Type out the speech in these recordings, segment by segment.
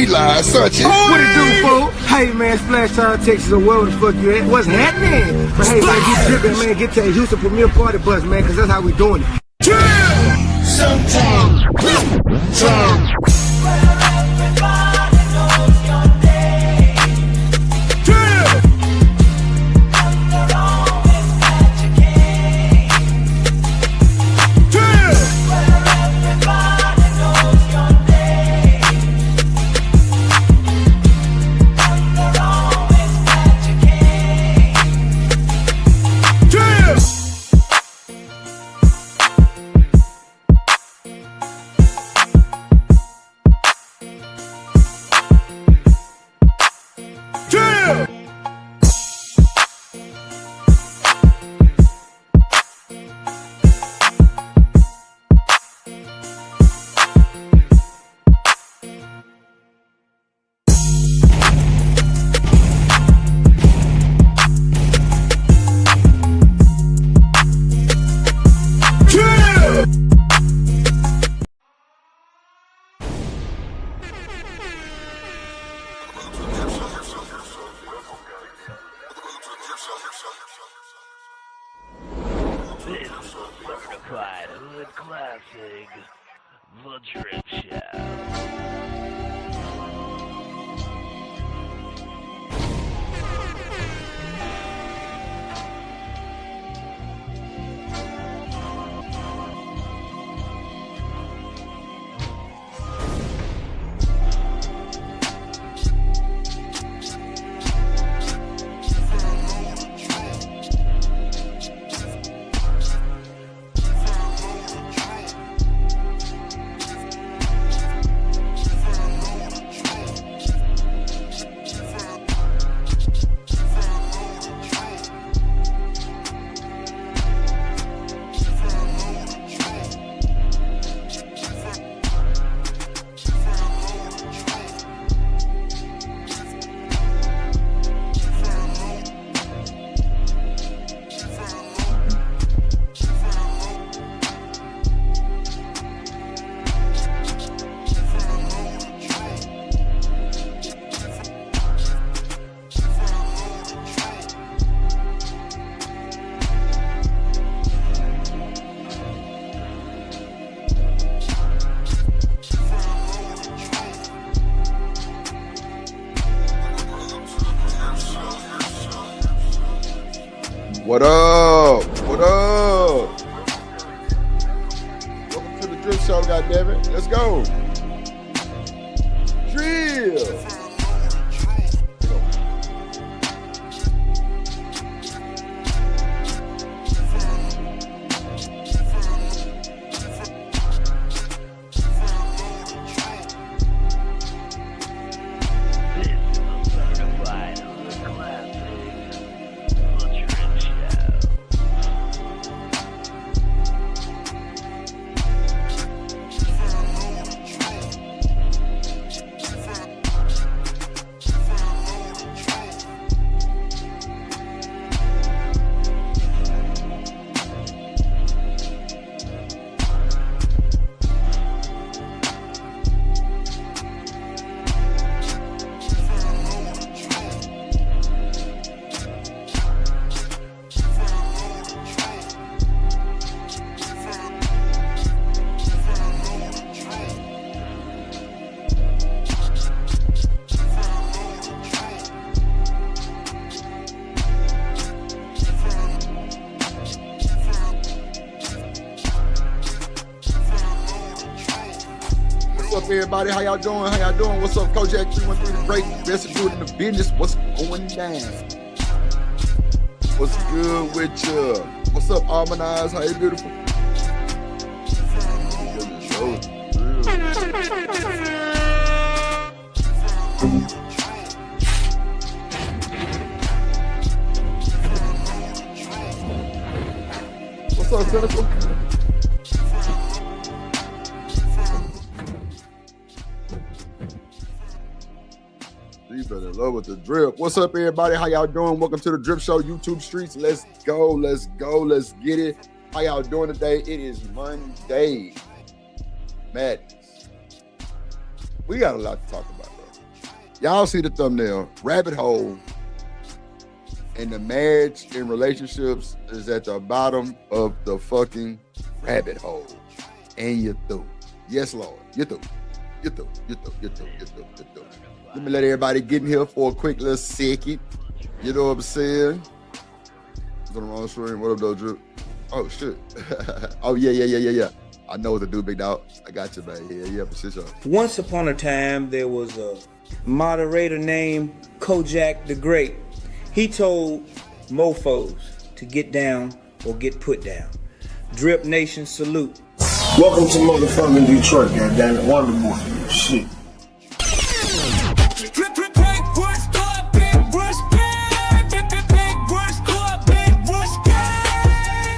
live, such it. What it do, fool? Hey, man, Splash Town, Texas, or wherever the fuck you at. What's happening? But hey, man, get dripping, man. Get to a Houston Premier Party bus, man, because that's how we doing it. Sometimes. This is a certified hood classic, The Drip Show. What up? What up? Welcome to the Drip Show, goddammit. Let's go. Drill. What's up, everybody? How y'all doing? How y'all doing? What's up, Kojak 313 The Break? Best to do it in the business. What's going down? What's good with you? What's up, Harmonize? How you beautiful? What's up, Cynical? You better in love with the drip. What's up, everybody? How y'all doing? Welcome to the Drip Show, YouTube streets. Let's go. Let's go. Let's get it. How y'all doing today? It is Monday. Madness. We got a lot to talk about, bro. Y'all see the thumbnail, rabbit hole, and the marriage and relationships is at the bottom of the fucking rabbit hole. And you're through. Yes, Lord. You're through. You're through. You're through. You're through. You're through. You're through. Let me let everybody get in here for a quick little second. You know what I'm saying? It's on the wrong screen. What up, though, Drew? Oh, shit. Oh, yeah. I know what to do, big dog. I got you, man. Yeah, for sure. Once upon a time, there was a moderator named Kojak the Great. He told mofos to get down or get put down. Drip Nation salute. Welcome to motherfucking Detroit, goddammit. Wonderful shit.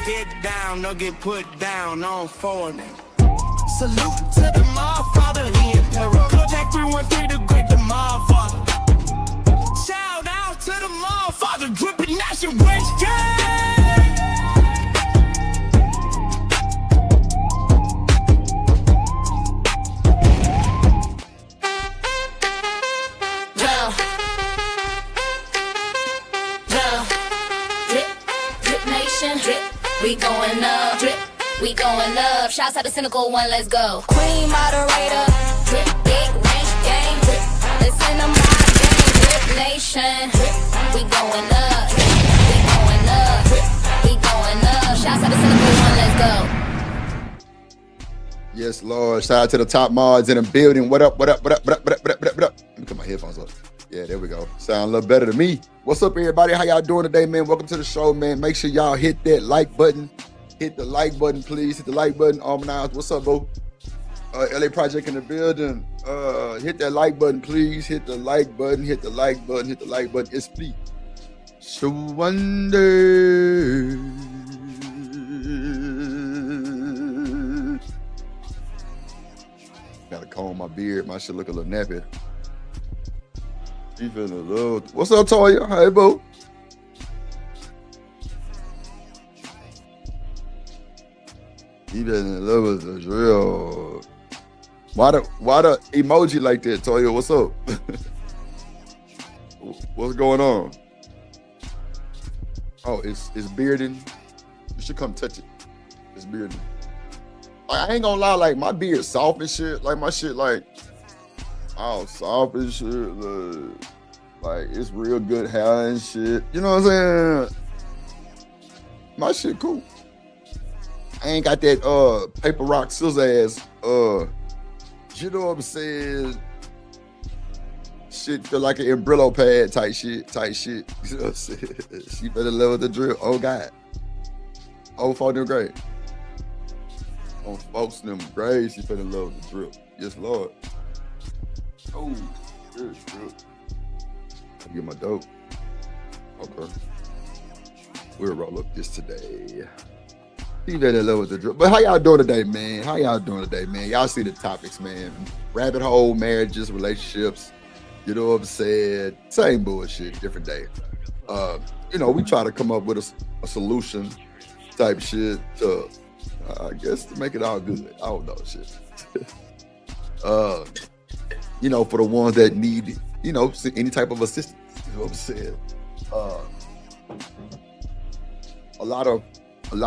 Get down or get put down on foreign. Salute to the Motherfather, the Emperor. Kojak 313, the great, the Motherfather. Shout out to the Motherfather, dripping nation rich gang. Drip nation, drip, we going up, drip. We going up, shouts out to Cynical One, let's go. Queen moderator, drip, big range gang, drip. Listen to my gang, drip nation, drip. We going up, drip. We going up, drip. We going up, shouts out to Cynical One, let's go. Yes, Lord. Shout out to the top mods in the building. What up? Let me put my headphones up. Yeah, there we go. Sound a little better to me. What's up, everybody? How y'all doing today, man? Welcome to the show, man. Make sure y'all hit that like button. Hit the like button, please. Hit the like button. Almanize. What's up, bro? LA Project in the building. Hit that like button, please. Hit the like button. Hit the like button. Hit the like button. It's free. So wonder. Gotta comb my beard. My shit look a little nappy. She feeling a little. What's up, Toya? Hey, boo. He been in love with the drill. Why the emoji like that, Toya? What's up? What's going on? Oh, it's bearding. You should come touch it. It's bearding. I ain't gonna lie, like my beard soft and shit. Like my shit, like all soft and shit. Like it's real good hair and shit. You know what I'm saying? My shit cool. I ain't got that paper rock scissor ass you know what I'm saying? Shit feel like an umbrella pad type shit. You know what I'm saying? She better love the drill. Oh God. Oh, for them great. On folks them grades, she better love the drill. Yes, Lord. Oh, good drill. I get my dope. Okay. We'll roll up this today. He better love the drip. But how y'all doing today, man? Y'all see the topics, man. Rabbit hole, marriages, relationships. You know what I'm saying? Same bullshit, different day. You know, we try to come up with a solution type shit to, I guess, to make it all good. I don't know, shit. You know, for the ones that need, you know, any type of assistance. You know what I'm saying? A lot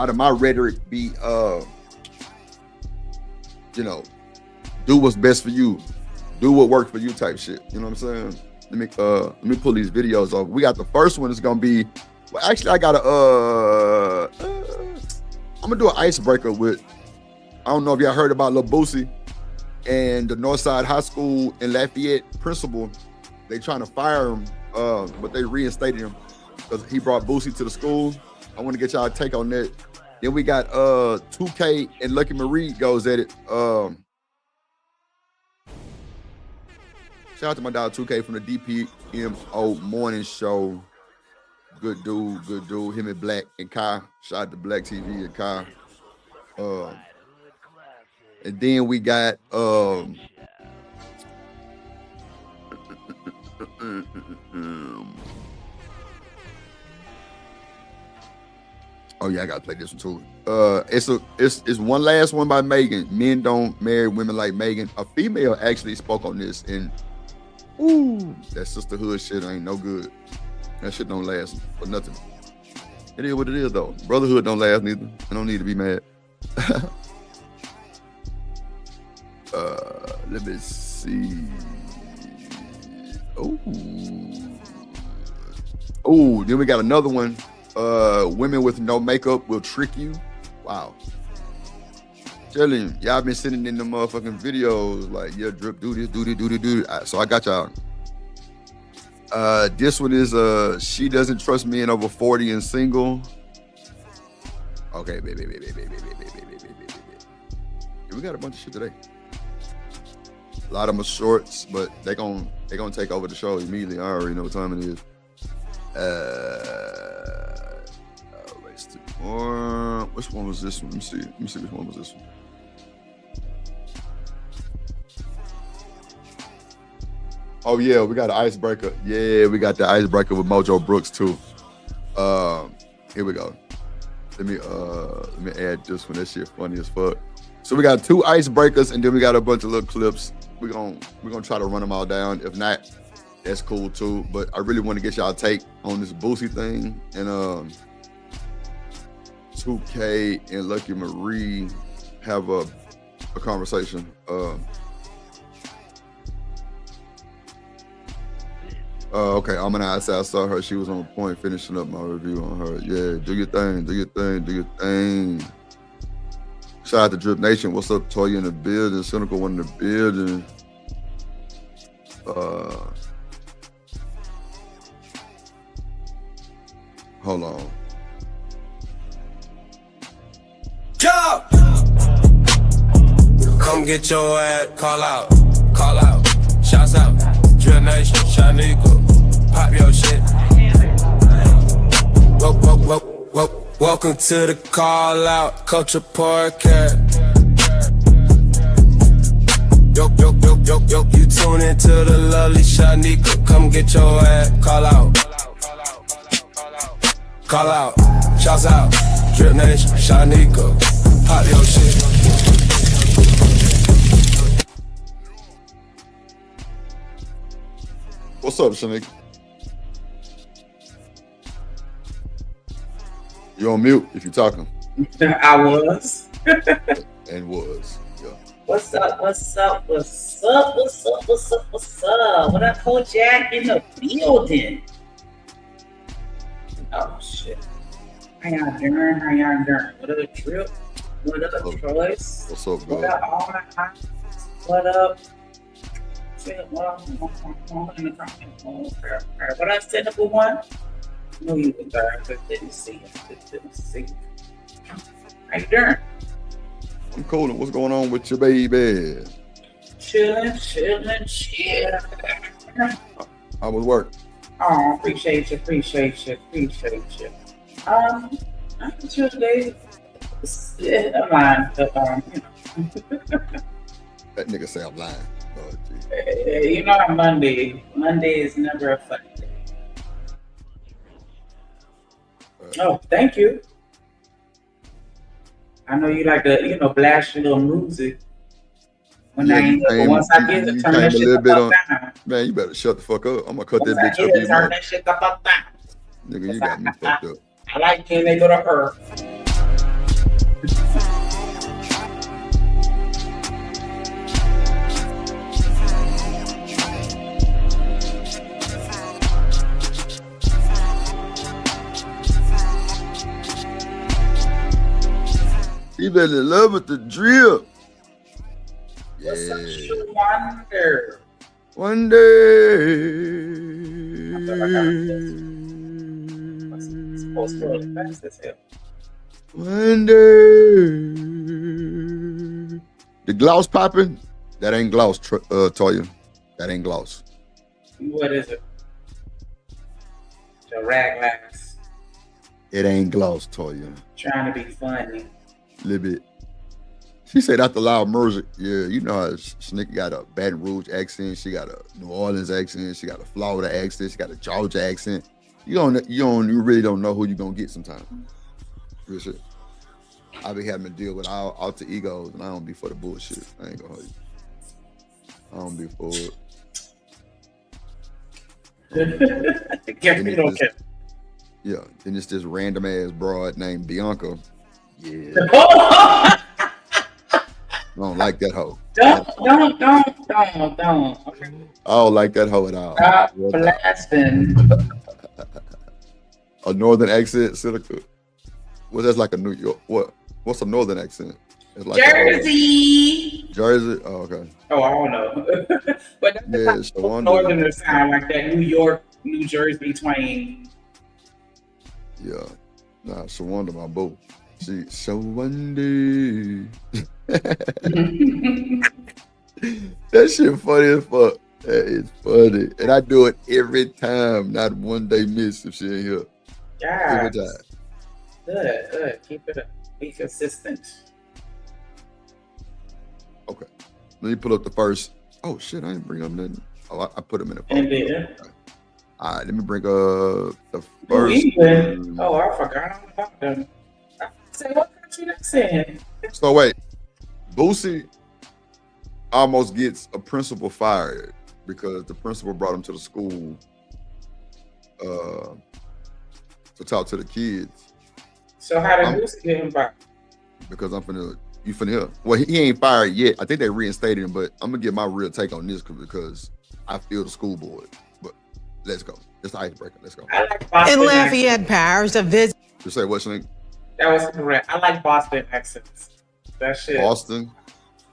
of my rhetoric be, you know, do what's best for you, do what works for you type shit. You know what I'm saying? Let me pull these videos off. We got the first one is gonna be. Well, actually, I got I'm gonna do an icebreaker with. I don't know if y'all heard about Lil Boosie and the Northside High School in Lafayette principal. They trying to fire him, but they reinstated him because he brought Boosie to the school. I want to get y'all take on that. Then we got 2K and Lucky Marie goes at it. Shout out to my dog 2K from the DPMO morning show. Good dude. Him and Black and Kai. Shout out to Black TV and Kai. And then we got oh yeah, I gotta play this one too. It's one last one by Megan. Men don't marry women like Megan. A female actually spoke on this, and Ooh, that sisterhood shit ain't no good. That shit don't last for nothing. It is what it is though. Brotherhood don't last neither. I don't need to be mad. Let me see. Oh, then we got another one. Women with no makeup will trick you. Wow. Telling you, y'all been sitting in the motherfucking videos like, yeah, drip, do this, do this, do this, do this. So I got y'all. This one is she doesn't trust men over 40 and single. Okay, baby. We got a bunch of shit today. A lot of them are shorts, but they gonna take over the show immediately. I already know what time it is. Race to more. Which one was this one? Let me see which one was this one. Oh yeah, we got an icebreaker. Yeah, we got the icebreaker with Mojo Brooks too. Here we go. Let me add this one. That shit funny as fuck. So we got 2 icebreakers, and then we got a bunch of little clips. We're gonna try to run them all down. If not, that's cool too. But I really want to get y'all take on this Boosie thing, and 2K and Lucky Marie have a conversation. Okay, I'm gonna say I saw her. She was on point finishing up my review on her. Yeah, do your thing. Shout out to Drip Nation. What's up, Toya in the building? Cynical one in the building. Hold on. Jump! Come get your ass, call out, shouts out, Drill Nation, Shaniqua, pop your shit. Welcome to the call out, Culture Podcast. Yo, you tune into the lovely Shaniqua, come get your ass, call out, shouts out, Drip Nation, Shaniqua, pop your shit. What's up, Shaniqua? You're on mute if you're talking. I was. And was. Yeah. What's up? What up, Kojak in the building? Oh shit. How y'all doing? What up, Trip? What up, Troyce? What's up, What bro? up, all my homies? What up? What up, Cynical One? Knew you were there, but didn't see you. How you doing? I'm cool. What's going on with your baby? Chilling. How was work? Oh, appreciate you. I'm Tuesday. Yeah, I'm lying, but That nigga say I'm lying. Oh, you know, Monday is never a fun day. Oh, thank you. I know you like to, blast your little music. When I ain't here, but once I get it, turn that shit the fuck down. Man, you better shut the fuck up. I'm gonna cut Once that I bitch get up. it, turn that shit the fuck down. Nigga, you got me fucked up. I like when they go to her. You better in love with the drill. What's up, Shoe Wonder? One day. Supposed to look fast as hell. One day. The gloss popping? That ain't gloss, Toya. That ain't gloss. What is it? The rag glass. It ain't gloss, Toya. Trying to be funny. Little bit. She said after loud music, yeah, you know how Snicky got a Baton Rouge accent, she got a New Orleans accent, she got a Florida accent, she got a Georgia accent. You really don't know who you gonna get sometimes. Real shit. I be having to deal with alter egos, and I don't be for the bullshit. I ain't gonna hold you. I don't be for it. Yeah, then it's this random ass broad named Bianca. Yeah. I don't like that hoe. Don't. Okay. I don't like that hoe at all. Stop blasting. A northern accent, Seneca. Well, that's like a New York. What's a northern accent? It's like Jersey. Jersey. Oh, okay. Oh, I don't know. But that's yeah, northern sound like that New York, New Jersey twang. Yeah. Nah, Shawanda, my boo. She Shawanda. That shit funny as fuck. That is funny. And I do it every time. Not one day miss if she ain't here. Yeah. Every time. Good. Keep it up. Be consistent. Okay. Let me pull up the first. Oh shit, I didn't bring up nothing. Oh, I put them in the phone. Okay. All right, let me bring up the first. Oh, I forgot all about them. Say what country that's in. So wait, Boosie almost gets a principal fired because the principal brought him to the school to talk to the kids. So how did Boosie get him back? Because you finna hear. Well, he ain't fired yet. I think they reinstated him, but I'm gonna get my real take on this because I feel the school board. But let's go. It's the icebreaker. Let's go. I like Boston In Lafayette Parish, a visit. You say what, Shank? That was correct. I like Boston accents. That shit. Boston?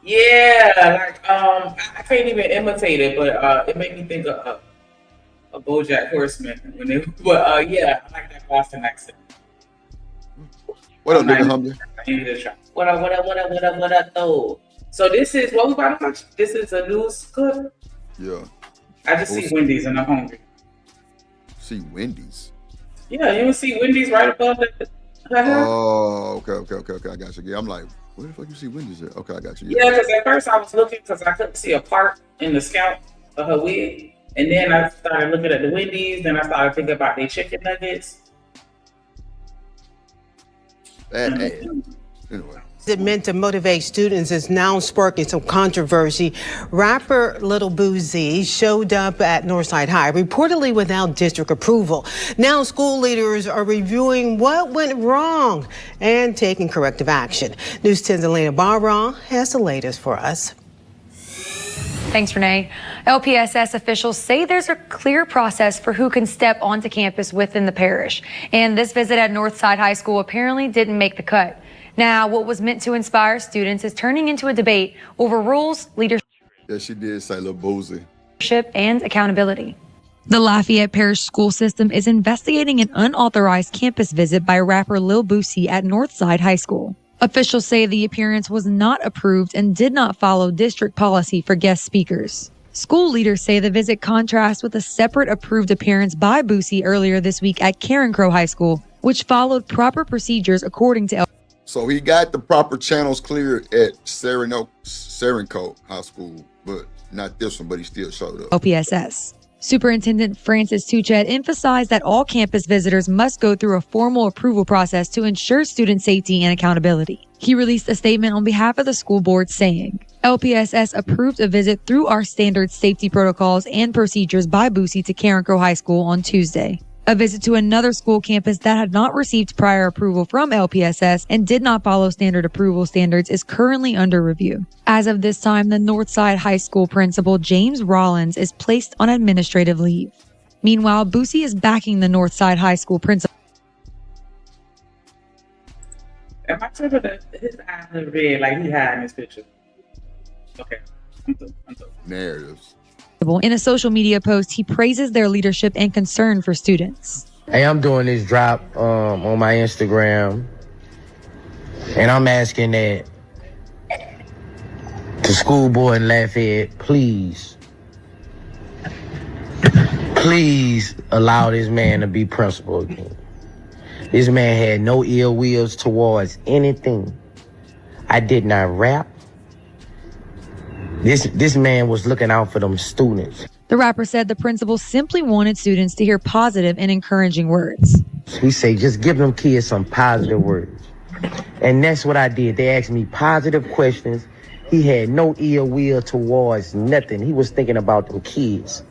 Yeah, like I can't even imitate it, but it made me think of a BoJack Horseman. But yeah, I like that Boston accent. What up, nigga, humble? What up, though? So this is what we about to watch. This is a news clip. Yeah. I just see Wendy's and I'm hungry. See Wendy's? Yeah, you don't see Wendy's right above the. Oh, okay. I got you. Yeah, I'm like, where the fuck you see Wendy's at? Okay, I got you. Yeah, because at first I was looking because I couldn't see a part in the scalp of her wig, and then I started looking at the Wendy's. Then I started thinking about their chicken nuggets. Anyway. Meant to motivate students is now sparking some controversy. Rapper Lil Boosie showed up at Northside High, reportedly without district approval. Now school leaders are reviewing what went wrong and taking corrective action. News 10's Elena Barra has the latest for us. Thanks, Renee. LPSS officials say there's a clear process for who can step onto campus within the parish. And this visit at Northside High School apparently didn't make the cut. Now, what was meant to inspire students is turning into a debate over rules, leadership, Yeah, she did say Lil Boosie. and accountability. The Lafayette Parish school system is investigating an unauthorized campus visit by rapper Lil Boosie at Northside High School. Officials say the appearance was not approved and did not follow district policy for guest speakers. School leaders say the visit contrasts with a separate approved appearance by Boosie earlier this week at Karen Crow High School, which followed proper procedures according to So he got the proper channels cleared at Serencote High School, but not this one, but he still showed up. LPSS. Superintendent Francis Tuchet emphasized that all campus visitors must go through a formal approval process to ensure student safety and accountability. He released a statement on behalf of the school board saying, LPSS approved a visit through our standard safety protocols and procedures by Boosie to Karen Crow High School on Tuesday. A visit to another school campus that had not received prior approval from LPSS and did not follow standard approval standards is currently under review. As of this time, the Northside High School principal, James Rollins, is placed on administrative leave. Meanwhile, Boosie is backing the Northside High School principal. Am I tripping that his eyes are red like he had in his picture? Okay. I'm through. Narratives. In a social media post, he praises their leadership and concern for students. Hey, I'm doing this drop on my Instagram, and I'm asking that the school board in Lafayette, please allow this man to be principal again. This man had no ill wills towards anything. I did not rap. This man was looking out for them students. The rapper said the principal simply wanted students to hear positive and encouraging words. He said, just give them kids some positive words. And that's what I did. They asked me positive questions. He had no ill will towards nothing. He was thinking about them kids.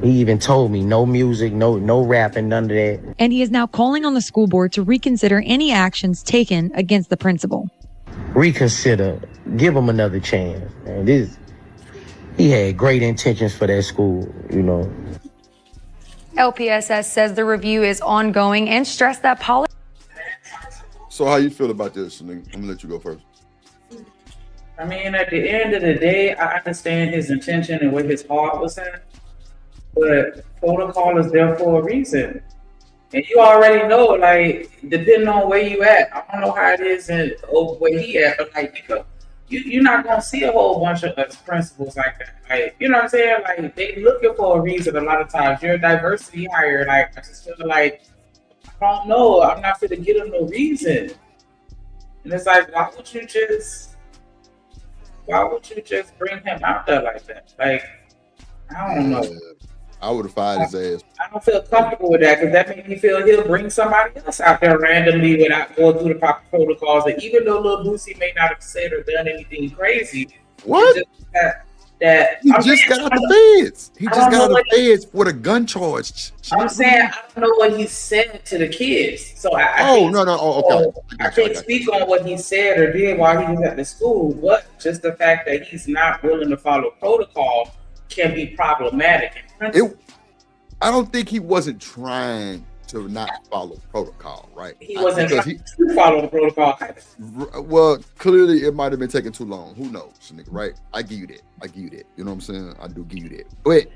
He even told me no music, no rapping, none of that. And he is now calling on the school board to reconsider any actions taken against the principal. Reconsider, give him another chance. Man, he had great intentions for that school, you know. LPSS says the review is ongoing and stressed that policy. So how you feel about this, Shanika? I'm gonna let you go first. I mean, at the end of the day, I understand his intention and where his heart was at, but protocol is there for a reason. And you already know, like, depending on where you at, I don't know how it is and where he at, but like, you're not gonna see a whole bunch of principals like that. Like, you know what I'm saying? Like, they looking for a reason a lot of times. You're a diversity hire. Like, I just feel like, I don't know, I'm not gonna get him no reason. And it's like, why would you just bring him out there like that? Like, I don't know. I would have fired his ass. I don't feel comfortable with that because that makes me feel he'll bring somebody else out there randomly without going through the proper protocols. And even though Lil Boosie may not have said or done anything crazy, what? He just got out the feds. He just got out the feds with a gun charge. I'm saying I don't know what he said to the kids, so I can't speak on what he said or did while he was at the school. But just the fact that he's not willing to follow protocol can be problematic. I don't think he wasn't trying to not follow protocol, right? He wasn't trying to follow the protocol. Well, clearly it might have been taking too long. Who knows, nigga, right? I give you that. You know what I'm saying? I do give you that. But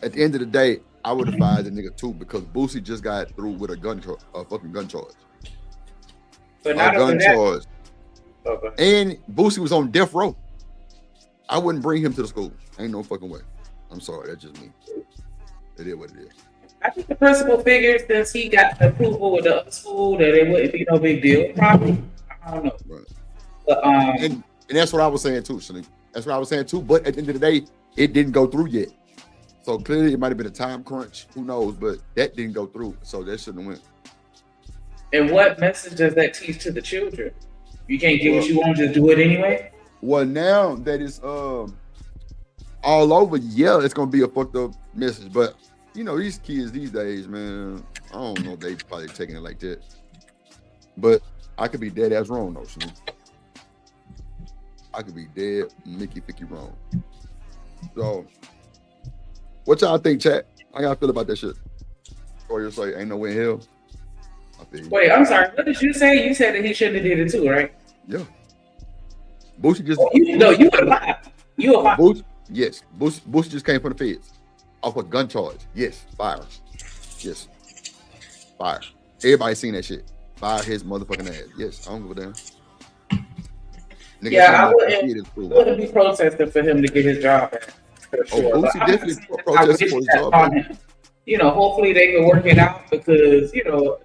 at the end of the day, I would have fired the nigga too because Boosie just got through with a fucking gun charge. But not a gun charge. Okay. And Boosie was on death row. I wouldn't bring him to the school. Ain't no fucking way. I'm sorry, that's just me. It is what it is. I think the principal figures since he got the approval with the other school that it wouldn't be no big deal. Probably. I don't know. Right. But and that's what I was saying too, Shanika. That's what I was saying too. But at the end of the day, it didn't go through yet. So clearly it might have been a time crunch. Who knows? But that didn't go through. So that shouldn't have went. And what message does that teach to the children? You can't get what you want, just do it anyway? Well, now that it's all over, yeah, it's gonna be a fucked up message. But you know, these kids these days, man, I don't know if they probably taking it like that. But I could be dead ass wrong though, Shanika. I could be dead Mickey Ficky wrong. So what y'all think, chat? How y'all feel about that shit? Or you're like, ain't no way in hell. Wait, I'm sorry. What did you say? You said that he shouldn't have did it too, right? Yeah. Boosie just you were lying. You were lying. Boosie just came from the feds off a gun charge. Yes, fire. Yes, fire. Everybody seen that shit. Fire his motherfucking ass. Yes, I don't give a damn. Nigga, yeah, I wouldn't be protesting for him to get his job back. For sure. Boosie definitely protesting for his job back. You know, hopefully they can work it out because, you know,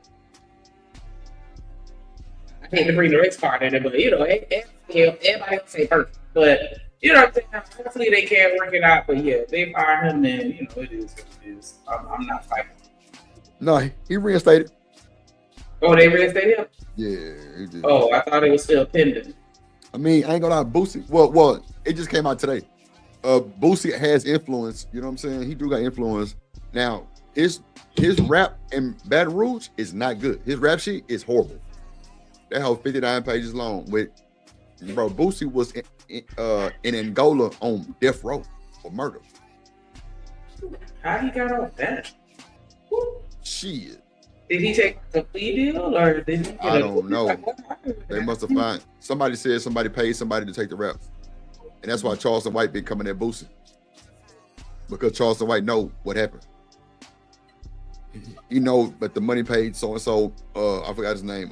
I hate to bring the race card in it, but, you know, everybody will say perfect. But, you know what I'm saying? Hopefully they can work it out. But, yeah, they fire him, then, you know, it is what it is. I'm not fighting. No, he reinstated. Oh, they reinstated him? Yeah, he did. Oh, I thought it was still pending. I mean, I ain't gonna lie, Boosie. Well, it just came out today. Boosie has influence. You know what I'm saying? He do got influence. Now, his rap in Baton Rouge is not good. His rap sheet is horrible. That whole 59 pages long. With bro, Boosie was in Angola on death row for murder. How he got off that? Shit. Did he take a plea deal or did he get I don't know. They must have found somebody said somebody paid somebody to take the rap. And that's why Charleston White been coming at Boosie. Because Charleston White know what happened. He know, but the money paid so and so. I forgot his name.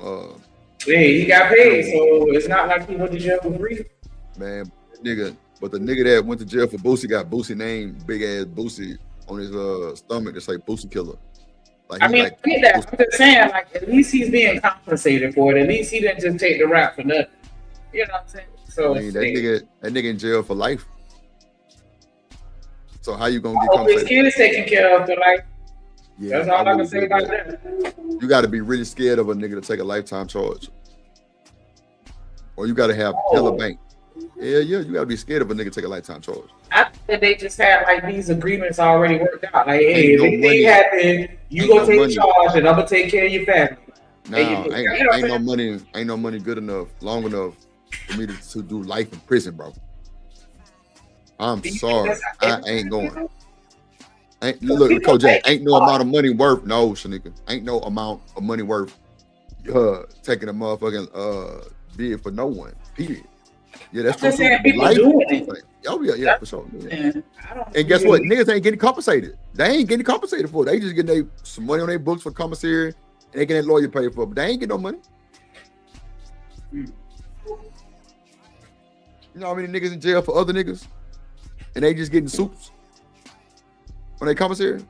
Hey, he got paid, so it's not like he went to jail for free. Man, nigga, but the nigga that went to jail for Boosie got Boosie name, big ass Boosie on his stomach. It's like Boosie Killer. Like, I mean, I get that. I'm just saying, like, at least he's being compensated for it. At least he didn't just take the rap for nothing. You know what I'm saying? So I mean, that nigga in jail for life. So how you gonna get compensated? His kid is taken care of for life. Yeah, that's all I can say about that. You got to be really scared of a nigga to take a lifetime charge, or you got to have hella bank. Yeah, you got to be scared of a nigga to take a lifetime charge. that they just had like these agreements already worked out. Like, hey, Ain't if no anything money. happen, you Ain't gonna no take money. charge, and I'm gonna take care of your family. Nah, And you know what ain't I'm saying? no money good enough, long enough for me to do life in prison, bro. I'm Do you think sorry, that's how I everybody ain't going. feels? Ain't Some look, people Coach Jack, make ain't no amount of money worth. No, Shanika, ain't no amount of money worth taking a motherfucking bid for no one. Period. Yeah, that's I'm just true. saying people Life. doing it. Oh yeah, yeah, for sure. Yeah. And I don't And guess what? really- Niggas ain't getting compensated. They ain't getting compensated for it. They just getting some money on their books for commissary, and they getting lawyer paid for it, but they ain't getting no money. You know how many niggas in jail for other niggas, and they just getting soups when they commissary?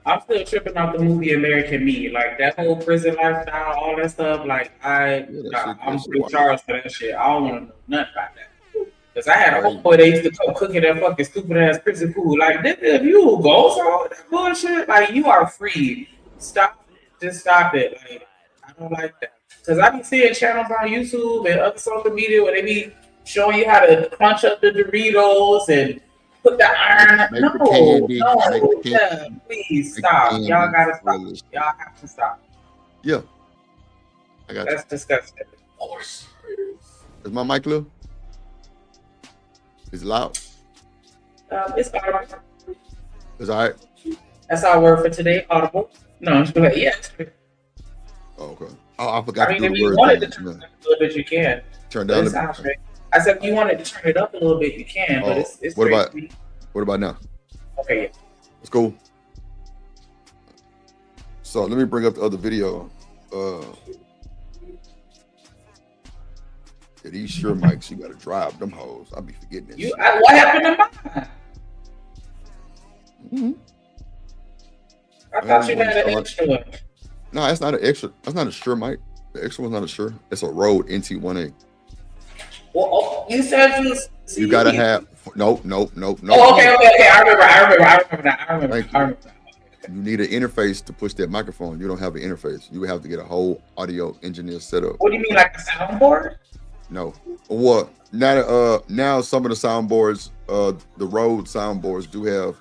I'm still tripping off the movie American Me. Like that whole prison lifestyle, all that stuff. Like I'm in charge for that shit. I don't want to know nothing about that. Cause I had a homeboy that used to come cooking that fucking stupid ass prison food. Like, nigga, if you go through all that bullshit, like you are free. Stop, just stop it. Like, I don't like that. Cause I be seeing channels on YouTube and other social media where they be showing you how to crunch up the Doritos and put the iron. Please stop. Y'all gotta stop. Y'all have to stop. Yeah, I got That's disgusting. Is my mic clear? Is it loud? It's audible. It's all right. That's our word for today. Audible. No, it's good. Yes. Oh, okay. Oh, I forgot I mean, to if do the you word. wanted to turn it up a little bit, you can. Turn But down it sounds great. I said if you wanted to turn it up a little bit, you can. But it's what great. about what about now? Okay, yeah. It's cool. So let me bring up the other video. Yeah, these sure mics, you gotta drive them hoes. I'll be forgetting this. What happened to mine? I thought you had an extra one. No, that's not an extra. That's not a Shure mic. The extra one's not a Shure. It's a Rode NT1A. Well, you said you gotta have nope. Oh, okay. I remember that. You need an interface to push that microphone. You don't have an interface. You would have to get a whole audio engineer set up. What do you mean, like a soundboard? No. What? Now some of the soundboards, the Rode soundboards do have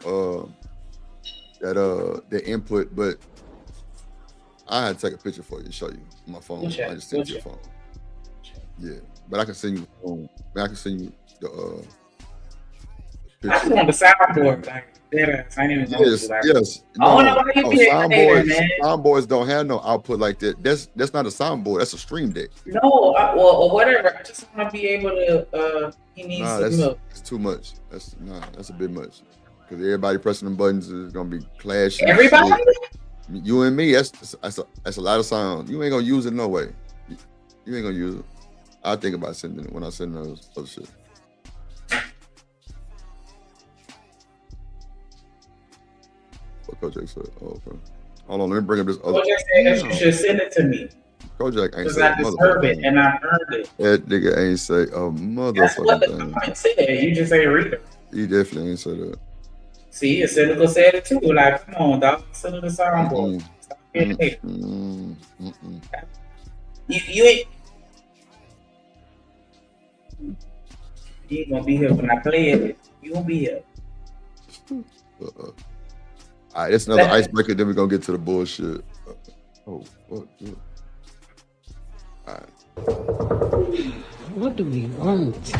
the input, but I had to take a picture for you to show you on my phone. I just sent you a phone. Yeah, but I can send you the phone. I can send you the picture. I just want the soundboard, like dead ass. I didn't even know. Yes. Soundboards don't have no output like that. That's not a soundboard. That's a stream deck. No, or whatever. I just want to be able to. He needs some milk. It's too much. That's a bit much. Because everybody pressing them buttons is gonna be clashing. Everybody. You and me. That's a lot of sound. You ain't gonna use it no way. You ain't gonna use it. I think about sending it when I send those other shit. What Kojak said. Oh, okay. Hold on, let me bring up this other. Kojak said that you should send it to me. Kojak ain't because say I deserve it and I earned it. That nigga ain't say a motherfucking That's what the thing. comment said. You just ain't read it. He definitely ain't say that. See, a cynical said it too. Like, come on, dog. Send it to soundboard. Stop being a You ain't. You ain't gonna be here when I play it. You won't be here. All right, that's another icebreaker. Then we're gonna get to the bullshit. Oh, fuck. Yeah. All right. What do we want?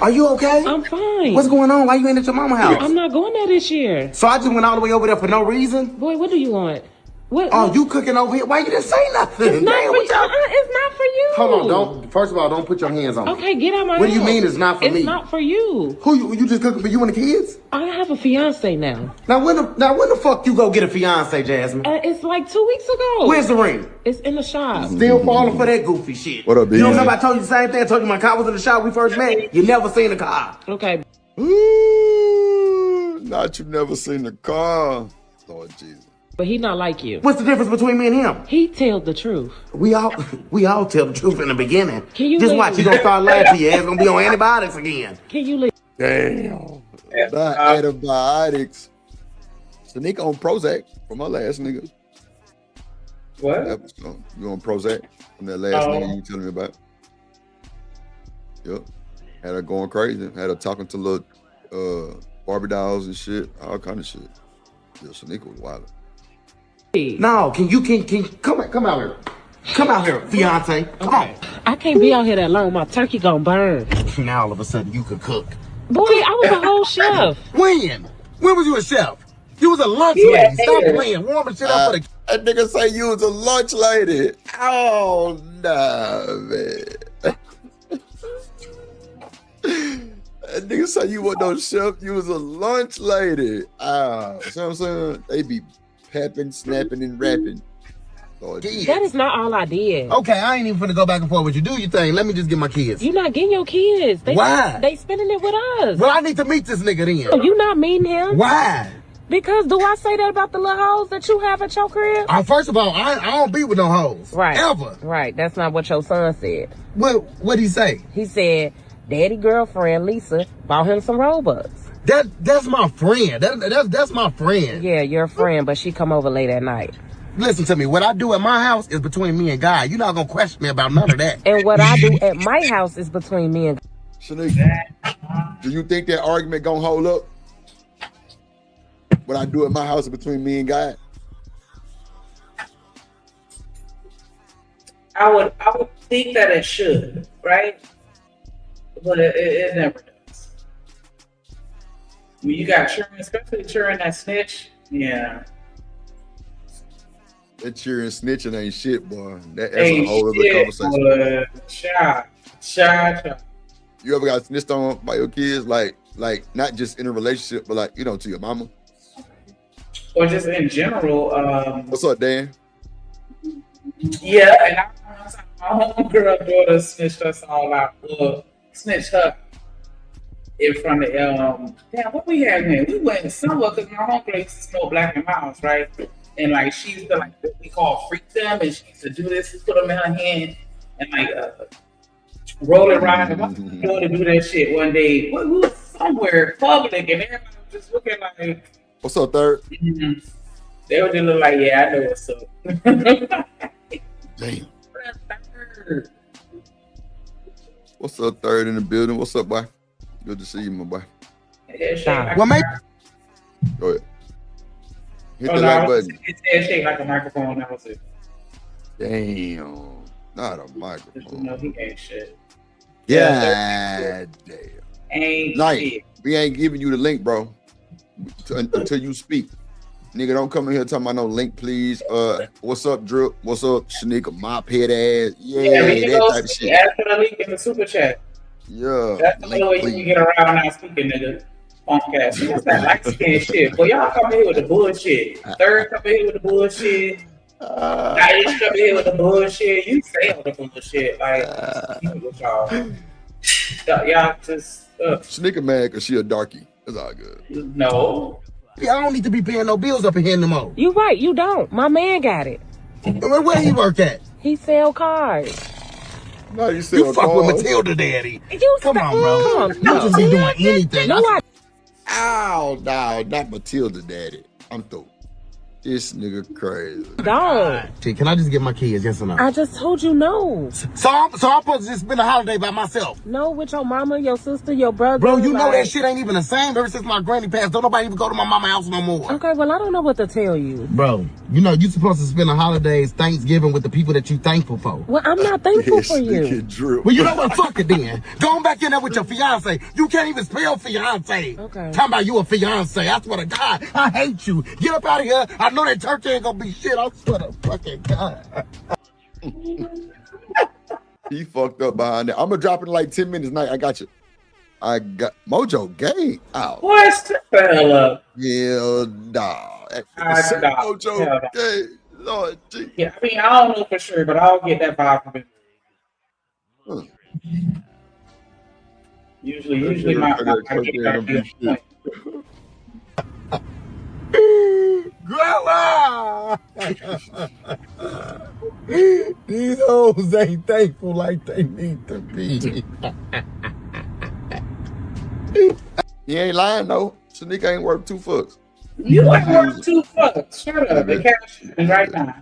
Are you okay? I'm fine. What's going on? Why you ain't at your mama's house? I'm not going there this year. So I just went all the way over there for no reason? Boy, what do you want? What? Oh, you cooking over here? Why you didn't say nothing? It's not for you. It's not for you. Hold on, first of all, don't put your hands on me. Okay, get out my What house. do you mean it's not for me? It's not for you. Who you just cooking for you and the kids? I have a fiance now. Now when the fuck you go get a fiance, Jasmine? It's like 2 weeks ago. Where's the ring? It's in the shop. Still falling for that goofy shit. What up, You don't Beezy? remember I told you the same thing? I told you my car was in the shop when we first met. You never seen the car. Okay. Ooh, not you never seen the car. Lord Jesus. But he not like you. What's the difference between me and him? He told the truth. We all tell the truth in the beginning. Can you just leave? watch, you gonna start laughing. Your ass gonna be on antibiotics again. Can you leave? Damn. Not antibiotics. Shanika on Prozac from her last nigga. What? You on Prozac from that last nigga you telling me about? Yep. Had her going crazy. Had her talking to little Barbie dolls and shit. All kind of shit. Yeah, Shanika was wild. No, can come out here. Come out here, fiance. Come on. I can't be out here that long. My turkey gonna burn. Now all of a sudden you can cook. Boy, I was a whole chef. When? When was you a chef? You was a lunch lady. Stop playing. Warming shit up for the. That nigga say you was a lunch lady. Oh nah, man. That nigga say you wasn't no chef. You was a lunch lady. See what I'm saying? They be pepping, snapping, and rapping. Lord, That is not all I did. Okay, I ain't even finna go back and forth with you. Do your thing. Let me just get my kids. You not getting your kids. Why? They spending it with us. Well, I need to meet this nigga then. Oh, you not meeting him? Why? Because do I say that about the little hoes that you have at your crib? First of all, I don't be with no hoes. Right. Ever. Right. That's not what your son said. What'd he say? He said, daddy girlfriend Lisa bought him some Robux. That's my friend. That's my friend. Yeah, your friend, but she come over late at night. Listen to me. What I do at my house is between me and God. You're not gonna question me about none of that. And what I do at my house is between me and God. Shanika, do you think that argument gonna hold up? What I do at my house is between me and God? I would think that it should, right? But it never does. When you got children, especially children that snitch, yeah. That cheering snitching ain't shit, boy. That's Ain't a whole other shit, conversation. Child. You ever got snitched on by your kids, like not just in a relationship, but like, to your mama? Or just in general. What's up, Dan? Yeah, and my homegirl daughter snitched us all out. Snitched her in front of damn, what we had here? We went somewhere because my homegirl used to smoke Black and Miles, right? And like she used to like what we call freak them, and she used to do this, put them in her hand and like roll it around. And my daughter do that shit one day. We was somewhere public, and everybody was just looking like, "What's up, third?" Mm-hmm. They were just look like, "Yeah, I know what's up." Damn. What's up, third in the building? What's up, boy? Good to see you, my boy. Well, maybe. Go ahead. Hit the like button. It said shake like a microphone. That was it. Damn. Not a microphone. No, he ain't shit. Yeah, damn. Ain't shit. We ain't giving you the link, bro, until you speak. Nigga, don't come in here talking about no link, please. What's up, Drip? What's up, Shanika? Mop head ass. Yeah, that type of shit. Ask for the link in the super chat. Yeah. That's the only way you can get around now speaking, nigga. Punk ass. That's that light skin shit. But y'all come in here with the bullshit. Third come in here with the bullshit. Dice come in here with the bullshit. You say all the bullshit. Like, y'all just. Shanika mad because she a darkie. That's all good. No. Yeah, I don't need to be paying no bills up in here no more. You right, you don't. My man got it. Where he work at? He sell cars. No, you fuck with Matilda, daddy. Come on, bro. Come on. You just be doing anything. Ow, no, not Matilda, daddy. I'm through. This nigga crazy. Don't. Can I just get my kids? Yes or no? I just told you no. So I'm supposed to just spend a holiday by myself? No, with your mama, your sister, your brother. Bro, you know that shit ain't even the same. Ever since my granny passed, don't nobody even go to my mama's house no more. Okay, well, I don't know what to tell you. Bro, you know you supposed to spend the holidays, Thanksgiving with the people that you thankful for. Well, I'm not thankful for you. Well, you know what? Fuck it then. Go on back in there with your fiance. You can't even spell fiance. Okay. Talking about you a fiance. I swear to God, I hate you. Get up out of here. I know that turkey ain't gonna be shit. I swear to fucking God. He fucked up behind that. I'm gonna drop it in like 10 minutes tonight. I got you. I got Mojo Gang out. What's the hell up? Yeah, nah. Mojo Gang. Lord G. Yeah, I mean, I don't know for sure, but I'll get that vibe from it. Usually my Grandma! These hoes ain't thankful like they need to be. He ain't lying though. Shanika ain't worth 2 fucks. You ain't worth 2 fucks. Shut up. The cash is right now.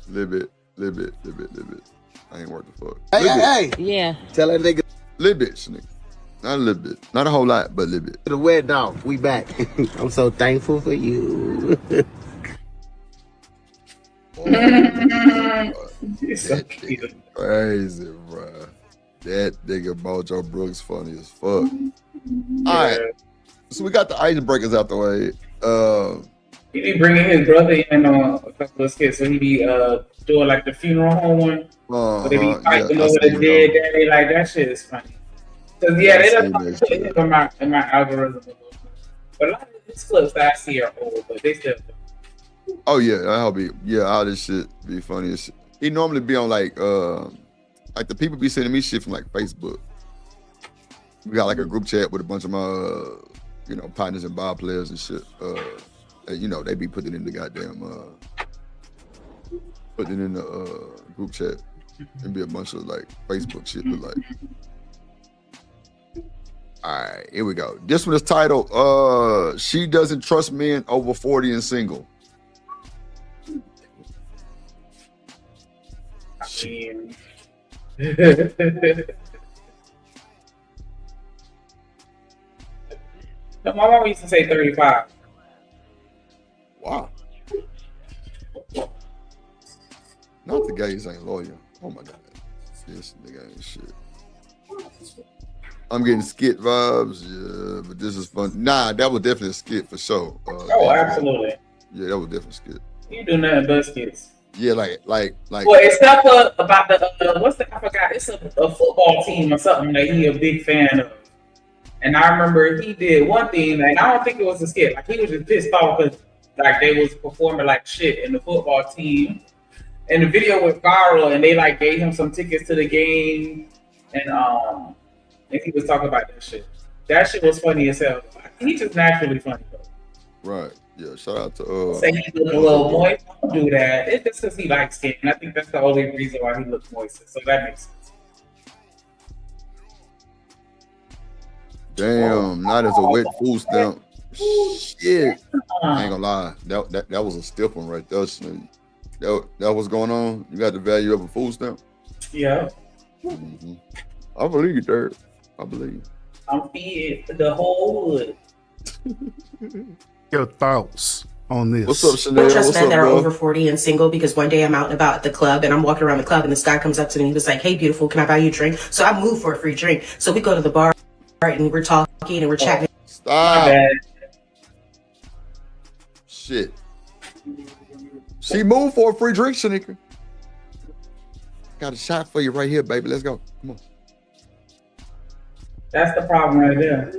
Little bit. I ain't worth the fuck. Hey. Yeah. Tell that nigga. Little bit, nigga. Not a little bit. Not a whole lot, but a little bit. The wet dog, we back. I'm so thankful for you. So cute. Crazy, bro. That nigga Mojo Brooks funny as fuck. All right. So we got the icebreakers out the way. He be bringing his brother in on a couple of skits, so he be doing like the funeral home one, but they be fighting over the dead daddy. Like that shit is funny. Cause yeah, they don't put it in my algorithm. But a lot of these clips that I see are old, but they still. Oh yeah, that'll be all this shit be funny as shit. He normally be on like the people be sending me shit from like Facebook. We got like a group chat with a bunch of my partners and ball players and shit. They be putting it in the goddamn putting it in the group chat and be a bunch of like Facebook shit, but like. All right, here we go. This one is titled She Doesn't Trust Men Over 40 and Single. My mom used to say 35. Wow. Not the gays ain't loyal. Oh my God. This nigga ain't shit. I'm getting skit vibes, yeah, but this is fun. Nah, that was definitely a skit for sure. Absolutely. Yeah, that was definitely a skit. You do nothing but skits. Yeah, like. Well, except for about the I forgot. It's a football team or something that he a big fan of. And I remember he did one thing, and I don't think it was a skit. Like he was just pissed off because like they was performing like shit in the football team, and the video went viral, and they like gave him some tickets to the game, and he was talking about that shit. That shit was funny as hell. He's just naturally funny though. Right. Yeah. Shout out to Say he look a little moist. Don't do that. It's just because he likes skin. I think that's the only reason why he looks moist. So that makes sense. Damn, not as a wet food stamp. Shit. I ain't gonna lie. That was a stiff one right there. That what's going on. You got the value of a food stamp? Yeah. Mm-hmm. I believe you, Dirk. I believe. I'm feeding the whole hood. Your thoughts on this? What's up, Chanel? Don't trust What's men up, that are bro? over 40 and single, because one day I'm out and about at the club and I'm walking around the club and this guy comes up to me and he was like, "Hey, beautiful, can I buy you a drink?" So I move for a free drink. So we go to the bar and we're talking and we're chatting. Stop. Shit. She moved for a free drink, Shanika. Got a shot for you right here, baby. Let's go. Come on. That's the problem right there.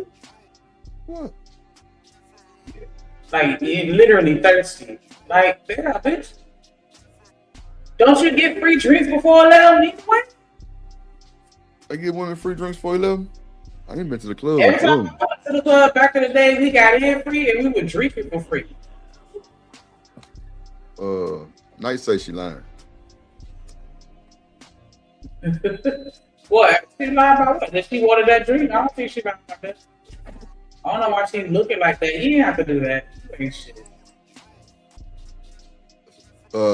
What? Like, you're literally thirsty. Like, yeah, bitch. Don't you get free drinks before 11 anyway? I give women free drinks for 11? I ain't been to the club. Every time I went to the club back in the day, we got in free and we would drink it for free. Night say she lying. What? She lied about what? That she wanted that drink? I don't think she lied about that. I don't know why she's looking like that. You didn't have to do that. Ain't shit.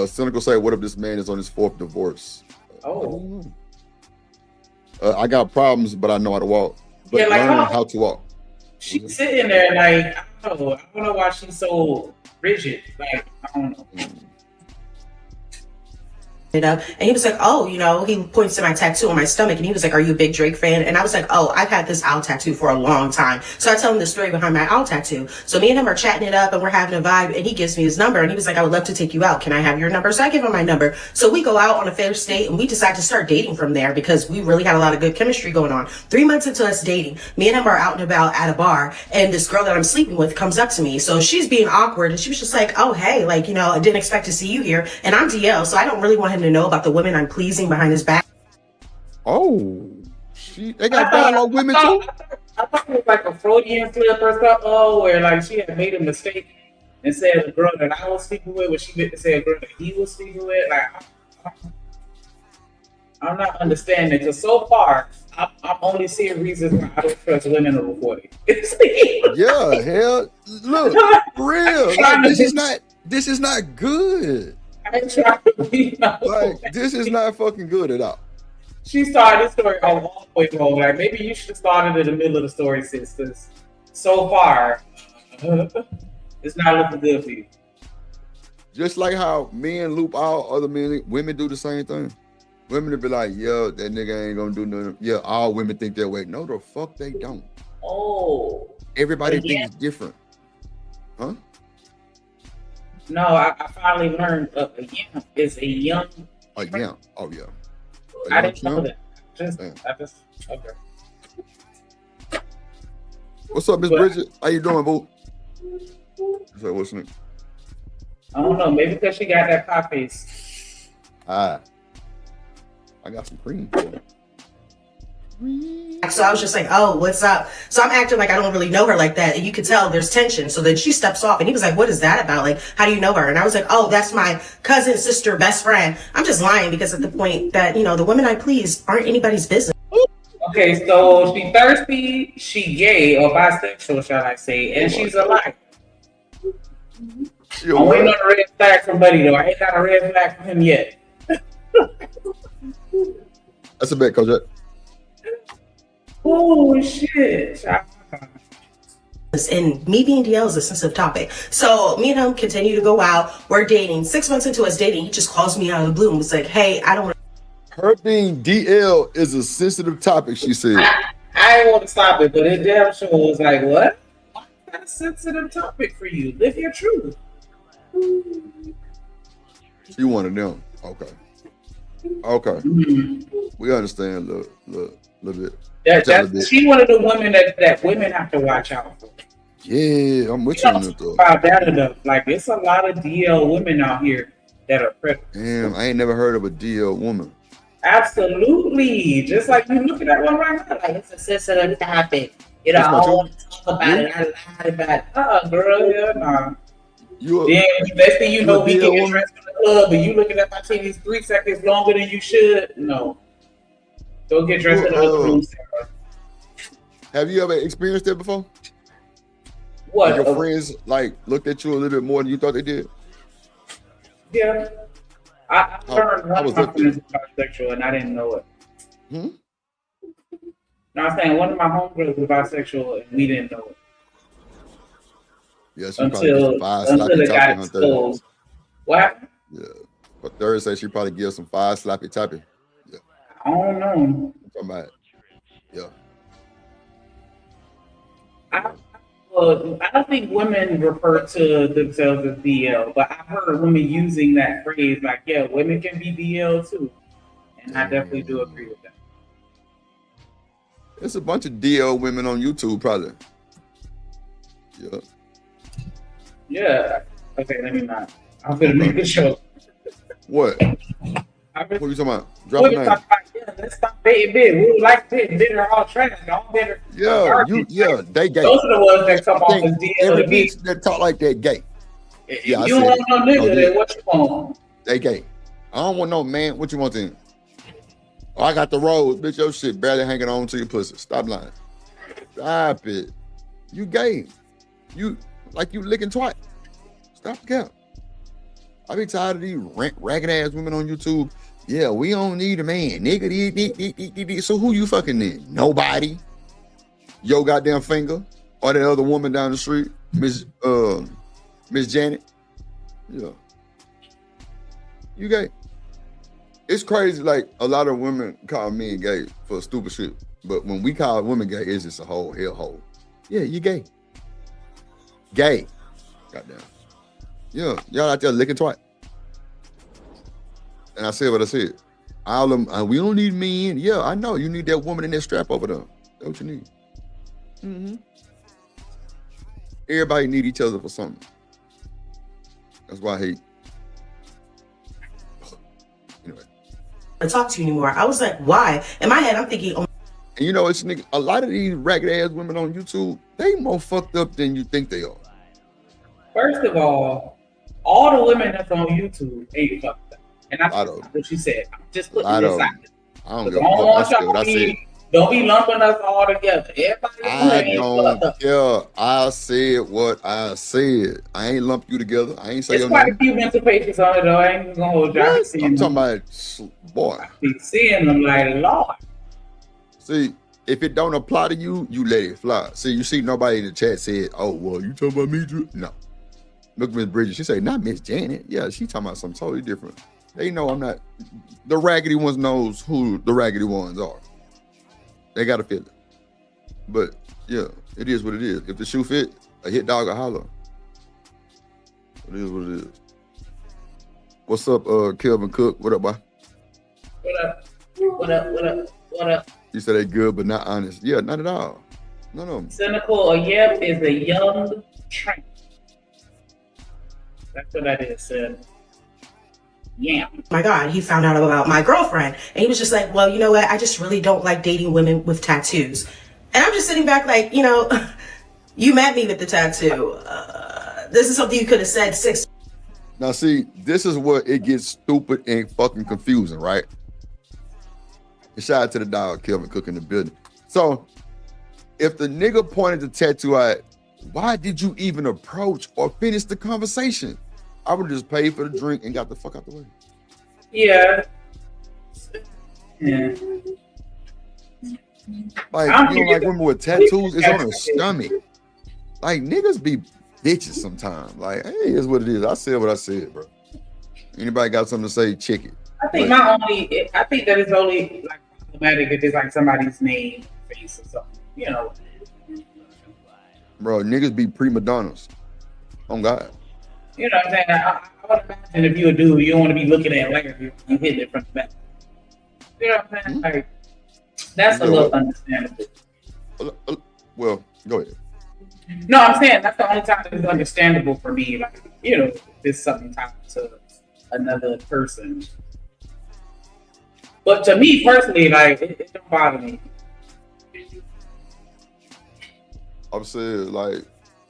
Cynical say, what if this man is on his 4th divorce? Oh. I got problems, but I know how to walk. But Yeah, like, learn how to walk. She's sitting there like, I don't know why she's so rigid. Like, I don't know. And he was like, "Oh, he points to my tattoo on my stomach and he was like, "Are you a big Drake fan?" And I was like, "Oh, I've had this owl tattoo for a long time." So I tell him the story behind my owl tattoo. So me and him are chatting it up and we're having a vibe and he gives me his number and he was like, "I would love to take you out. Can I have your number?" So I give him my number. So we go out on a first date and we decide to start dating from there because we really had a lot of good chemistry going on. 3 months into us dating, me and him are out and about at a bar and this girl that I'm sleeping with comes up to me. So she's being awkward and she was just like, "Oh, hey, I didn't expect to see you here." And I'm DL, so I don't really want him to know about the women I'm pleasing behind his back. Oh, they got dialogue women too? I thought it was like a Freudian slip or something, where like she had made a mistake and said a girl that I was sleeping with, when she meant to say a girl that he was sleeping with. Like, I'm not understanding, because so far, I'm only seeing reasons why I don't trust women over 40. Yeah, hell, look, for real. Like, this is not good. I try to be like, this is not fucking good at all. She started this story all the way wrong. Like maybe you should have started in the middle of the story, sisters. So far, it's not looking good for you. Just like how men loop out other men, women do the same thing. Women will be like, "Yeah, that nigga ain't gonna do nothing." Yeah, all women think that way. No, the fuck they don't. Oh. Everybody thinks different. Huh? No, I finally learned a yam is a young. A yam. Oh yeah. I didn't know that. Okay. What's up, Miss Bridget? How you doing, boo? So what's next? I don't know. Maybe because she got that pie face. I got some cream. So I was just like, oh, what's up? So I'm acting like I don't really know her like that. And you could tell there's tension. So then she steps off and he was like, what is that about? Like, how do you know her? And I was like, oh, that's my cousin, sister, best friend. I'm just lying because at the point that, you know, the women I please aren't anybody's business. Okay, so she thirsty, she gay or bisexual, shall I say, and she's a liar. I'm waiting on a red flag from Buddy though. I ain't got a red flag from him yet. That's a bet, Coach. Oh shit. And me being DL is a sensitive topic. So me and him continue to go out. We're dating. 6 months into us dating, he just calls me out of the blue and was like, hey, I don't want her being DL is a sensitive topic, she said. I didn't want to stop it, but it damn sure was like, what? Why is that a sensitive topic for you? Live your truth. She wanted them. Okay. Okay. Mm-hmm. We understand a little bit. She one of the women that women have to watch out for. Yeah, I'm with you on that though. About that enough. Like it's a lot of DL women out here that are predators. Damn, I ain't never heard of a DL woman. Absolutely. Just like you looking at one right now. Like it's a sensitive topic. You know, I don't want to talk about it. I lied about it. Girl, yeah, nah. Next thing you know, we get dressed in the club and you looking at my titties 3 seconds longer than you should. No. Don't get dressed in the room, Sarah. Have you ever experienced that before? What? Like your friends like looked at you a little bit more than you thought they did? Yeah. I learned one of my friends was bisexual and I didn't know it. Hmm? No, I'm saying one of my homegirls was bisexual and we didn't know it. Yeah, she until it got exposed. What happened? Yeah. But Thursday she probably gives some 5 slappy tappy. Yeah. I don't know. Talking about it. Yeah. I don't think women refer to themselves as DL, but I've heard women using that phrase like, yeah, women can be DL too. And I definitely do agree with that. There's a bunch of DL women on YouTube, probably. Yeah. Yeah. Okay, let me not. I'm gonna make a show. What? What are you talking about? Drop a name. Let's stop dating bid. We like bid are all trash. All bid they gay. Those are the ones that come off as DL. Every bitch that talk like that gay. Yeah, you don't want no nigga that what you want. They gay. I don't want no man. What you want then? Oh, I got the rose, bitch. Your shit barely hanging on to your pussy. Stop lying. Stop it. You gay. You licking twat. Stop the count. I be tired of these ragged ass women on YouTube. Yeah, we don't need a man. Nigga, so who you fucking then? Nobody. Yo goddamn finger. Or that other woman down the street. Miss Janet. Yeah. You gay. It's crazy, like a lot of women call men gay for stupid shit. But when we call women gay, it's just a whole hellhole. Yeah, you gay. Gay. Goddamn. Yeah, y'all out there licking twat. And I said what I said. All them, we don't need men. Yeah, I know. You need that woman in that strap over there. That's what you need. Mm-hmm. Everybody need each other for something. That's why I hate. Anyway. I talk to you anymore. I was like, why? In my head, I'm thinking, oh. And you know, it's a lot of these ragged ass women on YouTube, they more fucked up than you think they are. First of all the women that's on YouTube ain't fucked up. And that's what she said. I'm just putting this out there. I don't give a fuck. I said what I said. Don't be lumping us all together. Everybody I don't care. I said what I said. I ain't lump you together. I ain't say It's your quite name. a few mental patients on it though. I ain't gonna hold you. I be seeing I'm them. talking about, boy. I be seeing them like Lord. See, if it don't apply to you, you let it fly. See, you see nobody in the chat said, "Oh, well, you talking about me, Drew?" No. Look, Miss Bridget. She said, "Not Miss Janet." Yeah, she talking about something totally different. They know I'm not. The raggedy ones knows who the raggedy ones are. They got to feel it. But yeah, it is what it is. If the shoe fit, a hit dog will holler. It is what it is. What's up, Kelvin Cook? What up, boy? What up? What up? What up? What up? You said they good, but not honest. Yeah, not at all. No. Cynical or yep is a young train. That's what that is, son. Yeah. My God, he found out about my girlfriend. And he was just like, well, you know what? I just really don't like dating women with tattoos. And I'm just sitting back like, you know, you met me with the tattoo. This is something you could have said 6. Now, see, this is where it gets stupid and fucking confusing, right? Shout out to the dog, Kelvin Cook in the building. So, if the nigga pointed the tattoo out, why did you even approach or finish the conversation? I would just pay for the drink and got the fuck out the way. Yeah. Like, you know, like women with tattoos, it's on her stomach. Like, niggas be bitches sometimes. Like, hey, it's what it is. I said what I said, bro. Anybody got something to say, check it. I think I think that it's only like problematic if it's like somebody's name, face, or something. You know. Bro, niggas be prima donnas. Oh God. You know what I'm saying? I would imagine if you a dude, you don't want to be looking at like you hitting it from the back. You know what I'm saying? Like that's a little understandable. Well, go ahead. No, I'm saying that's the only time it's understandable for me. Like, you know, it's something tied to another person. But to me personally, like it don't bother me. I'm saying, like,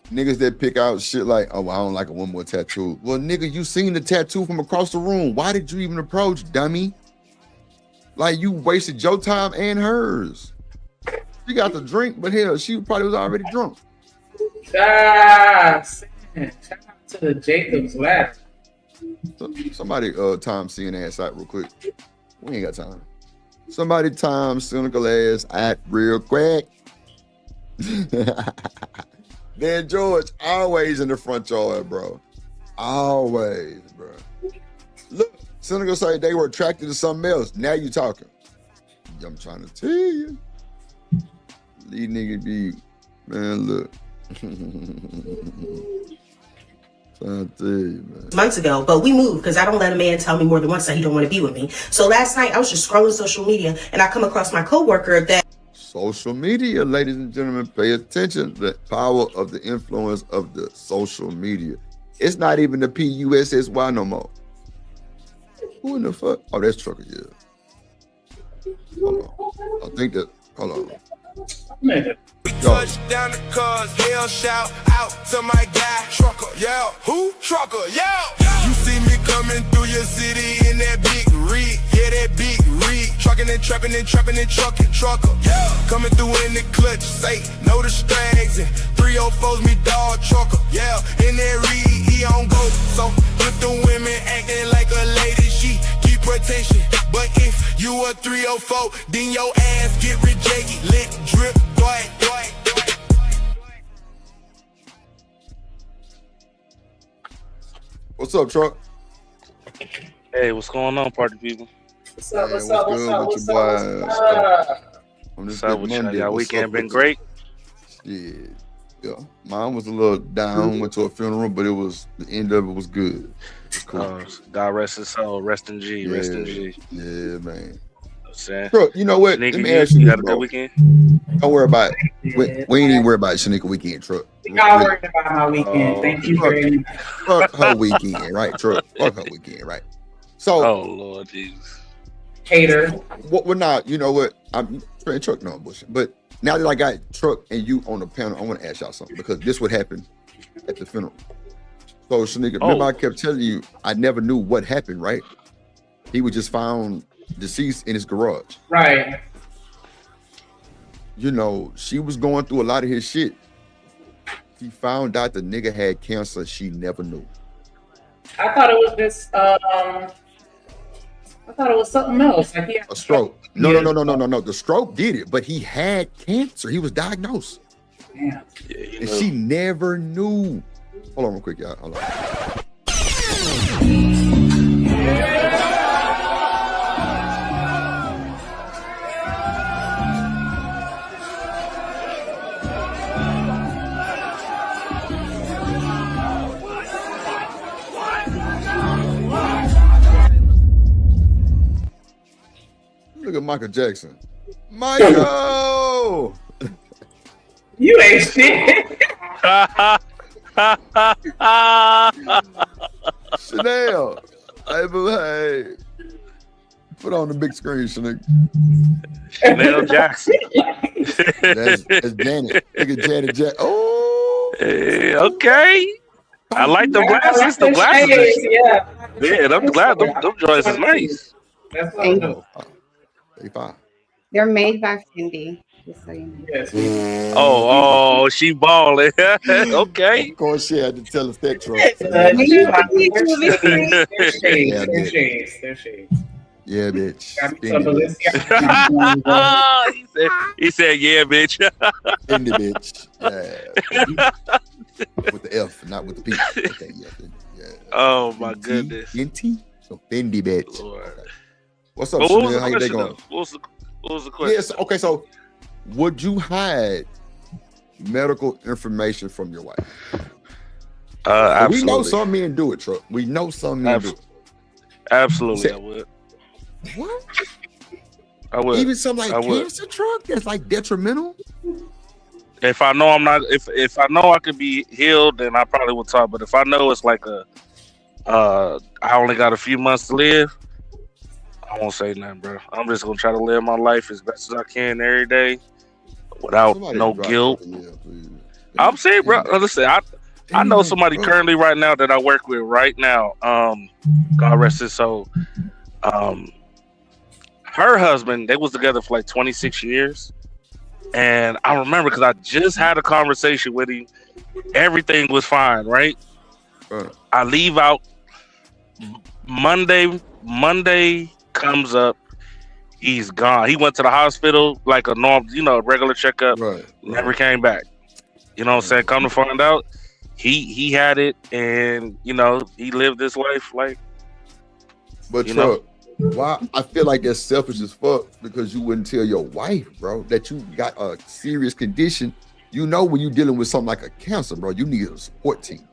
niggas that pick out shit like, oh, I don't like a woman with a tattoo. Well, nigga, you seen the tattoo from across the room. Why did you even approach, dummy? Like, you wasted your time and hers. She got the drink, but hell, she probably was already drunk. Shout out to the Jacob's Ladder. Somebody time seeing ass out real quick. We ain't got time. Somebody time cynical ass at real quick. Then George always in the front yard, bro. Always, bro. Look, cynical say they were attracted to something else. Now you talking. I'm trying to tell you. These niggas be, man, look. Trying to tell you, man. Months ago, but we moved because I don't let a man tell me more than once that he don't want to be with me. So last night I was just scrolling social media and I come across my coworker that Social media, ladies and gentlemen, pay attention to the power of the influence of the social media. It's not even the PUSSY no more. Who in the fuck? Oh, that's Trucker, yeah. Hold on. I think that, hold on. We touch down the cars, hell shout out to my guy, Trucker, yeah. Who? Trucker, yeah. You see me coming through your city in that big rig, yeah, that big rig. Trucking and trapping and trapping and trucking, trucker, yeah. Coming through in the clutch, say no distractions. 304's me dog, trucker, yeah. In that rig, he on go. So with the women acting like a lady, she keep protection. But if you a 304, then your ass get rejected. Lit, drip, dwight. What's up, Truck? Hey, what's going on, party people? What's up? What's up with on this good Monday? Y'all weekend been great? Yeah. Mine was a little down, went to a funeral, but it was, the end of it was good. It was cool. God rest his soul, rest in G, rest in G. Yeah, man. Bro, you know what? Shanika, Let me ask you, had a bro. good weekend? Don't worry about it. We ain't even worry about Shanika weekend, Truck. Y'all worried about my weekend. Thank you very much. Fuck her weekend, right, Truck? Fuck her weekend, right? So, oh Lord Jesus, hater. What? Well, now you know what? I'm Truck, no bullshit. But now that I got Truck and you on the panel, I want to ask y'all something because this would happen at the funeral. So, Shanika, remember I kept telling you I never knew what happened, right? He was just found deceased in his garage. Right. you know, she was going through a lot of his shit. She found out the nigga had cancer. She never knew. I thought it was just I thought it was something else. Like he had a stroke. No. The stroke did it, but he had cancer. He was diagnosed. Damn. And she never knew. Hold on real quick, y'all. Hold on. Look at Michael Jackson. Michael! You ain't shit. Chanel. Hey. Put on the big screen, Chanel. Chanel Jackson. That's Janet. Look at Janet Jackson. Oh! Hey, okay. I like the glasses. The glasses. Yeah, them glasses. Them joints is nice. That's They're made by Fendi. Just so you know. Oh, she balling. Okay. Of course, she had to tell us that truck. Yeah, bitch. He said, yeah, bitch. Fendi, bitch. Yeah. With the F, not with the P. Okay, yeah. Oh, my goodness. Fendi? So Fendi, bitch. Lord. What's up, But Chanel? How you day going? What was the question? Yes. Okay, so would you hide medical information from your wife? Absolutely. We know some men do it, Truck. We know some men do it. Absolutely, I would. What? I would. Even something like cancer, Truck, that's like detrimental? If I know I'm not, if I know I could be healed, then I probably would talk. But if I know it's like I only got a few months to live, I won't say nothing, bro. I'm just gonna try to live my life as best as I can every day, without no guilt. I'm saying, bro. Listen, I know somebody currently right now that I work with right now. God rest his soul. Her husband, they was together for like 26 years. And I remember because I just had a conversation with him. Everything was fine, right? I leave out Monday comes up. He's gone. He went to the hospital like a normal, regular checkup. Never came back. You know what I'm saying? Come to find out, he had it, and he lived this life like. But why I feel like that's selfish as fuck, because you wouldn't tell your wife, bro, that you got a serious condition. When you're dealing with something like a cancer, bro, you need a support team.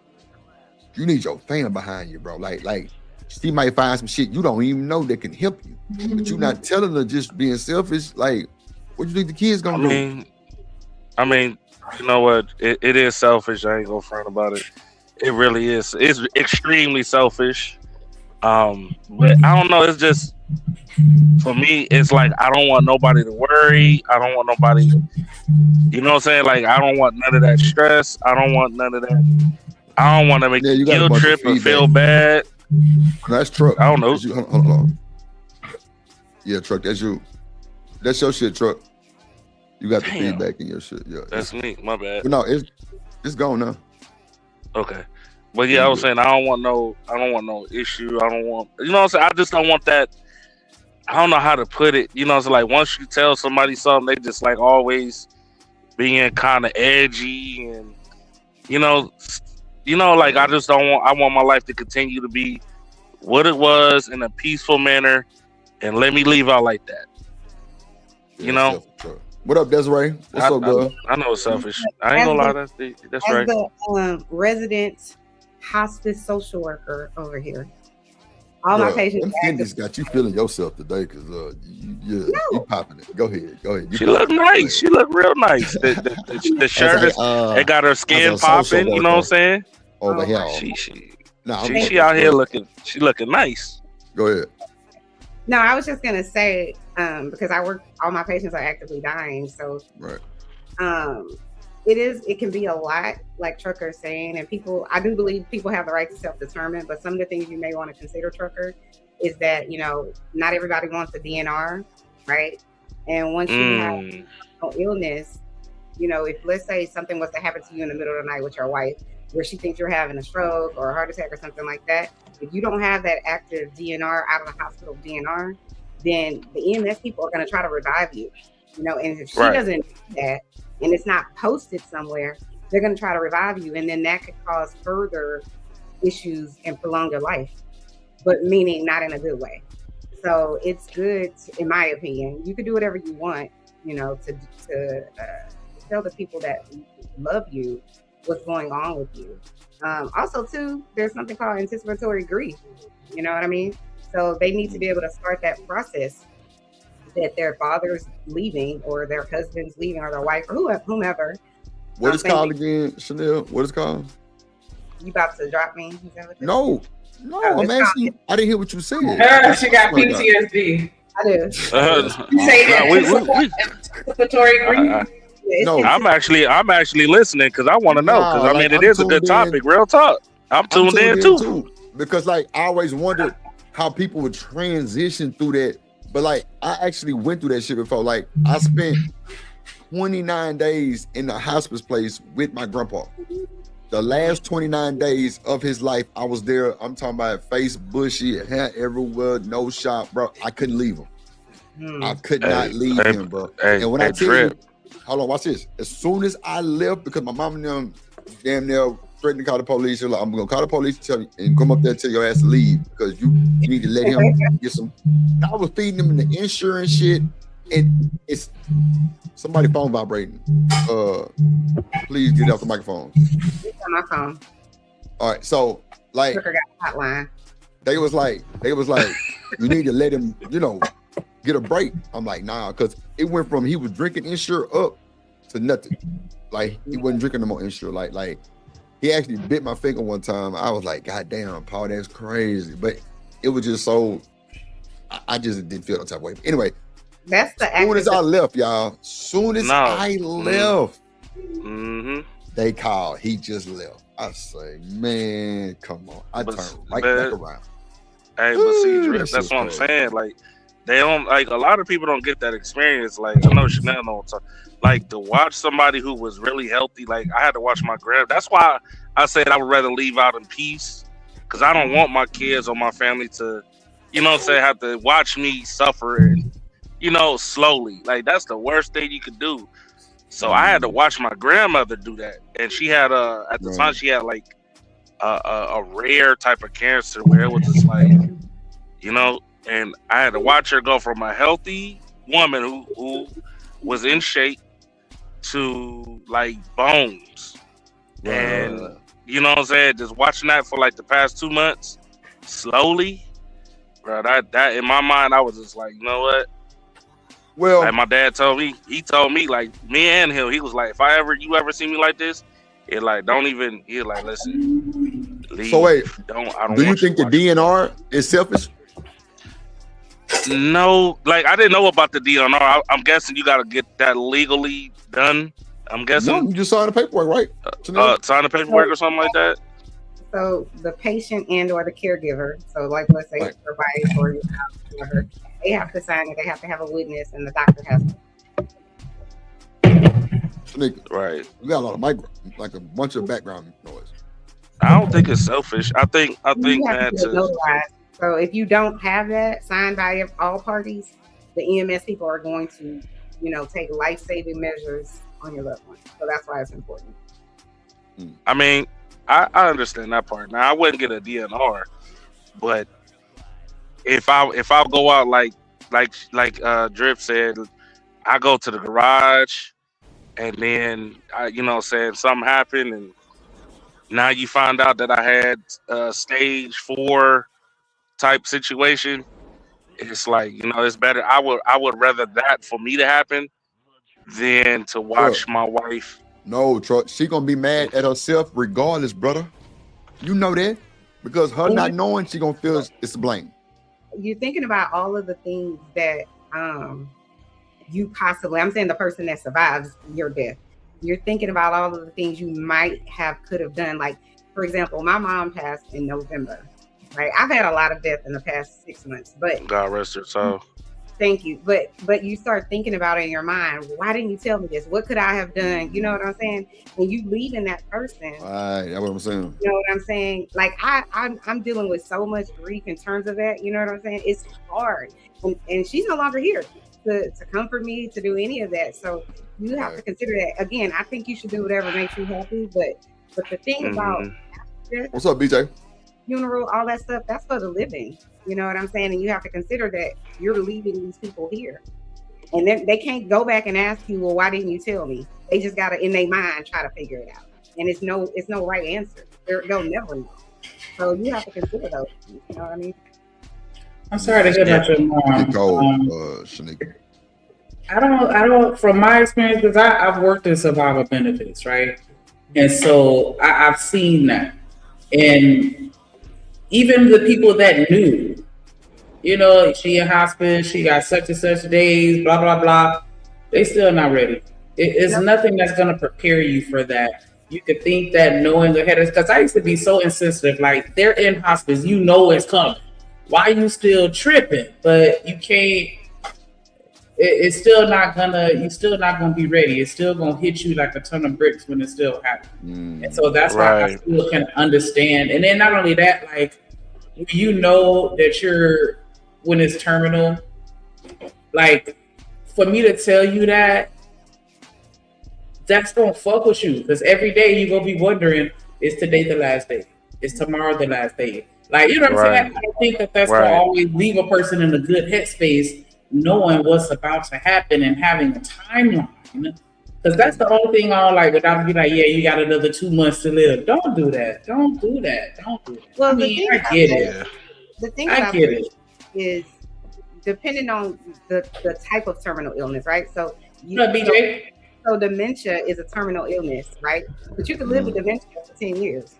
You need your family behind you, bro. Like she might find some shit you don't even know that can help you, but you're not telling her, just being selfish. Like, what do you think the kids gonna do? I mean, you know what? It is selfish. I ain't gonna front about it. It really is. It's extremely selfish. But I don't know. It's just, for me, it's like I don't want nobody to worry. I don't want nobody. You know what I'm saying? Like, I don't want none of that stress. I don't want none of that. I don't want to make you guilt trip and feel bad. That's Truck. I don't know. Hold on. Yeah, Truck. That's you. That's your shit, Truck. You got the feedback in your shit. Yeah, that's me. My bad. But no, it's gone now. Okay. But yeah, I was saying I don't want no issue. I don't want, what I'm saying? I just don't want that. I don't know how to put it. It's like once you tell somebody something, they just like always being kind of edgy, and like I just don't want. I want my life to continue to be what it was in a peaceful manner, and let me leave out like that. What up, Desiree? What's up, girl? I know it's selfish. I ain't gonna lie. That's right. The resident hospice social worker over here. All my patients. Fendi got you feeling yourself today, because you popping it. Go ahead. She look nice. She look real nice. The shirt it got her skin popping. You know what I'm saying? Over here. She out here looking. She looking nice. Go ahead. No, I was just gonna say, because I work, all my patients are actively dying, so it can be a lot, like Trucker is saying, and I do believe people have the right to self-determine, but some of the things you may want to consider, Trucker, is that not everybody wants a DNR, right? And once you have no illness, you know, if let's say something was to happen to you in the middle of the night with your wife, where she thinks you're having a stroke or a heart attack or something like that, if you don't have that active DNR, out of the hospital DNR, then the EMS people are going to try to revive you. You know, and if she doesn't do that and it's not posted somewhere, they're going to try to revive you, and then that could cause further issues and prolong your life, but meaning not in a good way. So it's good, in my opinion. You can do whatever you want, you know, to tell the people that love you what's going on with you. Also, too, there's something called anticipatory grief. You know what I mean? So they need to be able to start that process that their father's leaving or their husband's leaving or their wife or whomever. What is called again, Chanel? What is called? You about to drop me? No, I'm asking you. I didn't hear what you said. She got PTSD. I do. Say that. Anticipatory grief. No, I'm actually listening because I want to know. Because I mean, it is a good topic. Real talk. I'm tuned in too. Because like I always wondered how people would transition through that. But like I actually went through that shit before. Like I spent 29 days in the hospice place with my grandpa. The last 29 days of his life, I was there. I'm talking about face bushy, hair everywhere, no shop, bro. I couldn't leave him. I could not leave him, bro. And when I tell you, hold on, watch this. As soon as I left, because my mom and them damn near threatened to call the police, they're like, I'm gonna call the police and tell you, and come up there and tell your ass to leave because you need to let him get some. I was feeding him the insurance shit, and it's somebody phone vibrating. Please get off the microphone. It's on my phone. All right, so like hotline. They was like, you need to let him, you know, get a break. I'm like, nah, because it went from he was drinking Ensure up to nothing. Like he wasn't drinking no more Ensure. Like he actually bit my finger one time. I was like, God damn, Paul, that's crazy. But it was just so, I just didn't feel that type of way. Anyway, that's the soon as I left, y'all. Soon as I left, they called. He just left. I say, man, come on. I turned right back around. Hey, but see, Drip, that's what I'm saying. Like, they don't, like, a lot of people don't get that experience. Like, I know Chanel knows. Like, to watch somebody who was really healthy, like, I had to watch my grandma. That's why I said I would rather leave out in peace. Because I don't want my kids or my family to, you know what I'm saying, have to watch me suffer and, you know, slowly. Like, that's the worst thing you could do. So I had to watch my grandmother do that. And she had, at the time, she had, like, a rare type of cancer where it was just like, you know, and I had to watch her go from a healthy woman who was in shape to, like, bones. And, you know what I'm saying, just watching that for, like, the past 2 months, slowly, bro, that in my mind, I was just like, you know what? Well, like my dad told me, like, me and him, he was like, if you ever see me like this, it like, don't even, he like, listen, leave. So wait, I don't do you think the DNR is selfish? No, like, I didn't know about the DNR. I'm guessing you got to get that legally done. I'm guessing. No, you just signed the paperwork, right? Sign the paperwork or something like that. So the patient and or the caregiver, so like let's say your wife or your spouse, whoever, they have to sign it. They have to have a witness, and the doctor has to. Right. We got a lot of like a bunch of background noise. I don't think it's selfish. I think man. So if you don't have that signed by all parties, the EMS people are going to, you know, take life-saving measures on your loved one. So that's why it's important. I mean, I understand that part. Now I wouldn't get a DNR, but if I go out like Drip said, I go to the garage, and then you know, saying something happened, and now you find out that I had stage 4 type situation. It's like, you know, it's better. I would rather that for me to happen than to watch my wife. No, Troy, she gonna be mad at herself regardless, brother. You know that, because her not knowing, she gonna feel it's blame. You're thinking about all of the things that you possibly, I'm saying the person that survives your death, you're thinking about all of the things you could have done. Like, for example, my mom passed in November, right? I've had a lot of death in the past 6 months, but God rest her soul. Thank you. But you start thinking about it in your mind. Why didn't you tell me this? What could I have done? You know what I'm saying? When you leaving that person, Right, that's what I'm saying. you know what I'm saying? Like I'm dealing with so much grief in terms of that. You know what I'm saying? It's hard, and she's no longer here to comfort me, to do any of that. So you have to consider that. Again, I think you should do whatever makes you happy. But the thing about death, What's up, BJ? funeral, all that stuff, that's for the living. You know what I'm saying? And you have to consider that you're leaving these people here. And then they can't go back and ask you, well, why didn't you tell me? They just gotta in their mind try to figure it out. And it's no right answer. They'll never know. So you have to consider those. You know what I mean? I'm sorry to hear about your mom. Shanika. I don't. From my experience, because I've worked in survivor benefits, right? And so I've seen that, and even the people that knew, you know, she in hospice, she got such and such days, blah blah blah. They still not ready. It's nothing that's gonna prepare you for that. You could think that knowing ahead of, because I used to be so insensitive. Like, they're in hospice, you know it's coming. Why are you still tripping? But you can't. It's still not gonna. You're still not gonna be ready. It's still gonna hit you like a ton of bricks when it's still happening. And so that's why I still can understand. And then not only that, like, you know that when it's terminal. Like, for me to tell you that, that's gonna fuck with you, because every day you're gonna be wondering, is today the last day? Is tomorrow the last day? Like, you know what I'm saying? I think that's gonna always leave a person in a good headspace, knowing what's about to happen and having a timeline. Because that's the only thing on, like, without be like, yeah, you got another 2 months to live. Don't do that. Don't do that. Don't do that. Well, I mean, I get it. The thing I about get it it. is depending on the type of terminal illness, right? So BJ? So dementia is a terminal illness, right? But you can live with dementia for 10 years,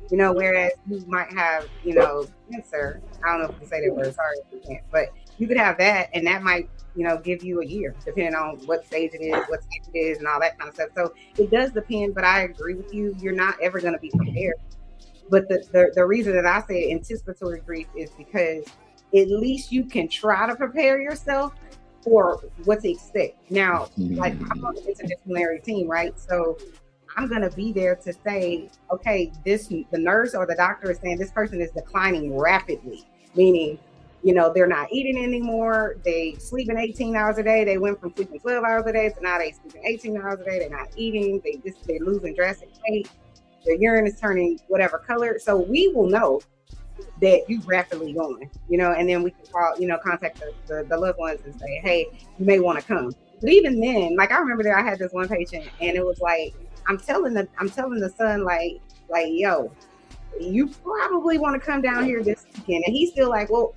you know, whereas you might have, you know, cancer. I don't know if you can say that word, sorry if you can't, but you could have that, and that might, you know, give you a year, depending on what stage it is, what stage it is, and all that kind of stuff. So it does depend, but I agree with you. You're not ever going to be prepared. But the reason that I say anticipatory grief is because at least you can try to prepare yourself for what to expect. Now, like, I'm on the interdisciplinary team, right? So I'm going to be there to say, okay, the nurse or the doctor is saying this person is declining rapidly, meaning, you know, they're not eating anymore. They sleeping 18 hours a day. They went from sleeping 12 hours a day to now they sleeping 18 hours a day. They're not eating. They're losing drastic weight. Their urine is turning whatever color. So we will know that you rapidly going, you know, and then we can call, you know, contact the loved ones and say, hey, you may want to come. But even then, like, I remember that I had this one patient, and it was like, I'm telling the son, like, yo, you probably want to come down here this weekend. And he's still like, well,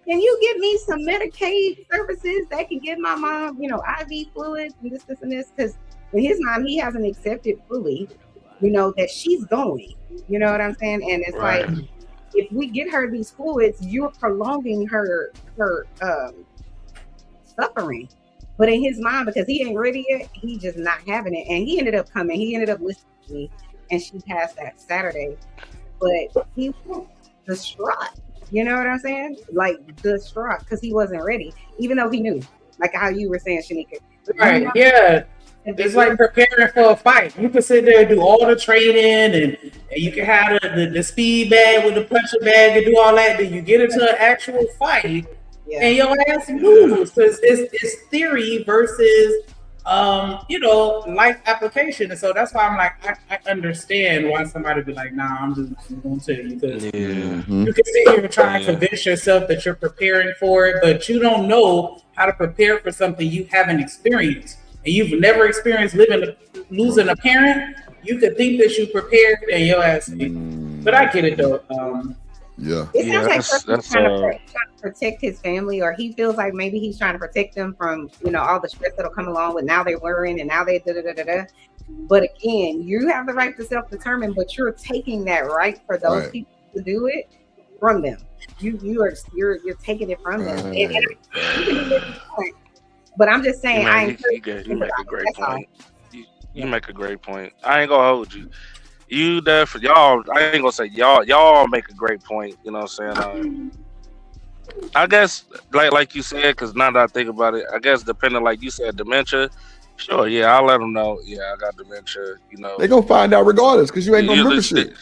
can you give me some Medicaid services that can give my mom, you know, IV fluids and this, and this? Because in his mind, he hasn't accepted fully, you know, that she's going. You know what I'm saying? And it's like, if we get her these fluids, you're prolonging her suffering. But in his mind, because he ain't ready yet, he just not having it. And he ended up coming. He ended up listening to me, and she passed that Saturday. But he was distraught. You know what I'm saying? Like, distraught, because he wasn't ready, even though he knew. Like how you were saying, Shanika. Right, yeah. It's like preparing for a fight. You can sit there and do all the training, and you can have the speed bag with the puncher bag and do all that. Then you get into an actual fight, and your ass moves, because it's theory versus you know, life application. And so that's why I'm like, I understand why somebody be like, nah, I'm just going to tell you, because you can sit here and try and convince yourself that you're preparing for it, but you don't know how to prepare for something you haven't experienced. And you've never experienced losing a parent. You could think that you prepared, and your ass. But I get it though. It sounds like trying to protect his family, or he feels like maybe he's trying to protect them from, you know, all the stress that'll come along with now they're worrying and now they da. But again, you have the right to self-determine, but you're taking that right for those people to do it from them. You're taking it from them. But I'm just saying, you make a great point. You make a great point. I ain't gonna hold you. You definitely, y'all. I ain't gonna say y'all. Y'all make a great point. You know what I'm saying? I guess like you said, because now that I think about it, I guess depending, like you said, dementia. Sure, yeah, I'll let them know. Yeah, I got dementia. You know, They gonna find out regardless because you ain't gonna remember listen, shit.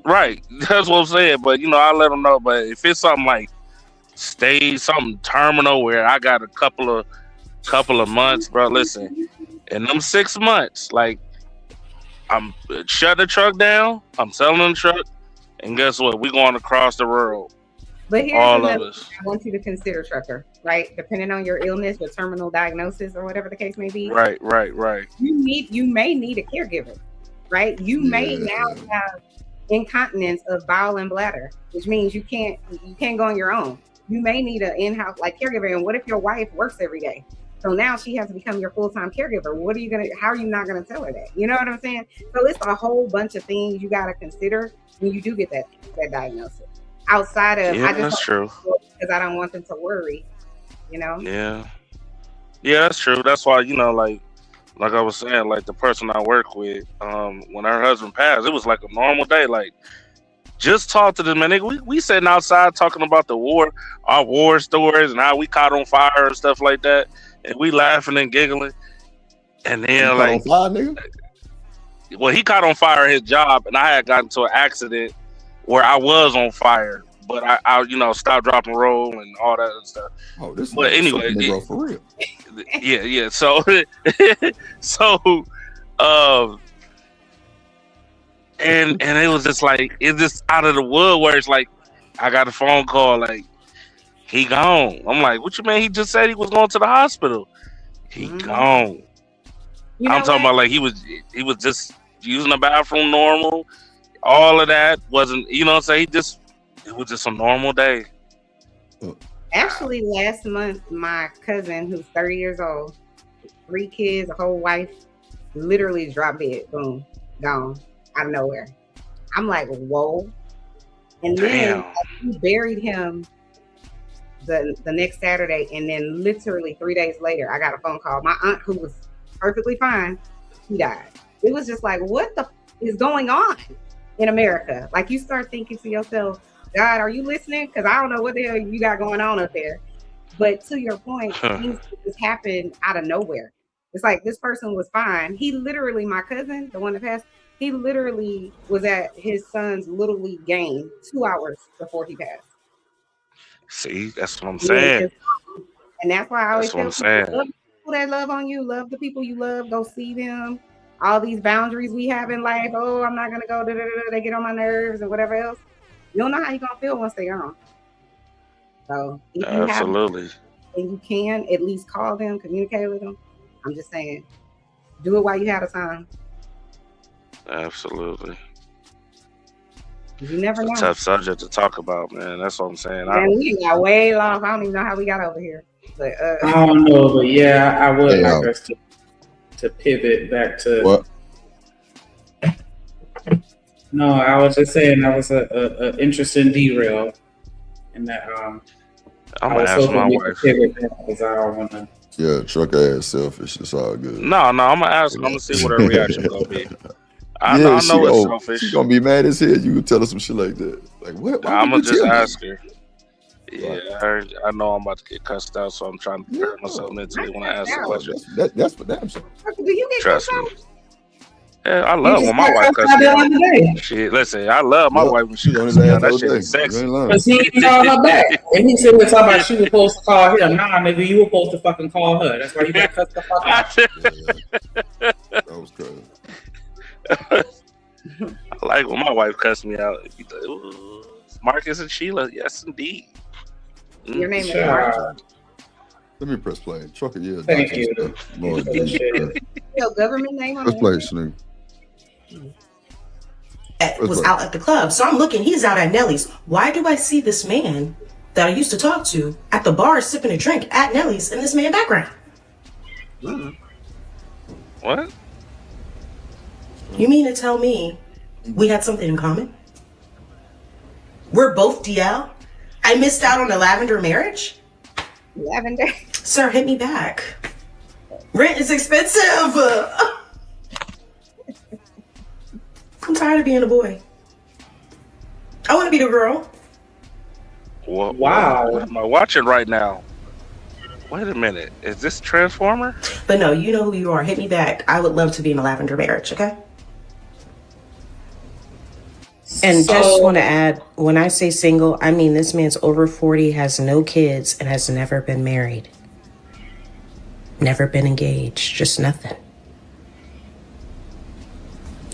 right? That's what I'm saying. But I'll let them know. But if it's something like something terminal where I got a couple of months, bro. Listen, in them 6 months, like I'm shutting the truck down. I'm selling the truck, and guess what? We going across the world. But here's All of another us. thing I want you to consider, Trucker, right? Depending on your illness or terminal diagnosis or whatever the case may be. Right. You may need a caregiver, right? You may now have incontinence of bowel and bladder, which means you can't go on your own. You may need an in-house like caregiver. And what if your wife works every day? So now she has to become your full-time caregiver. How are you not gonna tell her that? You know what I'm saying? So it's a whole bunch of things you gotta consider when you do get that diagnosis. Outside of that's true. Because I don't want them to worry, Yeah, that's true. That's why like I was saying, like the person I work with, when her husband passed, it was like a normal day. Like just talk to them, and we sitting outside talking about our war stories, and how we caught on fire and stuff like that, and we laughing and giggling. And then like, caught on fire, nigga? Well, he caught on fire at his job, and I had gotten into an accident where I was on fire, but I stopped, drop, and roll and all that other stuff. Oh, this. But anyway, Negro for real. Yeah. So, and it was just like it's just out of the wood where it's like I got a phone call like he gone. I'm like, what you mean? He just said he was going to the hospital. He gone. I'm talking about like he was just using the bathroom normal. All of that wasn't, what I'm saying? It was just a normal day. Actually, last month, my cousin, who's 30 years old, 3 kids, a whole wife, literally dropped dead. Boom, gone out of nowhere. I'm like, whoa. And then we buried him the next Saturday, and then literally 3 days later, I got a phone call. My aunt, who was perfectly fine, she died. It was just like, what the is going on in America? Like, you start thinking to yourself, God, are you listening? Because I don't know what the hell you got going on up there. But to your point, things just happened out of nowhere. It's like this person was fine. He literally, my cousin, the one that passed, he literally was at his son's Little League game 2 hours before he passed. See, that's what I'm saying. And that's why I always tell people, love people that love on you, love the people you love, go see them. All these boundaries we have in life, oh, I'm not gonna go, they get on my nerves and whatever else. You don't know how you're gonna feel once they're gone. So if you absolutely have, and you can at least call them, communicate with them. I'm just saying, do it while you have the time. Absolutely. You never know. It's a tough subject to talk about, man. That's what I'm saying. Man, we got way long. I don't even know how we got over here. But I don't know, but yeah, I would like us to pivot back to what? No, I was just saying that was a interesting derail, and that I'm gonna ask my wife. Because I don't want to. Yeah, truck ass selfish. It's all good. No, I'm gonna ask her. I'm gonna see what her reaction gonna be. I know it's selfish. She's gonna be mad as hell. You can tell her some shit like that. Like what? I'm gonna just ask her. Yeah, I know I'm about to get cussed out, so I'm trying to prepare myself mentally when I ask the question. That's for damn sure. Do you get Trust me. Yeah, I love when my wife cusses me out. Shit, listen, I love my wife when she cusses me out. That shit is sexy. Because he ain't called her back. And he said we're talking about she was supposed to call him. Nah, nigga, you were supposed to fucking call her. That's why you got cussed the fuck out. That was crazy. I like when my wife cussed me out. Marcus and Sheila, yes indeed. Your name is Marcus. Let me press play. Trucker, yeah. Thank you. Lord, Your government name on press play, Snoop. Was out at the club. So I'm looking, he's out at Nelly's. Why do I see this man that I used to talk to at the bar sipping a drink at Nelly's in this man background? What? You mean to tell me we had something in common? We're both DL? I missed out on a lavender marriage? Lavender? Sir, hit me back. Rent is expensive. I'm tired of being a boy. I want to be the girl. Wow. What am I watching right now? Wait a minute. Is this Transformer? But no, you know who you are. Hit me back. I would love to be in a lavender marriage, okay? And just want to add, when I say single, I mean this man's over 40, has no kids, and has never been married. Never been engaged. Just nothing.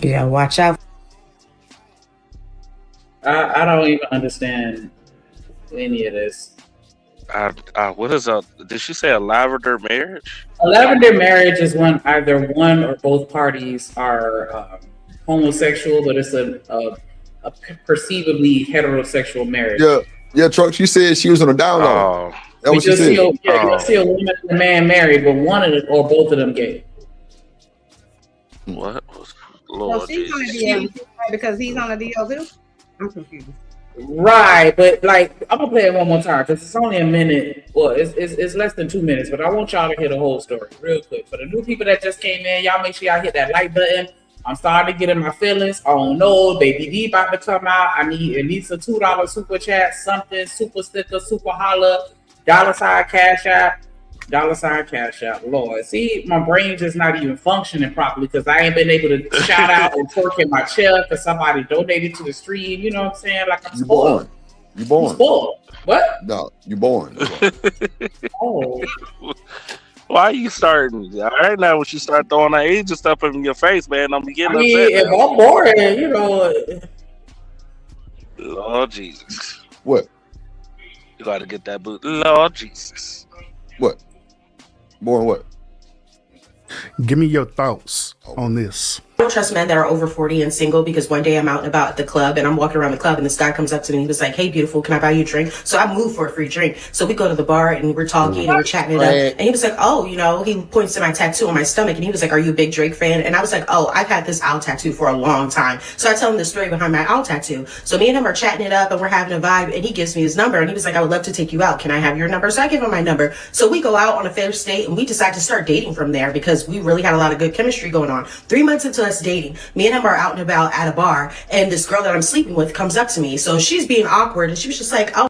You gotta watch out. I don't even understand any of this. What is a? Did she say a lavender marriage? A lavender marriage is when either one or both parties are homosexual, but it's a perceivably heterosexual marriage. Yeah, Truck. She said she was on a download. That's what she said. You'll see a woman and a man married, but one of them or both of them gay. What? Well, she's on the deal because he's on the deal too. I'm confused. Right, but like I'm gonna play it one more time because it's only a minute. Well, it's less than 2 minutes, but I want y'all to hear the whole story real quick. For the new people that just came in, y'all make sure y'all hit that like button. I'm starting to get in my feelings. Oh no, Baby D about to come out. I need at least a $2 super chat, something, super sticker, super holla, $sign cash app, $sign cash app. Lord, see, my brain just not even functioning properly because I ain't been able to shout out and twerk in my chair because somebody donated to the stream. You know what I'm saying? Like I'm spoiled. You born. I'm spoiled. What? No, you born. Oh. Why are you starting? All right, now when you start throwing that age and stuff in your face, man, I'm getting upset. If I'm boring, you know. Lord Jesus. What? You got to get that boot. Lord Jesus. What? Born what? Give me your thoughts on this. I don't trust men that are over 40 and single because one day I'm out and about at the club and I'm walking around the club and this guy comes up to me and he was like, hey, beautiful, can I buy you a drink? So I moved for a free drink. So we go to the bar and we're talking and we're chatting it up. And he was like, oh, you know, he points to my tattoo on my stomach and he was like, are you a big Drake fan? And I was like, oh, I've had this owl tattoo for a long time. So I tell him the story behind my owl tattoo. So me and him are chatting it up and we're having a vibe and he gives me his number and he was like, I would love to take you out. Can I have your number? So I give him my number. So we go out on a first date and we decide to start dating from there because we really had a lot of good chemistry going on. 3 months into us dating, me and him are out and about at a bar and this girl that I'm sleeping with comes up to me. So she's being awkward and she was just like, oh.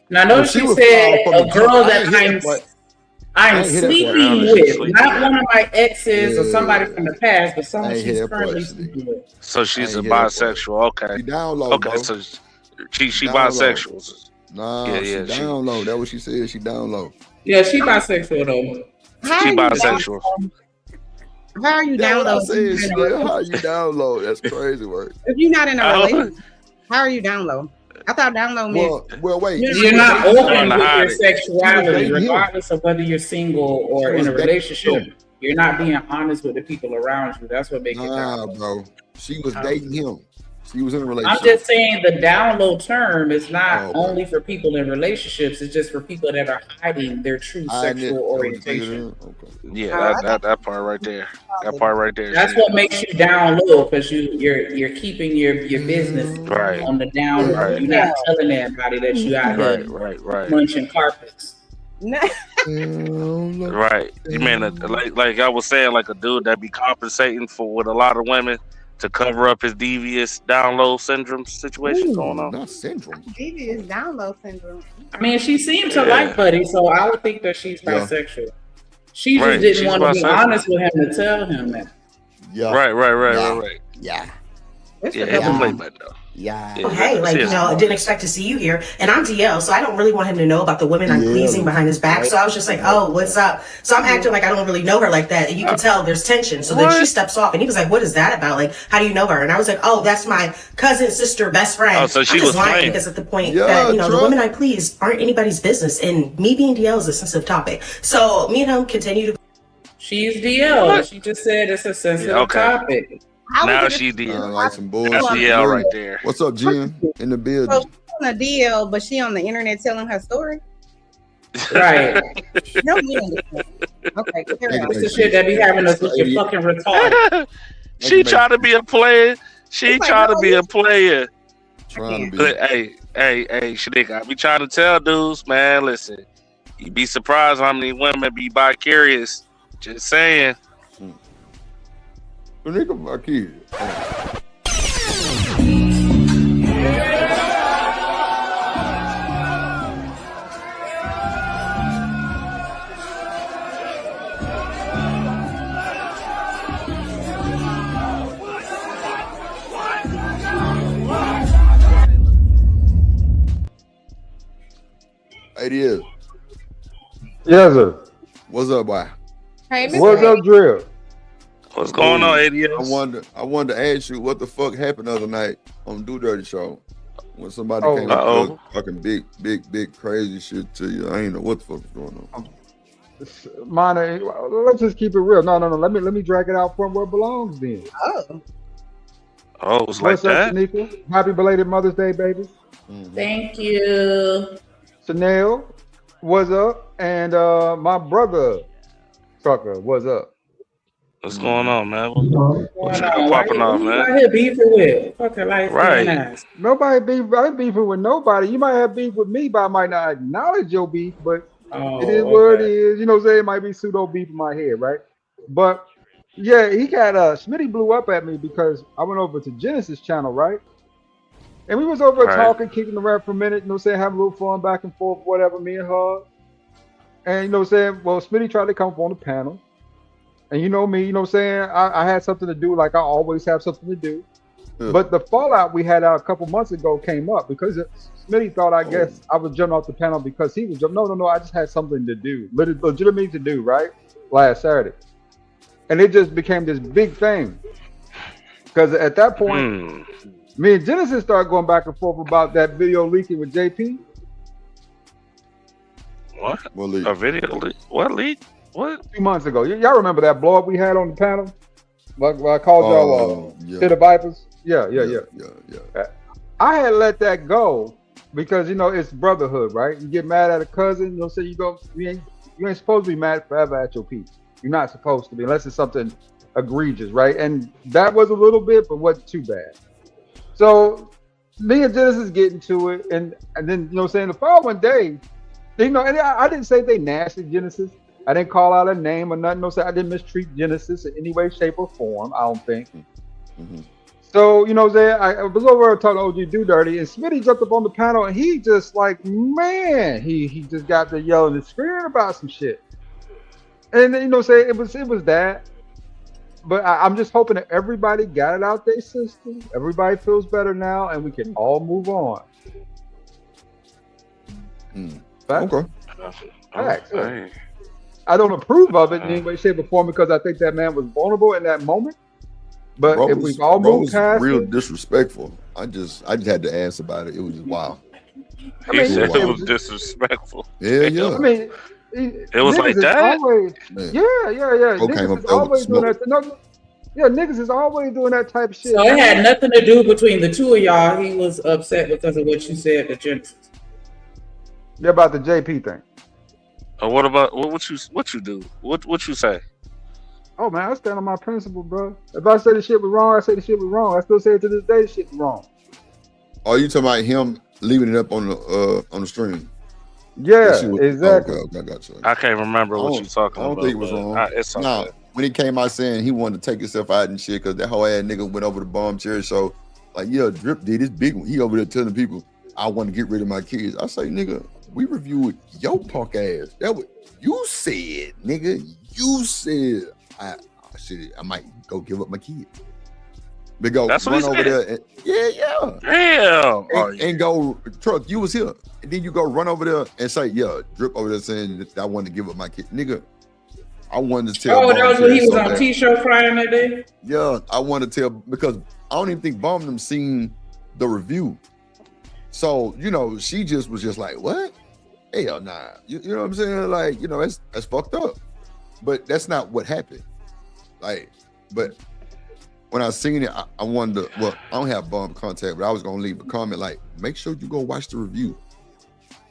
Now notice she said a girl that I'm sleeping with, not one of my exes or somebody from the past, but someone she's currently sleeping with. So she's a bisexual. Okay. She down low, okay, bro. so she bisexual. Nah, she down low. That's what she said. She down low. Yeah, she bisexual though. She bisexual. How are you down low? How are you down low? That's crazy work. If you're not in a relationship, how are you down low? I thought down low meant well, wait. You're not open with your sexuality, regardless of whether you're single or in a relationship. You're not being honest with the people around you. That's what makes it down low. Bro. She was dating him. She was in a relationship. I'm just saying the down low term is not only for people in relationships. It's just for people that are hiding their true sexual orientation. Yeah, that part right there. That part right there. That's what makes you down low because you're keeping your business on the down low. You're not telling everybody that you out here munching carpets. Right. You mean like I was saying, like a dude that be compensating for with a lot of women to cover up his devious down low syndrome situation going on. Not syndrome. devious down low syndrome. I mean, she seemed to like Buddy, so I would think that she's bisexual. She just didn't want to be honest with him to tell him that. Yeah. Right. Yeah. Hit the play button though. Yeah. Oh, hey, like, you know, I didn't expect to see you here. And I'm DL, so I don't really want him to know about the women I'm pleasing behind his back. So I was just like, oh, what's up? So I'm acting like I don't really know her like that. And you can tell there's tension. So then she steps off and he was like, what is that about? Like, how do you know her? And I was like, oh, that's my cousin, sister, best friend. Oh, so she was lying because at the point that, you know, the women I please aren't anybody's business. And me being DL is a sensitive topic. So me and him continue to. She's DL. She just said it's a sensitive topic. Now she DL. Like some bullshit. That's DL right there. What's up, Jen? In the building. So she's on a deal, but she on the internet telling her story. Right. No, we understand. Okay, it's the shit that be having us with your fucking retard. She trying to be a player. She trying to be a player. Trying to be. Hey, Shanika, I be trying to tell dudes, man, listen, you'd be surprised how many women be bi-curious. Just saying. Nigga, my kid. ADS. Yes, sir. What's up, boy? Hey, Miss What's up, Drill? What's going on, ADS? I wanted to ask you what the fuck happened the other night on Do Dirty Show when somebody Oh, came up there talking big crazy shit to you. I ain't know what the fuck was going on. Minor, let's just keep it real. No. Let me drag it out from where it belongs then. Oh, it was like What's up, that? Shanika? Happy belated Mother's Day, baby. Thank you. Chanel, what's up? And my brother, Tucker, what's up? What's going on, man? What you got popping off, Who man? out here beefing with? Fucking light Right. skin ass. Nobody beef. I ain't beefing with nobody. You might have beef with me, but I might not acknowledge your beef. But it is what it is. You know what I'm saying? It might be pseudo beef in my head, right? But yeah, he got Smitty blew up at me because I went over to Genesis channel, right? And we was over Right. talking, kicking around for a minute, you know what I'm saying, having a little fun back and forth, whatever, me and her. And you know what I'm saying? Well, Smitty tried to come up on the panel. And you know me, you know what I'm saying? I had something to do, like I always have something to do. But the fallout we had a couple months ago came up because Smitty thought, I guess, I was jumping off the panel because he was jumping. No, I just had something to do, legitimate to do, right? Last Saturday. And it just became this big thing. Because at that point, me and Genesis started going back and forth about that video leaking with JP. What? A video leak? What leak? What? 2 months ago. Y'all remember that blow up we had on the panel? Like I called y'all Pit of Vipers? Yeah. I had let that go because, you know, it's brotherhood, right? You get mad at a cousin, you know, so you ain't supposed to be mad forever at your people. You're not supposed to be, unless it's something egregious, right? And that was a little bit, but wasn't too bad. So me and Genesis get into it, and then, you know what I'm saying, the following day, you know, and I didn't say they nasty Genesis. I didn't call out a name or nothing. No, I didn't mistreat Genesis in any way, shape, or form, I don't think. So, you know what I'm saying, I was over talking to OG Do Dirty, and Smitty jumped up on the panel, and he just like, man, he just got to yelling and screaming about some shit. And you know what I'm saying, it was that. But I'm just hoping that everybody got it out their system. Everybody feels better now, and we can all move on. Okay. Facts, yeah. I don't approve of it in any way, shape, or form because I think that man was vulnerable in that moment. But if we all move past real it, disrespectful. I just had to ask about it. It was just wild. He said it was disrespectful. Yeah. I mean, it was niggas like is that? Always, yeah. Okay, Niggas is always doing that. No, yeah, niggas is always doing that type of shit. So it had nothing to do between the two of y'all. He was upset because of what you said to Genesis. Yeah, about the JP thing. What about what you do? What you say? Oh man, I stand on my principle, bro. If I say the shit was wrong, I say the shit was wrong. I still say it to this day, the shit was wrong. Are you talking about him leaving it up on the stream? Yeah, exactly. Okay, I got you. I can't remember what you talking about. I don't think it was wrong. It's okay. Nah, when he came out saying he wanted to take himself out and shit, because that whole ass nigga went over the bomb chair show. Like, yeah, Drip did this big one. He over there telling people, I want to get rid of my kids. I say, nigga, we reviewed your punk ass. That what you said, nigga. You said I might go give up my kids. But go That's what run he over said. there. And, Damn. And go, Truck, you was here. And then you go run over there and say, yeah, Drip over there saying that I wanted to give up my kid. Nigga, I wanted to tell. Oh, that was when he was on T-shirt frying that day? Yeah, I wanted to tell, because I don't even think Bomb them seen the review. So, you know, she just was just like, what? Hell nah. You know what I'm saying? Like, you know, that's fucked up. But that's not what happened. Like, but when I seen it, I wanted to, well, I don't have Bomb contact, but I was going to leave a comment like, make sure you go watch the review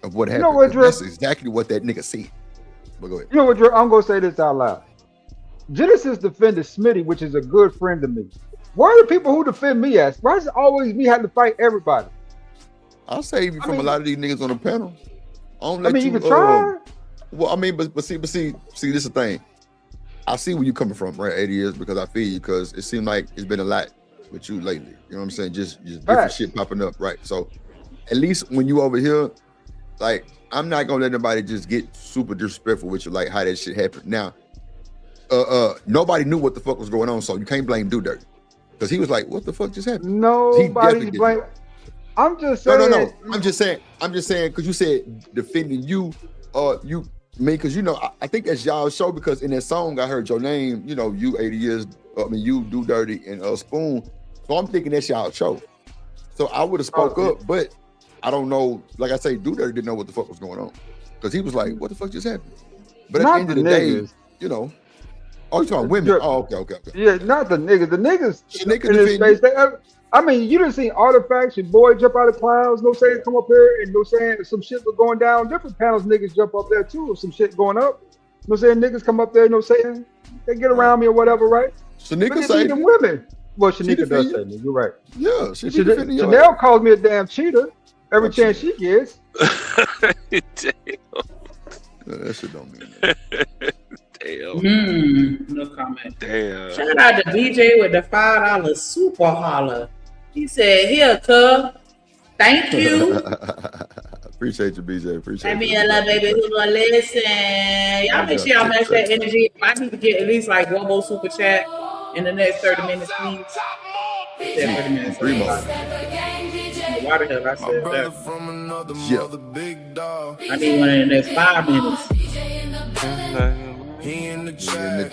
of what happened. You know what, Drip? That's exactly what that nigga said. But go ahead. You know what, Drip? I'm going to say this out loud. Genesis defended Smitty, which is a good friend to me. Why are the people who defend me as? Why is it always me having to fight everybody? I'll save you from a lot of these niggas on the panel. You can try. Well, I mean, but see, this is the thing. I see where you coming from, right? 80 years, because I feel you, because it seemed like it's been a lot with you lately. You know what I'm saying? Just different shit popping up, right? So at least when you over here, like, I'm not gonna let nobody just get super disrespectful with you, like how that shit happened. Now, nobody knew what the fuck was going on, so you can't blame Do Dirty, because he was like, "What the fuck just happened?" Nobody's blame. I'm just saying. No. I'm just saying because you said defending you, you mean because I think that's y'all's show because in that song I heard your name, you 80 years, you Do Dirty and Spoon. So I'm thinking that's y'all show. So I would have spoke up, but I don't know. Like I say, Do Dirty didn't know what the fuck was going on because he was like, "What the fuck just happened?" But at the end of the day, oh, you talking women? Oh, okay. Yeah, not the niggas. The niggas in this space. You done seen artifacts. Your boy jump out of clouds. No saying, come up here and no saying some shit was going down. Different panels, niggas jump up there too. If some shit going up. No saying niggas come up there. No saying they get around me or whatever, right? Shanika say the women. Well, Shanika does say me. You're right. Yeah, Chanel calls me a damn cheater every chance she gets. That shit don't mean that. Damn. No comment. Damn. Shout out to BJ with the $5 super holler. He said, "Here, cuz. Thank you." Appreciate you, BJ. Appreciate I mean, I love baby who gonna listen. Y'all make sure y'all match that energy. I need to get at least like one more super chat in the next 30 minutes, please. 30 minutes. 3 more. Why the hell I said that? Yeah. I need one in the next 5 minutes. He in the chat.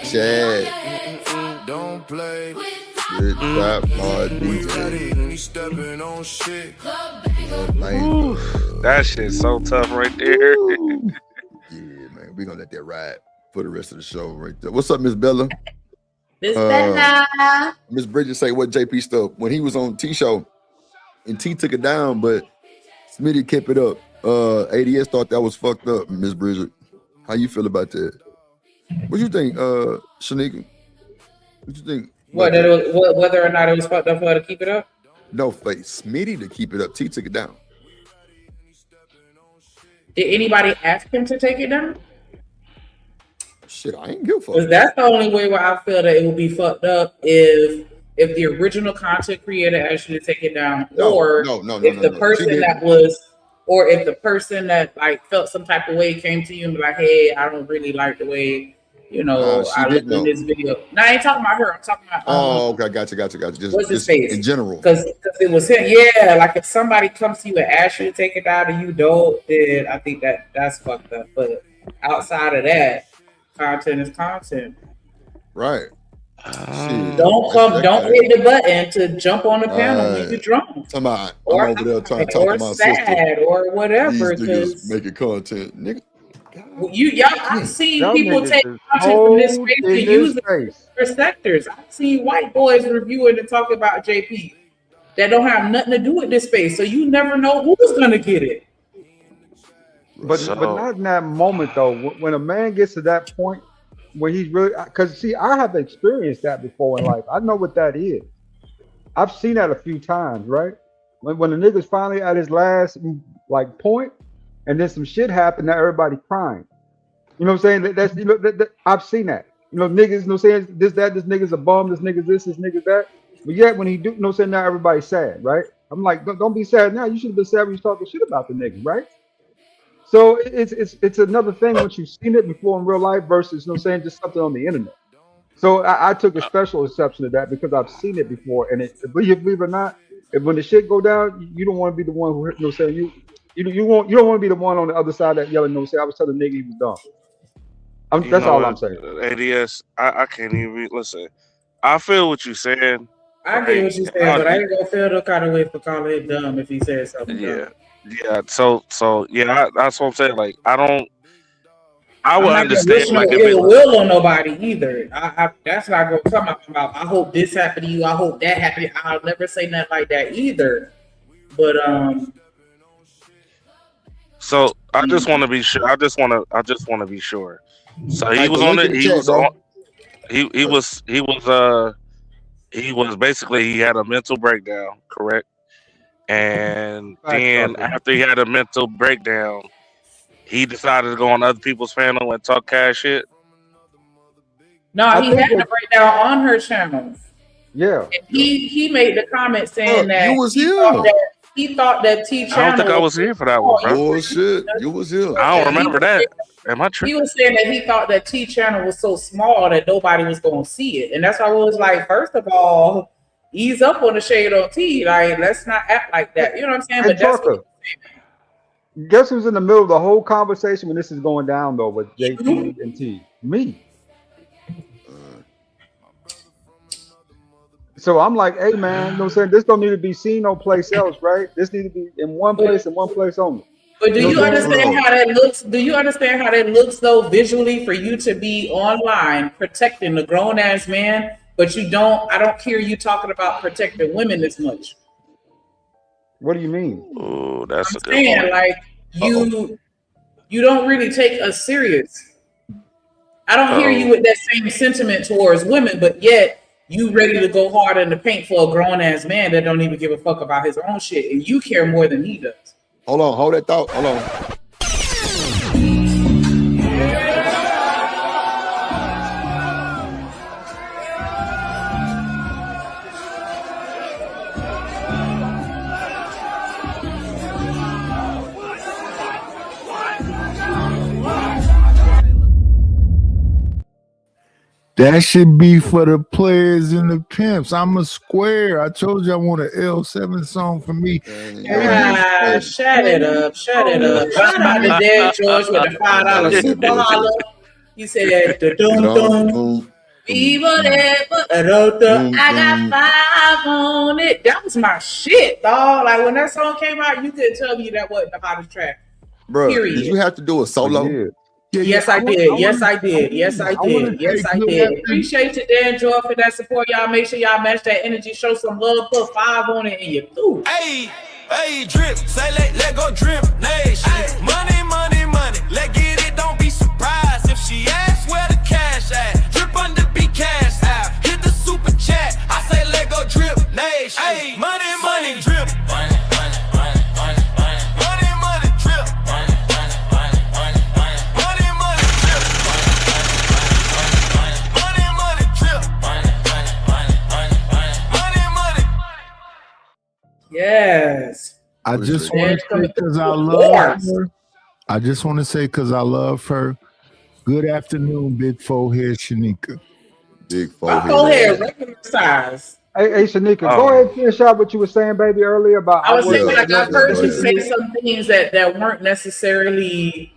Don't play. Good job, DJ. That shit's so tough right there. Yeah, man. We're gonna let that ride for the rest of the show right there. What's up, Miss Bella? Miss Bella. Miss Bridget say what JP stuff when he was on T show and T took it down, but Smitty kept it up. ADS thought that was fucked up, Miss Bridget. How you feel about that? What you think, Shanika? What you think? Whether or not it was fucked up for her to keep it up? No, for Smitty to keep it up. T took it down. Did anybody ask him to take it down? Shit, I ain't give a fuck. Because that's the only way where I feel that it would be fucked up if the original content creator asked you to take it down, or if the person that like felt some type of way came to you and be like, "Hey, I don't really like the way I looked in this video." No, I ain't talking about her. I'm talking about. Okay, gotcha. Just, what's his face in general? Because it was him. Yeah, like if somebody comes to you and asks you to take it down and you don't, then I think that's fucked up. But outside of that, content is content. Right. Don't hit the button to jump on the panel when you're drunk. I'm over there trying to talk to my sister. Or whatever. These niggas making content, nigga. I've seen people take content from this space and use it for sectors. I've seen white boys reviewing and talking about JP that don't have nothing to do with this space. So you never know who's gonna get it. But not in that moment though. When a man gets to that point where he's really, because see, I have experienced that before in life. I know what that is. I've seen that a few times, right? When the nigga's finally at his last like point, and then some shit happened that everybody crying. You know what I'm saying? That's I've seen that. Niggas, saying this nigga's a bum, this nigga's this nigga's that. But yet when he do, saying now everybody's sad, right? I'm like, don't be sad now. You should have been sad when you was talking shit about the nigga, right? So it's another thing once you've seen it before in real life versus saying just something on the internet. So I took a special exception to that because I've seen it before, and believe it or not, when the shit go down, you don't want to be the one who saying you don't want to be the one on the other side that yelling say I was telling the nigga he was dumb. That's all I'm saying. ADS, I can't even listen. I feel what you're saying. I get what you're saying, but I ain't gonna feel no kind of way for calling him dumb if he says something. Yeah. Yeah, so yeah, that's what I'm saying. Like, I would understand like if it will on nobody either. That's not gonna come out about. I hope this happened to you. I hope that happened. I'll never say nothing like that either. But So I just want to be sure. I just want to be sure. So he was on it. He was basically he had a mental breakdown, correct? And then after he had a mental breakdown, he decided to go on other people's panel and talk cash shit. No, he had a breakdown on her channel. Yeah. And he made the comment saying that you was here. He thought that T channel. I don't think I was here for that one, bro. Bullshit. You was here. I don't remember that. Am I tripping? He was saying that he thought that T channel was so small that nobody was going to see it, and that's why I was like, first of all, ease up on the shade on T. Like, let's not act like that. You know what I'm saying? But that's what Guess who's in the middle of the whole conversation when this is going down though with JT and T? Me. So I'm like, hey man, you know what I'm saying? This don't need to be seen no place else, right? This need to be in one place and one place only. But do you understand how that looks? Do you understand how that looks though visually for you to be online protecting the grown ass man, but you don't? I don't hear you talking about protecting women as much. What do you mean? Oh, that's a good saying, point. like you don't really take us serious. I don't hear you with that same sentiment towards women, but yet you ready to go hard in the paint for a grown ass man that don't even give a fuck about his own shit, and you care more than he does. Hold on, hold that thought. Hold on. That should be for the players and the pimps. I'm a square. I told you I want an L7 song for me. Shut it up. Shut it up. Shout out to Dad George with the $5 super holler. He said, "Dum Viva I got 5 on it." That was my shit, dog. Like when that song came out, you couldn't tell me that wasn't the hottest track. Bro, period. Did you have to do a solo? Yes, I did. Yes, I did. Yes, I did. Yes, I did. Appreciate you, Dan Joy, for that support. Y'all make sure y'all match that energy. Show some love. Put 5 on it, and you through. Hey, hey, drip. Say let go drip nation. Money, money, money. Let get it. Don't be surprised if she asks where the cash at. Drip under be cash out. Hit the super chat. I say let go drip nation. Hey, money, money, drip. Yes. I just want to say because I love her. I just want to say because I love her. Good afternoon, big forehead Shanika. Big My forehead regular size. Hey, Shanika, go ahead and finish out what you were saying, baby, earlier about. I was saying, like, I've heard you say some things that weren't necessarily.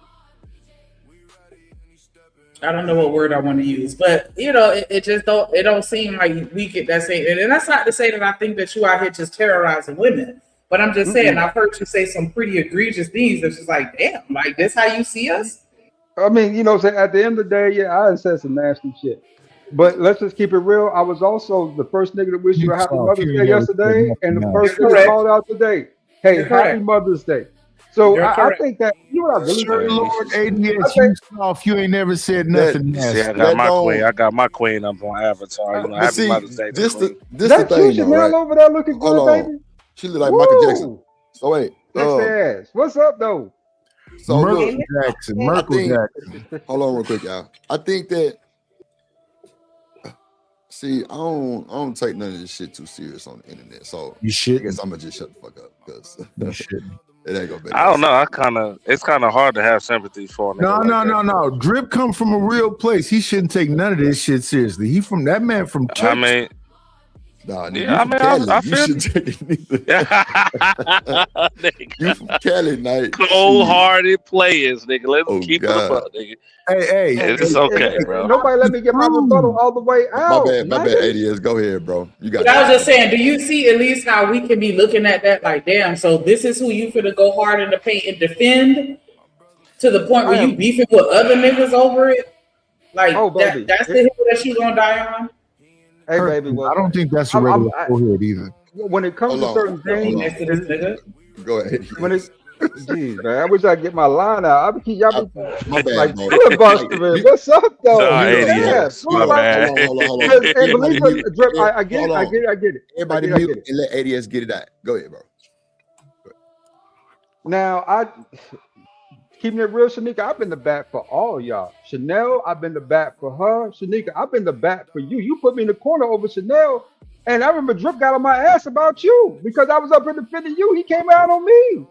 I don't know what word I want to use, but you know, it just don't seem like we get that same. And that's not to say that I think that you out here just terrorizing women, but I'm just saying I've heard you say some pretty egregious things that's just like, damn, like this how you see us? I mean, you know, at the end of the day, yeah, I said some nasty shit. But let's just keep it real. I was also the first nigga to wish you a happy Mother's Day yesterday, and the first nigga called out today. Hey, happy Mother's Day. So I think that you know what I really think. Lord ADS, you soft. You ain't never said nothing. See, I got my queen. I got my queen up on Avatar. You know, happy Mother's Day. This the that thing, Chanel right? over there looking good, baby. She look like Michael Jackson. So wait, ass. What's up though? So Merkel Jackson. Hold on, real quick, y'all. I think that. See, I don't take none of this shit too serious on the internet. So you should. I guess I'm gonna just shut the fuck up because it ain't gonna be. I don't know. It's kind of hard to have sympathy for. No. Drip come from a real place. He shouldn't take none of this shit seriously. He from that man from church. I mean, nah, yeah, I feel you should take it neither. You from Cali, night. Cold-hearted players, nigga. Let's keep it up, nigga. Hey, it's okay, bro. Nobody let me get my rebuttal all the way out. My bad, ADS. Go ahead, bro. You got. But I was just saying, do you see at least how we can be looking at that like, damn, so this is who you finna go hard in the paint and defend to the point where you beefing with other niggas over it? Like, that's the hill that you gonna die on? Hey, baby. Well, I don't think that's a regular forehead either. When it comes to certain things, go ahead. When it's, geez, man, I wish I could get my line out. I keep y'all my bad, like bro. filibustering. What's up, though? My bad. Hold on. I get it. Everybody mute and let ADS get it out. Go ahead, bro. Now, keeping it real, Shanika, I've been the bat for all y'all. Chanel, I've been the bat for her. Shanika, I've been the bat for you. You put me in the corner over Chanel. And I remember Drip got on my ass about you because I was up here defending you. He came out on me.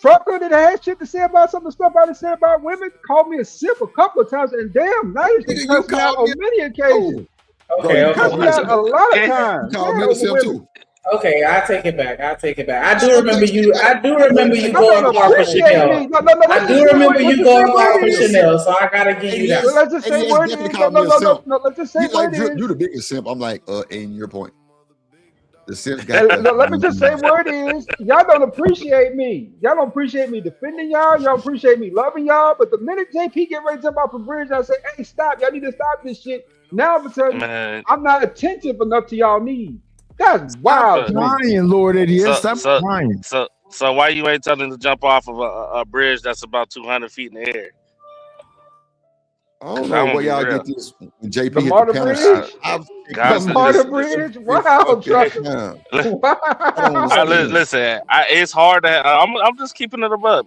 Trucker that had shit to say about some of the stuff I done said about women, called me a simp a couple of times, and damn, now he's cussing out on many occasions. Okay. Cussing out a lot of times. You called me a simp too. Okay, I take it back. I do remember you. I do remember you going hard for Chanel. No, I do remember you going hard for Chanel. So I gotta give you that. Let's just say what it is. No, let's just say what it is. You the biggest simp. I'm like, in your point. The simp got let me just say what it is. Y'all don't appreciate me. Y'all don't appreciate me defending y'all. Y'all appreciate me loving y'all. But the minute JP get ready to jump off the bridge, I say, hey, stop. Y'all need to stop this shit. Now I'm telling you, I'm not attentive enough to y'all needs. That's wild. Stop lying, Lord Idiot. Stop lying. So why you ain't telling him to jump off of a bridge that's about 200 feet in the air? I don't know where y'all get this. When JP the hit Martyr the panel, the Martyr Bridge. Wow, listen, it's hard to. I'm just keeping it above.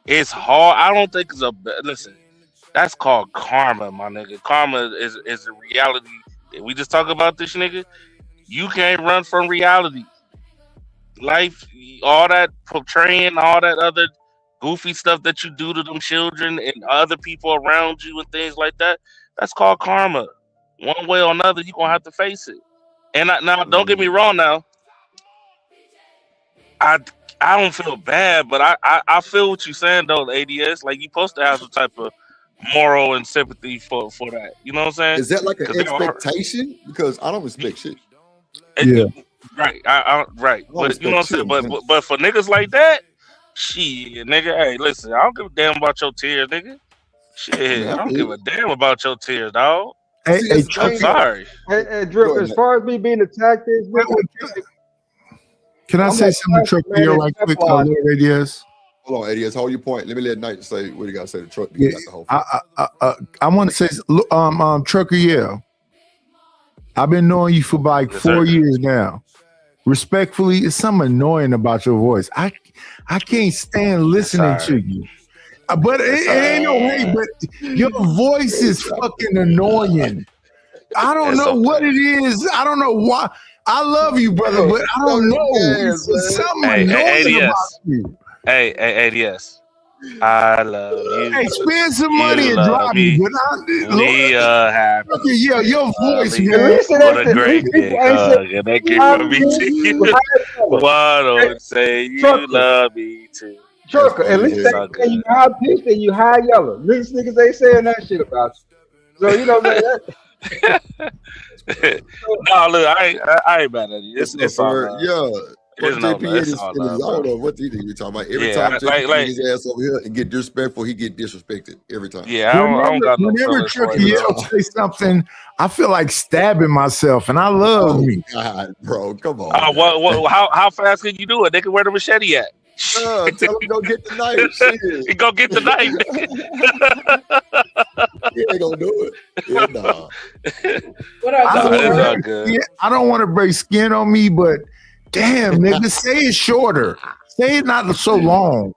It's hard. I don't think it's a. Listen, that's called karma, my nigga. Karma is a reality. We just talk about this, nigga. You can't run from reality. Life, all that portraying, all that other goofy stuff that you do to them children and other people around you and things like that, that's called karma. One way or another, you're going to have to face it. And now, don't get me wrong now. I don't feel bad, but I feel what you're saying, though, ADS. Like, you're supposed to have some type of moral and sympathy for that. You know what I'm saying? Is that like an expectation? Because I don't expect shit. Yeah. Right. Right. But you know what I'm saying? But for niggas like that, shit, nigga, hey, listen, I don't give a damn about your tears, nigga. Shit, I don't give a damn about your tears, dog. Hey, I'm sorry. Hey, Drip, as far as me being attacked is, can I say something to Trucker here right quick, Lord ADS? Hold on, ADS, hold your point. Let me let Knight say what he got to say to Trucker. Yeah, I want to say, Trucker, yeah. I've been knowing you for like 4 years now. Respectfully, it's something annoying about your voice. I can't stand listening to you. But it ain't no way, but your voice is fucking annoying. I don't know what it is. I don't know why. I love you, brother, but I don't know. It's something annoying about you. Hey, ADS. I love you. Hey, spend some money and drop me. But yeah, your voice, man. What a great big hug, and that came from me to you. Why don't say you love me too? Trucker, at least they say you high pitched and you high yellow. These niggas ain't saying that shit about you. So you know that. No, look, I ain't mad at you. It's all right. Yeah. JP is I don't know what you talking about. Every time JP get his ass over here and get disrespectful, he get disrespected every time. Yeah, I don't got no whenever Tricky say something, I feel like stabbing myself, and I love me. God, bro, come on. How fast can you do it? They can wear the machete at. Tell him go get the knife. He go get the knife. He ain't gonna do it. Yeah, nah. I don't want to break skin on me, but damn, nigga, say it shorter. Say it not so long.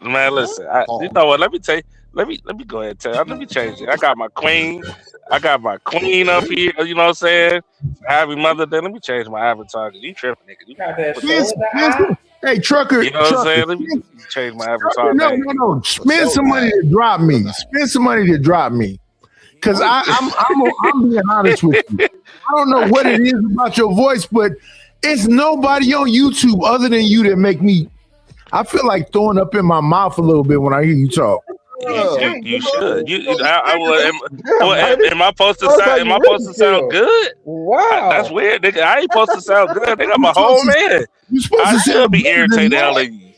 Man, listen. You know what? Let me tell you. Let me go ahead and tell you. Let me change it. I got my queen. Up here. You know what I'm saying? Happy Mother Day. Let me change my avatar. You tripping, nigga? You got that. Hey, Trucker. You know what I'm saying? Let me change my avatar. No. Spend some money to drop me. Spend some money to drop me. Because I'm being honest with you. I don't know what it is about your voice, but it's nobody on YouTube other tan you that make me. I feel like throwing up in my mouth a little bit when I hear you talk. You should. Am I supposed to sound good? Wow, that's weird, nigga. I ain't supposed to sound good. Nigga, I'm a whole man. I should be irritated hell of you.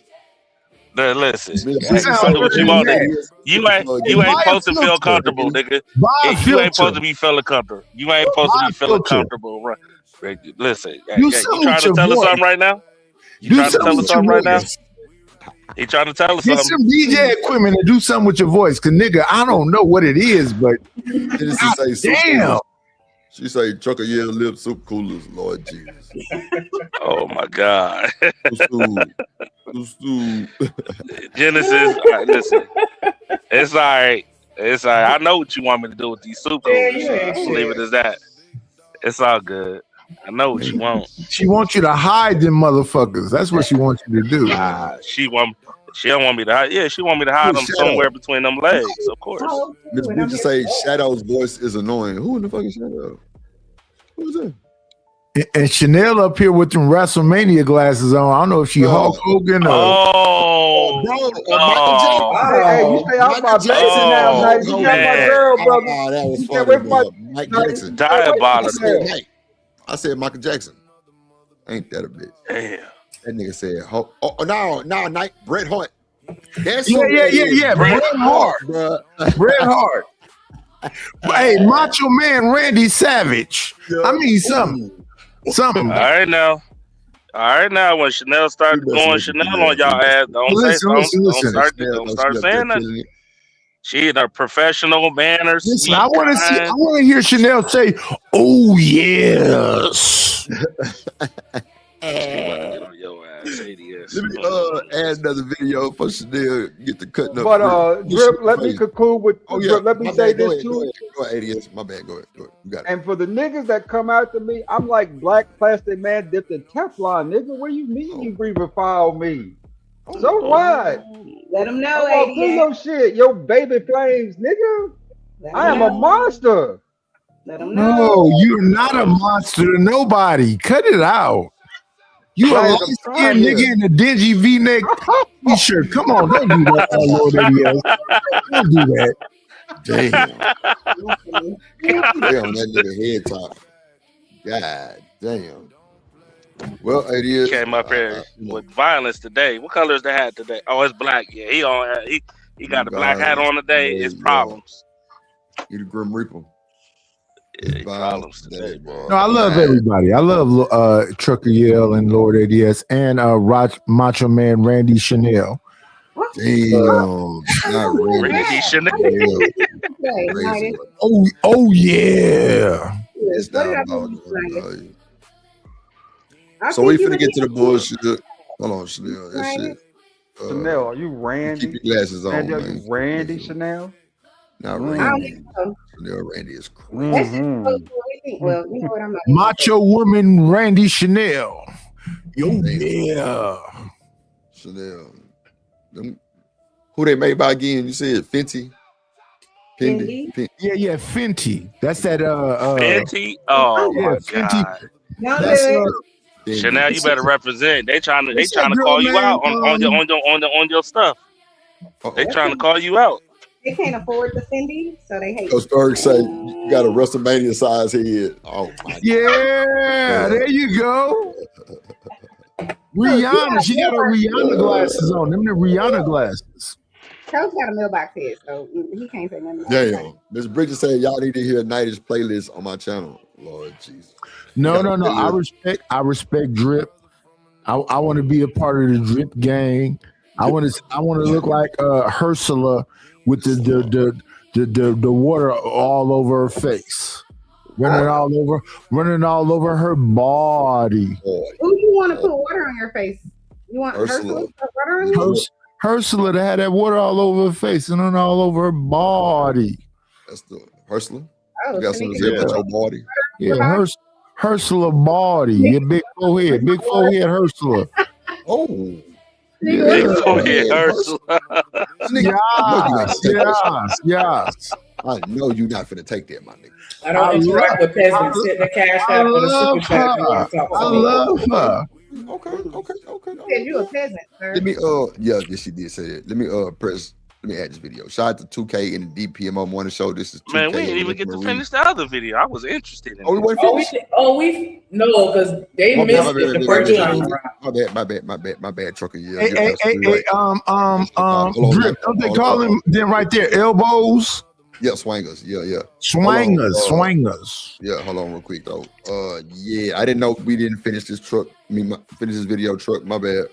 Listen, what you want, nigga. You ain't supposed to feel comfortable, nigga. You ain't supposed to be feeling comfortable. You ain't supposed to be feeling comfortable, right? Listen, you trying to tell us something right now? You trying to tell us something right now? He trying to tell us something. Get some DJ equipment and do something with your voice, cause nigga, I don't know what it is, but damn. She say, "Trucker, yeah, lip super coolers, Lord Jesus." Oh my God. Genesis, all right, listen. It's all right. It's all right. I know what you want me to do with these soup coolers. So leave it as that. It's all good. I know what you want. She wants you to hide them motherfuckers. That's what she wants you to do. She don't want me to hide. Yeah, she want me to hide them somewhere between them legs, of course. Miss Bridget say Shadow's voice is annoying. Who in the fuck is Shadow? Who is that? And Chanel up here with them WrestleMania glasses on. I don't know if she Hulk Hogan or Michael Jackson. Hey, you stay out my Jackson now, Knight. You got my girl, brother. That was You funny, stay away from bro. Mike Jackson. Diabolical. I said Michael Jackson. Ain't that a bitch? Damn. That nigga said, no, Night Bret Hart. That's yeah. Bret Hart, bro. Bret Hart. Hey, Macho Man Randy Savage. I mean, something. All right now. When Chanel started going Chanel on y'all ass, don't start saying that. She a professional banner. Listen, I want to hear Chanel say, "Oh yes." Let me add another video for Chanel get the cutting up. But Drip, let me conclude with Drip. Let me say this too. Go ahead, ADS. My bad. Go ahead. You got it. And for the niggas that come after me, I'm like black plastic man dipped in Teflon, nigga. What do you mean you breathing foul me? So what? Let them know, ADS. Do your shit, your baby flames, nigga. I am a monster. Let them know. No, you're not a monster to nobody. Cut it out. You a light-skinned nigga in a dingy V-neck t-shirt. Come on, don't do that, Lord ADS. Don't do that. Damn. Damn, that nigga head top. God damn. Well, it is. Came up here with violence today. What color is the hat today? Oh, it's black. Yeah, he got a black hat on today. It's problems. He the Grim Reaper. Yeah, problems today, bro. No, I love everybody. I love Trucker Yell and Lord ADS and Macho Man Randy Chanel. Damn, not Randy Chanel. Oh yeah. It's not about so we finna get to the bullshit. Hold on, Chanel. That shit. Chanel, are you Randy? Keep your glasses on, Randy, man. are you Randy Chanel? Not Randy. Chanel Randy is crazy. Well, you know what I'm not. Macho Woman Randy Chanel. Yo, yeah. Chanel. Who they made by again? You said Fenty? Fendi? Yeah, Fenty. That's that Fenty? Oh yeah, my Fenty. God. That's Chanel, you better represent. They trying to call you out on your stuff. They trying to call you out. They can't afford the Fendi, so they hate. Coach Berg say you got a WrestleMania size head. Oh my God. There you go. Rihanna, she got her Rihanna glasses on. Them the Rihanna glasses. Coach got a mailbox head, so he can't say nothing. Damn. Miss Bridget said y'all need to hear Nighty's playlist on my channel. Lord Jesus. No. I respect Drip. I want to be a part of the Drip gang. I want to look like Ursula with the water all over her face, running all over her body. Who you want to put water on your face? You want Ursula to put water on you? Ursula to have that water all over her face and then all over her body. That's the Ursula. Oh, you got something to say about your body? Yeah, Ursula body. Your big forehead, Ursula. Oh. Big forehead Ursula. Yes. I know you're not finna take that, my nigga. I don't interact with peasants. Sit in the cash app or the super chat if you want to talk to me. I love her. Okay. Said you a peasant, sir. Let me yes, she did say that. Let me add this video. Shout out to 2K in the DPMO morning show. This is 2K. Man, we didn't even get to finish the other video. I was interested in it. We weren't finished? Because they missed it the first time. My bad, Trucker. Yeah. Hey, Drip, don't they call them right there, elbows? Yeah, swangers. Yeah. Swangers. Yeah, hold on real quick though. I didn't know we didn't finish this finish this video truck. My bad.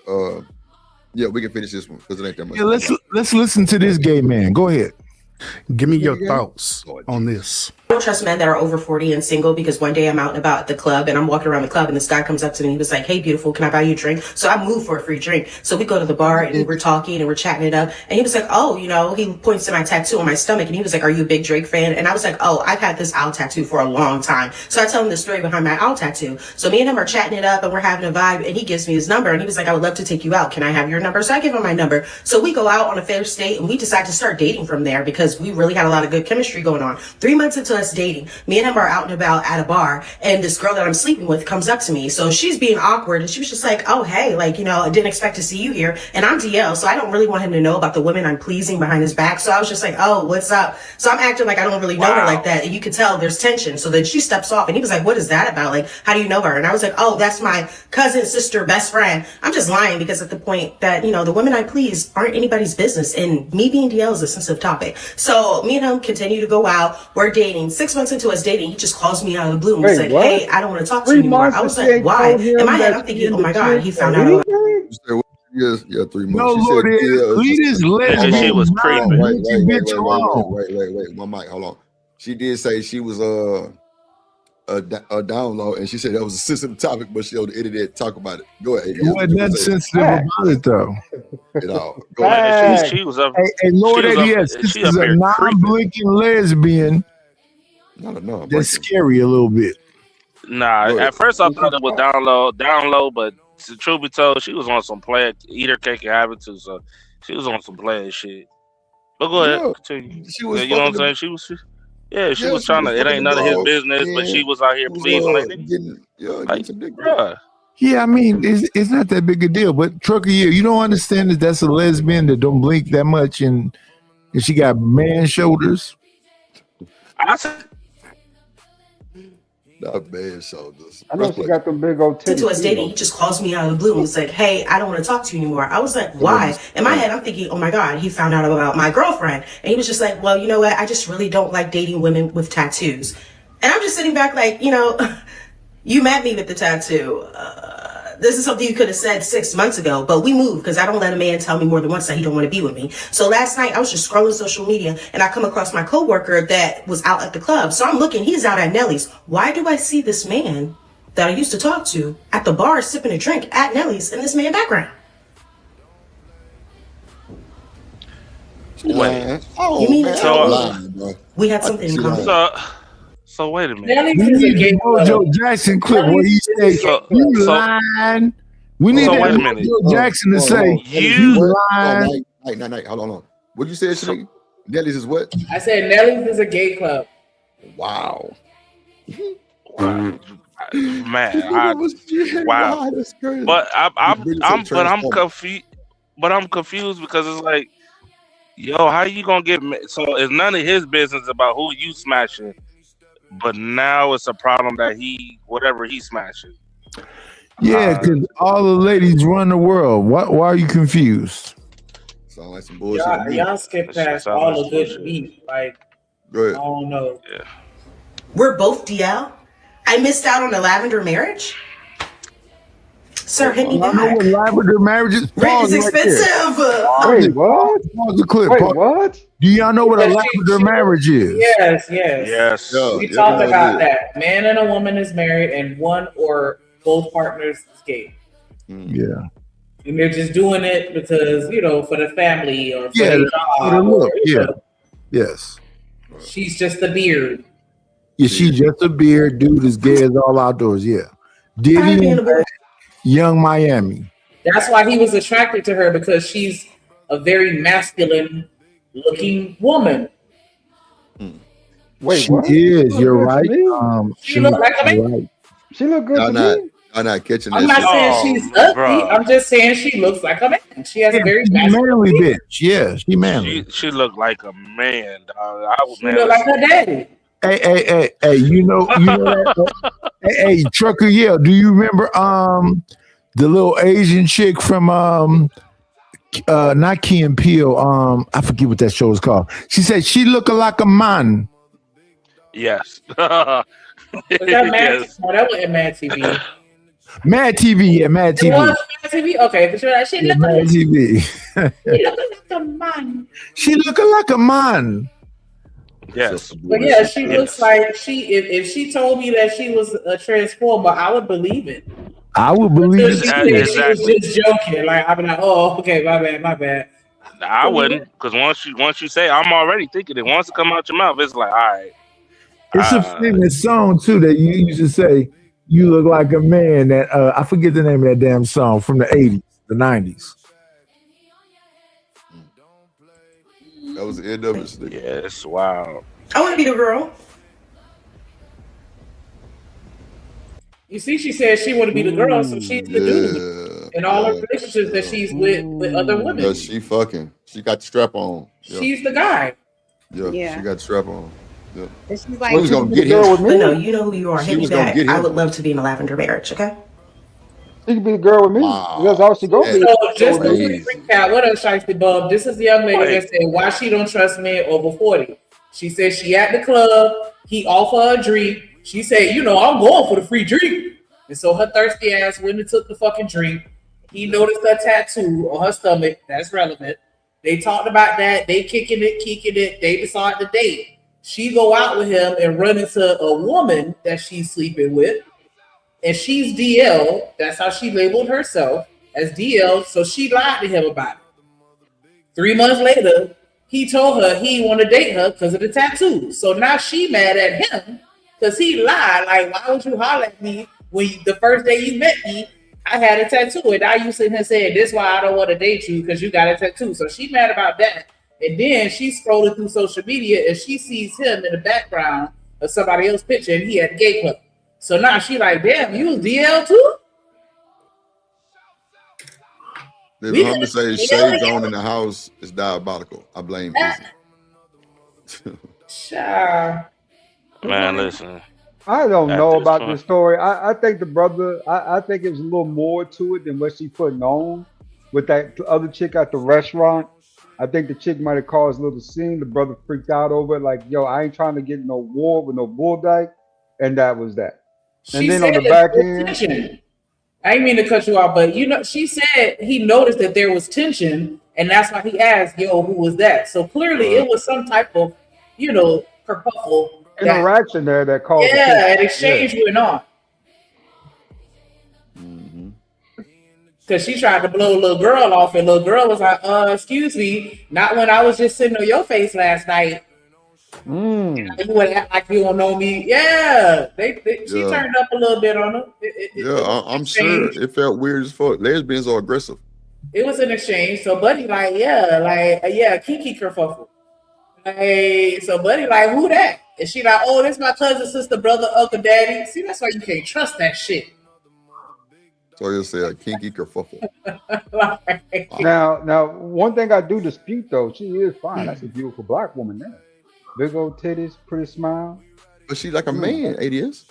Yeah, we can finish this one because it ain't that much. Yeah, let's listen to this gay man. Go ahead. Give me your thoughts on this. I don't trust men that are over 40 and single because one day I'm out and about at the club and I'm walking around the club and this guy comes up to me and he was like, "Hey, beautiful, can I buy you a drink?" So I moved for a free drink. So we go to the bar and we're talking and we're chatting it up. And he was like, "Oh, he points to my tattoo on my stomach and he was like, 'Are you a big Drake fan?' And I was like, 'Oh, I've had this owl tattoo for a long time.' So I tell him the story behind my owl tattoo. So me and him are chatting it up and we're having a vibe and he gives me his number and he was like, 'I would love to take you out. Can I have your number?' So I give him my number. So we go out on a first date and we decide to start dating from there because we really had a lot of good chemistry going on. 3 months into us just dating. Me and him are out and about at a bar, and this girl that I'm sleeping with comes up to me. So she's being awkward, and she was just like, oh, hey, like, you know, I didn't expect to see you here. And I'm DL, so I don't really want him to know about the women I'm pleasing behind his back. So I was just like, oh, what's up? So I'm acting like I don't really know her like that. And you could tell there's tension. So then she steps off, and he was like, what is that about? Like, how do you know her? And I was like, oh, that's my cousin, sister, best friend. I'm just lying because at the point that, you know, the women I please aren't anybody's business. And me being DL is a sensitive topic. So me and him continue to go out. We're dating. 6 months into us dating, he just calls me out of the blue and was like, hey, I don't want to talk to you anymore. I was like, why? In my head, I'm thinking, oh my God, he found out. Yes, yeah, 3 months. No, She Lord, said, leave this lesbian. She was creeping. Wait. One mic, hold on. She did say she was a download, and she said that was a sensitive topic, but she on the internet talk about it. Go ahead. It wasn't nothing sensitive about it, though. You know, go ahead. She was up. Hey, Lord, yes, this she is up a here non-blinking lesbian. No, that's scary a little bit. Nah, at first I thought it was download, but to truth be told, she was on some play, eat her cake and have it too. So she was on some playing shit. But go ahead, continue. She was, you know what I'm saying? She was trying to. It ain't none of his business, but she was out here pleasing like nigga. Yeah, I mean, it's not that big a deal. But Trucker, you don't understand that that's a lesbian that don't blink that much, and she got man shoulders. Not bad shoulders. I know she got them big old titties. Into us dating, he just calls me out of the blue and was like, hey, I don't want to talk to you anymore. I was like, why? In my head, I'm thinking, oh my God, he found out about my girlfriend. And he was just like, well, you know what? I just really don't like dating women with tattoos. And I'm just sitting back like, you know, you met me with the tattoo. This is something you could have said 6 months ago, but we moved because I don't let a man tell me more than once that he don't want to be with me. So last night I was just scrolling social media and I come across my coworker that was out at the club. So I'm looking, he's out at Nelly's. Why do I see this man that I used to talk to at the bar sipping a drink at Nelly's in this man background? Wait. You mean we had something in common? So wait a minute. We need the Mojo Jackson clip where he says, you lying. We need wait a that minute. Mojo Jackson to say, you lying. Night, hold on. What you said, Shanique? Nelly's is what? I said Nelly's is a gay club. Wow. Man, wow. That's crazy. But I'm confused. But I'm confused because it's like, yo, how you gonna get? So it's none of his business about who you smashing. But now it's a problem that whatever he's smashing. Yeah, because all the ladies run the world. Why are you confused? Sound like some bullshit. Y'all skip past all the good beef. Like, go ahead. I don't know. Yeah. We're both DL. I missed out on a lavender marriage. Sir, hit me back. I know what lavender marriage is. Rent is expensive. Wait, what? Pause the clip. Wait, what? Do y'all know what a lavender marriage is? Yes. We talked about that. Man and a woman is married, and one or both partners is gay. Yeah. And they're just doing it because, you know, for the family or for Yeah, the for the job. look. Yeah. Yes. She's just a beard. Yeah, she's just a beard. Dude is gay as all outdoors. Yeah. Diddy and Young Miami. That's why he was attracted to her, because she's a very masculine looking woman. Wait, she what? is. You're right. She look like a man. Right. She look good to me. I'm not catching that. I'm not shit. saying she's ugly. I'm just saying she looks like a man. She has a very manly bitch. Yeah, she manly. She looked like a man, dog. She look like her daddy. Hey, you know that? hey, Trucker Yell, do you remember the little Asian chick from not Key and Peele, I forget what that show is called. She said she looked like a man. Yes. Was that Mad? Yes. No, that wasn't Mad TV. Mad TV, yeah, Mad TV. It was Mad TV? Okay, but you're like, she looked Mad like TV. a man. She looking like a man. Yes. But yeah, she looks like if she told me that she was a transformer, I would believe it. I would believe She said Exactly. she was just joking. Like, I'd be like, oh, okay, my bad. I wouldn't, because once you say, I'm already thinking it. Once it come out your mouth, it's like, all right. It's a famous song too that you used to say, you look like a man. That I forget the name of that damn song from the 80s, the 90s. That was the end of it. Yeah, it's wild. I want to be the girl. You see, she said she want to be the girl, so she's the dude in all her relationships that she's with other women. Yeah, she fucking. She got the strap on. Yeah. She's the guy. Yeah, she got the strap on. Yeah. And she's She like, was gonna get him. But no, you know who you are. She Hit me was gonna back. get him. I would love to be in a lavender marriage. Okay. She could be the girl with me. That's all she gonna be. So just to recap, what else, Shiesty Bub? This is the young lady that said why she don't trust men over 40. She said she at the club. He offered her a drink. She said, you know, I'm going for the free drink. And so her thirsty ass went and took the fucking drink. He noticed her tattoo on her stomach. That's relevant. They talked about that. They kicking it. They decided to date. She go out with him and run into a woman that she's sleeping with. And she's DL. That's how she labeled herself, as DL. So she lied to him about it. 3 months later, he told her he didn't want to date her because of the tattoo. So now she mad at him because he lied. Like, why would you holler at me when the first day you met me, I had a tattoo? And now you sitting here saying, this is why I don't want to date you because you got a tattoo. So she mad about that. And then she's scrolling through social media and she sees him in the background of somebody else's picture and he at the gay club. So now she like, damn, you was DL too? The Muhammad say shade zone in the house is diabolical. I blame Izzy. Man, listen. I don't know At this about point. this story. I think the brother, I think there's a little more to it than what she putting on with that other chick at the restaurant. I think the chick might have caused a little scene. The brother freaked out over it, like, yo, I ain't trying to get no war with no bull dyke. And that was that. And then on the back end, I didn't mean to cut you off, but you know, she said he noticed that there was tension, and that's why he asked, yo, who was that? So clearly it was some type of, you know, kerfuffle. interaction there that caused Yeah, an exchange went on. Because she tried to blow a little girl off, and little girl was like, excuse me, not when I was just sitting on your face last night. You would act like you don't know me. Yeah, she turned up a little bit on her. I'm sure it felt weird as fuck. Lesbians are aggressive. It was an exchange. So Buddy like, Kiki kerfuffle. Like, so Buddy like, who that? And she like, oh, this my cousin, sister, brother, uncle, daddy. See, that's why you can't trust that shit. So you'll say a kinky kerfuffle. Now, one thing I do dispute though, she is fine. That's a beautiful black woman there. Big old titties, pretty smile. But she's like a man, ADS.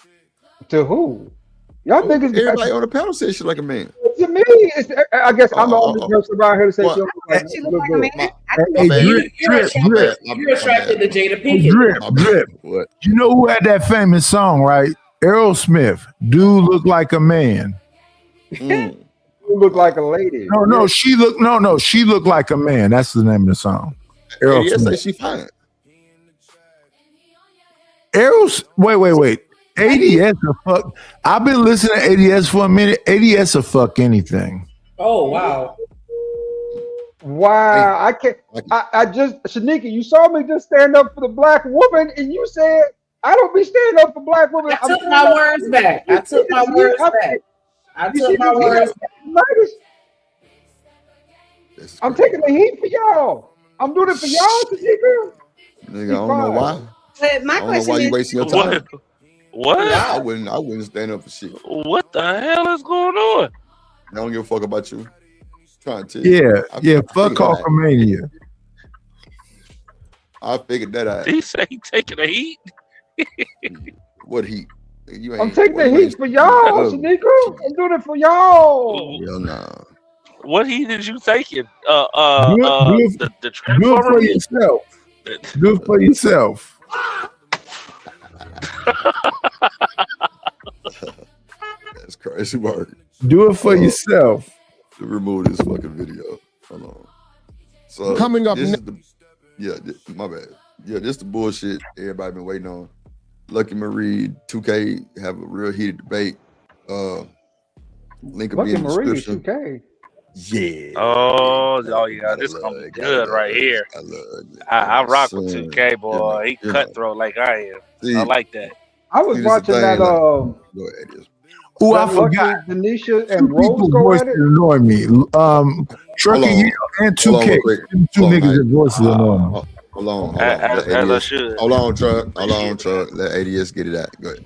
To who? Y'all think it's everybody on the panel says she's like a man. To me, I guess I'm the only person around here to say she looks like a man. You're attracted to Jada Pinkett. Drip. What? You know who had that famous song, right? Aerosmith. Dude look like a man. You look like a lady. No, she looked like a man. That's the name of the song. ADS say she fine. Wait. ADS a fuck. I've been listening to ADS for a minute. ADS a fuck anything. Oh wow. Wow. I can't I just Shanika, you saw me just stand up for the black woman and you said I don't be standing up for black women. I took my words back. I took my words back. I'm taking the heat for y'all. I'm doing it for y'all, Shanika. Nigga, I don't know why. But my I don't know question why you is, wasting your time. What? I wouldn't stand up for shit. What the hell is going on? I don't give a fuck about you. Trying to tell you. Yeah. Fuck Hulkamania. I figured that out. He say he taking the heat. What heat? You ain't, I'm taking the heat for y'all, Shanika. I'm doing it for y'all. Hell nah. What heat did you taking? The transformer for heat? yourself. Do it for yourself. That's crazy work. Do it for yourself. To remove this fucking video. Hold on. So Coming up this is my bad. Yeah, this the bullshit everybody been waiting on. Lucky Marie, 2K have a real heated debate. Link will be Lucky in the Marie, description. 2K. Yeah. Oh yeah, this gonna be good right here. I rock with 2K, boy. He cutthroat like I am. I like that. I was watching that. Go ahead, Oh, I forgot. Denisha and Rose go at it. Annoy me. Trucker Yale and 2K. Two niggas that voices annoy me. Hold on. As I should. Hold on, Truck. Let ADS get it out. Go ahead.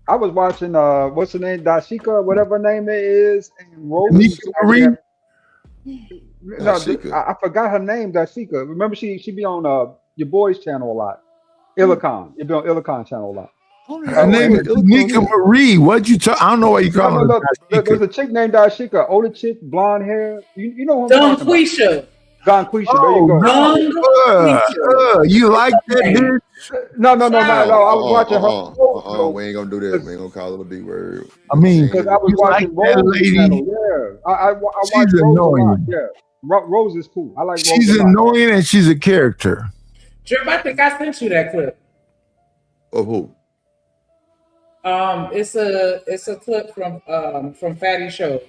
I was watching what's her name, Dashika, whatever her name it is, and Rose. Anisha Marie? No, I forgot her name, Dashika. Remember, she be on your boy's channel a lot. Illicon. You be on Illicon channel a lot. Her name is Tanika Marie. What you talk? I don't know why you call her. There's a chick named Dashika, older chick, blonde hair. You know who I'm Don talking about. Quisha. Don Quisha, there you go. You like that, bitch? No. I was watching her. We ain't gonna do that. We ain't gonna call it a big word. I mean, because I was watching like that Rose's lady. channel. Yeah, I watch She's Rose annoying. a lot. Yeah, Rose is cool. I like Rose She's a lot. annoying and she's a character. Drip, I think I sent you that clip. Of who? It's a clip from Fatty Show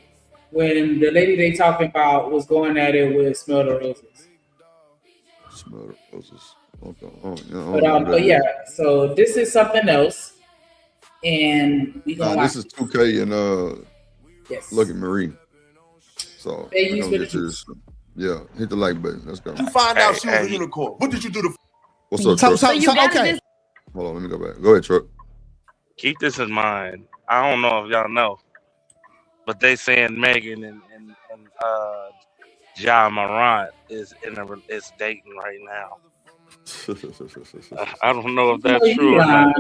when the lady they talking about was going at it with Smell the Roses. Smell the Roses. But yeah, so this is something else, and we gonna this is 2K and yes. Look at Marie. So Hey, we use gonna with get this. Yeah, hit the like button. Let's go. You find out she was a unicorn. What did you do to? What's up, So Truck? okay. Hold on, let me go back. Go ahead, Truck. Keep this in mind. I don't know if y'all know, but they saying Megan and Ja Morant is dating right now. I don't know if that's true or not.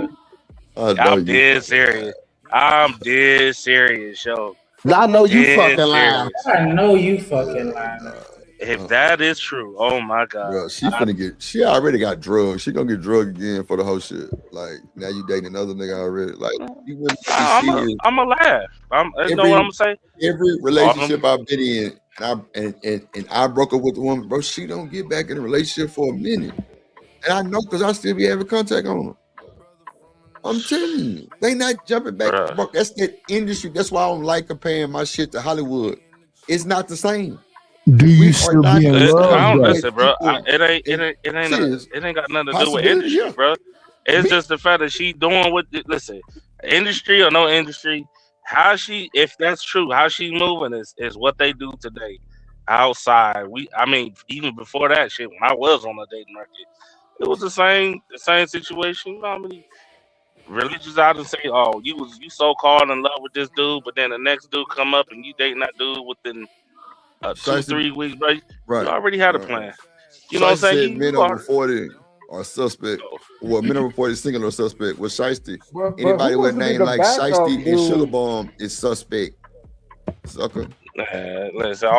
I'm dead serious. I'm dead serious, yo. I know you Dead fucking lying. serious. I know you fucking lying. If that is true, oh my god. Bro, she already got drugged. She gonna get drugged again for the whole shit. Like now you dating another nigga already. Like you wouldn't be serious. I'm a laugh. You know what I'm gonna say? Every relationship I've been in, and I broke up with the woman, bro. She don't get back in a relationship for a minute, and I know because I still be having contact on her. I'm telling you, they not jumping back. Bro, that's that industry. That's why I don't like comparing my shit to Hollywood. It's not the same. Do you still be in love? I don't though? listen, bro. It ain't got nothing to do with industry, bro. It's just the fact that she doing what. Listen, industry or no industry, if that's true, how she moving is what they do today. Outside, even before that shit, when I was on the dating market, it was the same situation. You know how many religious out and say, "Oh, you so called in love with this dude," but then the next dude come up and you dating that dude within 2-3 weeks, bro. Right. You already had a plan. You know what I'm saying? Men over 40 are suspect. Well, men over 40 single or suspect. With Shiesty, anybody with a name like Shiesty and Sugarbaum is suspect. Sucker. Listen,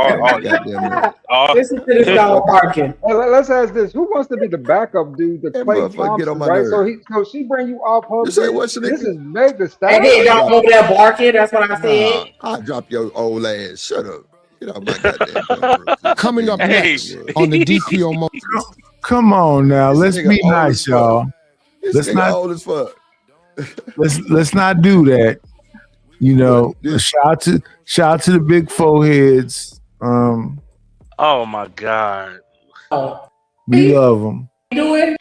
listen to this dog barking. Let's ask this: who wants to be the backup dude to Clay Thompson? Right? So she bring you off her. You say what? This is Meg the Hey, Stallion. dog over there barking. That's what I said. I drop your old ass. Shut up. Get out my goddamn. Coming up next on the DPO mode. Come on now, let's be nice, y'all. Let's not old as fuck. let's not do that. You know, shout out to the big foreheads. Oh my god. We love them. Do it.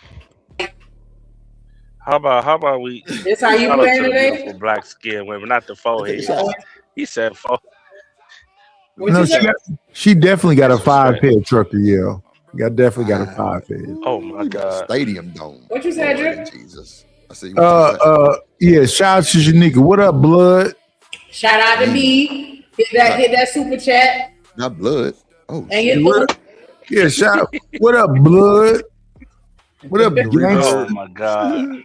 How about we? This how you playing today? Black skin women, not the forehead. He said forehead. No, she definitely got a 5-head trucker, yeah. Definitely got a 5-head. Oh my god. Stadium dome. What you said, Drip? Jesus. I see. Yeah, shout out to Shanika. What up, blood? Shout out to me. Hit that super chat. Not blood. Oh, yeah, shout out. What up, blood? What up, oh my god.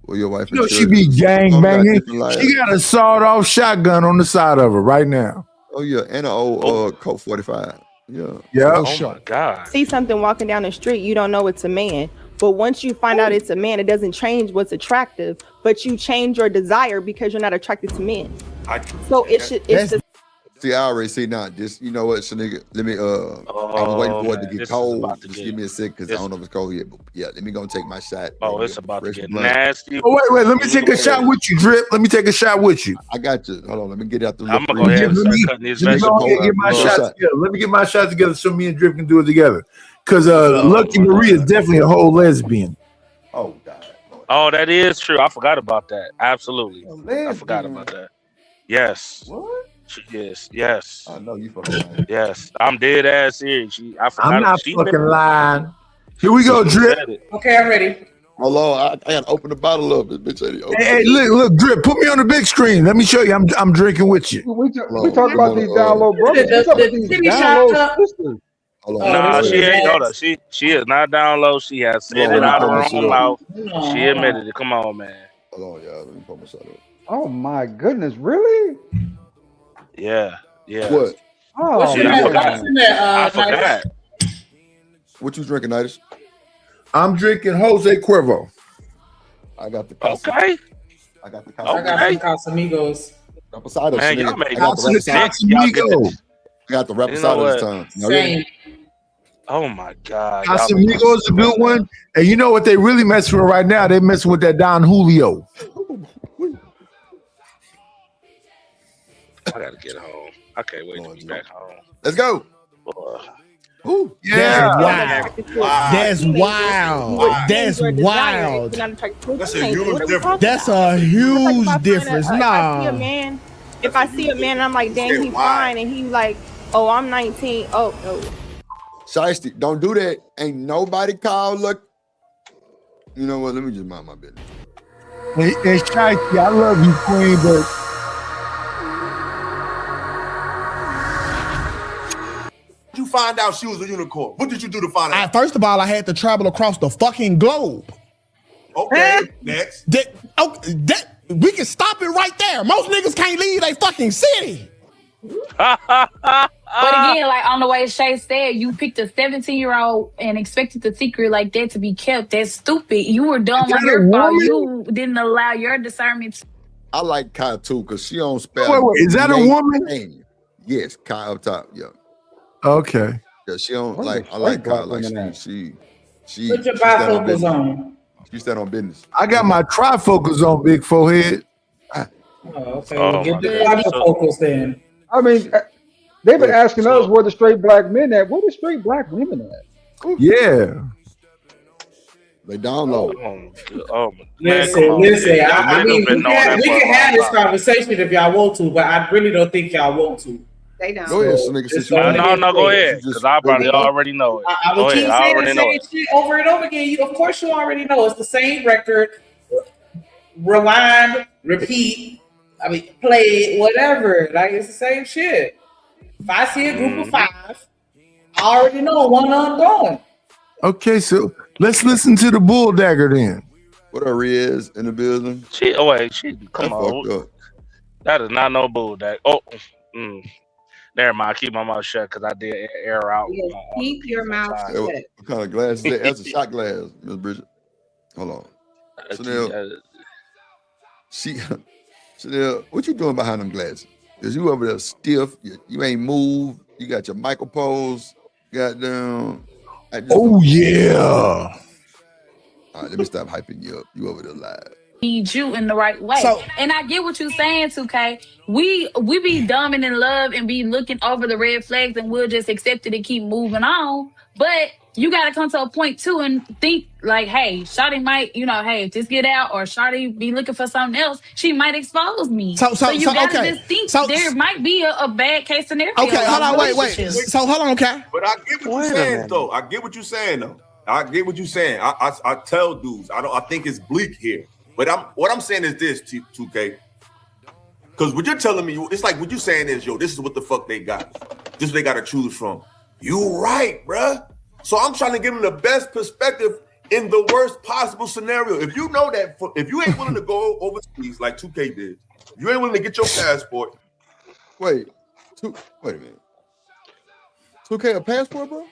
Well, your wife. You know, she be gang banging. She got a sawed-off shotgun on the side of her right now. Oh yeah, and an old Colt 45. Yeah. Yeah. Oh my god. See something walking down the street, you don't know it's a man. But once you find out it's a man, it doesn't change what's attractive, but you change your desire because you're not attracted to men. So it's just. See, I already see now. Just I was waiting for it to get cold. Just give me a sec because I don't know if it's cold yet. But yeah, let me go and take my shot. Oh, it's about to get nasty. Oh, wait, let me take a shot with you, Drip. Let me take a shot with you. I got you. Hold on, let me get out the. I'm gonna go ahead and start cutting these vegetables. Let me get my shot together so me and Drip can do it together. Because Lucky Marie is definitely a whole lesbian. Oh God. Oh, that is true. I forgot about that. Absolutely. I forgot about that. Yes. What? She is. Yes. I know you fucking lying. Yes. I'm dead ass serious. I'm not fucking lying. Here we go, Drip. Okay, I'm ready. Hold on, I gotta open the bottle up. This bitch ain't open. Hey, look, Drip, put me on the big screen. Let me show you. I'm drinking with you. We talk about these down low brothers. What's up with these Titty down shot low cup. sisters? Hold Oh, Nah, this she is ain't. Hold up. nasty. She is not down low. She has said Hold on, it let me out of pour my her shit own up. mouth. No, She admitted it. Come on, man. Hold on, y'all. Let me pour my shot up. Oh my goodness, really? Yeah. What? Oh What's in I that? forgot. What's in that? I forgot. What you drinking, Nitus? I'm drinking Jose Cuervo. I got the Okay. I got the I got some Casamigos. Reposado, Man, y'all nigga. make I got the Reposado. y'all get Casamigo. this. I got the You know Reposado what? this time. Y'all ready? Oh my God. Y'all make Casamigo is a good one. And you know what they really messing with right now? They messing with that Don Julio. I gotta get home. I can't wait to be back home. Let's go. Boy. Ooh, yeah. That's wild. That's wild. That's a huge difference. That's a huge difference. If I see a Nah. man, and I'm like, dang, he's fine, and he's like, oh, I'm 19. Oh no. Shiesty, don't do that. Ain't nobody called. Look, you know what? Let me just mind my business. And Shiesty, I love you, Queen, but You find out she was a unicorn. What did you do to find out? First of all, I had to travel across the fucking globe. Okay, next. We can stop it right there. Most niggas can't leave their fucking city. But again, like on the way Shay said, you picked a 17-year-old and expected the secret like that to be kept. That's stupid. You were dumb on your part. You didn't allow your discernment. I like Kai too, because she don't spell. Wait, is that a woman? Yes, Kai up top. Yeah. Okay. Yeah, she don't Where's like. the I like straight Kai. black Like women she Put your stand on bifocals business. on. She stand on business. I got my trifocals on, big forehead. Oh, okay. Oh, Well, get my the God. bifocals then. I mean, they've been asking us where the straight black men at. Where the straight black women at? Yeah. They down low. Oh, man, come on. Listen. Yeah, I mean, niggas been knowing that we for a can long have this time. conversation if y'all want to, but I really don't think y'all want to. They don't. Go ahead, so nigga. Since you No, go ahead, because I probably already know it. I Go would keep ahead, I saying the already know same it. shit over and over again. Of course, you already know it's the same record. Rewind, repeat. I mean, play it, whatever. Like it's the same shit. If I see a group of 5, I already know one ongoing. Okay, so let's listen to the bull dagger then. What are Riz in the building? Come That on. fucked up. That is not no bull, that. Oh, never mind. Keep my mouth shut because I did air out. Keep your mouth shut. What kind of glass is that? That's a shot glass, Miss Bridget. Hold on. Chanel, what you doing behind them glasses? Because you over there stiff. You ain't moved. You got your Michael pose. Goddamn. Oh, yeah. All right, let me stop hyping you up. You over there live. Need you in the right way. And I get what you're saying, 2K. We be dumb and in love and be looking over the red flags and we'll just accept it and keep moving on. But you gotta come to a point too and think like, hey, Shawty might, hey, if this get out or Shawty be looking for something else, she might expose me. So you gotta just think there might be a bad case scenario. Okay, hold on, wait. Relationships. So hold on, okay. But I get what you're saying, though. I get what you're saying, though. I get what you're saying. I tell dudes, I think it's bleak here. But what I'm saying is this, 2K. Because what you're telling me, it's like what you're saying is, this is what the fuck they got. This is what they got to choose from. You right, bruh. So I'm trying to give them the best perspective in the worst possible scenario. If you know that, if you ain't willing to go overseas like 2K did, you ain't willing to get your passport. Wait a minute. 2K a passport, bro?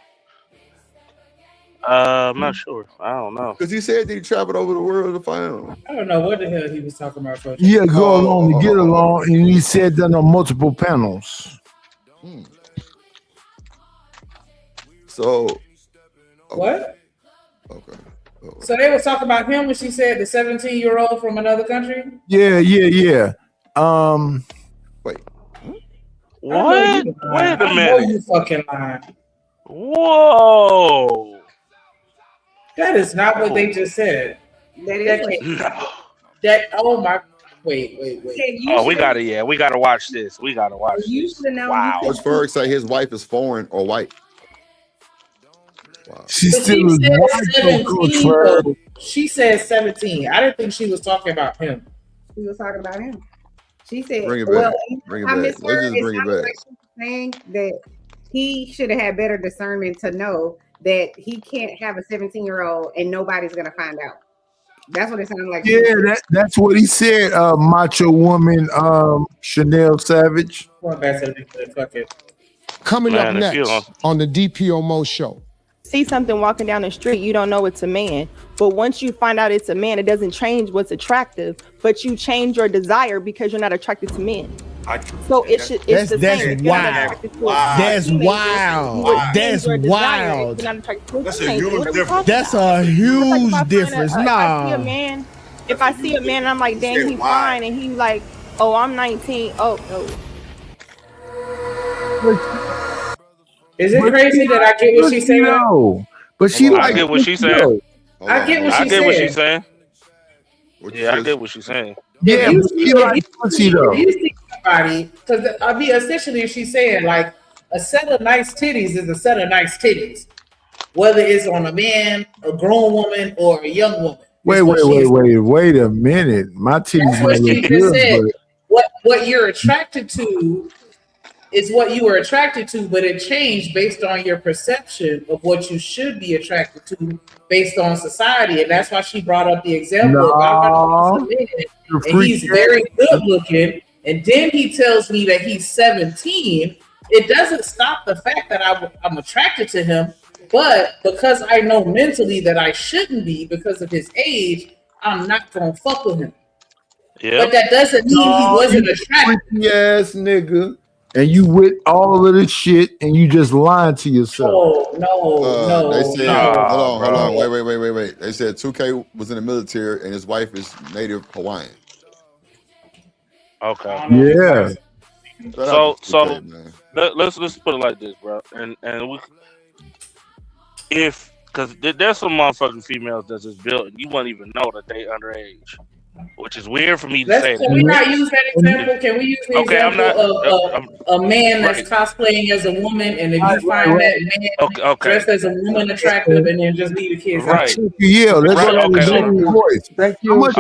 I'm not sure. I don't know. Because he said that he traveled over the world to find him. I don't know what the hell he was talking about. Coach. Yeah, go along to get along, and he said that on multiple panels. So, what? Okay. So they was talking about him when she said the 17-year-old from another country. Yeah. Wait. What? Wait a minute. I know you fucking lying. Whoa. That is not what they just said. Oh my. Wait. Oh, we gotta watch this. We gotta watch You this. should know. Wow. Coach Ferg say his wife is foreign or white. She's But still she said white, 17, though. though. She said 17. I didn't think she was talking about him. She was talking about him. She said, Bring it well, back. Bring it I back. miss Let's her. just It bring it sounded back. like she was saying that he should have had better discernment to know that he can't have a 17-year-old and nobody's gonna find out. That's what it sounded like. Yeah, that's what he said. Macho Woman, Chanel Savage. Fuck it. Coming up next on the DPO Mo Show. See something walking down the street, you don't know it's a man. But once you find out it's a man, it doesn't change what's attractive, but you change your desire because you're not attracted to men. So it's the same. If you're not attracted to a That's teenager, wild. you would That's change your desire. wild. If you're not attracted to a That's a teenager, huge what are we difference. talking That's about? a huge Like difference. If I see a man, if I see a man and I'm like, dang, he's fine, and he's like, oh, I'm 19. Oh, no. Is it crazy that I get what she's saying? No, but she I get what she's saying. I get what I she's get what saying. she's saying. Yeah, I get what she's saying. Yeah, If but you she like pussy though. If you see somebody, because I mean, essentially, she's saying like a set of nice titties is a set of nice titties, whether it's on a man, a grown woman, or a young woman. Wait a minute. My titties That's might what she look just good, said. but What you're attracted to is what you were attracted to, but it changed based on your perception of what you should be attracted to based on society. And that's why she brought up the example of I'm a man, and he's very good looking, and then he tells me that he's 17. It doesn't stop the fact that I'm attracted to him, but because I know mentally that I shouldn't be because of his age, I'm not gonna fuck with him. Yeah. But that doesn't mean he wasn't attracted. Yes, nigga. And you with all of this shit and you just lying to yourself. No. They said, hold on, wait. They said 2K was in the military and his wife is native Hawaiian. Okay. Yeah. So 2K, man. let's put it like this, bro. And we, because there's some motherfucking females that's just built and you won't even know that they underage. Which is weird for me to say. Can we not use that example? Can we use the example of a man that's cosplaying as a woman, and if you find that man dressed as a woman attractive, and then just leave the kids out? Yeah, let's Right, go okay, to the voice. Thank you. Let's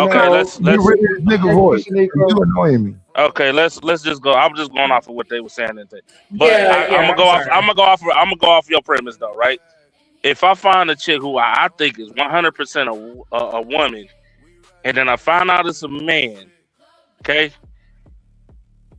get rid of this nigga voice. You annoying me. Okay, let's just go. I'm just going off of what they were saying and thing. But I'm gonna go off your premise though, right? If I find a chick who I think is 100% a woman, and then I find out it's a man, okay?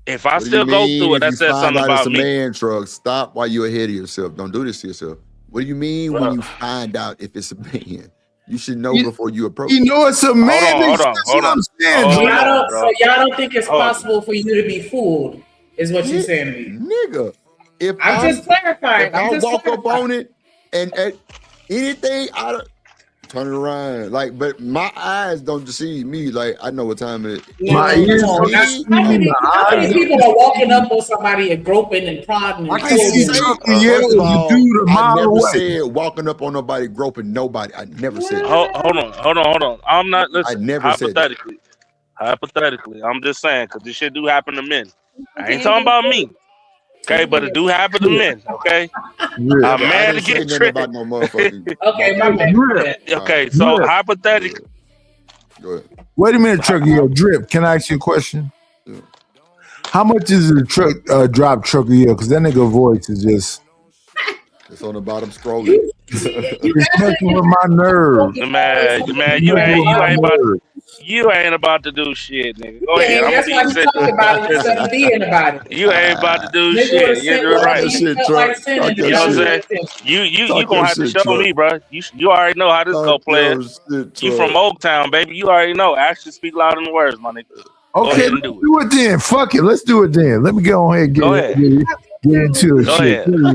If I still go through it, that says something about me. Man, Truck, stop while you're ahead of yourself. Don't do this to yourself. What do you mean when you find out if it's a man? You should know before you approach. You know it's a man. Hold on. So y'all don't think it's possible for you to be fooled, is what you're saying to me. Nigga, if I'm just clarifying. If I walk up on it and anything out of turn it around, like, but my eyes don't deceive me. Like, I know what time it is. How many people are walking up on somebody and groping and prodding? I can't see first of all, I never said walking up on nobody, groping nobody. I never said that. Hold on. I'm not listening. I never said that. Hypothetically, I'm just saying because this shit do happen to men. I ain't talking about me. Okay, but it do happen to men. Okay, Yeah, a man to get tricked. about no motherfucking. Okay, my bad. Okay, so hypothetically, go ahead. Wait a minute, Truck. Drip. Can I ask you a question? Yeah. How much is the truck drop Truck? Because that nigga voice is just. It's on the bottom scrolling. It's messing with my nerves. Man, you ain't about to do shit, nigga. Go ahead. That's why you talking about it instead of being about it. You ain't about to do shit. You're right. Shit, You know what I'm saying? You gonna have to show me, bro. You already know how this go play. You from Oaktown, baby. You already know. Actions speak louder than words, my nigga. Okay, let's do it then. Fuck it. Let's do it then. Let me go ahead and get into it.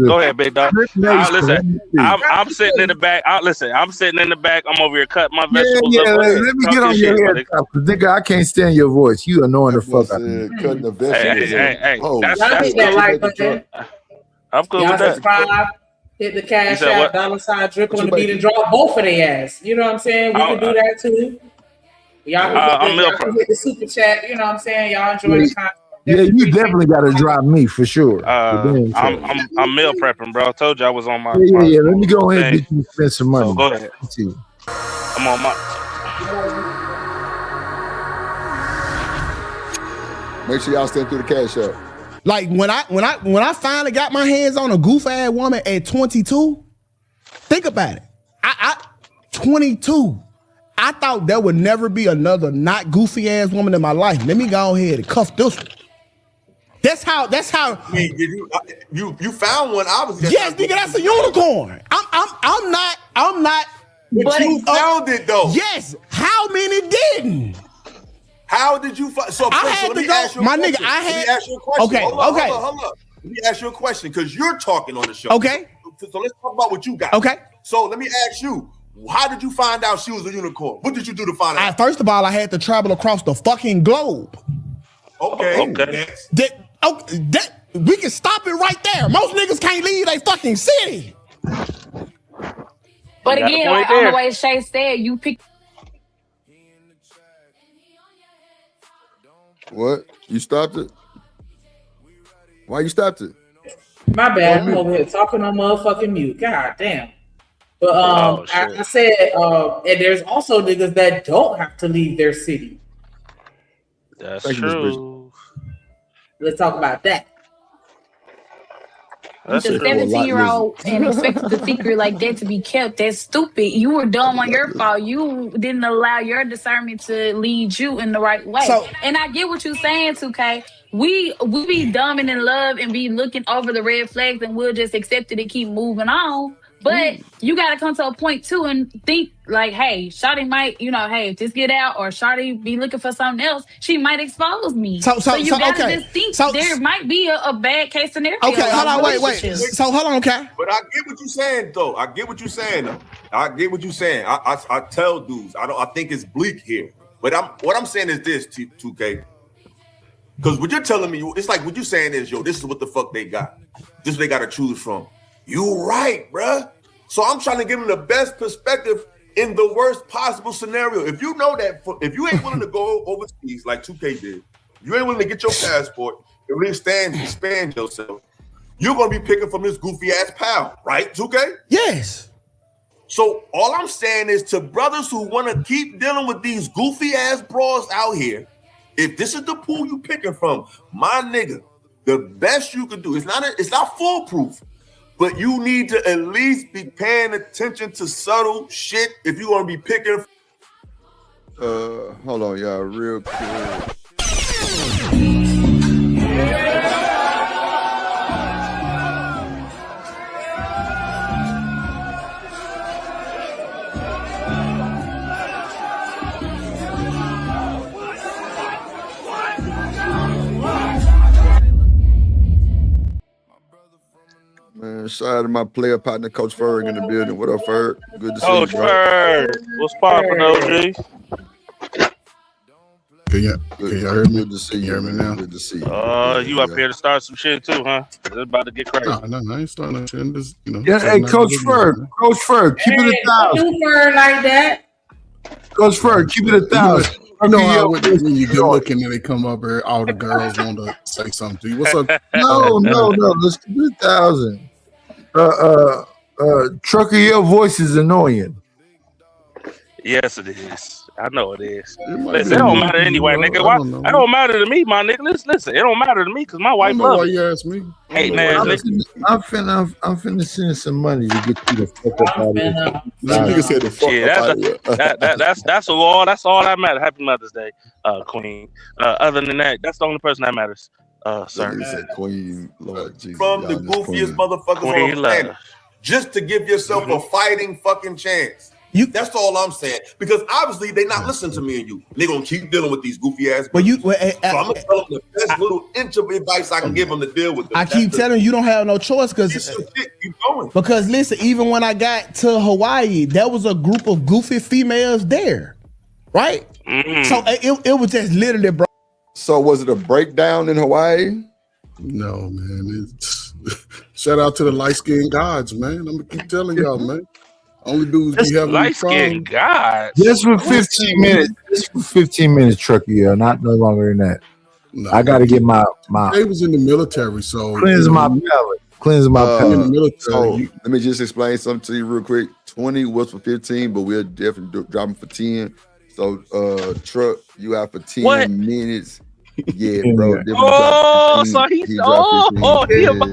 Go ahead, big dog. Listen, I'm sitting in the back. I'm sitting in the back. I'm over here cutting my vegetables up. Let me get on your head. Nigga, I can't stand your voice. You annoying the fuck out of me. Cutting the vegetables. Hey, I'm cool y'all with that. subscribe, hit the cash app, $ drip on the beat and drop both of their ass. You know what I'm saying? We can do that too. Y'all can hit the super chat. You know what I'm saying? Y'all enjoy the content. Yeah, you definitely got to drop me for sure. I'm meal prepping, bro. I told you I was on my. Yeah. Let me go ahead and get you spend some money. So go ahead. Let's see. I'm on my. Make sure y'all stand through the cash up. Like when I finally got my hands on a goof ass woman at 22, think about it. I 22. I thought there would never be another not goofy ass woman in my life. Let me go ahead and cuff this one. That's how. I mean, you found one, obviously. Yes, nigga, that's a unicorn. I'm not. But you found it though. Yes. How many didn't? How did you find? So I had to go. My nigga, I had. Let me ask you a question. Okay. Hold up. Let me ask you a question because you're talking on the show. Okay. So let's talk about what you got. Okay. So let me ask you. How did you find out she was a unicorn? What did you do to find out? First of all, I had to travel across the fucking globe. Okay. We can stop it right there. Most niggas can't leave their fucking city. But again, like on the way Shay said, you pick. What? You stopped it? Why you stopped it? My bad. I'm over here talking on motherfucking mute. God damn. But I said, and there's also niggas that don't have to leave their city. That's true. Let's talk about that. With a 17-year-old and expected the secret like that to be kept, that's stupid. You were dumb on your fault. You didn't allow your discernment to lead you in the right way. And I get what you're saying, 2K. We be dumb and in love and be looking over the red flags and we'll just accept it and keep moving on. But you got to come to a point too and think like, hey, Shawty might, hey, if this get out or Shawty be looking for something else, she might expose me. So you got to just think there might be a bad case scenario. Okay, hold on, wait. So hold on, okay. But I get what you're saying, though. I get what you're saying. I tell dudes, I think it's bleak here. But what I'm saying is this, 2K. Because what you're telling me, it's like what you're saying is, this is what the fuck they got. This is what they got to choose from. You right, bruh. So I'm trying to give them the best perspective in the worst possible scenario. If you know that, if you ain't willing to go overseas like 2K did, you ain't willing to get your passport and really expand yourself, you're going to be picking from this goofy ass pal, right, 2K? Yes. So all I'm saying is to brothers who want to keep dealing with these goofy ass bras out here, if this is the pool you picking from, my nigga, the best you can do, it's not foolproof. But you need to at least be paying attention to subtle shit if you're gonna be picking. Hold on, y'all, real quick. Man, shout out to my player partner, Coach Ferg, in the building. What up, Ferg? Good to see you, Coach Ferg. What's poppin', OG? Can y'all hear me? Good to see you. Hear me now? Good to see you. You up here to start some shit too, huh? It's about to get crazy. No, I ain't starting that shit. Just, Yeah, hey, Coach Ferg, keep it 1,000. Don't do Ferg like that. Coach Ferg, keep it 1,000. You know how when you get looking and they come up here, all the girls want to say something to you. What's up? No. Let's keep it 1,000. Trucker, your voice is annoying. Yes, it is. I know it is. Listen, it don't matter anyway, nigga. Why? It don't matter to me, my nigga. Listen, it don't matter to me because my wife loves it. You ask me? Hey, man, I'm finna send some money to get you the fuck up out of here. Nigga said the fuck up out of here. That's all that matters. Happy Mother's Day, Queen. Other than that, that's the only person that matters. Sir. He said Queen, Lord Jesus. From the goofiest motherfuckers on the planet, just to give yourself a fighting fucking chance. That's all I'm saying. Because obviously they not listening to me and you. They're gonna keep dealing with these goofy ass. So I'm gonna tell them the best little inch of advice I can give them to deal with them. I keep telling you don't have no choice because listen, even when I got to Hawaii, there was a group of goofy females there, right? So it was just literally, bro. So was it a breakdown in Hawaii? No, man. Shout out to the light skinned gods, man. I'm gonna keep telling y'all, man. Only dudes be having light skinned God. Just for 15 minutes. Just for 15 minutes, Trucker. Yeah, not no longer than that. No, I got to get my Jay was in the military, so cleanse my palate. Cleanse my palate. In the military, So let me just explain something to you real quick. 20 was for 15, but we'll definitely drop them for 10. So truck, you out for 10 minutes. Yeah, bro. Definitely Oh, drop 15. so he's dropped 15. he Yeah. about-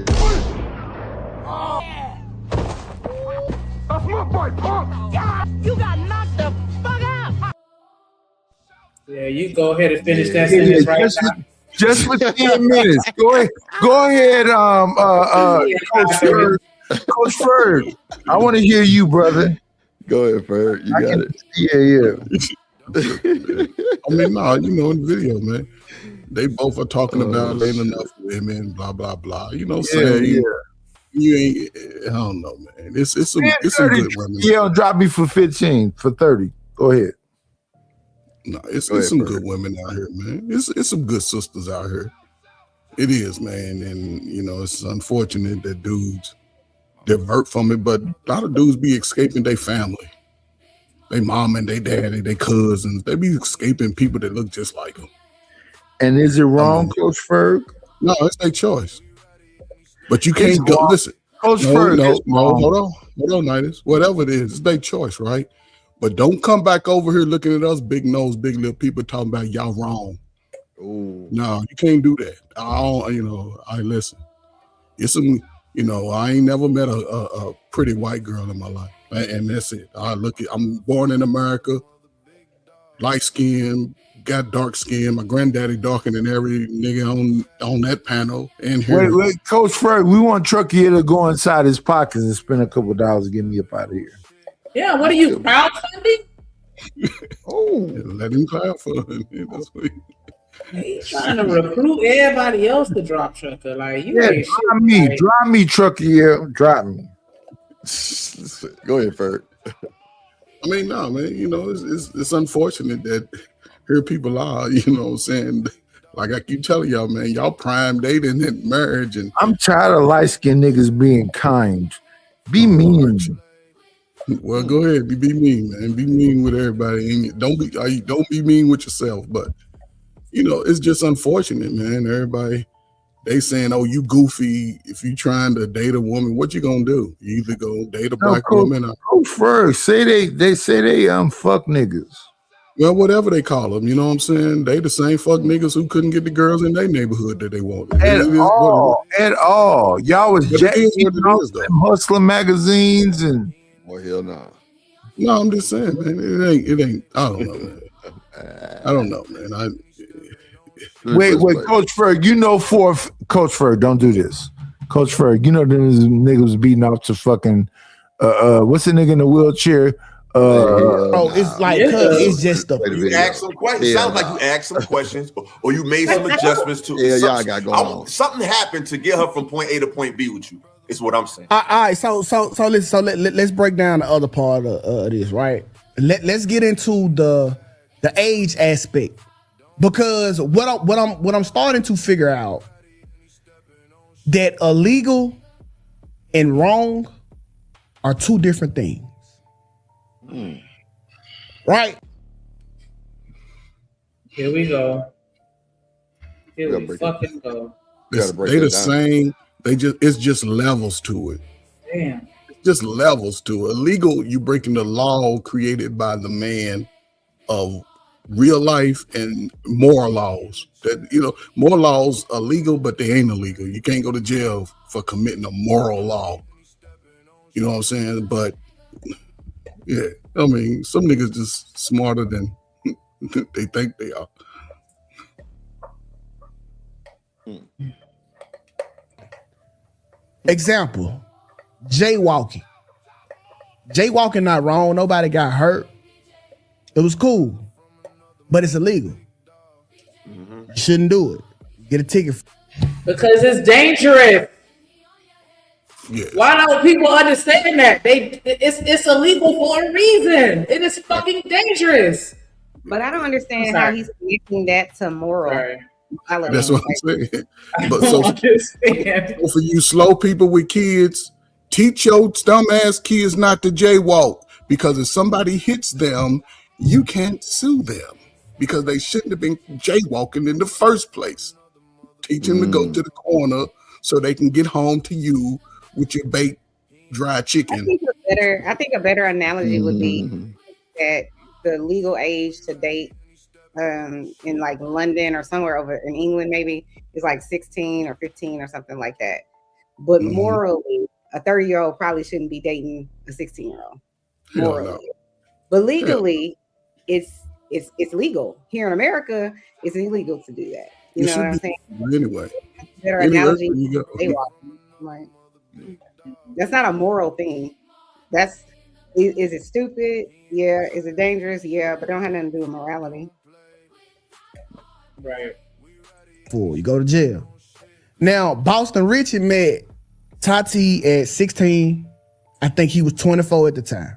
That's my boy, punk. You got knocked the fuck out. Yeah, you go ahead and finish that Yeah, sentence right just, now. just for 10 minutes. Go ahead, Coach Ferg. Coach Ferg, I want to hear you, brother. Go ahead, Ferg. You got it. Yeah. I mean, no, you know, in the video, man, they both are talking about ain't enough women, blah blah blah. You know, saying you ain't. I don't know, man. It's some good women. Yeah, drop me for 15 for 30. Go ahead. No, it's some good women out here, man. It's some good sisters out here. It is, man, and you know, it's unfortunate that dudes divert from it, but a lot of dudes be escaping their family, they mom and they daddy, they cousins. They be escaping people that look just like them. And is it wrong, Coach Ferg? No, it's their choice. But you can't go. Listen, Coach Ferg. Hold on, Nidus. Whatever it is, it's their choice, right? But don't come back over here looking at us big nose, big little people talking about y'all wrong. Ooh. No, you can't do that. I listen. It's some, I ain't never met a pretty white girl in my life, and that's it. I'm born in America, light skin, got dark skin. My granddaddy darker than every nigga on that panel. And here, Wait, Coach Ferg, we want Truckee to go inside his pockets and spend a couple dollars to get me up out of here. Yeah, what are you, crowdfunding? Let him crowdfund. That's what He's trying to recruit everybody else to drop Trucker. Like, you ain't shit. Drop me, Truckee. Drop me. Go ahead, Ferg. I mean, no, man. It's unfortunate that here people are. You know what I'm saying? Like I keep telling y'all, man, y'all prime dating and marriage, and I'm tired of light skinned niggas being kind. Be mean. Well, go ahead, be mean, man. Be mean with everybody, and don't be mean with yourself. But it's just unfortunate, man. Everybody they saying, "Oh, you goofy." If you trying to date a woman, what you gonna do? You either go date a black woman or first say they fuck niggas. Well, whatever they call them, you know what I'm saying? They the same fuck niggas who couldn't get the girls in their neighborhood that they wanted. At all. Y'all was jacking off them hustler magazines and. Well, hell no. No, I'm just saying, man. It ain't. I don't know, man. I don't know, man. Wait, Coach Ferg. Coach Ferg, don't do this. Coach Ferg, them niggas beating off to fucking what's the nigga in the wheelchair? It's like it's just you asked some questions. Sounds like you asked some questions, or you made some adjustments to. Yeah, y'all got going on. Something happened to get her from point A to point B with you. Is what I'm saying. All right, so let's break down the other part of this, right? Let's get into the age aspect, because what I'm starting to figure out that illegal and wrong are two different things. Right? Here we go. Here we fucking go. They the same. It's just levels to it. Damn. It's just levels to it. Illegal, you breaking the law created by the man of real life and moral laws. That moral laws are legal, but they ain't illegal. You can't go to jail for committing a moral law. You know what I'm saying? But yeah, I mean, some niggas just smarter than they think they are. Example, jaywalking. Jaywalking not wrong. Nobody got hurt. It was cool, but it's illegal. You shouldn't do it. Get a ticket. Because it's dangerous. Yeah. Why don't people understand that? It's illegal for a reason. It is fucking dangerous. But I don't understand how he's connecting that to moral. Sorry. That's what I'm saying. But so for you slow people with kids, teach your dumbass kids not to jaywalk, because if somebody hits them, you can't sue them. because they shouldn't have been jaywalking in the first place. Teach them to go to the corner so they can get home to you with your baked dry chicken. I think a better analogy would be that the legal age to date in like London or somewhere over in England maybe is like 16 or 15 or something like that. But morally, a 30-year-old probably shouldn't be dating a 16-year-old. Morally. But legally, it's legal. Here in America, it's illegal to do that. You know what I'm saying? Anyway. Better analogy. Like, that's not a moral thing. Is it stupid? Yeah. Is it dangerous? Yeah, but it don't have nothing to do with morality. Right. Before you go to jail. Now, Boston Richard met Tati at 16. I think he was 24 at the time.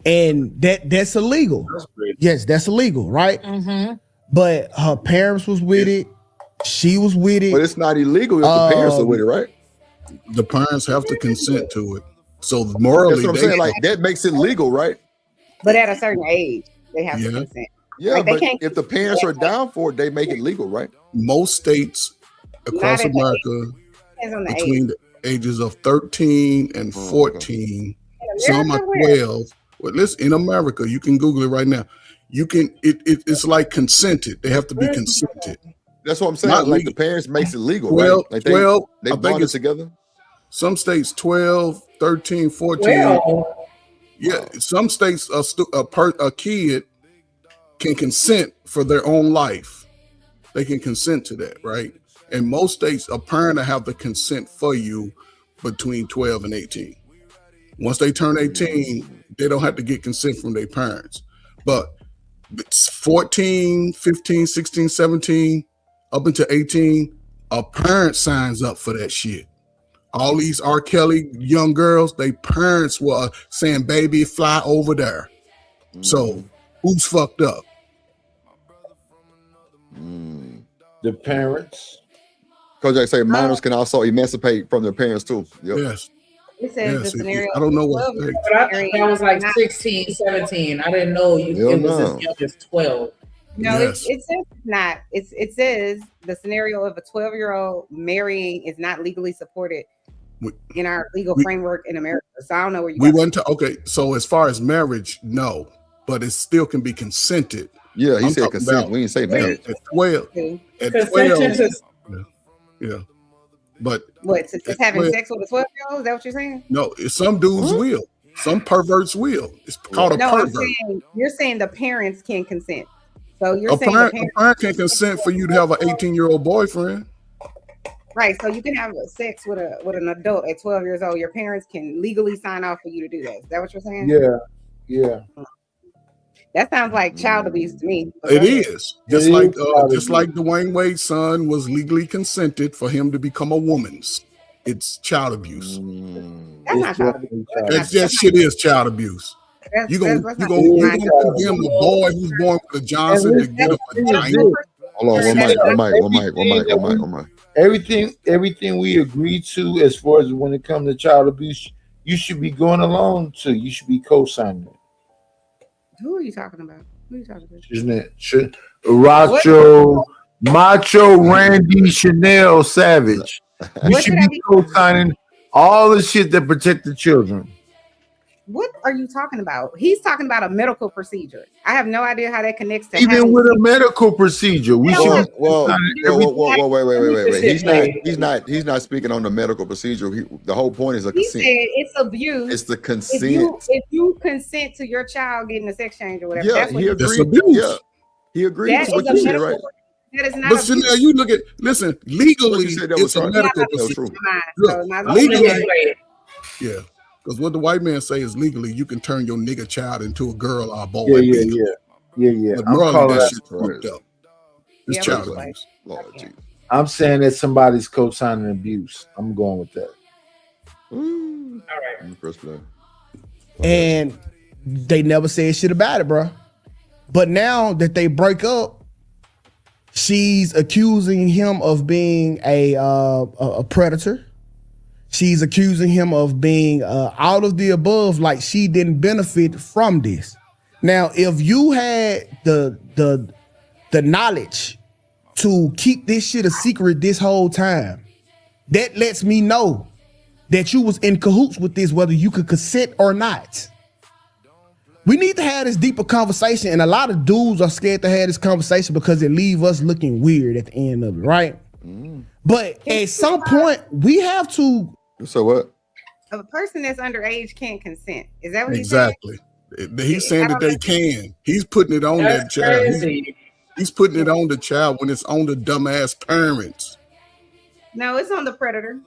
And that's illegal. Yes, that's illegal, right? But her parents was with it. She was with it. But it's not illegal if the parents are with it, right? The parents have to consent to it. So morally, that's what I'm saying. Like that makes it legal, right? But at a certain age, they have to consent. Yeah, like, but if the parents are down for it, they make it legal, right? Most states across America, between the ages of 13 and 14, some are 12. Well, listen, in America, you can Google it right now. You can. It's like consented. They have to be consented. That's what I'm saying. Not like legal. the parents makes it legal, 12, right? Like they 12, I bond think it it's together. Some states 12, 13, 14. Yeah, some states a kid can consent for their own life. They can consent to that, right? In most states, a parent will have the consent for you between 12 and 18. Once they turn 18, they don't have to get consent from their parents. But it's 14, 15, 16, 17, up until 18, a parent signs up for that shit. All these R. Kelly young girls, they parents were saying, baby, fly over there. So who's fucked up? The parents. Because they say minors can also emancipate from their parents too. Yep. Yes. It says the scenario. I don't know what. But I think that was like 16, 17. I didn't know it was as young as 12. No, it says not. It says the scenario of a 12-year-old marrying is not legally supported in our legal framework in America. So I don't know where you. Okay. So as far as marriage, no, but it still can be consented. Yeah, he said consent. We didn't say marriage. At 12. At 12. Yeah. But what? It's having sex with a 12-year-old? Is that what you're saying? No, some dudes will. Some perverts will. It's called a pervert. You're saying the parents can consent. So you're a saying parent can consent for you to have an 18-year-old boyfriend. Right. So you can have sex with an adult at 12 years old. Your parents can legally sign off for you to do that. Is that what you're saying? Yeah. That sounds like child abuse to me. It is. Just like Dwayne Wade's son was legally consented for him to become a woman's. It's child abuse. That's not child abuse. That shit is child abuse. You gonna condemn a boy who's born with a Johnson to get a vagina? Hold on, one mic. Everything we agree to as far as when it comes to child abuse, you should be going along to. You should be co-signing it. Who are you talking about? Isn't it Macho Randy Chanel Savage? You should be co-signing all the shit that protect the children. What are you talking about? He's talking about a medical procedure. I have no idea how that connects to even with a medical procedure. We should. Wait. He's not speaking on the medical procedure. The whole point is a consent. He said it's abuse. It's the consent. If you consent to your child getting a sex change or whatever, that's what he agrees. Yeah, he agrees with what you said, right? That is not. But Chanel, you listen. Legally, it's a medical procedure. Legally, yeah. Because what the white man say is legally, you can turn your nigga child into a girl or a boy. Yeah. But morally, that shit's fucked up. It's child abuse. I'm saying that somebody's co-signing abuse. I'm going with that. All right. And they never said shit about it, bro. But now that they break up, she's accusing him of being a predator. She's accusing him of being out of the above, like she didn't benefit from this. Now, if you had the knowledge to keep this shit a secret this whole time, that lets me know that you was in cahoots with this, whether you could consent or not. We need to have this deeper conversation, and a lot of dudes are scared to have this conversation because it leave us looking weird at the end of it, right? But at some point, we have to. So what? A person that's underage can't consent. Is that what Exactly. He's saying that they can. He's putting it on that child. He's putting it on the child when it's on the dumbass parents. No, it's on the predator.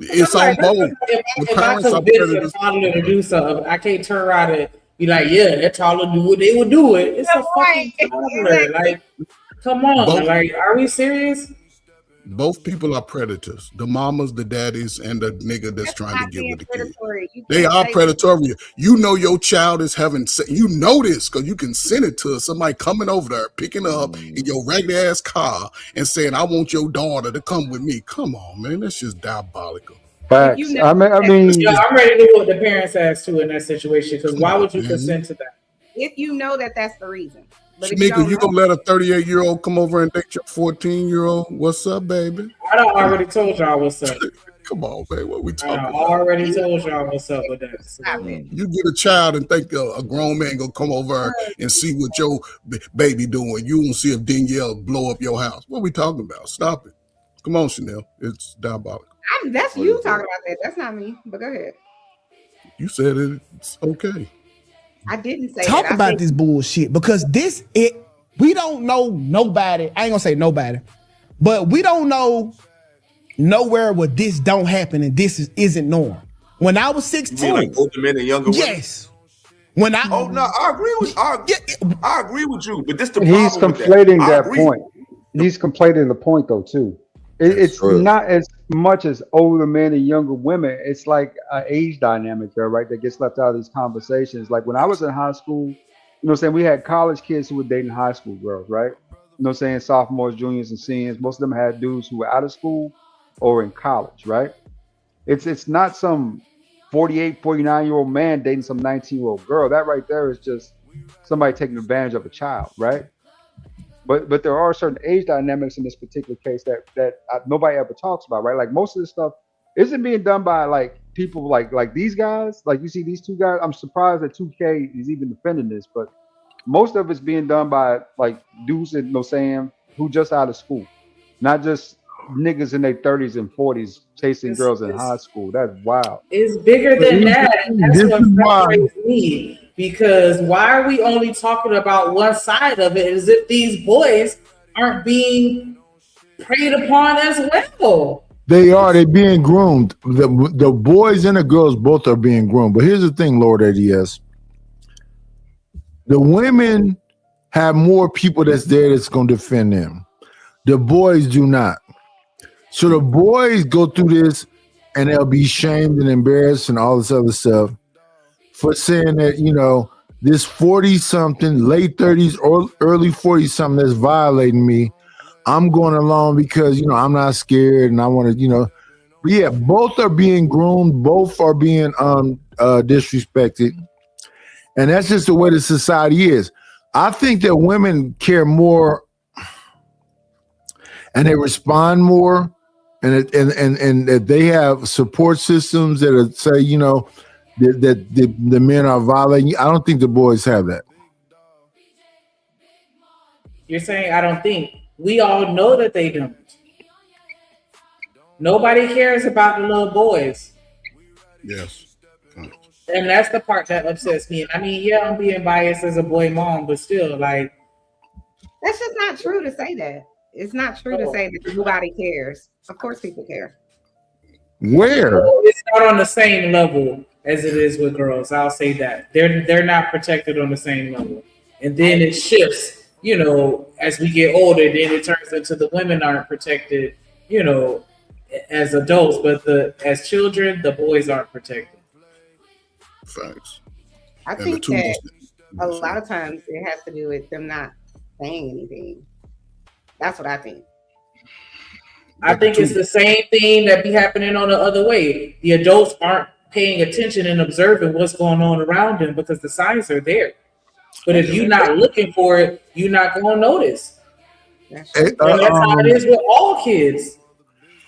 It's on both. If I convince a toddler to do something, I can't turn around and be like, yeah, that toddler do what they would do it. It's a fucking toddler. Like, come on. Like, are we serious? Both people are predators. The mamas, the daddies, and the nigga that's trying to get with the kid. You They are predatory. You know your child is having, you know this because you can send it to somebody coming over there, picking up in your regular ass car and saying, I want your daughter to come with me. Come on, man. That's just diabolical. Facts. I mean, yeah, I'm ready to do what the parents asked to in that situation, because why would you consent to that? If you know that that's the reason. But Nigga, you gonna let a 38-year-old come over and date your 14-year-old? What's up, baby? I done already told y'all what's up. Come on, man. What we talking about? I already told y'all what's up with that. So. You get a child and think a grown man gonna come over and see what your baby doing. You won't see if Danielle blow up your house. What we talking about? Stop it. Come on, Chanel. It's diabolical. That's you talking about that. That's not me. But go ahead. You said it's okay. I didn't say talk about this bullshit because we don't know nobody. I ain't gonna say nobody, but we don't know nowhere where this don't happen and this isn't norm. When I was 16, you mean like older men and younger women? Yes. When I I agree with I agree with you, but this the he's problem. Conflating that point. He's conflating the point though too. It's not as much as older men and younger women. It's like an age dynamic there, right? That gets left out of these conversations. Like when I was in high school, you know what I'm saying? We had college kids who were dating high school girls, right? You know what I'm saying? Sophomores, juniors, and seniors. Most of them had dudes who were out of school or in college, right? It's not some 48, 49-year-old man dating some 19-year-old girl. That right there is just somebody taking advantage of a child, right? But there are certain age dynamics in this particular case that nobody ever talks about, right? Like most of this stuff isn't being done by like people like these guys. Like you see these two guys. I'm surprised that 2K is even defending this, but most of it's being done by like dudes that who just out of school, not just niggas in their 30s and 40s chasing girls in high school. That's wild. It's bigger than that. That's what frustrates me. Because why are we only talking about one side of it as if these boys aren't being preyed upon as well? They're being groomed. The boys and the girls both are being groomed. But here's the thing, Lord ADS. The women have more people that's there that's going to defend them. The boys do not. So the boys go through this and they'll be shamed and embarrassed and all this other stuff for saying that, you know, this 40-something, late 30s or early 40-something that's violating me, I'm going along because, you know, I'm not scared and I want to, you know. But yeah, both are being groomed. Both are being disrespected. And that's just the way the society is. I think that women care more and they respond more and that they have support systems that say, you know, that the men are violating. I don't think the boys have that. You're saying I don't think. We all know that they don't. Nobody cares about the little boys. Yes. And that's the part that upsets me. I mean, yeah, I'm being biased as a boy mom, but still, like. That's just not true to say that. It's not true to say that nobody cares. Of course people care. Where? It's not on the same level as it is with girls. I'll say that. They're not protected on the same level. And then it shifts, you know, as we get older, then it turns into the women aren't protected, you know, as adults, but as children, the boys aren't protected. Facts. I think that a lot of times it has to do with them not saying anything. That's what I think. I think it's the same thing that be happening on the other way. The adults aren't paying attention and observing what's going on around them because the signs are there. But if you're not looking for it, you're not gonna notice. Hey, And that's how it is with all kids.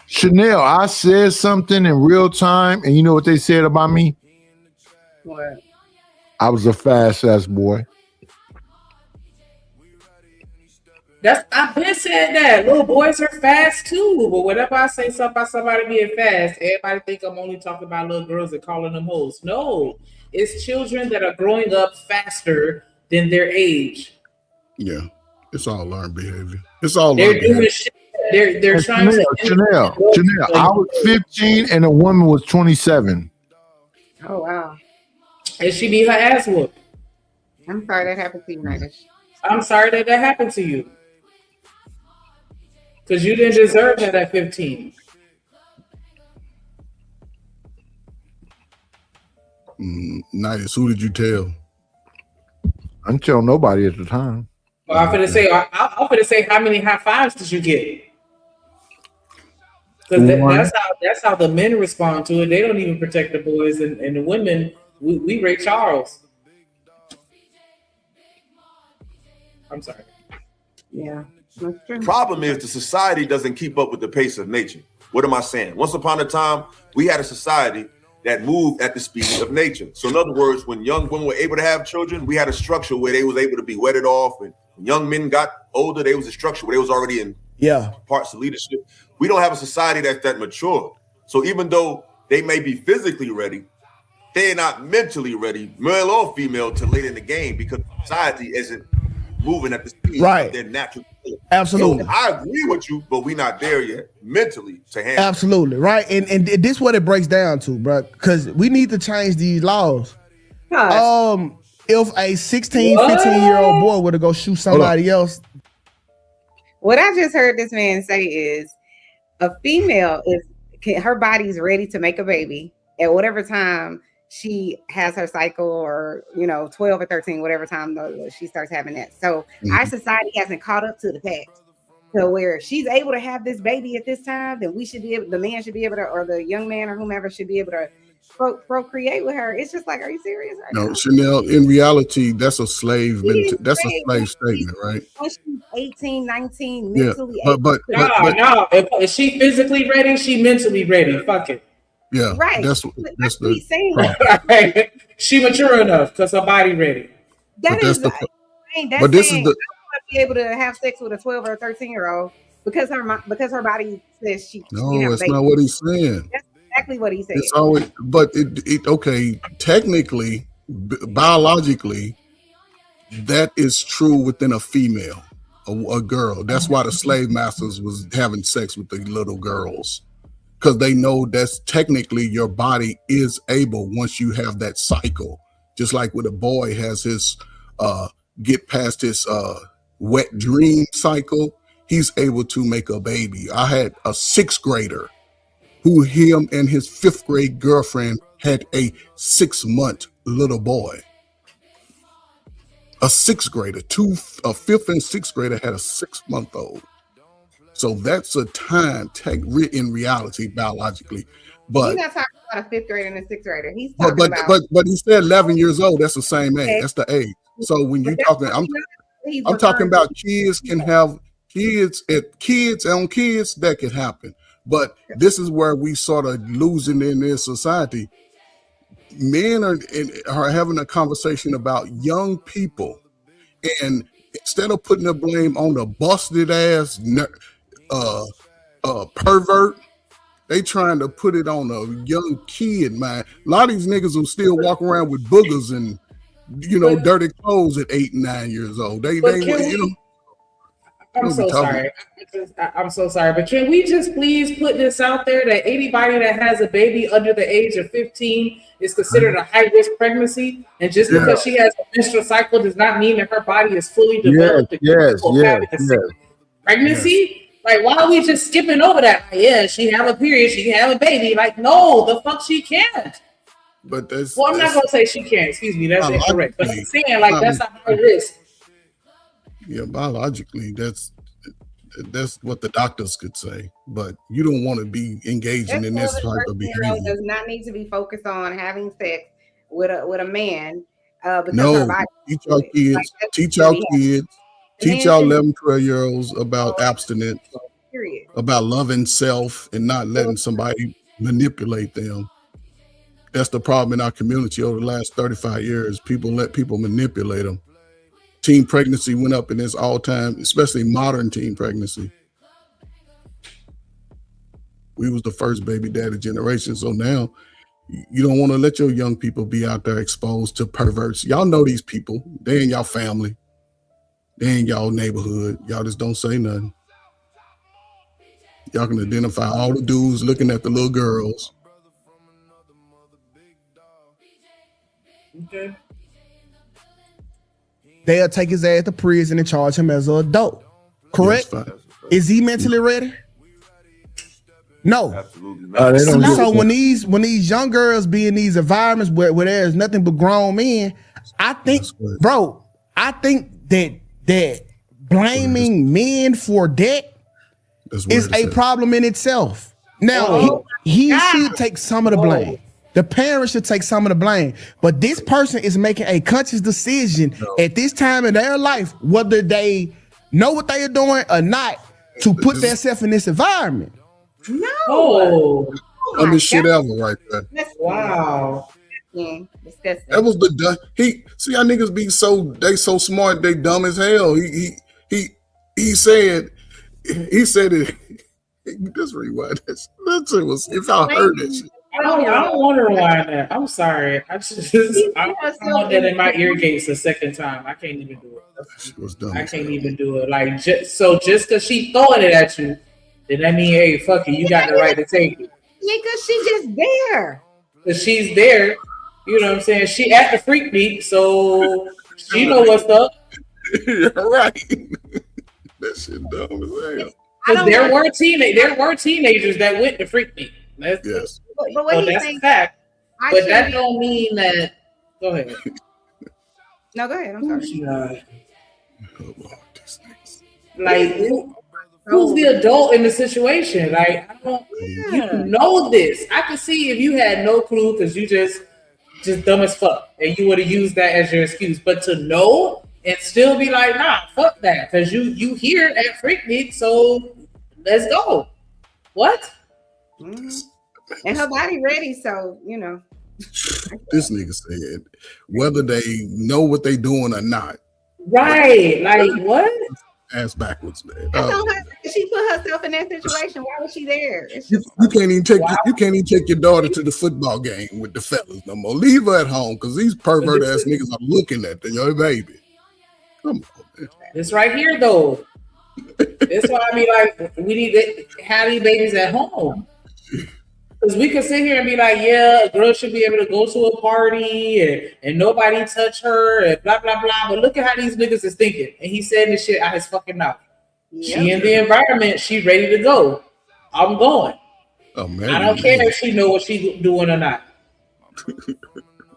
Chanel, I said something in real time, and you know what they said about me? What? I was a fast ass boy. I've been saying that little boys are fast too. But whenever I say something about somebody being fast, everybody think I'm only talking about little girls and calling them hoes. No, it's children that are growing up faster than their age. Yeah, it's all learned behavior. It's all They're learned doing behavior. shit. They're trying Chanel. I was 15 and a woman was 27. Oh wow. And she beat her ass whooped. I'm sorry that happened to you, Nidish. I'm sorry that happened to you. Because you didn't deserve that at 15. Nice. Who did you tell? I didn't tell nobody at the time. Well, I'm gonna say how many high fives did you get? Because that's how the men respond to it. They don't even protect the boys, and the women. We Ray Charles. I'm sorry. Yeah. Problem is the society doesn't keep up with the pace of nature. What am I saying? Once upon a time, we had a society that moved at the speed of nature. So in other words, when young women were able to have children, we had a structure where they was able to be wedded off. And when young men got older, there was a structure where they was already in parts of leadership. We don't have a society that's that mature. So even though they may be physically ready, they're not mentally ready, male or female, to late in the game because society isn't moving at the speed of their natural. Absolutely. So I agree with you, but we're not there yet mentally to handle. Absolutely. Right. And this is what it breaks down to, bro. Because we need to change these laws. If a 16, 15-year-old boy were to go shoot somebody else. What I just heard this man say is a female her body's ready to make a baby at whatever time she has her cycle, or 12 or 13, whatever time she starts having that. So our society hasn't caught up to the past. So where she's able to have this baby at this time, then we should be able, the man should be able to, or the young man or whomever should be able to procreate with her. It's just like, are you serious? No, Chanel, in reality, that's a slave statement, right? When she's 18, 19, Yeah, mentally but no. If she physically ready, she mentally ready. Fuck it. Yeah, right. That's what he's saying. She mature enough because her body ready. But this is the. I want to be able to have sex with a 12 or 13-year-old because her body says she. No, that's not what he's saying. That's exactly what he said. It's always, but okay. Technically, biologically, that is true within a female, a girl. That's why the slave masters was having sex with the little girls. Because they know that's technically your body is able, once you have that cycle, just like when a boy has his get past his wet dream cycle, he's able to make a baby. I had a 6th grader who him and his 5th grade girlfriend had a 6-month little boy. A 6th grader, a 5th and 6th grader had a 6-month-old. So that's a time in reality, biologically. But he's not talking about a 5th grader and a 6th grader. He's talking but he said 11 years old. That's the same age. That's the age. So when you're talking, I'm talking about kids can have kids that can happen. But this is where we sort of losing in this society. Men are having a conversation about young people, and instead of putting the blame on the busted ass pervert, they trying to put it on a young kid, man. A lot of these niggas will still walk around with boogers and dirty clothes at 8 and 9 years old. I'm so sorry. I'm so sorry, but can we just please put this out there that anybody that has a baby under the age of 15 is considered a high-risk pregnancy, and just because she has a menstrual cycle does not mean that her body is fully developed. Pregnancy. Like, why are we just skipping over that? Yeah, she have a period, she can have a baby. Like, no, the fuck she can't. But that's I'm not gonna say she can't. Excuse me, that's incorrect. But I'm saying that's a high risk. Yeah, biologically, that's what the doctors could say. But you don't want to be engaging in this type of behavior. Does not need to be focused on having sex with a man because her No, body. teach our kids, teach our kids, teach our 11, 12-year-olds about abstinence, Period. about loving self and not letting somebody manipulate them. That's the problem in our community over the last 35 years. People let people manipulate them. Teen pregnancy went up in this all time, especially modern teen pregnancy. We was the first baby daddy generation. So now you don't want to let your young people be out there exposed to perverts. Y'all know these people. They in y'all family. They in y'all neighborhood. Y'all just don't say nothing. Y'all can identify all the dudes looking at the little girls. Okay. They'll take his ass to prison and charge him as an adult. Correct? Yes, is he mentally ready? No. Absolutely not. So when these young girls be in these environments where there's nothing but grown men, I think that blaming men for that is a problem in itself. Now he should take some of the blame. The parents should take some of the blame. But this person is making a conscious decision at this time in their life, whether they know what they are doing or not, to put themselves in this environment. No. Oh, Shit ever right there. Wow. Yeah, disgusting. That was the see how niggas be so smart, they dumb as hell. He said it. Just rewind this. That shit was, if y'all heard that shit. I don't want to rewind that. I'm sorry. I want that in my ear gates a second time. I can't even do it. She was dumb. I can't even do it. Like just because she throwing it at you, then that mean, hey, fuck it, you got the right to take it. Nigga, she just there. Cause she's there. You know what I'm saying? She at the freak meet, so she know what's up. You're right. That shit dumb as hell. Because there were teenagers that went to freak meet. Yes. But what that's a fact. But that don't mean that. Go ahead. No, go ahead. I'm sorry. Like, who's the adult in the situation? Like, you know this. I could see if you had no clue because you just dumb as fuck, and you would have used that as your excuse. But to know and still be like, nah, fuck that, because you here at freak meet, so let's go. What? Mm-hmm. And her body ready, so you know. This nigga said whether they know what they doing or not. Right? Like what? Ass backwards, man. She put herself in that situation. Why was she there? You can't even take your daughter to the football game with the fellas no more. Leave her at home because these pervert ass niggas are looking at your baby. Come on, man. It's right here though. That's why I mean, like, we need to have these babies at home. Because we can sit here and be like, yeah, a girl should be able to go to a party and nobody touch her and blah, blah, blah. But look at how these niggas is thinking. And he's saying this shit out his fucking mouth. Yep. She in the environment. She ready to go. I'm going. Oh, man. I don't care if she know what she's doing or not.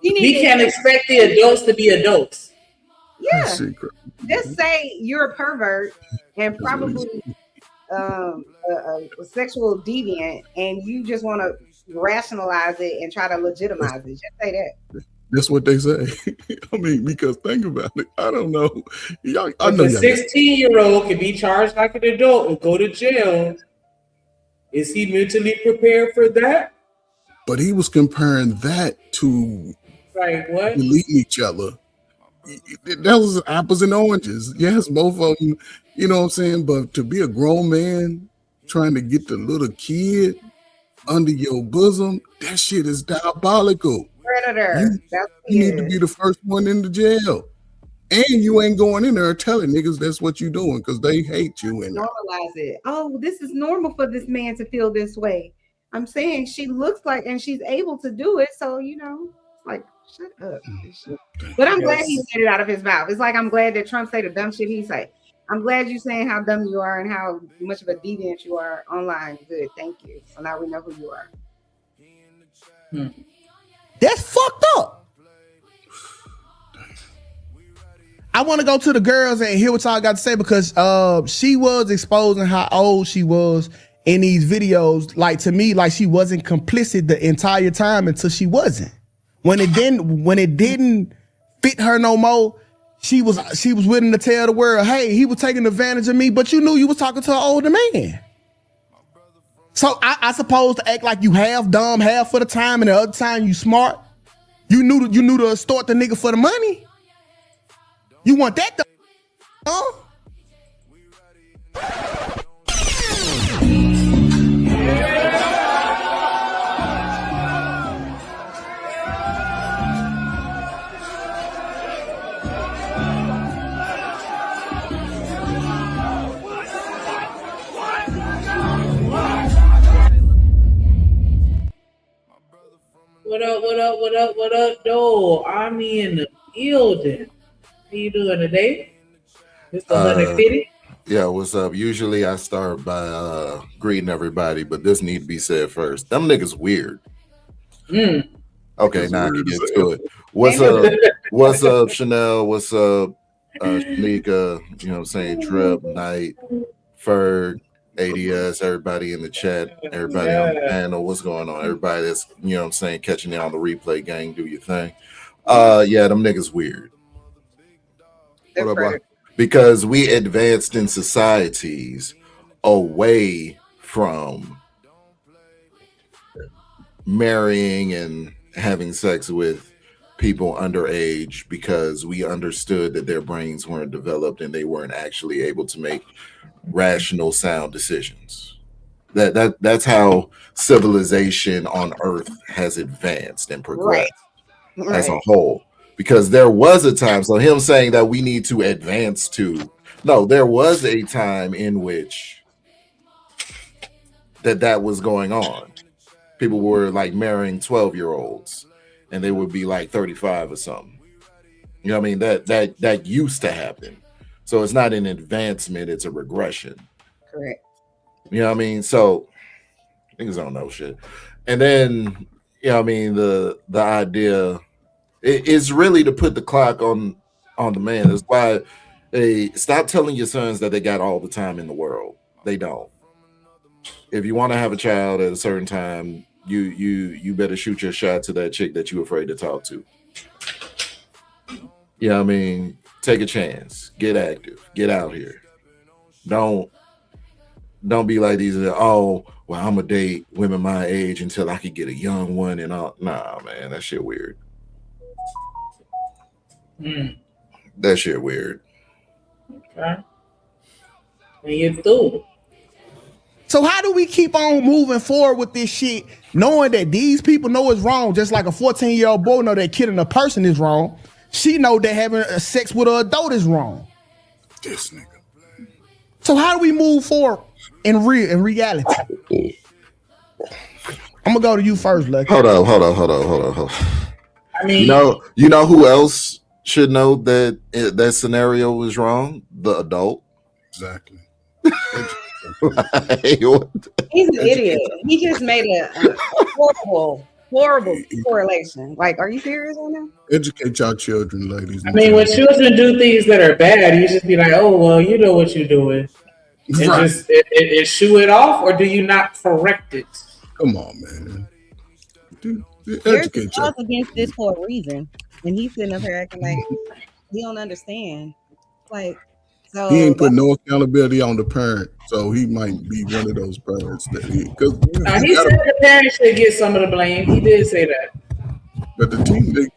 We can't expect the adults to be adults. Yeah. Just say you're a pervert and probably a sexual deviant, and you just want to rationalize it and try to legitimize it. Just say that. That's what they say. I mean, because think about it. I don't know. I know a 16-year-old can be charged like an adult and go to jail. Is he mentally prepared for that? But he was comparing that to like what? Deleting each other. That was apples and oranges. Yes, both of them, you know what I'm saying? But to be a grown man trying to get the little kid under your bosom, that shit is diabolical. Predator. You need to be the first one in the jail. And you ain't going in there telling niggas that's what you doing because they hate you. And normalize it. Oh, this is normal for this man to feel this way. I'm saying she looks like and she's able to do it. So, you know, like, shut up. But I'm glad he said it out of his mouth. It's like I'm glad that Trump said the dumb shit he said. I'm glad you're saying how dumb you are and how much of a deviant you are online. Good, thank you. So now we know who you are. That's fucked up. I want to go to the girls and hear what y'all got to say because she was exposing how old she was in these videos. Like to me, like she wasn't complicit the entire time until she wasn't. When it didn't fit her no more. She was willing to tell the world, hey, he was taking advantage of me, but you knew you was talking to an older man. So I suppose to act like you half dumb, half for the time, and the other time you smart. You knew to extort the nigga for the money. You want that, huh? What up, though? I'm in the building. How you doing today? Mr. 150? Yeah, what's up? Usually I start by greeting everybody, but this need to be said first. Them niggas weird. Okay, now I can get to it. What's up? What's up, Chanel? What's up, Shanika? You know what I'm saying? Trip, Knight, Ferg, ADS, everybody in the chat, everybody on the panel. What's going on? Everybody that's, you know what I'm saying, catching it on the replay, gang, do your thing. Yeah, them niggas weird. What up, bro? Because we advanced in societies away from marrying and having sex with people underage because we understood that their brains weren't developed and they weren't actually able to make rational, sound decisions. That's how civilization on Earth has advanced and progressed as a whole. Because there was a time, so him saying that we need to advance to, no, there was a time in which that was going on. People were like marrying 12-year-olds and they would be like 35 or something. You know what I mean? That used to happen. So it's not an advancement, it's a regression. Correct. You know what I mean? So niggas don't know shit. And then, you know what I mean, the idea is really to put the clock on the man. That's why they stop telling your sons that they got all the time in the world. They don't. If you want to have a child at a certain time, you better shoot your shot to that chick that you're afraid to talk to. You know what I mean? Take a chance. Get active. Get out here. Don't be like these. Oh, well, I'm gonna date women my age until I could get a young one and all. Nah, man, that shit weird. That shit weird. Okay. And you through. So how do we keep on moving forward with this shit, knowing that these people know it's wrong, just like a 14-year-old boy know that killing a person is wrong. She know that having sex with an adult is wrong. This nigga. So how do we move forward in reality? I'm gonna go to you first, Lucky. Hold on. I mean, you know who else should know that that scenario was wrong? The adult. Exactly. He's an idiot. He just made a horrible correlation. Like, are you serious on that? Educate y'all children, ladies. I mean, when children do things that are bad, you just be like, "Oh, well, you know what you're doing," and just it shoo it off, or do you not correct it? Come on, man. There's laws against this for a reason, and he's sitting up here acting like he don't understand. Like, so he ain't put no accountability on the parent, so he might be one of those parents that he said the parents should get some of the blame. He did say that. But the teenager,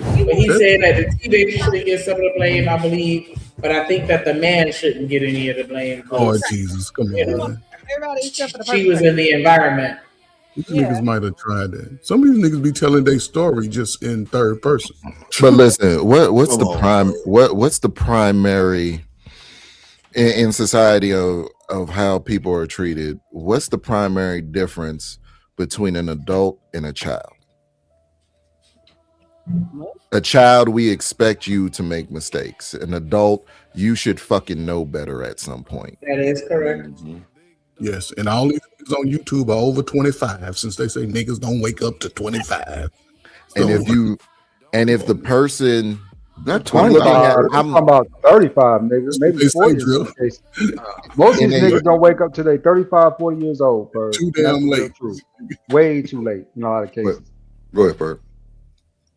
but he said that the teenager should get some of the blame, I believe. But I think that the man shouldn't get any of the blame. Oh Jesus, come on, man. Everybody except for the She was in the environment. These niggas might have tried that. Some of these niggas be telling their story just in third person. But listen, what's the primary in society of how people are treated? What's the primary difference between an adult and a child? A child, we expect you to make mistakes. An adult, you should fucking know better at some point. That is correct. Mm-hmm. Yes, and all these niggas on YouTube are over 25, since they say niggas don't wake up to 25. And if the person not 25, I'm talking about 35 niggas, maybe 40 years. Most of these niggas don't wake up till they 35, 40 years old. Too damn late. Way too late in a lot of cases. Go ahead, Bert.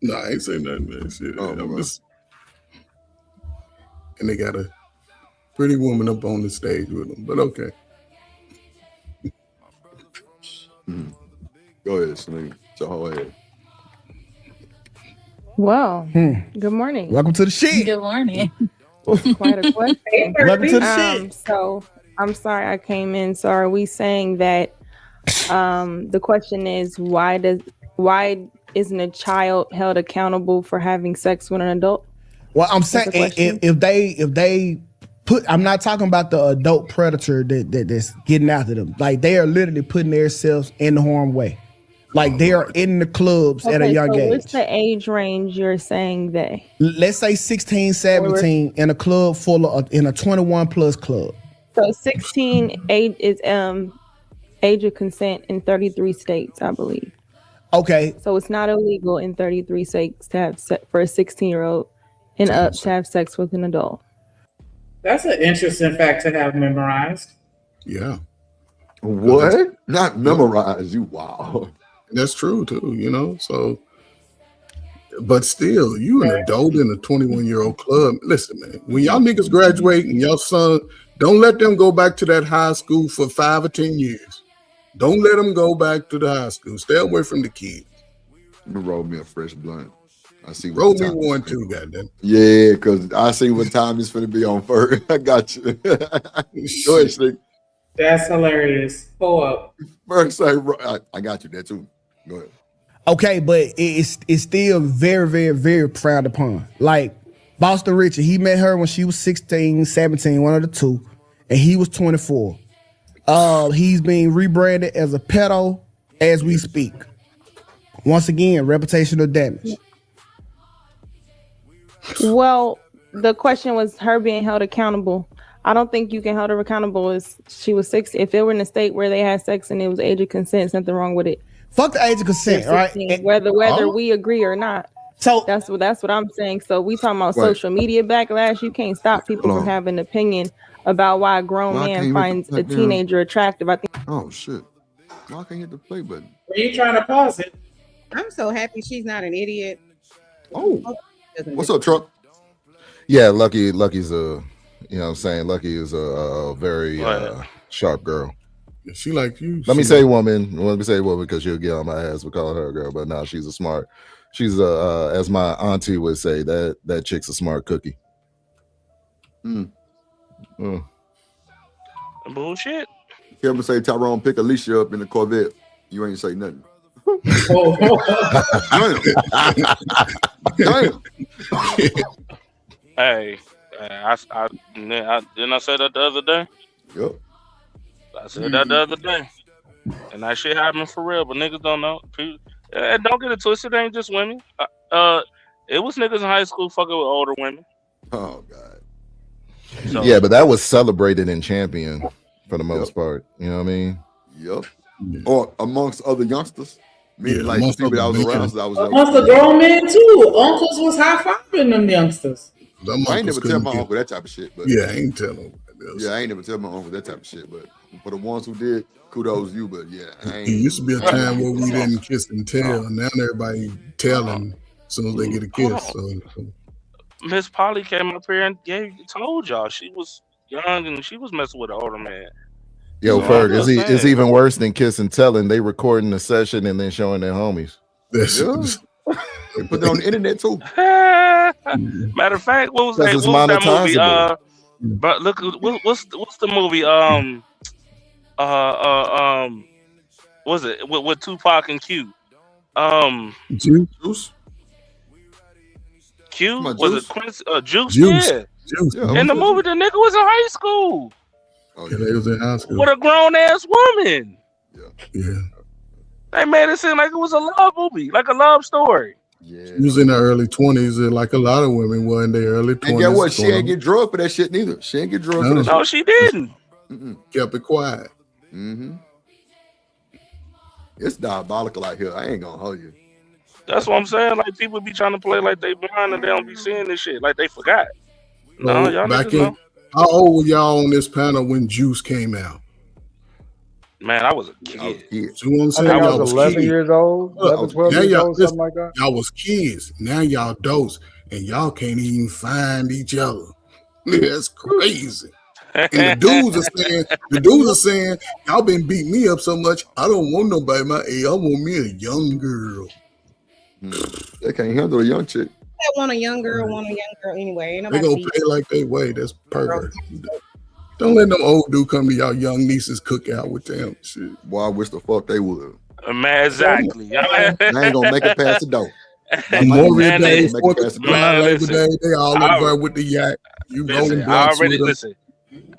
No, I ain't saying nothing, man. Shit. Oh, and they got a pretty woman up on the stage with them, but okay. Go ahead, Sneak. Go ahead. Well, good morning. Welcome to the shit. Good morning. Quite a question. Welcome to the shit. So I'm sorry I came in. So are we saying that the question is why isn't a child held accountable for having sex with an adult? Well, I'm saying if they put, I'm not talking about the adult predator that's getting after them. Like they are literally putting themselves in the harm way. Like they are in the clubs at a young age. What's the age range you're saying they? Let's say 16, 17 in a club in a 21 plus club. So 16 age is age of consent in 33 states, I believe. Okay. So it's not illegal in 33 states to have for a 16-year-old and up to have sex with an adult. That's an interesting fact to have memorized. Yeah. What? Not memorized. You wow. That's true too, you know. So, but still, you an adult in a 21-year-old club. Listen, man, when y'all niggas graduate and y'all son, don't let them go back to that high school for 5 or 10 years. Don't let them go back to the high school. Stay away from the kids. Let me roll me a fresh blunt. I see. Roll me one too, goddamn. Yeah, because I see what time it's finna be on first. I got you. Go ahead, Sneak. That's hilarious. Pull up. First, I got you there too. Go ahead. Okay, but it's still very, very, very frowned upon. Like Boston Richard, he met her when she was 16, 17, one of the two, and he was 24. He's being rebranded as a pedo as we speak. Once again, reputational damage. Well, the question was her being held accountable. I don't think you can hold her accountable as she was 6. If it were in a state where they had sex and it was age of consent, there's nothing wrong with it. Fuck the age of consent, right? Whether we agree or not. So that's what I'm saying. So we talking about social media backlash. You can't stop people from having an opinion about why a grown man finds a teenager attractive. I think. Oh shit! Why can't hit the play button? Were you trying to pause it? I'm so happy she's not an idiot. Oh, what's up, Truck? Yeah, Lucky's a, you know what I'm saying? Lucky is a very sharp girl. She like you. Let me say woman because she'll get on my ass for calling her a girl, but no, she's as my auntie would say, that chick's a smart cookie. Bullshit. Kevin say Tyrone pick Alicia up in the Corvette. You ain't say nothing. Hey, I didn't I say that the other day? Yep. I said that the other day, and that shit happened for real. But niggas don't know. Don't get it twisted. It ain't just women. It was niggas in high school fucking with older women. Oh god. So, yeah, but that was celebrated in Champion for the most part. You know what I mean? Yep. Or amongst other youngsters. Like the people that was around. So that was amongst the grown men too. Uncles was high fiving them youngsters. I ain't never tell my uncle that type of shit. But yeah, I ain't tell him. Yeah, I ain't never tell my uncle that type of shit. But for the ones who did, kudos you. But yeah, it used to be a time where we didn't kiss and tell, and now everybody telling as soon as they get a kiss. So. Miss Polly came up here and told y'all she was young and she was messing with an older man. Yo, Ferg, it's even worse than kiss and telling. They recording the session and then showing their homies. They put it on the internet too. Matter of fact, what was that movie? But look, what's the movie? Was it with Tupac and Q? Juice. Q was Juice? it Quincy? Juice. Yeah. Juice. In the movie, the nigga was in high school. Oh, yeah, they was in high school with a grown ass woman. Yeah. They made it seem like it was a love movie, like a love story. Yeah. She was in her early 20s, and like a lot of women were in their early 20s. And guess what? She ain't get drugged for that shit neither. She ain't get drugged for that shit. No, she didn't. Kept it quiet. It's diabolical out here. I ain't gonna hold you. That's what I'm saying. Like people be trying to play like they blind and they don't be seeing this shit. Like they forgot. No, y'all back niggas in. know. How old were y'all on this panel when Juice came out? Man, I was a kid. You know what I'm I saying? think I Y'all was was 11 kids. years old, 11, 12 Now years y'all, old, something like that. y'all was kids. Now y'all adults, and y'all can't even find each other. That's crazy. And the dudes are saying, y'all been beating me up so much, I don't want nobody my age. I want me a young girl. They can't handle a young chick. I want a young girl, anyway. Ain't They nobody gonna beat play like they way. That's pervert. Don't let no old dude come to y'all young nieces cookout with them. Shit. Boy, I wish the fuck they would. Man, exactly. They ain't gonna make it past the door. Memorial Day, Make it 4th past of the door. July, Labor Day, they all I- up there with the yak. You rolling I blunts already with them. listen.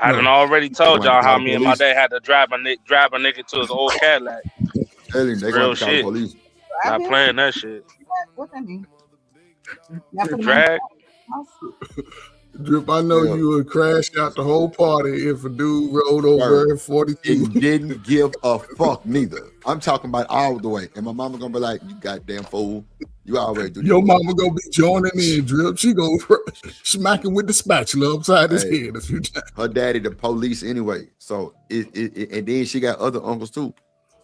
I done already told They y'all gonna how call me the and my police. dad had to drive a nigga to his old Cadillac. Tell him they Real gonna call the shit. police. Not playing that shit. What that mean? Y'all put 'em Drag. on Drip, I know Yeah. you would crash out the whole party if a dude rolled over at 42. And didn't give a fuck neither. I'm talking about all the way. And my mama gonna be like, you goddamn fool. You already do this. Your mama gonna be joining in, Drip. She gonna smack him with the spatula upside his head a few times. Her daddy the police anyway. So and then she got other uncles too.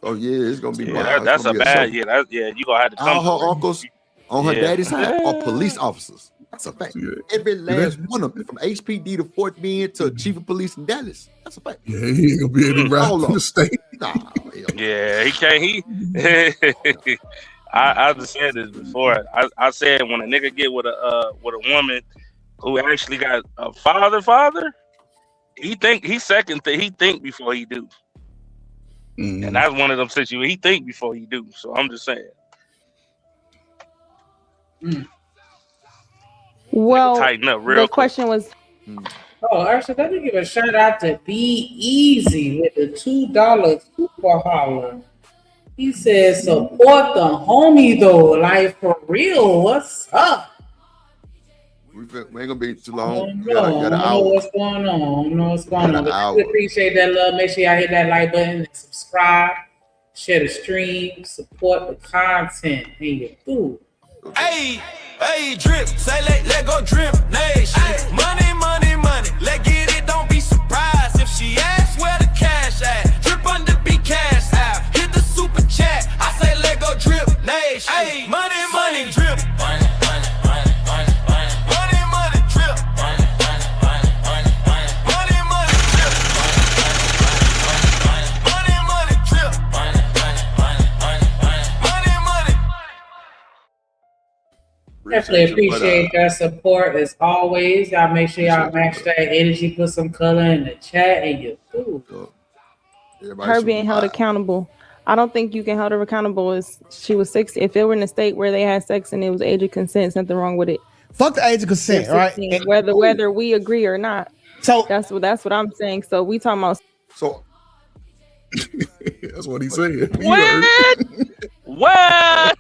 So yeah, it's gonna be Yeah, wild. that's It's a gonna be bad. show. Yeah, you gonna have to come. All her uncles on her Yeah. daddy's side are police officers. That's a fact. Every last one of them, from HPD to Fort Bend to chief of police in Dallas. That's a fact. Yeah, he ain't gonna be able to rap All in of the state. Nah, Yeah, he can't. I just said this before. I said when a nigga get with a woman who actually got a father, he think before he do. And that's one of them situations. He think before he do. So I'm just saying. Well, tighten up real the question was. Oh, actually, let me give a shout out to Be Easy with the $2 super holler. He says, support the homie though, like for real. What's up? we ain't gonna be too long. I We got an don't know hour. what's going on. I don't know what's going on. But I hour. appreciate that love. Make sure y'all hit that like button and subscribe, share the stream, support the content. And you do. Hey, drip, say let go drip, nation. Money, let get it, don't be surprised if she asks where the cash at. Drip under be cash out, hit the super chat. I say let go drip, nation. Hey, money, drip. Money, drip. Definitely appreciate that support as always. Y'all make sure y'all match that energy, put some color in the chat, and you do. Her being held accountable. I don't think you can hold her accountable as she was 60. If it were in a state where they had sex and it was age of consent, something wrong with it. Fuck the age of consent, right? Whether we agree or not. So that's what I'm saying. So we talking about. So that's what he said. What?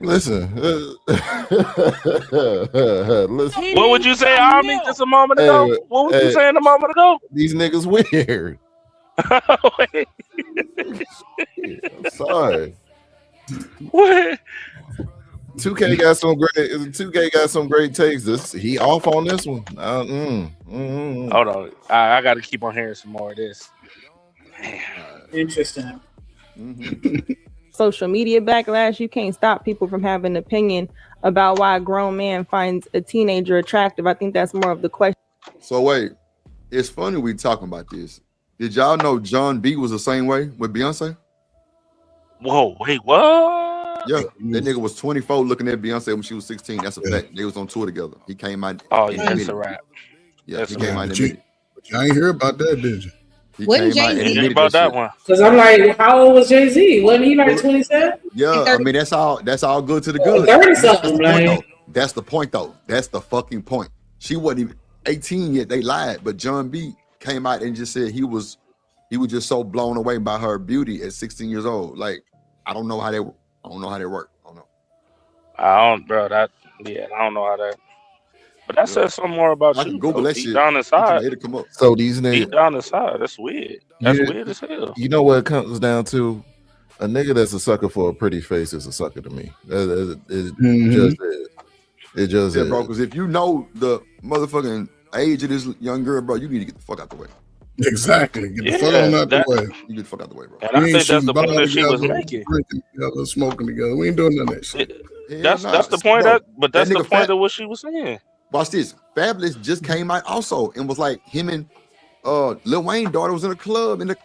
Listen. Listen. What would you say, Army, just a moment ago? What was you saying a moment ago? These niggas weird. I'm sorry. What? 2K got some great takes. He off on this one. Hold on. I got to keep on hearing some more of this. Interesting. Social media backlash, you can't stop people from having an opinion about why a grown man finds a teenager attractive. I think that's more of the question. So wait, it's funny we talking about this. Did y'all know John B was the same way with Beyonce? Whoa, wait, what? Yeah, that nigga was 24 looking at Beyonce when she was 16. That's a fact. They was on tour together. He came out. Oh, yeah, that's a rap. Yeah, he came out in a minute. But you ain't hear about that, did you? He Wasn't came out in a Jay-Z minute. about that one? Because I'm like, how old was Jay-Z? Wasn't he like 27? Yeah, I mean that's all good to the good. 30 something, like. That's the point though. That's the fucking point. She wasn't even 18 yet. They lied, but John B came out and just said he was just so blown away by her beauty at 16 years old. Like I don't know how they work. I don't know. I don't know how that. But that says something more about you. Google that deep shit. down inside. It'll come up. So these Deep niggas, down inside, that's weird. That's weird as hell. you know what it comes down to? A nigga that's a sucker for a pretty face is a sucker to me. It just is. It just bro. Because if you know the motherfucking age of this young girl, bro, you need to get the fuck out the way. Exactly. Get the fuck on out the way. You get the fuck out the way, bro. And I think that's the point that she was making. Drinking together, smoking together. We ain't doing none of that shit. That's the point. That's the point of what she was saying. Watch this. Fabulous just came out also and was like him and Lil Wayne daughter was in a club and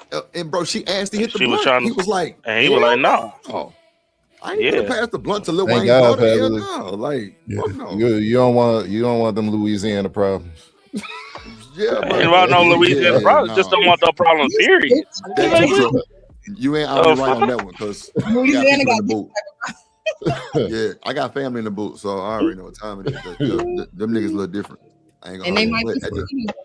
bro, she asked to hit the blunt. He was like, and he was like, no. I ain't gonna pass the blunt to Lil Wayne God, daughter. Yeah, no. Like, fuck no. You don't want them Louisiana problems. Yeah, ain't about no Louisiana problems. Just don't want no problems. Period. You ain't right on that one because Louisiana got the boot. Yeah, I got family in the boot, so I already know what time it is. Them niggas a little different. I ain't gonna. And they might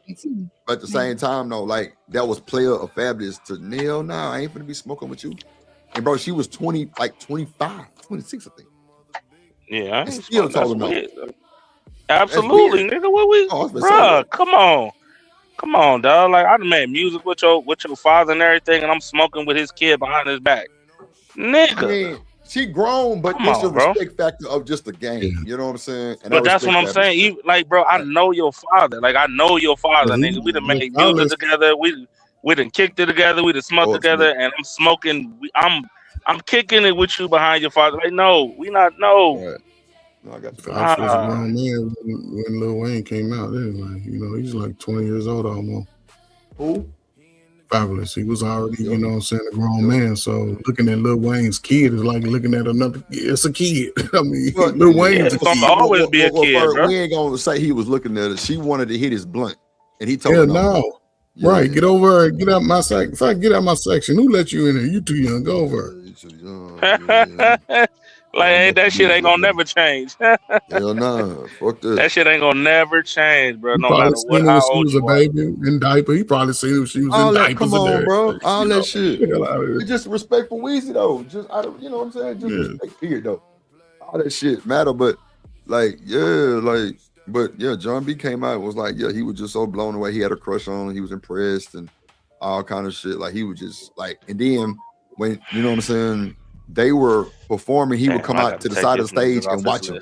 be too. But at the same time, though, like that was player of Fabulous to Neil. Nah, I ain't finna be smoking with you. And bro, she was 20, like 25, 26, I think. Yeah, I ain't still told him no. Absolutely, nigga. What we, bruh? Come on, dog. Like I done made music with your father and everything, and I'm smoking with his kid behind his back, nigga. I mean, she grown, but it's a respect factor of just the game. You know what I'm saying? And but that's what I'm saying. Even, like, bro, I know your father. Like I know your father, nigga. We done made music together. We done kicked it together. We done smoked together, and I'm smoking. I'm kicking it with you behind your father. Like, no, we not. No. Right. No, I got you. I was a grown man when Lil Wayne came out. Anyway, he's like 20 years old almost. Who? Fabulous. He was already, you know what I'm saying, a grown man. So looking at Lil Wayne's kid is like looking at another. It's a kid. I mean, Lil Wayne's a kid. Always be a kid, bro. We ain't gonna say he was looking at her. She wanted to hit his blunt, and he told her no. Yeah. Right, get over. Get out my section. If I get out my section, who let you in here? You too young. Go over. Like that shit ain't gonna never change. Hell no, fuck this. That shit ain't gonna never change, bro. No matter what. How she old was a baby in diaper. He probably seen her. She was in diapers. Come on, bro. All that shit. It's just respect for Weezy though. Just you know what I'm saying. Just respect period though. All that shit matter, but John B came out and was like, he was just so blown away. He had a crush on him. He was impressed and all kind of shit. Like he was just like, and then when you know what I'm saying. They were performing. He would come out to the side of the stage and watch him,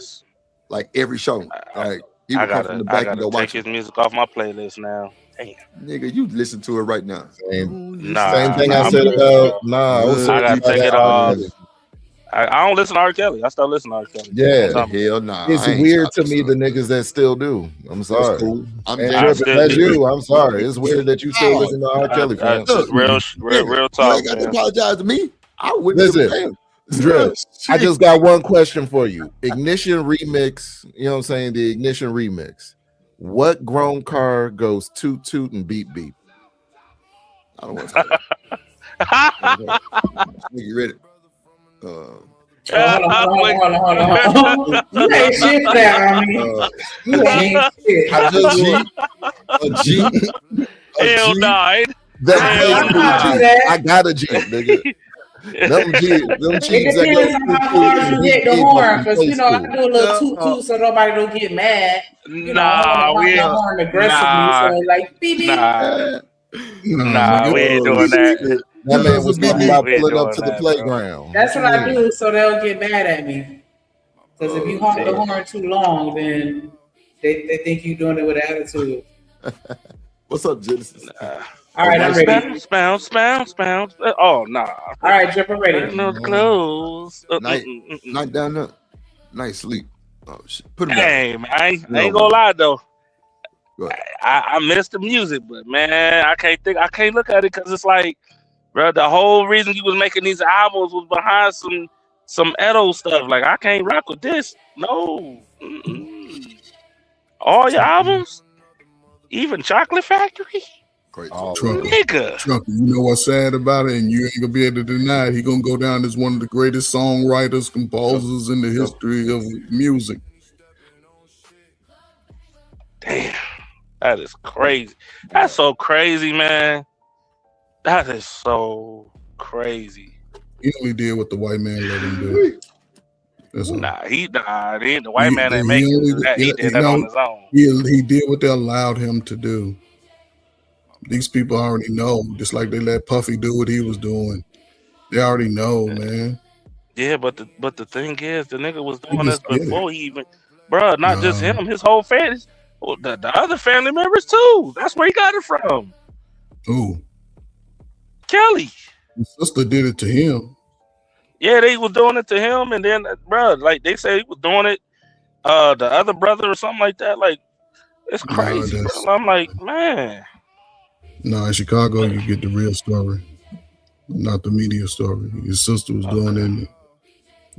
like every show. Like he would come from the back and go watch his music off my playlist now. Damn, nigga, you listen to it right now. Same thing I said about I gotta take it off. I don't listen to R. Kelly. I started listening to R. Kelly. Yeah, hell nah. It's weird to me the niggas that still do. I'm sorry. Cool. That's you. I'm sorry. It's weird that you still listen to R. Kelly. Real talk. You ain't got to apologize to me. I wouldn't listen. Drill, I just got one question for you. Ignition remix, you know what I'm saying? The Ignition remix. What grown car goes toot toot and beep beep? I don't want to say that. You ready? Hold on. You ain't shit there, I mean. You ain't shit. I just a G. Hell died. I got a G, nigga. Them cheeks it depends on how hard you hit the horn, because I do a little toot toot so nobody don't get mad. Nah, we ain't horn aggressively, so like beep beep. Nah, we ain't doing that. That man was talking about pulling up to the playground. That's what I do, so they'll get mad at me. Because if you honk the horn too long, then they think you're doing it with attitude. What's up, Genesis? All right, I'm ready. Bounce. Oh, nah. All right, Jeff, I'm ready. No clothes. Night down there. Night sleep. Oh, shit. Put him down. Man, I ain't gonna lie, though. I miss the music, but, man, I can't look at it because it's like, bro, the whole reason you was making these albums was behind some Edo stuff. Like, I can't rock with this. No. All your albums? Even Chocolate Factory? Trucker, you know what's sad about it, and you ain't gonna be able to deny it. He gonna go down as one of the greatest songwriters, composers in the history of music. Damn, that is crazy. That's so crazy, man. That is so crazy. He only did what the white man let him do. The white man ain't making that. He did that on his own. He did what they allowed him to do. These people already know, just like they let Puffy do what he was doing. They already know, man. Yeah, but the thing is, the nigga was doing this before he even, bro. Not just him, his whole family, the other family members too. That's where he got it from. Who? Kelly. His sister did it to him. Yeah, they was doing it to him, and then, bro, like they said he was doing it. The other brother or something like that. Like, it's crazy, bro. I'm like, man. No, in Chicago, you get the real story, not the media story. His sister was doing it. And,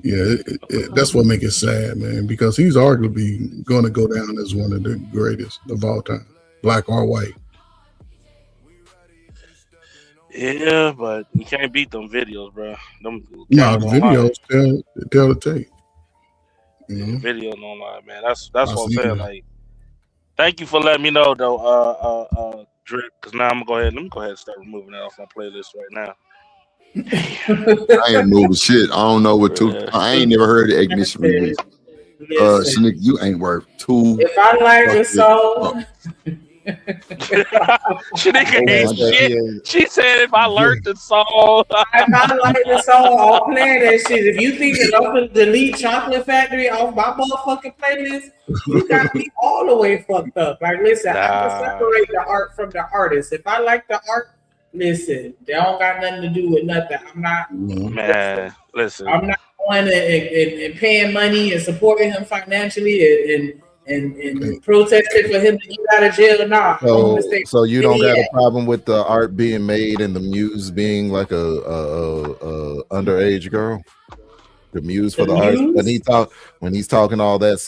yeah, that's what makes it sad, man, because he's arguably going to go down as one of the greatest of all time, black or white. Yeah, but you can't beat them videos, bro. Them No, the videos tell the tape. You know? Video don't lie, man. That's what I'm saying. Like, thank you for letting me know, though, Drip. Because now let me go ahead and start removing that off my playlist right now. I ain't moving shit. I don't know what to. I ain't never heard of Ignition remix. Shanique, you ain't worth $2. If I like the song, Shanique ain't shit. She said if I learned the song, if I like the song, I'll play that shit. If you think that I'm gonna delete Chocolate Factory off my motherfucking playlist, you got me all the way fucked up. Like, listen, I can separate the art from the artist. If I like the art, listen, they don't got nothing to do with nothing. I'm not, man. Listen, I'm not going and paying money and supporting him financially and protesting for him to get out of jail. Nah. So you don't got a problem with the art being made and the muse being like a underage girl? The muse for the art when he's talking all that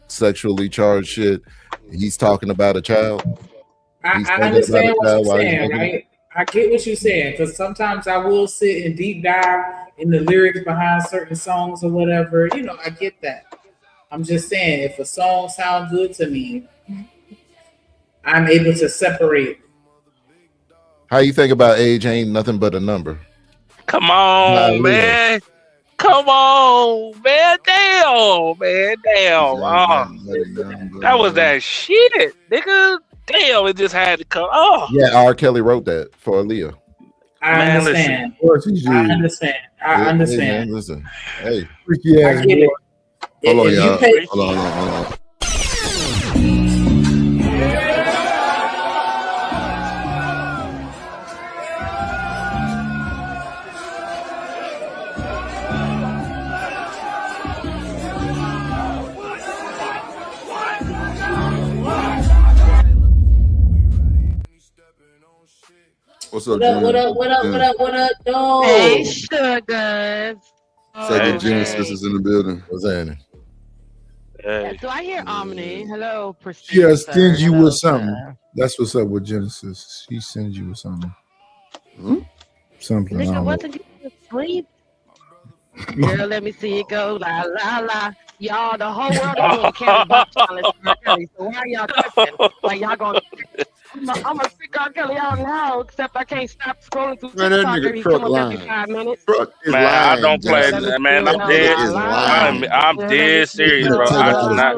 sexually charged shit, he's talking about a child. I understand what you're saying, right? I get what you're saying, because sometimes I will sit and deep dive in the lyrics behind certain songs or whatever. You know, I get that. I'm just saying, if a song sounds good to me, I'm able to separate. How you think about age ain't nothing but a number? Come on, man. Come on, man. Damn, man. Damn. That was that shit, nigga. Damn, it just had to come. Oh. Yeah, R. Kelly wrote that for Aaliyah. I understand. I understand. Hey, listen. Hey. I get it. Hold on, y'all. Hold on. What's up, What up, dog? Hey, sugars. Second Genesis is in the building. What's happening? Hey. Do I hear Omni? Hello, Prestige. Yeah, sends you with something. That's what's up with Genesis. She sends you with something. Something. Nigga, wasn't you asleep? Girl, let me see it go. La la la. Y'all, the whole world is doing Kelly box challenge for Kelly. So why are y'all tripping? Like y'all gonna I'm gonna freak R. Kelly out now, except I can't stop scrolling through TikTok every 5 minutes. Man, I don't play. Man, I'm dead serious, bro. I do not,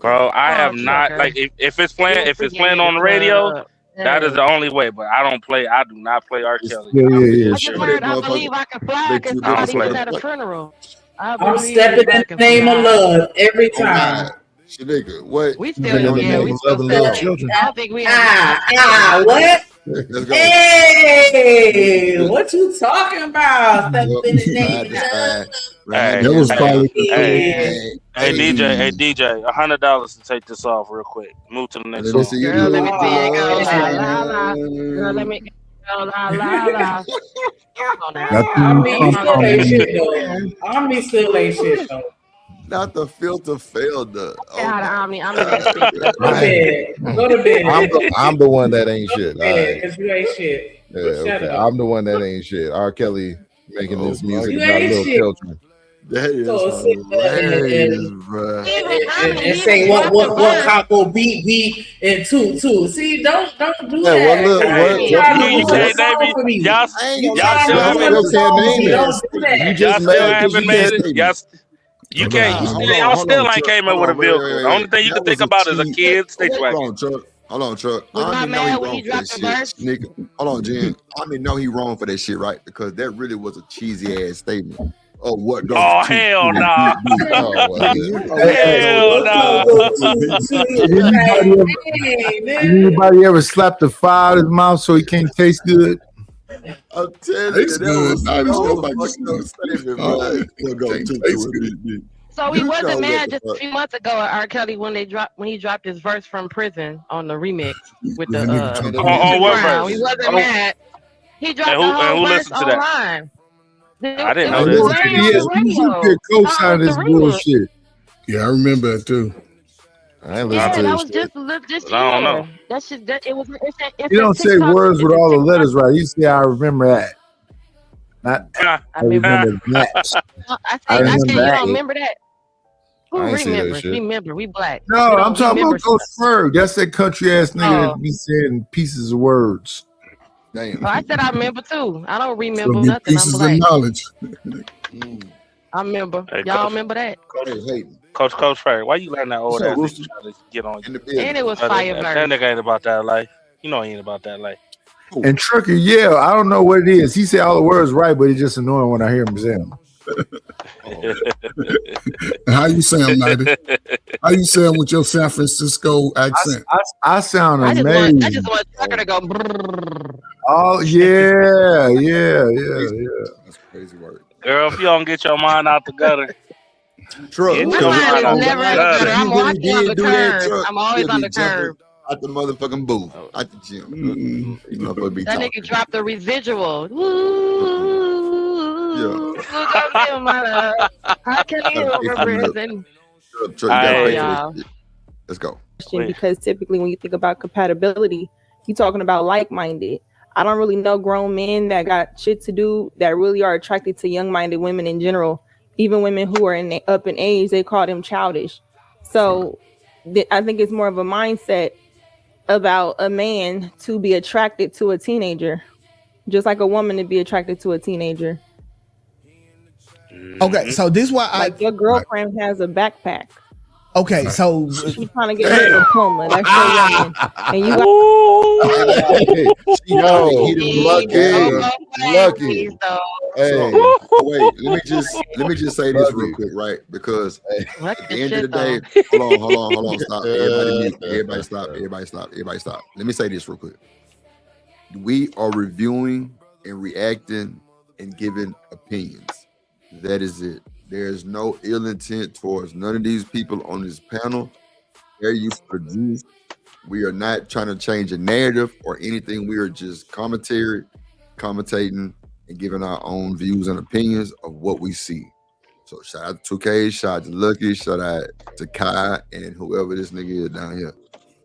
bro. I have not like if it's playing on the radio. That is the only way, but I don't play. I do not play R. Kelly. Yeah. I believe I can fly because somebody was at a funeral. I'm stepping in the name of love every time. Shanique, what? We still, we still little children. I don't think we what? Hey, what you talking about? Stepping in the name of love. Hey, DJ, $100 to take this off real quick. Move to the next song. Girl, let me see it go. La la. Girl, let me go. La la la. Omni still ain't shit though. Not the filter failed. Omni that Go to bed. I'm the one that ain't shit. Because you ain't shit. Yeah, okay. I'm the one that ain't shit. R. Kelly making this music you about ain't little shit. children. That is and say what couple beat and two. See, don't do that. You still ain't came up with a vehicle. The only thing you can think about is a kid station wagon. Hold on, Chuck. I know he wrong for that shit. Nigga, hold on, Jen. I know he wrong for that shit, right? Because that really was a cheesy ass statement. Oh, what? Go Oh, hell no. Anybody ever slapped a fire out of his mouth so he can't taste good? I'm telling you, that was So he wasn't mad just a few months ago at R. Kelly when he dropped his verse from prison on the remix with the on what Brown. verse? He wasn't mad. He dropped the whole verse online. I didn't know that. You co-sign this bullshit. Yeah, I remember that too. I ain't Yeah, listen to that this was shit. just I don't know. That's just that it was. It's You don't say words with all the letters right. You say I remember that. Not I remember that. I say you don't remember that. Who I ain't say that remembers? shit. Remember, we black. No, We I'm don't talking remember about Coach Ferg. That's that country ass nigga Oh. that be saying pieces of words. Damn. Oh, I said I remember too. I don't remember So get nothing. I'm pieces of black. knowledge. I remember. Hey, Y'all Coach. remember that? Coach Ferg, why you letting that old ass nigga try to get on you? And it was That Fireverse. nigga ain't about that life. You know he ain't about that life. And Trucker, yeah, I don't know what it is. He said all the words right, but it's just annoying when I hear him say them. How you sound, Nighty? How you sound with your San Francisco accent? I sound I amazing. just want Tucker to go. Brrr. Oh yeah. That's crazy word. Girl, if you don't get your mind out the gutter, Truck. get My your mind mind out is the never in the gutter. gutter. I'm You really always on the did do that, curve. Truck. I'm always You'll on be the curve. Out the motherfucking booth, at the gym. You motherfucker be That talking. nigga dropped the residual. Ooh, look up in my love. How can he over prison? Truck, you gotta pay for y'all. this shit. Let's go. Because typically when you think about compatibility, you're talking about like-minded. I don't really know grown men that got shit to do that really are attracted to young-minded women in general. Even women who are up in age, they call them childish. So I think it's more of a mindset about a man to be attracted to a teenager, just like a woman to be attracted to a teenager. Okay, so this why like your girlfriend has a backpack. Okay, so she's trying to get her diploma. That's your woman, and you got. Lucky. Hey, wait. Let me just say this real quick, right? Because at the end of the day, hold on, stop. Everybody mute. Everybody stop. Let me say this real quick. We are reviewing and reacting and giving opinions. That is it. There's no ill intent towards none of these people on this panel. They're used to produce. We are not trying to change a narrative or anything. We are just commentating, and giving our own views and opinions of what we see. So shout out to 2K, shout out to Lucky, shout out to Kai, and whoever this nigga is down here.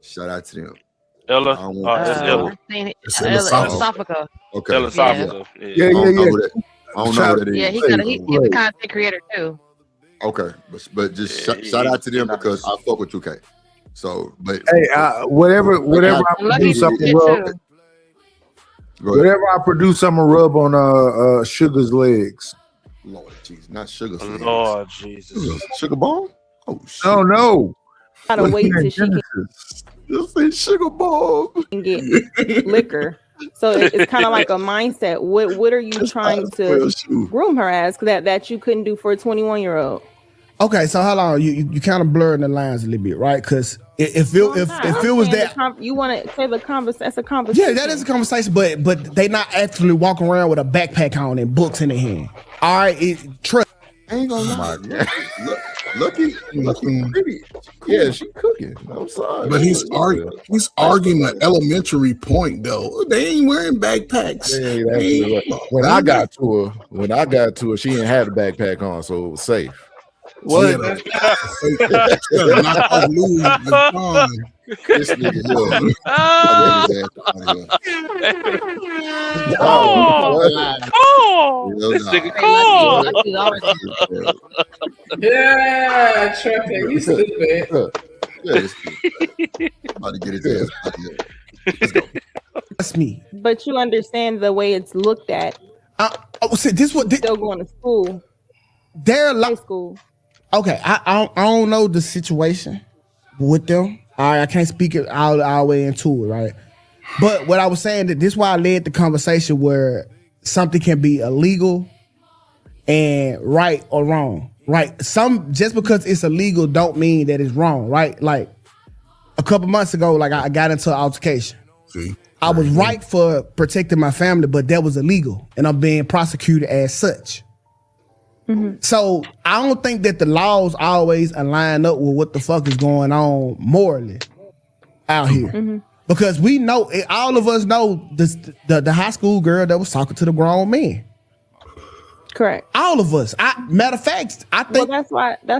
Shout out to them. Ella. It's Philosophica. Okay. Philosophica. Yeah. I don't know who that is. Yeah, he's a content creator too. Okay, but just shout out to them because I fuck with 2K. So, but hey, whatever I produce, I produce, I'm a rub on Sugar's legs. Lord Jesus, not Sugar's legs. Lord Jesus, Sugar Bone? Oh shit. Oh no! Gotta wait till she can Just say Sugar Bone get liquor. So it's kind of like a mindset. What are you trying to groom her as that you couldn't do for a 21-year-old? Okay, so hold on. You kind of blurring the lines a little bit, right? Because if it was that you want to say the conversation, that's a conversation. Yeah, that is a conversation, but they not actually walking around with a backpack on and books in their hand. All right, trust. I ain't gonna lie. Lucky pretty. Yeah, she cooking. I'm sorry. But he's arguing an elementary point though. They ain't wearing backpacks. When I got to her, she didn't have the backpack on, so it was safe. What? This nigga. Yeah, Trucker, you stupid. About to get his ass out here. That's me. But you understand the way it's looked at. Still going to school. They're high school. Okay, I don't know the situation with them. I can't speak it all the way into it, right? But what I was saying, that this is why I led the conversation where something can be illegal and right or wrong, right? Just because it's illegal don't mean that it's wrong, right? Like a couple months ago, like I got into an altercation. See, I was right for protecting my family, but that was illegal, and I'm being prosecuted as such. So I don't think that the laws always align up with what the fuck is going on morally out here. Because we know, all of us know the high school girl that was talking to the grown men. Correct. All of us. Matter of fact, I think that's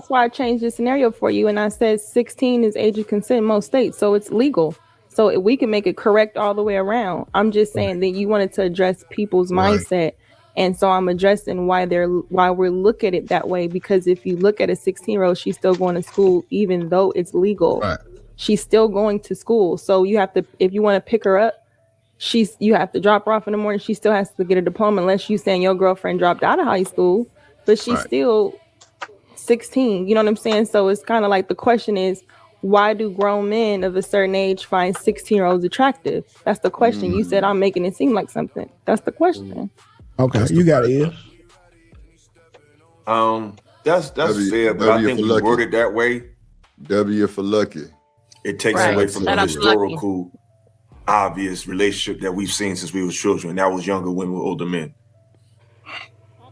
why I changed the scenario for you, and I said 16 is age of consent in most states, so it's legal. So we can make it correct all the way around. I'm just saying that you wanted to address people's mindset. And so I'm addressing why we're look at it that way, because if you look at a 16-year-old, she's still going to school, even though it's legal. Right. She's still going to school. So you have to, if you want to pick her up, you have to drop her off in the morning. She still has to get a diploma, unless you saying your girlfriend dropped out of high school, but she's still 16. You know what I'm saying? So it's kind of like the question is, why do grown men of a certain age find 16-year-olds attractive? That's the question. You said I'm making it seem like something. That's the question. Okay, you got it. That's fair, but I think we word it that way. W for lucky. It takes away from the historical, obvious relationship that we've seen since we were children. That was younger women with older men.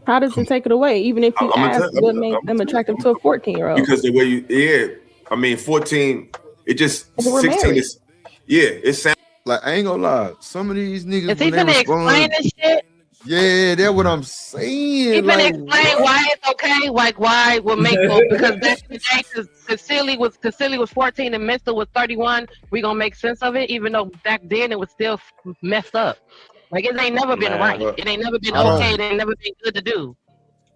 How does it take it away? Even if you ask what made them attractive to a 14-year-old? Because the way 14, it just 16 is, it sounds like, I ain't gonna lie. Some of these niggas, is he gonna explain this shit? Yeah, that's what I'm saying. He been explain why it's okay, like why would make because back in the day, because Cecilia was 14 and Mister was 31. We gonna make sense of it, even though back then it was still messed up. Like it ain't never been right. It ain't never been okay. It ain't never been good to do.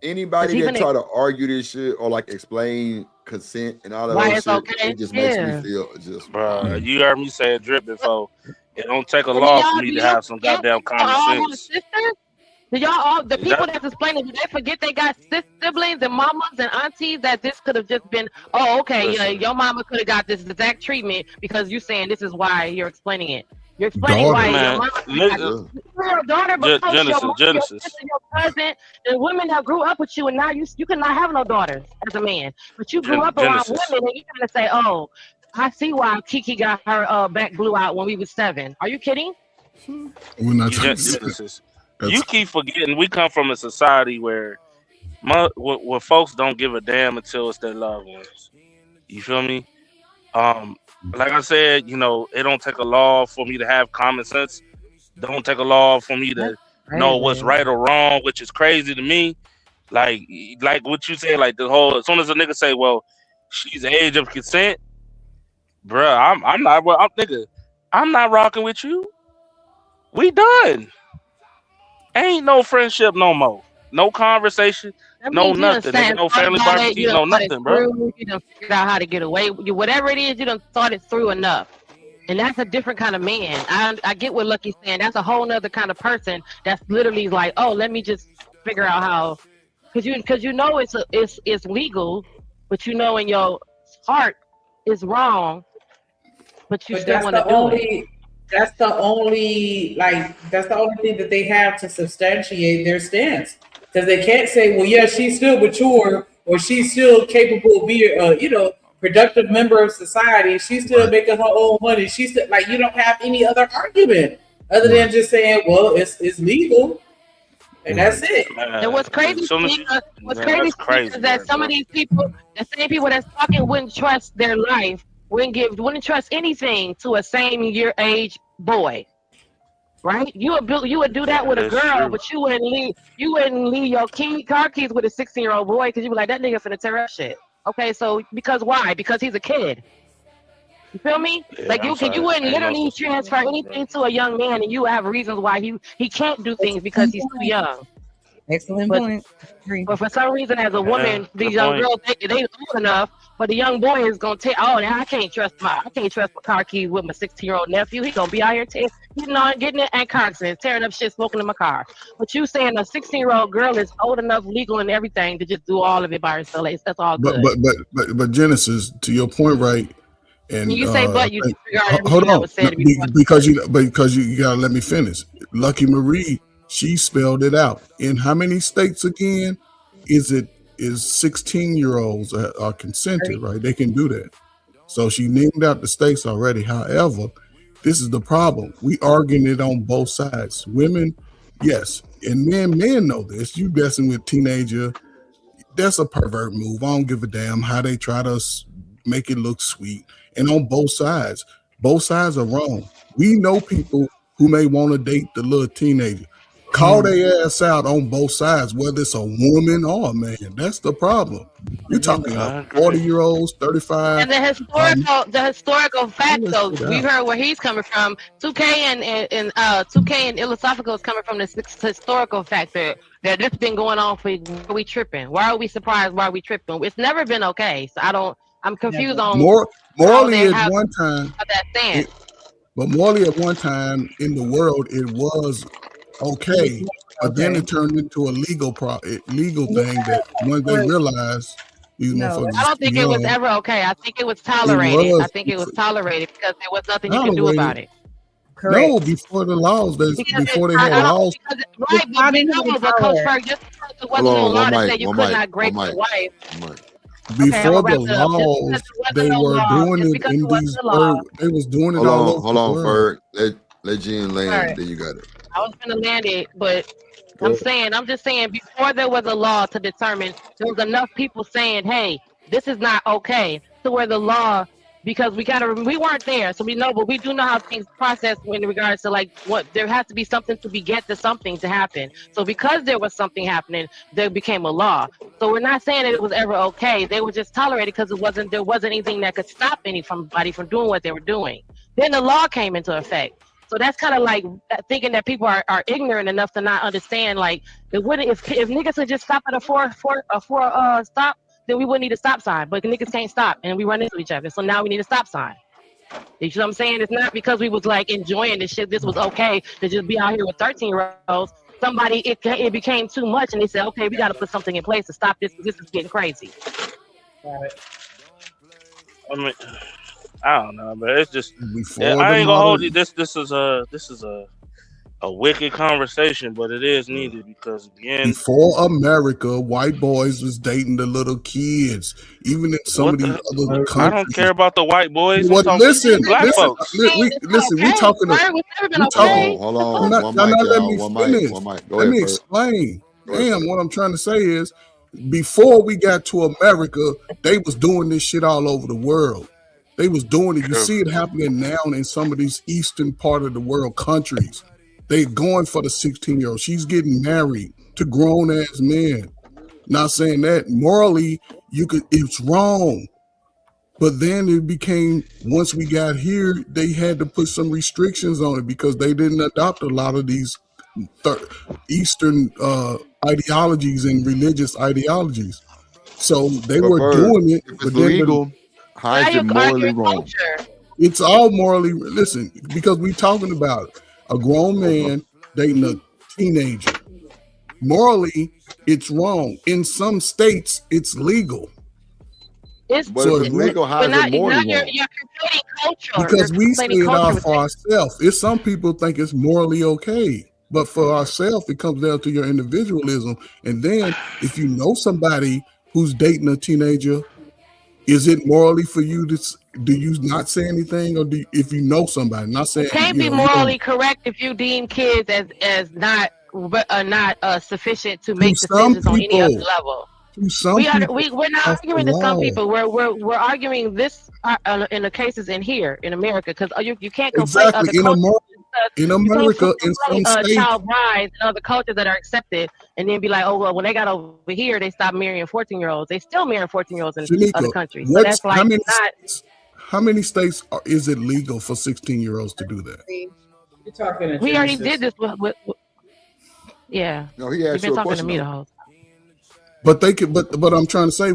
Anybody that try to argue this shit or like explain consent and all that why other it's shit, okay? it just makes me feel just. Bro, you heard me say it drip before. It don't take a law for me to have some goddamn common sense. Do y'all all the people that's explaining? Do they forget they got siblings and mamas and aunties that this could have just been? Oh, okay, yeah, your mama could have got this exact treatment because you're saying this is why you're explaining it. You're explaining why your mama, your daughter becomes your mom, your sister, your cousin. The women that grew up with you, and now you cannot have no daughters as a man. But you grew up around women, and you kind of say, "Oh, I see why Kiki got her back blew out when we was 7." Are you kidding? We're not Genesis. You keep forgetting we come from a society where folks don't give a damn until it's their loved ones. You feel me? Like I said, it don't take a law for me to have common sense. Don't take a law for me to know what's right or wrong, which is crazy to me. Like what you say, like the whole, as soon as a nigga say, well, she's the age of consent, bruh, I'm not rocking with you. We done. Ain't no friendship no more. No conversation. No nothing. Nigga, no family barbecue. No nothing, bro. You done figured out how to get away. Whatever it is, you done thought it through enough. And that's a different kind of man. I get what Lucky's saying. That's a whole nother kind of person that's literally like, oh, let me just figure out how. Because you know it's legal, but you know in your heart it's wrong, but you still want to do it. That's the only thing that they have to substantiate their stance, because they can't say, well, yeah, she's still mature or she's still capable of being productive member of society. She's still making her own money. She's still, like, you don't have any other argument other than just saying, well, it's legal, and that's it. And what's crazy is that some of these people, the same people that's talking, wouldn't trust their life. Wouldn't trust anything to a same year age boy, right? You would do that with a girl, but you wouldn't leave your car keys with a 16-year-old boy because you'd be like, that nigga finna tear up shit. Okay, so because why? Because he's a kid. You feel me? Yeah, like you wouldn't literally transfer anything to a young man, and you would have reasons why he can't do things because he's too young. Excellent point. But for some reason, as a woman, these young girls, they old enough, but the young boy is gonna take. Oh, now I can't trust my car keys with my 16-year-old nephew. He gonna be out here getting it and car accidents, tearing up shit, smoking in my car. But you saying a 16-year-old girl is old enough, legal, and everything to just do all of it by herself? That's all good. But Genesis, to your point, right? And when you say but, you hold on, because you gotta let me finish. Lucky Marie, she spelled it out in how many states again? is 16-year-olds are consented, right? They can do that. So she named out the states already. However, this is the problem. We arguing it on both sides. Women, yes, and men know this. You messing with teenager, that's a pervert move. I don't give a damn how they try to make it look sweet. And on both sides are wrong. We know people who may want to date the little teenager. Call their ass out on both sides, whether it's a woman or a man. That's the problem. You're talking about 40-year-olds, 35. And the historical fact, though, we heard where he's coming from. 2K and 2K and Ilosophical is coming from this historical factor that this been going on for. Why are we tripping? Why are we surprised? Why are we tripping? It's never been okay. So I'm confused on morally at one time. That stance. But morally at one time in the world, it was okay, but then it turned into a legal thing that once they realized these motherfuckers. I don't think it was ever okay. I think it was tolerated. I think it was tolerated because there was nothing you could do about it. Correct. No, before the laws, before they had laws. Right, but Coach Ferg, just because it wasn't no law that said you could not grape your wife. Before the laws, they were doing it in these. They was doing it all over. Hold on, Ferg. Let Jen land. Then you got it. I was gonna land it, but I'm just saying, before there was a law to determine, there was enough people saying, "Hey, this is not okay," to where the law, because we weren't there, so we know, but we do know how things process in regards to like what there has to be something to beget to something to happen. So because there was something happening, there became a law. So we're not saying that it was ever okay. They were just tolerated because there wasn't anything that could stop anybody from doing what they were doing. Then the law came into effect. So that's kind of like thinking that people are ignorant enough to not understand. Like it wouldn't if niggas would just stop at a four stop, then we wouldn't need a stop sign. But niggas can't stop, and we run into each other. So now we need a stop sign. You know what I'm saying? It's not because we was like enjoying this shit. This was okay to just be out here with 13-year-olds. It became too much, and they said, okay, we got to put something in place to stop this. This is getting crazy. I mean, I don't know, but it's just I ain't gonna hold you. This is a wicked conversation, but it is needed because again, before America, white boys was dating the little kids. Even in some of these other countries, I don't care about the white boys. Listen, black folks. We talking. Hold on. Let me explain. Damn, what I'm trying to say is, before we got to America, they was doing this shit all over the world. They was doing it. You see it happening now in some of these eastern part of the world countries. They going for the 16-year-old. She's getting married to grown-ass men. Not saying that morally it's wrong. But then it became, once we got here, they had to put some restrictions on it because they didn't adopt a lot of these Eastern ideologies and religious ideologies. So they were doing it. If it's legal, how is it morally wrong? It's all morally, listen, because we talking about a grown man dating a teenager. Morally, it's wrong. In some states, it's legal. But if it's legal, how is it morally wrong? You're conflating culture. Because we say it out for ourselves. If some people think it's morally okay, but for ourselves, it comes down to your individualism. And then if you know somebody who's dating a teenager, is it morally for you to do you not say anything, or if you know somebody? Not saying it can't be morally correct if you deem kids as not sufficient to make decisions on any other level. We're not arguing to some people. We're arguing this in the cases in here in America because you can't complain other cultures. In America, in some states, child brides and other cultures that are accepted, and then be like, oh well, when they got over here, they stopped marrying 14-year-olds. They still marry 14-year-olds in other countries. So that's like how many states is it legal for 16-year-olds to do that? You're talking. We already did this with yeah. No, he asked you a question. Me the whole time. But they could, but I'm trying to say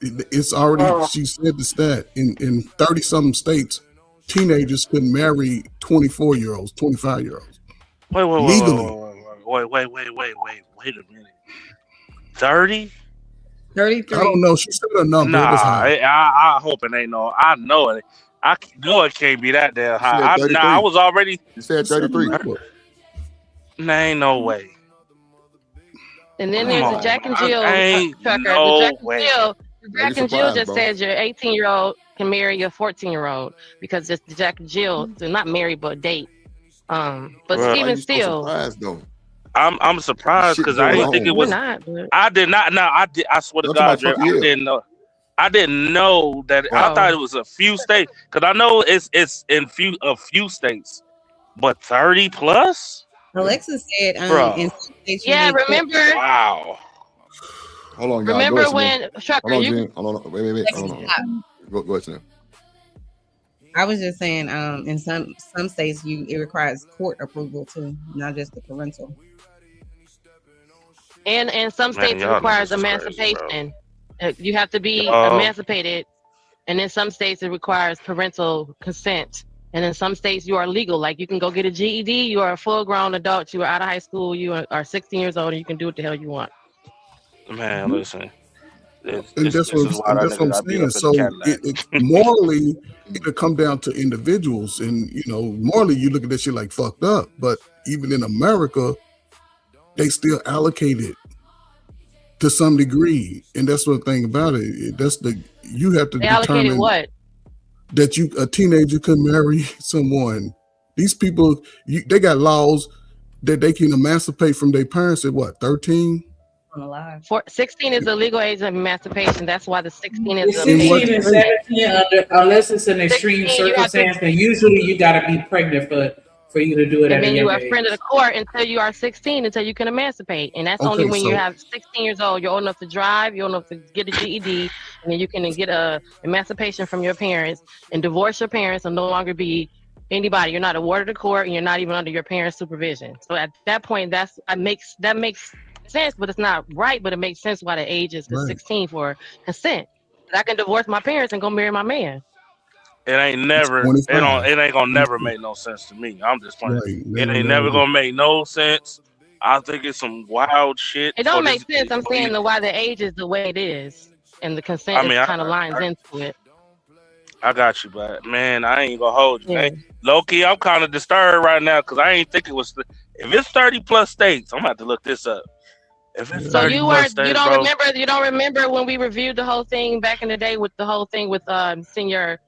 it's already. She said the stat in 30-something states, teenagers can marry 24-year-olds, 25-year-olds. Wait, legally. Wait a minute. 30? 33. I don't know. She said a number. Nah, I hope it ain't no. I know it. I know it can't be that damn high. I was already. You said 33. Nah, ain't no way. And then Come there's the on, Jack and man. Jill Ain't trucker. no The Jack way. and Jill just said your 18-year-old can marry your 14-year-old because it's the Jack and Jill. They're not married but date. But Bruh. Steven still. I'm surprised because I didn't think it was. I did not. No, I did. I swear to God, Dre, I didn't know. I didn't know that. I thought it was a few states because I know it's in a few states, but 30 plus. Alexa said, Bro. in some states Yeah, remember? Wow. Hold on, y'all. Remember go when Trucker? Hold on, Gene. Hold on. Wait. Hold on. Go ahead, Sam. I was just saying, in some states, it requires court approval too, not just the parental. And in some states, it requires emancipation. You have to be Oh. emancipated, and in some states, it requires parental consent. And in some states, you are legal. Like you can go get a GED. You are a full-grown adult. You are out of high school. You are 16 years old, and you can do what the hell you want. Man, listen. And that's what I'm saying. So morally, it'll come down to individuals, and morally, you look at this shit like fucked up. But even in America, they still allocate it to some degree, and that's the thing about it. You have to determine what that a teenager can marry someone. These people, they got laws that they can emancipate from their parents at what, 13? 16 is the legal age of emancipation. That's why the 16 is 16 and 17 unless it's an extreme circumstance, and usually you gotta be pregnant for you to do it. And at then a you young are a friend of the court until you are 16, until you can emancipate. And that's only when you have 16 years old. You're old enough to drive, you're old enough to get a GED, and then you can get a emancipation from your parents and divorce your parents and no longer be anybody. You're not a ward of the court, and you're not even under your parents' supervision. So at that point, that makes sense, but it's not right. But it makes sense why the age is 16 for consent. But I can divorce my parents and go marry my man. It ain't gonna never make no sense to me. I'm just playing. It ain't never gonna make no sense. I think it's some wild shit. It don't make sense. I'm saying why the age is the way it is, and the consent kind of lines into it. I got you, but man, I ain't gonna hold you. Yeah. Low key, I'm kind of disturbed right now because I ain't think it was. If it's 30 plus states, I'm gonna have to look this up. If it's 30 plus states, you don't remember when we reviewed the whole thing back in the day with Senior.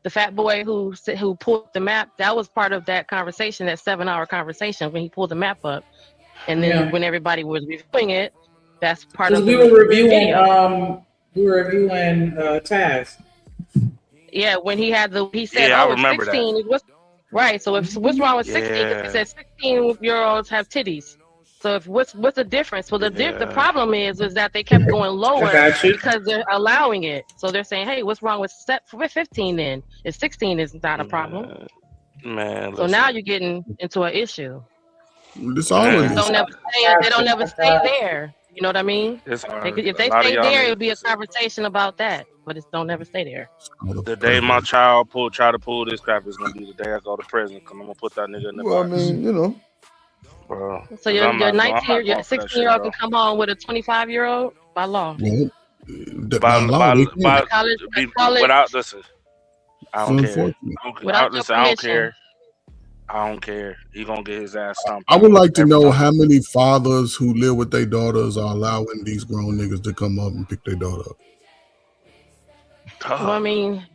The fat boy who pulled the map, that was part of that conversation, that 7-hour conversation when he pulled the map up. And then when everybody was reviewing it, that's part of the video. We were reviewing Taz. Yeah, when he said, I it's remember 16. that. Right, so what's wrong with 16? Because he said 16-year-olds have titties. So what's the difference? Well, the problem is that they kept going lower because they're allowing it. So they're saying, hey, what's wrong with 15 then? If 16 is not a problem. Man, so now you're getting into an issue. This always they don't never stay there. You know what I mean? If they stay there, it would be a conversation about that. But it don't never stay there. The day my child try to pull this crap is gonna be the day I go to prison because I'm gonna put that nigga in the box. I mean, Bro, so your 16-year-old can come home with a 25-year-old by law. Without listen, I don't care. I don't care. I don't care. He gonna get his ass stomped. I would like to know how many fathers who live with their daughters are allowing these grown niggas to come up and pick their daughter up. Well, I mean,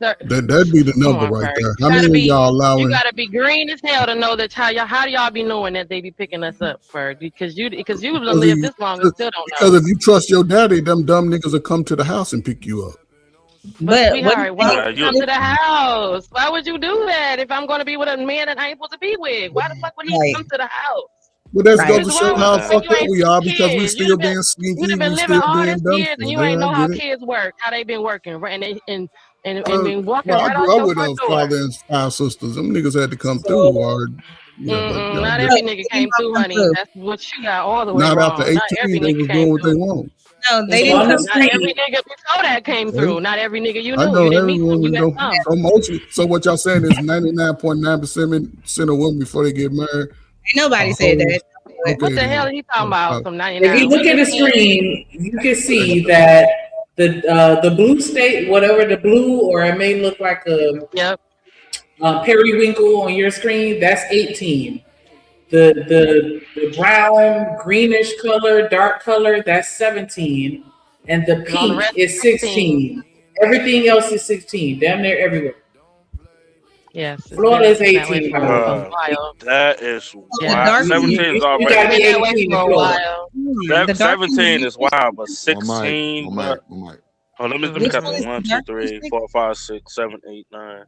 that'd be the number right there. How many of y'all allowing? You gotta be green as hell to know that how do y'all be knowing that they be picking us up for? Because you live this long and still don't know. Because if you trust your daddy, them dumb niggas will come to the house and pick you up. But sweetheart, why would you come to the house? Why would you do that if I'm going to be with a man that I ain't supposed to be with? Why the fuck would he come to the house? But that's goes to show how fucked up we are because we still being sneaky. You've been living all these years and you ain't know how kids work, how they been working, right? And walking right out your front door. Father and 5 sisters. Them niggas had to come through. Or, not every nigga came through, honey. That's what you got all the way wrong. Not after 18, they was doing what they want. No, they didn't. Not every nigga before that came through. Not every nigga you knew. You didn't meet them. You got some. So what y'all saying is 99.9% of women before they get married. Ain't nobody said that. Okay, what the hell are you talking about? From 99. If you look at the screen, you can see that the blue state, whatever the blue, or it may look like a periwinkle on your screen. That's 18. The brown, greenish color, dark color, that's 17. And the And all the pink rest is 16. 16. Everything else is 16. Damn near everywhere. Yes, it's Florida is been that way 18, for by the way. a while. That is The wild. dark 17 is you already. gotta be Been that way 18 for in a Florida. while. The dark 17 is wild, but One 16. mic. Oh, let me Which count one is them. 1, the 2, dark 3, district? 4, 5, 6, 7, 8, 9,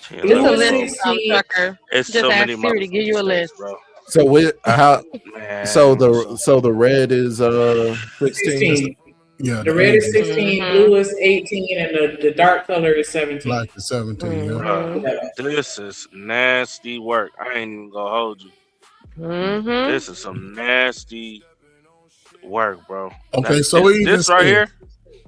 10, Blue 11, is It's a 12. list, 16. Tucker. It's Just so ask many Siri to give you a motherfucking list. states, bro. So with how? Man, So what's up? the red is 16. 16. Yeah, The the red is Asian 16, blue is 18, and the dark color is 17. black is 17. Yeah. This is nasty work. I ain't even gonna hold you. Mm-hmm. This is some nasty work, bro. Okay, so it even This right says, here.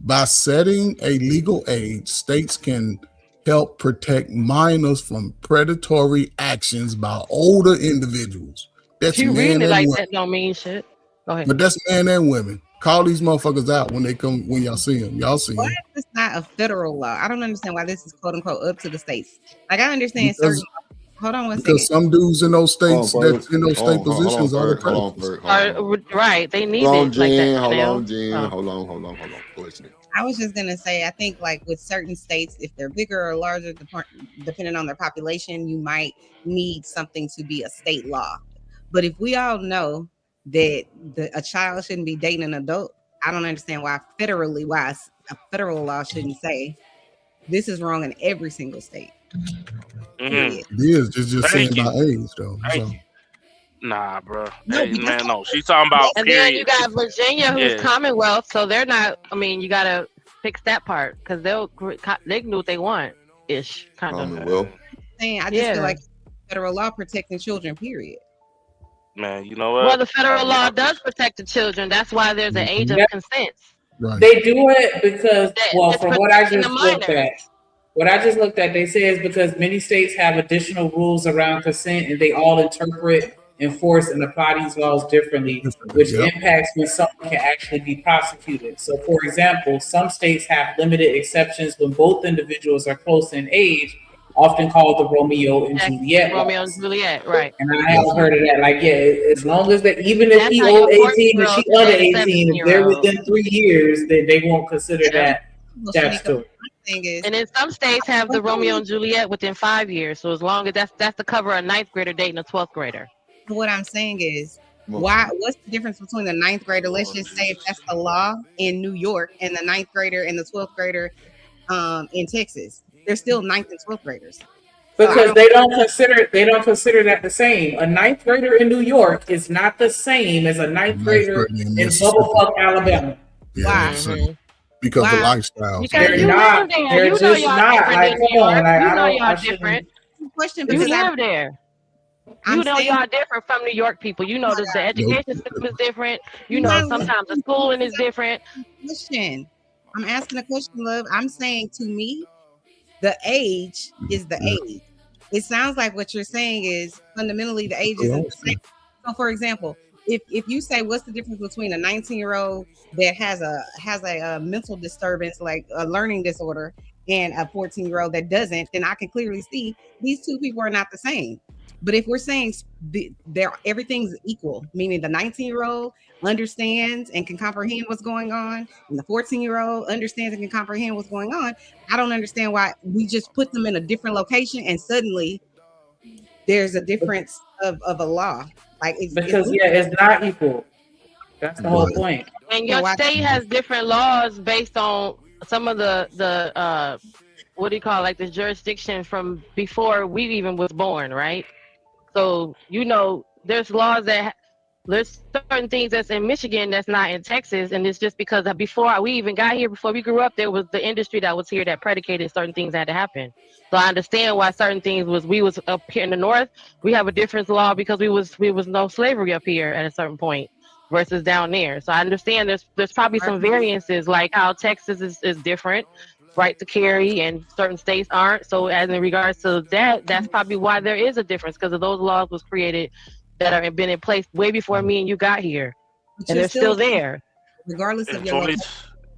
by setting a legal age, states can help protect minors from predatory actions by older individuals. That's You men reading it and like women. that don't mean shit. Go ahead. But that's men and women. Call these motherfuckers out when they come, when y'all see them. Y'all see Why them. is this not a federal law? I don't understand why this is quote unquote up to the states. Like I understand certain. Hold on one Because second. some dudes in those states Hold on, that's in those state positions are the predators. Right, they need Hold on, it like that. Jen. Hold now. on, Jen. Oh. Hold on. Go ahead, Jen. I was just gonna say, I think like with certain states, if they're bigger or larger, depending on their population, you might need something to be a state law. But if we all know that a child shouldn't be dating an adult, I don't understand why a federal law shouldn't say this is wrong in every single state. Period. It is. It's just saying Thank you. by age, though. So. Nah, bro. No, Hey, but that's man, no. She's talking about And period. then you got Virginia, who's Yeah. Commonwealth, so they're not. I mean, you gotta fix that part because they can do what they want, ish, kind of. Commonwealth. I just feel like federal law protecting children. Period. Man, you know what? Well, the federal law does protect the children. That's why there's an age of consent. Right. They do it because, well, It's from what I protecting just the looked minors. at, they say it's because many states have additional rules around consent and they all interpret, enforce, and apply these laws differently, which impacts when someone can actually be prosecuted. So, for example, some states have limited exceptions when both individuals are close in age, often called the Romeo and Juliet Romeo laws. and Juliet, right? And I have heard of that. Like, yeah, as long as that, even if That's he how old your 18 and she 14-year-old under can date a 18, if they're 17-year-old. within 3 years, then they won't consider that statutory. And then some states have the Romeo and Juliet within 5 years. So as long as that's to cover a 9th grader dating a 12th grader. What I'm saying is, what's the difference between the 9th grader? Let's just say if that's the law in New York and the 9th grader and the 12th grader in Texas. They're still 9th and 12th graders. Because they don't consider that the same. A 9th grader in New York is not the same as a 9th grader in Bubblefuck, Alabama. Yeah, because of lifestyle. Because They're you not. live there. They're You know just y'all not. different Like, in New come on. York. Like, You I know don't. I y'all shouldn't. different. Question You because live there. You know y'all different from New York people. You know the education system is different. You know sometimes the schooling is different. Question. I'm asking a question, love. I'm saying to me, the age is the age. It sounds like what you're saying is fundamentally the age isn't the same. So, for example, if you say what's the difference between a 19-year-old that has a mental disturbance like a learning disorder and a 14-year-old that doesn't, then I can clearly see these two people are not the same. But if we're saying everything's equal, meaning the 19-year-old understands and can comprehend what's going on, and the 14-year-old understands and can comprehend what's going on, I don't understand why we just put them in a different location and suddenly there's a difference of a law. Like it's not equal. That's the whole point. And your state has different laws based on some of the what do you call it, like the jurisdiction from before we even was born, right? So there's laws there's certain things that's in Michigan that's not in Texas, and it's just because before we even got here, before we grew up, there was the industry that was here that predicated certain things had to happen. So I understand why certain things we was up here in the north, we have a different law because we was no slavery up here at a certain point versus down there. So I understand there's probably some variances, like how Texas is different, right to carry, and certain states aren't. So as in regards to that, that's probably why there is a difference, because of those laws was created that are been in place way before me and you got here, and they're still there, regardless of your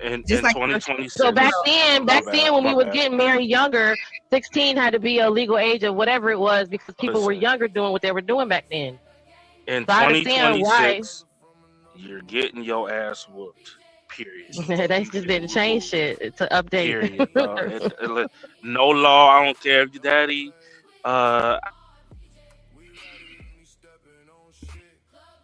in like 2026. So back then when we was getting married younger, 16 had to be a legal age of whatever it was because people were younger doing what they were doing back then. In So I understand why 2026, you're getting your ass whooped. Period. they just didn't change shit to update. Period, bro. No law. I don't care if your daddy.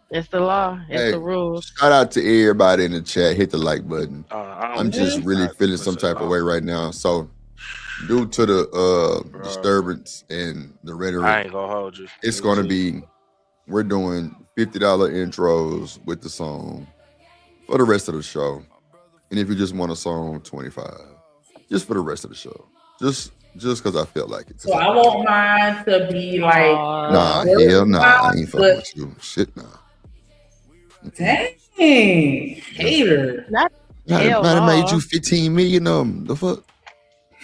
It's the law. It's the rules. Shout out to everybody in the chat. Hit the like button. I'm I'm just really feeling some type of way right now. So, due to the disturbance and the rhetoric, I ain't gonna hold you. It's gonna be. We're doing $50 intros with the song for the rest of the show, and if you just want a song, $25, just for the rest of the show. Just because I felt like it. So I want mine to be like Nah, hell nah, I ain't fucking with you. Shit, nah. Dang, hater. Not Might have made you 15 million of them. The fuck?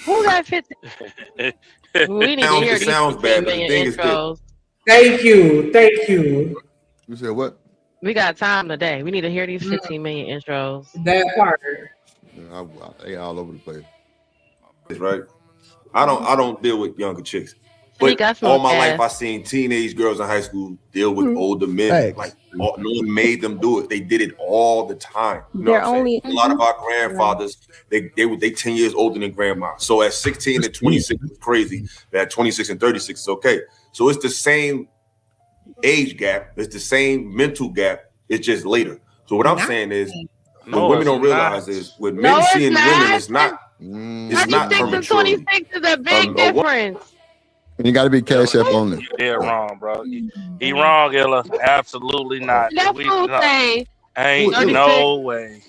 Who got 50? We need to hear these 15 million intros. Thank you. You said what? We got time today. We need to hear these 15 million intros. That part. Yeah, they all over the place. Right. I don't deal with younger chicks. But all my life, I seen teenage girls in high school deal with older men. Like no one made them do it. They did it all the time. You know what I'm saying? A lot of our grandfathers, they 10 years older than grandma. So at 16 and 26 is crazy. At 26 and 36 is okay. So it's the same age gap. It's the same mental gap. It's just later. So what I'm saying is, what women don't realize is with men seeing women, it's not. It's not 36 and 26 is a big difference. You got to be cash app only. You're wrong, bro. He wrong, Ella. Absolutely not. That's what I'm saying. Ain't 36, no way.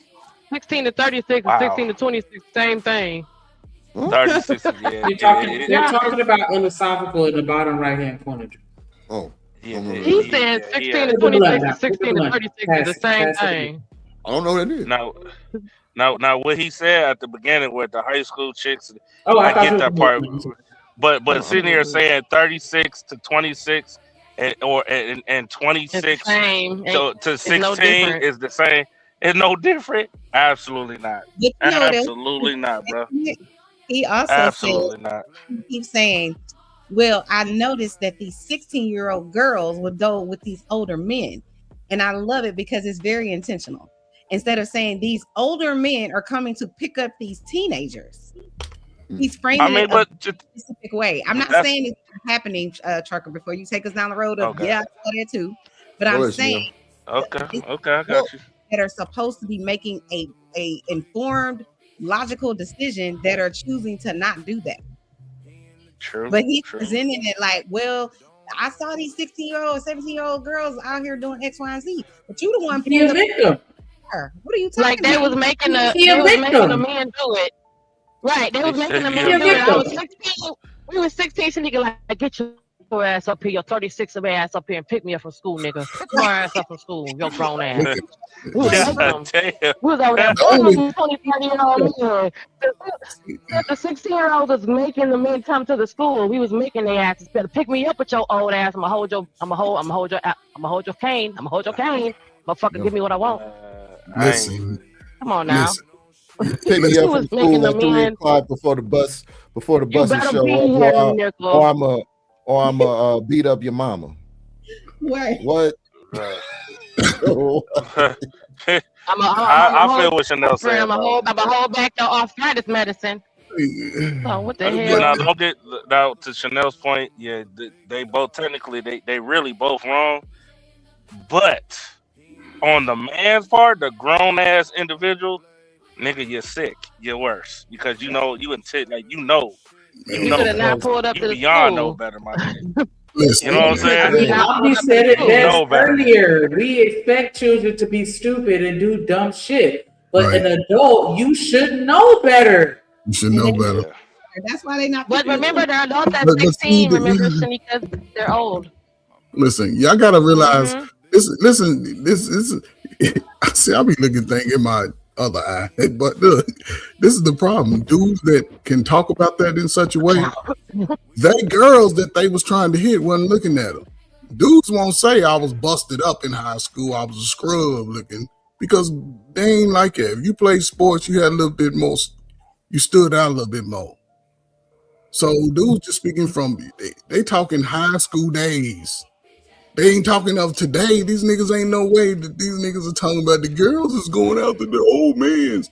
16 to 36 and 16 to 26, same thing. 36 yeah. They're talking about philosophical in the bottom right hand corner. Oh. He said 16 to 26 and 16 to 36 is the same thing. I don't know what that is. Now, what he said at the beginning with the high school chicks, I get that part. But sitting here saying 36 to 26 and 26 to 16 is the same. It's no different. Absolutely not. Absolutely not, bro. He also absolutely said, not. He keeps saying, well, I noticed that these 16-year-old girls would go with these older men. And I love it because it's very intentional. Instead of saying these older men are coming to pick up these teenagers. He's framing it a specific way. I'm not saying it's happening, Trucker, before you take us down the road of, I saw that too. But I'm saying, okay, I got you. That are supposed to be making a informed, logical decision that are choosing to not do that. True. But he's presenting it like, well, I saw these 16-year-old, 17-year-old girls out here doing X, Y, and Z. But you the one being a victim. What are you talking about? They was making the men do it. Right, they was making the men do it. I was 16. We were 16, so nigga like, get your ass up here, your 36 ass up here and pick me up from school, nigga. Pick your ass up from school, your grown ass. We was over there 20-30-year-old men. The 16-year-old was making the men come to the school. We was making their asses better. Pick me up with your old ass. I'ma hold your cane. Motherfucker, give me what I want. Listen. Come on now. Pick me up from school at 3 o'clock before the bus is show, or I'm beat up your mama. What? I feel what Chanel said. I'm a hold back your arthritis medicine. Oh, what the hell? Now, don't get now to Chanel's point. Yeah, they both technically they really both wrong, but on the man's part, the grown ass individual, nigga, you're sick. You're worse because you know you could have not pulled up to the beyond school. know better, my nigga. You know what I'm saying? We said it best earlier. We expect children to be stupid and do dumb shit, but an adult, you should know better. You should know better. That's why they're not. But remember, they're adults at 16. Remember, because they're old. Listen, y'all gotta realize. Listen. This is. See, I be looking thing in my other eye, but look, this is the problem. Dudes that can talk about that in such a way, they girls that they was trying to hit wasn't looking at them. Dudes won't say I was busted up in high school, I was a scrub looking, because they ain't like it. If you played sports, you had a little bit more, you stood out a little bit more. So dudes just speaking from, they talking high school days. They ain't talking of today. These niggas ain't no way that these niggas are talking about the girls is going out to the old mans.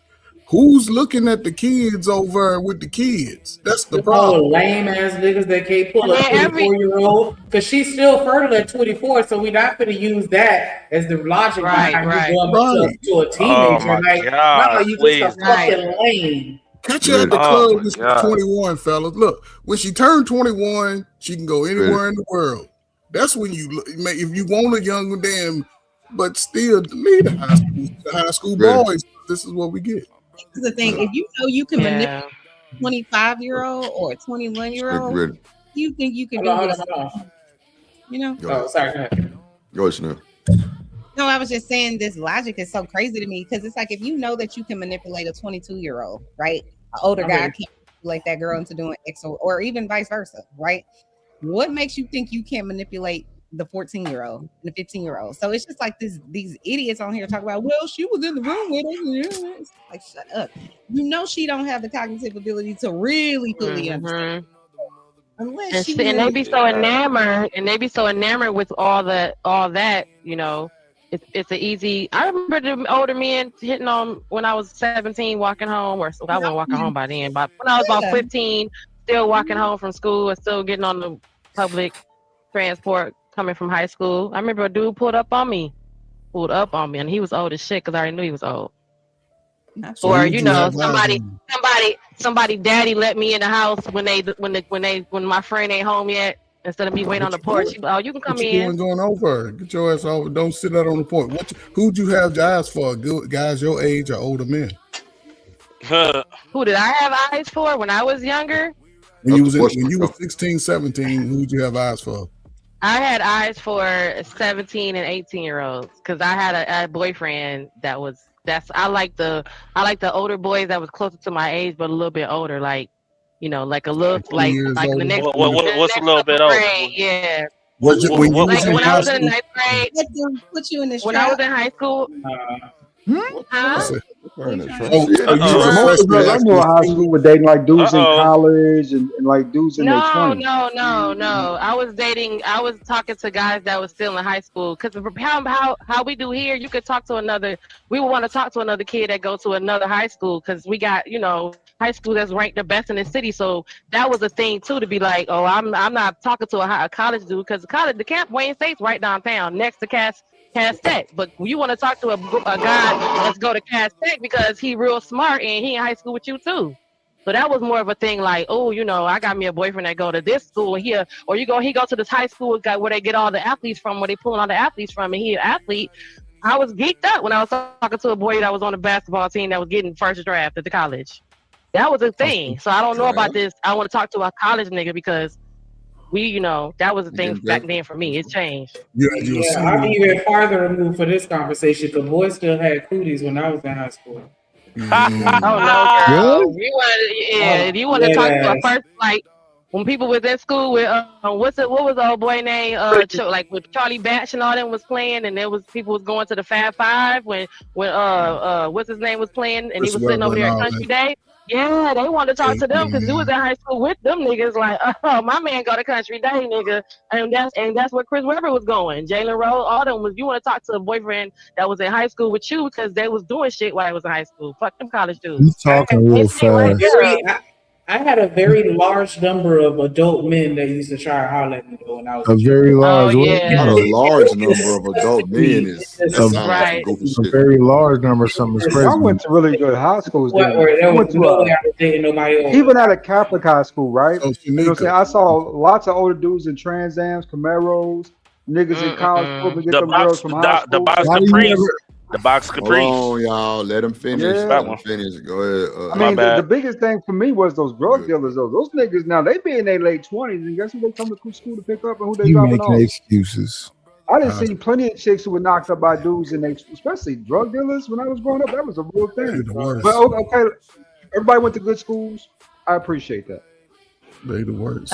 Who's looking at the kids over with the kids? That's the problem. Lame ass niggas that can't pull a 24-year-old because she's still fertile at 24. So we're not going to use that as the logic behind you going to a teenager. my like, God, no, you please. just a fucking lame. Catch her at the club when she's 21, fellas. Look, when she turned 21, she can go anywhere in the world. That's when if you want a young damn, but still leave the high school boys. This is what we get. This is the thing. If you know you can manipulate a 25-year-old or a 21-year-old, you think you can do this? You know? Oh, sorry. Go ahead, Chanel. No, I was just saying this logic is so crazy to me because it's like if you know that you can manipulate a 22-year-old, right? An older guy can't manipulate that girl into doing X or even vice versa, right? What makes you think you can't manipulate the 14-year-old and the 15-year-old? So it's just like these idiots on here talk about, well, she was in the room with us. Like, shut up. You know she don't have the cognitive ability to really fully understand. Unless and they be so enamored, with all that, you know. It's an easy. I remember the older men hitting on when I was 17, walking home, or I wasn't walking home by then. But when I was about 15, still walking home from school and still getting on the public transport coming from high school. I remember a dude pulled up on me, and he was old as shit because I already knew he was old. So or you know, somebody daddy let me in the house when my friend ain't home yet. Instead of me waiting on the porch, you can come in. Going over? Get your ass over. Don't sit out on the porch. Who'd you have eyes for? Good guys your age or older men? Who did I have eyes for when I was younger? When you were 16, 17, who'd you have eyes for? I had eyes for 17 and 18-year-olds because I had a boyfriend I like the older boys that was closer to my age but a little bit older, like. You know, like a little, like the next. What's a little bit older? Yeah. When I was in ninth grade. Put you in the when I was in high school. I knew a high school with dating like dudes in college and like dudes in their 20s. No. I was talking to guys that was still in high school because how we do here, you could talk to we would want to talk to another kid that go to another high school because we got, you know, high school that's ranked the best in the city. So that was a thing too, to be like, oh, I'm not talking to a college dude because the camp Wayne State's right downtown next to Cass Tech, but you want to talk to a guy that's go to Cass Tech because he real smart and he in high school with you too. So that was more of a thing like, oh, you know, I got me a boyfriend that go to this school here, or he go to this high school where they get all the athletes from, where they pulling all the athletes from, and he an athlete. I was geeked up when I was talking to a boy that was on the basketball team that was getting first draft at the college. That was a thing. So I don't know about this. I want to talk to a college nigga because that was a thing back then for me. It changed. I'm even farther removed for this conversation because boys still had cooties when I was in high school. Oh no, girl. You want to talk to a person like when people was in school with what was the old boy name? Like with Charlie Batch and all them was playing, and there was people was going to the Fab Five when what's his name was playing, and he was sitting over there at Country Day. Yeah, they wanted to talk to them because we was in high school with them niggas. Like, oh, my man go to Country Day, nigga, and that's where Chris Webber was going. Jalen Rose, all them was. You want to talk to a boyfriend that was in high school with you because they was doing shit while I was in high school. Fuck them college dudes. You talking real fast. I had a very large number of adult men that used to try to holler at me when I was a very large. Not a large number of adult men is right. A very large number of something crazy. I went to really good high schools. Nobody even at a Catholic high school, right? You know what I'm saying? I saw lots of older dudes in Trans Ams, Camaros, niggas in college get them girls from high school. The box Capri. Hold on, y'all. Let him finish. Yeah. Let him finish. Go ahead. I mean, the biggest thing for me was those drug dealers, though. Those niggas now, they be in their late 20s, and guess who they come to school to pick up and who they dropping making off? excuses. I done seen plenty of chicks who were knocked up by dudes, and especially drug dealers when I was growing up. That was a real thing. But okay, everybody went to good schools. I appreciate that. They the worst.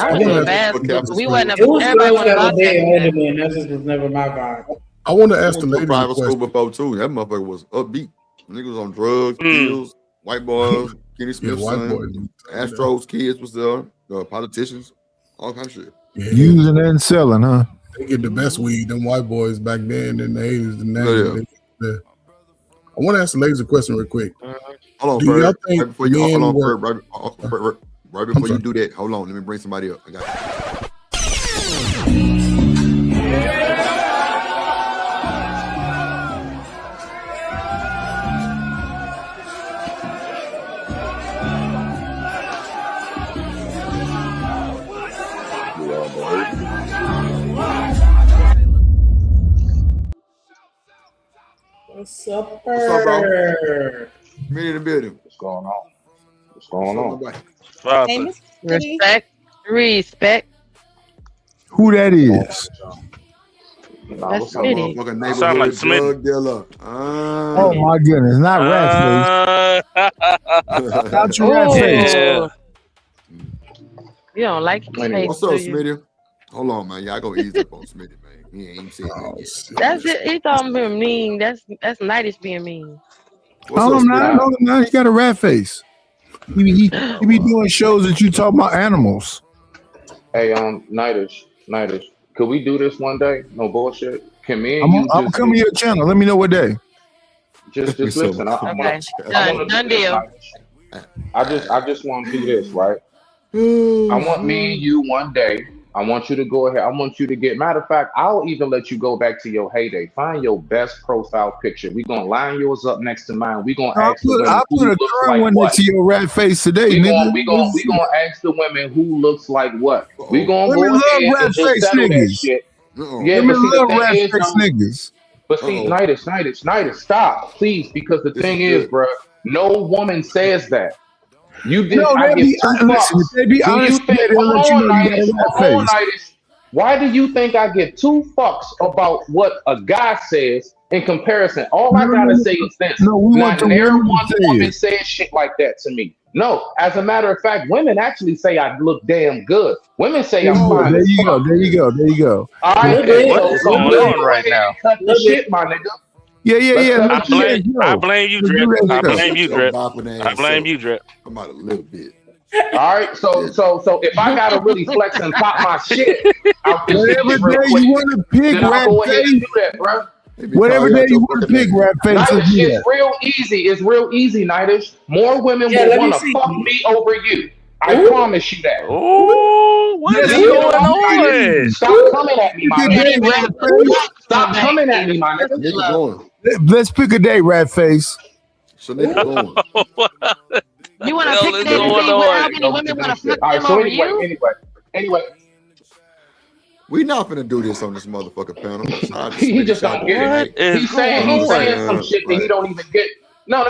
We wasn't. Everybody wanted that just was never my vibe. I want to ask the lady. Private school before too. That motherfucker was upbeat. Niggas was on drugs, pills, white boys, Kenny Smith's son, Astros kids was there, politicians, all kind of shit. Using and selling, huh? They get the best weed. Them white boys back then in the 80s and 90s. Yeah. I want to ask the ladies a question real quick. Hold on, Do y'all Ferg. think Right before you, men hold on, work? Ferg, right before you do that, hold on. Let me bring somebody up. I got What's up, What's up, bro? Bird? Me in the building. What's going on? What's going on? Hey, Miss Respect. Who that is? Nah, That's what's up, Smitty. Motherfucking Sound like neighborhood Smitty. drug dealer. Oh my goodness, not rat face. Not your rat face. Oh, you don't like his face, What's up, do you? Smitty? Hold on, man. Y'all go easy up on Smitty, man. He ain't even said that yet. That's it. He thought being mean. That's Nightish being mean. What's No, up, I'm not. Smitty? No, I'm not. He got a rat face. He be doing shows that you talk about animals. Hey, Nightish, could we do this one day? No bullshit. Can me and you I'm just coming to your channel. Let me know what day. just listen? I Okay. wanna Done do this, deal. Nightish. I just want to do this, right? I want me and you one day. I want you to go ahead. I want you to get. Matter of fact, I'll even let you go back to your heyday. Find your best profile picture. We're gonna line yours up next to mine. We're gonna ask the women I who put a looks current like one what. next to your rat face today, We nigga. gonna ask the women who looks like what. We gonna Women go love ahead rat and just face settle that niggas. shit. Yeah, Women but see the love thing rat is, face though, niggas. but see, Nightish, stop, please, because the thing is, bro, no woman says that. You did. No, I they give be two listen. fucks. If they be Do you honest, think? they'll Hold let you on, know you got a Nightish. rat Hold on, face. Nightish. Why do you think I give two fucks about what a guy says in comparison? All I gotta say is this: No, we want not the never women one to say woman it. says shit like that to me. No, as a matter of fact, women actually say I look damn good. Women say I'm fine There as you go. fuck. There you go. There you go. All right, Hey, then. what So is so going let's on go right ahead now? and cut the shit, my nigga. Yeah. Let's Let's cut the do shit. that I show. blame you, Let's do Drip. that I show. blame you, Your Drip. bopping I ass blame up. you, Drip. Come out a little bit. All right, so if I gotta really flex and pop my shit out this Whatever bitch real day quick, you want to pick then I'll rat go ahead and face, do that, bro. whatever day you want to pick rat face, let's Nightish, do it's that. real easy. It's real easy, Nightish. More women Yeah, will let me want to see. fuck me over you. I Ooh. promise you that. Oh, what Yes, is Leave it going alone, Nightish. on? Stop coming at me, my Pick a nigga. day, rat face. Stop coming at me, my nigga. Nigga going. Let's pick a day, rat face. So nigga going. What You want the to hell pick is it and going see how on? many women want to fuck All right, them so over you? anyway. We not finna do this on this motherfucking panel. He just don't get What it. is He's going saying on? some shit that he don't even get. No.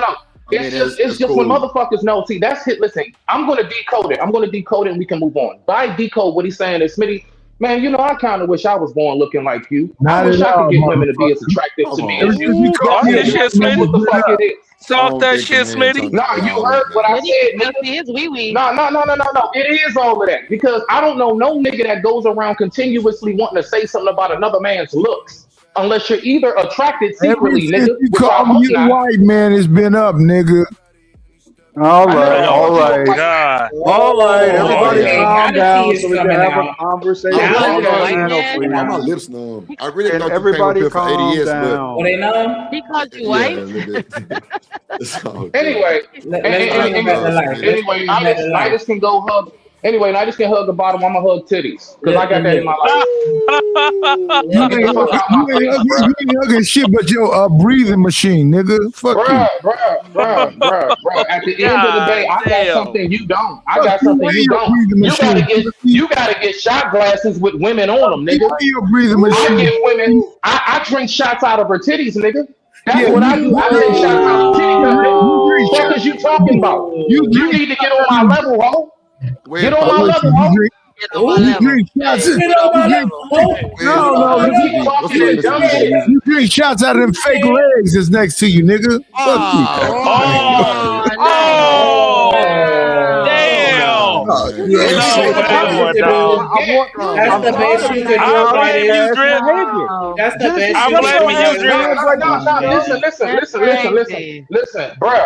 I mean, It's just when motherfuckers know. See, that's it. Listen, I'm gonna decode it. And we can move on. By decode, what he's saying is, Smitty, man, you know, I kind of wish I was born looking like you. I Not wish at I could all, get women to be as motherfucker. attractive to me Ever as you. since you called Talk me a that shit, black man, That's what Smitty. the it's fuck been up. it is. Talk that shit, Smitty. Nah, you heard what I said, nigga. See his wee wee. No. It is all of that because I don't know no nigga that goes around continuously wanting to say something about another man's looks. Unless you're either attracted Ever secretly, since nigga, you which I called hope me a not. white man, it's been up, nigga. All I never right, Oh all called you a right, white God. all right. Everybody Okay, calm now the tea down is so we can coming have a out. conversation He Now called on you a the white panel, man. Why my please. lips numb? I really And thought you came up everybody here for calm ADS, but Oh, down. they know? He called you yeah, a white. little bit. It's all good. Anyway, Let's bring him back to life. Let's bring him back to life. Nidus can go hug. Anyway, Nidus can hug the bottom. I'm gonna hug titties because I got that in my life. You Get the fuck out my face, bro. ain't hugging shit but your breathing machine, nigga. Fuck you. Bruh. At the end of the day, I got damn. something you don't. I Fuck got you something and you your don't. breathing machine. You gotta get shot glasses with women on them, You nigga. and your breathing I machine. give women. I drink shots out of her titties, nigga. That's Yeah, what I do. I take shots out of titty cupping. you drink Fuck shots. is you talking about? You You drink need to get shots on out my of level, ho. Where Get on Papa? my level, ho. Get on my You level. drink shots. Hey, Get get on on my my level. level. No, You you keep talking that dumb shit. drink shots out of them fake legs that's next to you, nigga. Fuck you. Damn. Yeah, No, that's the best you could do. That's the best you could do, I blame you, Nidish. Drip. That's the best I'm you could blaming you, do. Drip. Listen, bruh.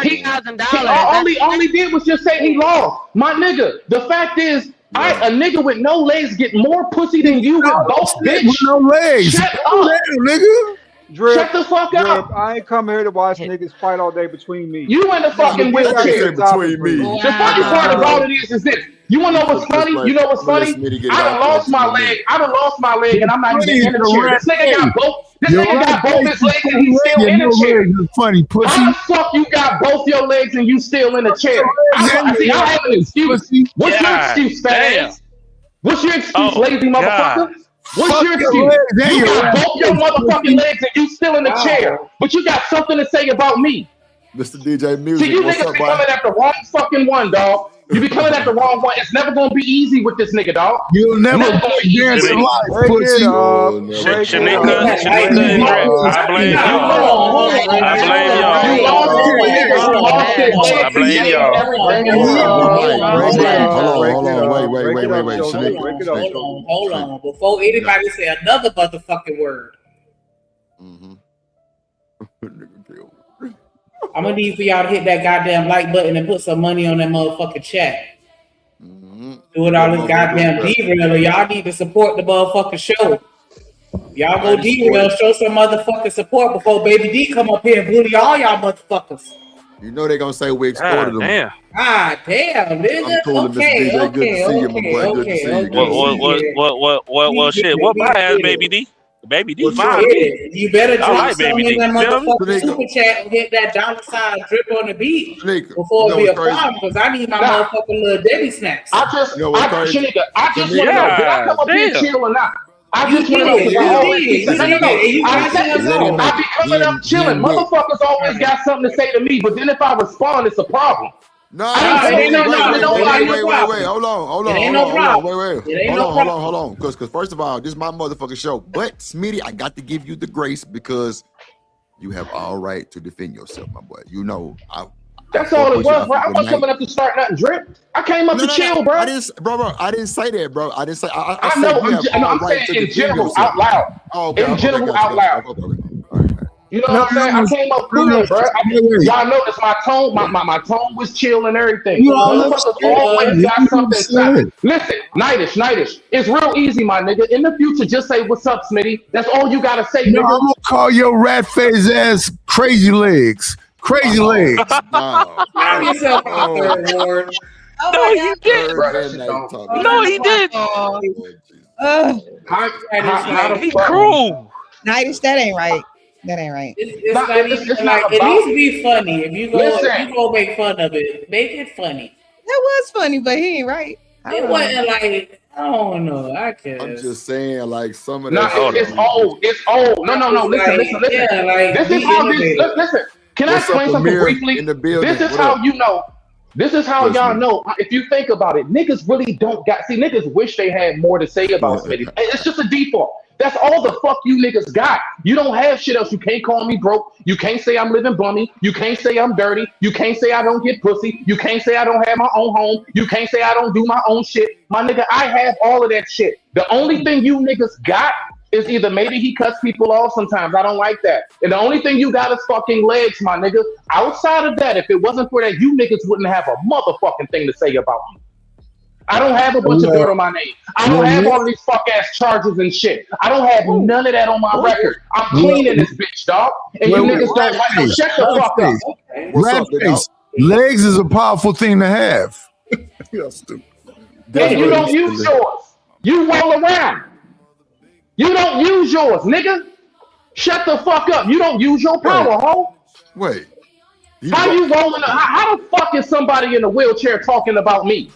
He only did was just say he lost. My nigga, the fact is, A nigga with no legs get more pussy than you with both, bitch. With no legs. Shut up, nigga. Drip, shut the fuck up. I ain't come here to watch niggas fight all day between me. You in the fucking wheelchair. Between me. The funny part about it is this. You wanna know what's funny? You know what's funny? I done lost my leg. And I'm not even in the chair. This nigga got both. This nigga got both his legs and he's still in the chair. Funny pussy. How the fuck you got both your legs and you still in the chair? I have an excuse. What's your excuse, fat ass? What's your excuse, lazy motherfucker? What's your excuse? You got both your motherfucking legs and you still in the chair, but you got something to say about me. Mr. DJ Music. See, you what's niggas up, be boy? coming at the wrong fucking one, dog. You be coming at the wrong one. It's never gonna be easy with this nigga, dog. You'll never experience in life, pussy. Shanika and Drip. I blame y'all. I blame y'all. Hold on. Before anybody say another motherfucking word, I'm gonna need for y'all to hit that goddamn like button and put some money on that motherfucking chat. Do it all this goddamn derail. Y'all need to support the motherfucking show. Y'all go derail, show some motherfucking support before Baby D come up here and bully all y'all motherfuckers. You know they gonna say we extorted them. Damn. Ah, damn, nigga. I'm cool, Mr. DJ. Good to see you, my boy. Good to see you. What shit? What my ass, Baby D? Baby D, fine. You better drop like some Baby in that D. motherfucking super chat and hit that $sign drip on the beat before it be a problem, because I need my motherfucking little Debbie snacks. I just want to know, did I come up here chill or not? I just want to know. I be coming up chilling. Motherfuckers always got something to say to me, but then if I respond, it's a problem. No, wait, hold on. Because first of all, this is my motherfucking show. But Smitty, I got to give you the grace because you have all right to defend yourself, my boy. You know, that's all it was, bro. I wasn't coming up to start nothing, Drip. I came up to chill, bro. I didn't say that, bro. I didn't say. I know. said I'm saying in general, out loud. In general, out loud. You know what I'm saying? I came up cool, bro. Y'all noticed my tone. My tone was chill and everything. Motherfuckers always got something to say. Listen, Nightish. It's real easy, my nigga. In the future, just say what's up, Smitty. That's all you gotta say, nigga. I'm gonna call your rat face ass crazy legs. Crazy legs. Have yourself out there, Ward. No, he did. No, he did. He cruel. Nightish, that ain't right. That ain't right. It's not even like it needs to be funny. If you go make fun of it, make it funny. That was funny, but he ain't right. It wasn't like, I don't know. I guess. I'm just saying, like some of that. It's old. No. Listen. Yeah, like, this is how this. Listen. Can I explain something briefly? This is how you know. This is how y'all know. If you think about it, niggas really don't got. See, niggas wish they had more to say about Smitty. It's just a default. That's all the fuck you niggas got. You don't have shit else. You can't call me broke. You can't say I'm living bummy. You can't say I'm dirty. You can't say I don't get pussy. You can't say I don't have my own home. You can't say I don't do my own shit. My nigga, I have all of that shit. The only thing you niggas got is either maybe he cuts people off sometimes. I don't like that. And the only thing you got is fucking legs, my nigga. Outside of that, if it wasn't for that, you niggas wouldn't have a motherfucking thing to say about me. I don't have a bunch of dirt on my name. I don't have all of these fuck ass charges and shit. I don't have none of that on my record. I'm clean in this bitch, dog. And you niggas don't like to shut the fuck up. Rat face. Legs is a powerful thing to have. You're stupid. And you don't use yours. You roll around. You don't use yours, nigga. Shut the fuck up. You don't use your power, ho. Wait. How you rolling? How the fuck is somebody in a wheelchair talking about me?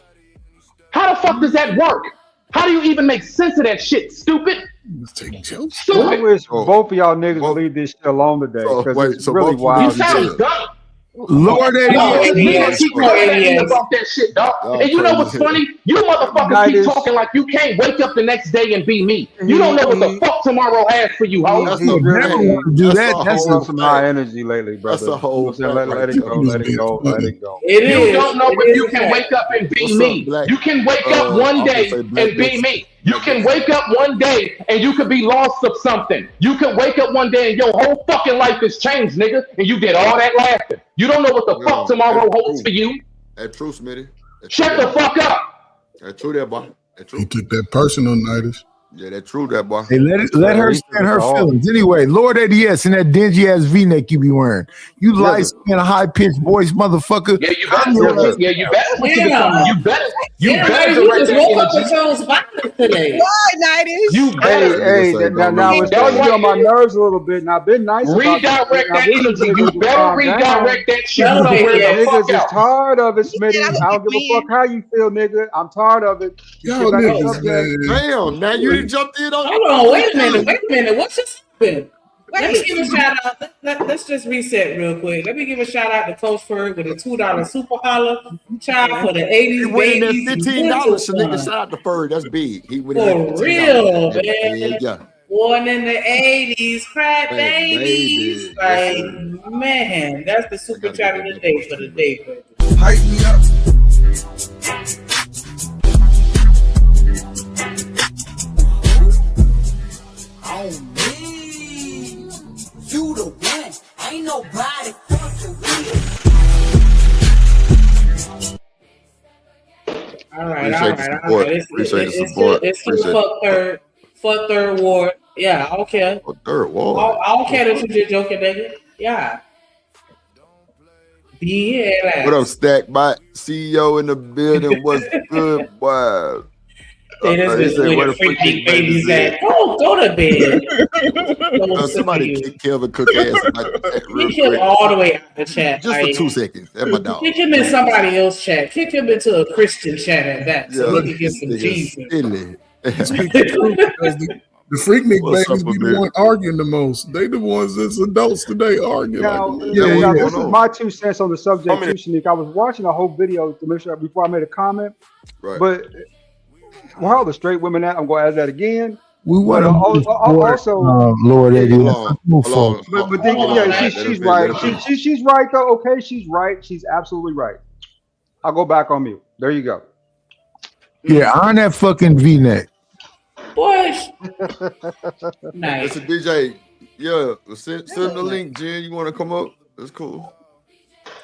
How the fuck does that work? How do you even make sense of that shit, stupid? I wish both of y'all niggas leave this shit alone today because it's really wild. You sound dumb. Lord, keep complaining about that shit, dog. And you know what's funny? You motherfuckers keep talking like you can't wake up the next day and be me. You don't know what the fuck tomorw has for you, ho. That's do that. That's some high energy lately, brother. That's a whole. Let it go. You don't know if you can wake up and be me. You can wake up one day and be me. You can wake up one day and you could be lost of something. You can wake up one day and your whole fucking life has changed, nigga, and you did all that laughing. You don't know what the fuck tomorrow holds for you. That's true, Smitty. Shut the fuck up. That's true, that boy. That's true. He took that personal, Nidus. Yeah, that's true, that boy. Hey, let her stand her feelings. Anyway, Lord ADS in that dingy ass V-neck you be wearing. You light skin, high pitched voice, motherfucker. Yeah, you better. You better. You better You direct just that woke up energy. and chose violence today. Why, Nidus? You better. Hey, now it's starting to get on my nerves a little bit. Now, I've been nice about Redirect this. Now, that these energy. niggas You just better calm down. redirect that shit somewhere the fuck Niggas is out. tired of it, Smitty. I don't give a fuck how you feel, nigga. I'm tired of it. Y'all Get back to niggas, subject. man. Damn, now you done jumped in on. Hold on, wait a minute. What just happened? Let me give a shout out. Let's just reset real quick. Let me give a shout out to Coach Ferg with a $2 super holler child for the 80s. He winning that babies. $15. Nigga, shout out to Ferg. That's big. He winning For that $15. real, Yeah, man. yeah. Born in the 80s, crack Hey, babies. baby. Like, man, that's the super chat of the day for the day. Hype me up. On me, you the one, ain't nobody fucking with. All right. Appreciate the support. It's fuck third ward. Yeah, I don't care. Third ward. I don't care that you just joking, nigga. Yeah. Yeah. What up, Stack Bot? CEO in the building. What's good, boy? Hey, this is where the freaky babies at. Go to bed. Somebody kick Kelvin Cook ass like that real Kick him quick. all the way out the chat. Just for 2 seconds. That's my dog. Kick him in somebody else's chat. Kick him into a Christian chat at that. So he can get some Jesus. The Freaknik What's babies up, be the Amir? one arguing the most. They the ones that's adults today arguing. Now, Like, now, this is my 2 cents on the subject too, Shanique. I was watching a whole video to make sure before I made a comment. Right. But where all the straight women at? I'm going to ask that again. We want But to also, Lord ADS. Move Hold forward. on. but then, yeah, she's right. She's right though. Okay, she's right. She's absolutely right. I'll go back on mute. There you go. Yeah, on that fucking V-neck. Boys. Nice. It's a DJ. Yeah, send the link, Jen. You want to come up? That's cool.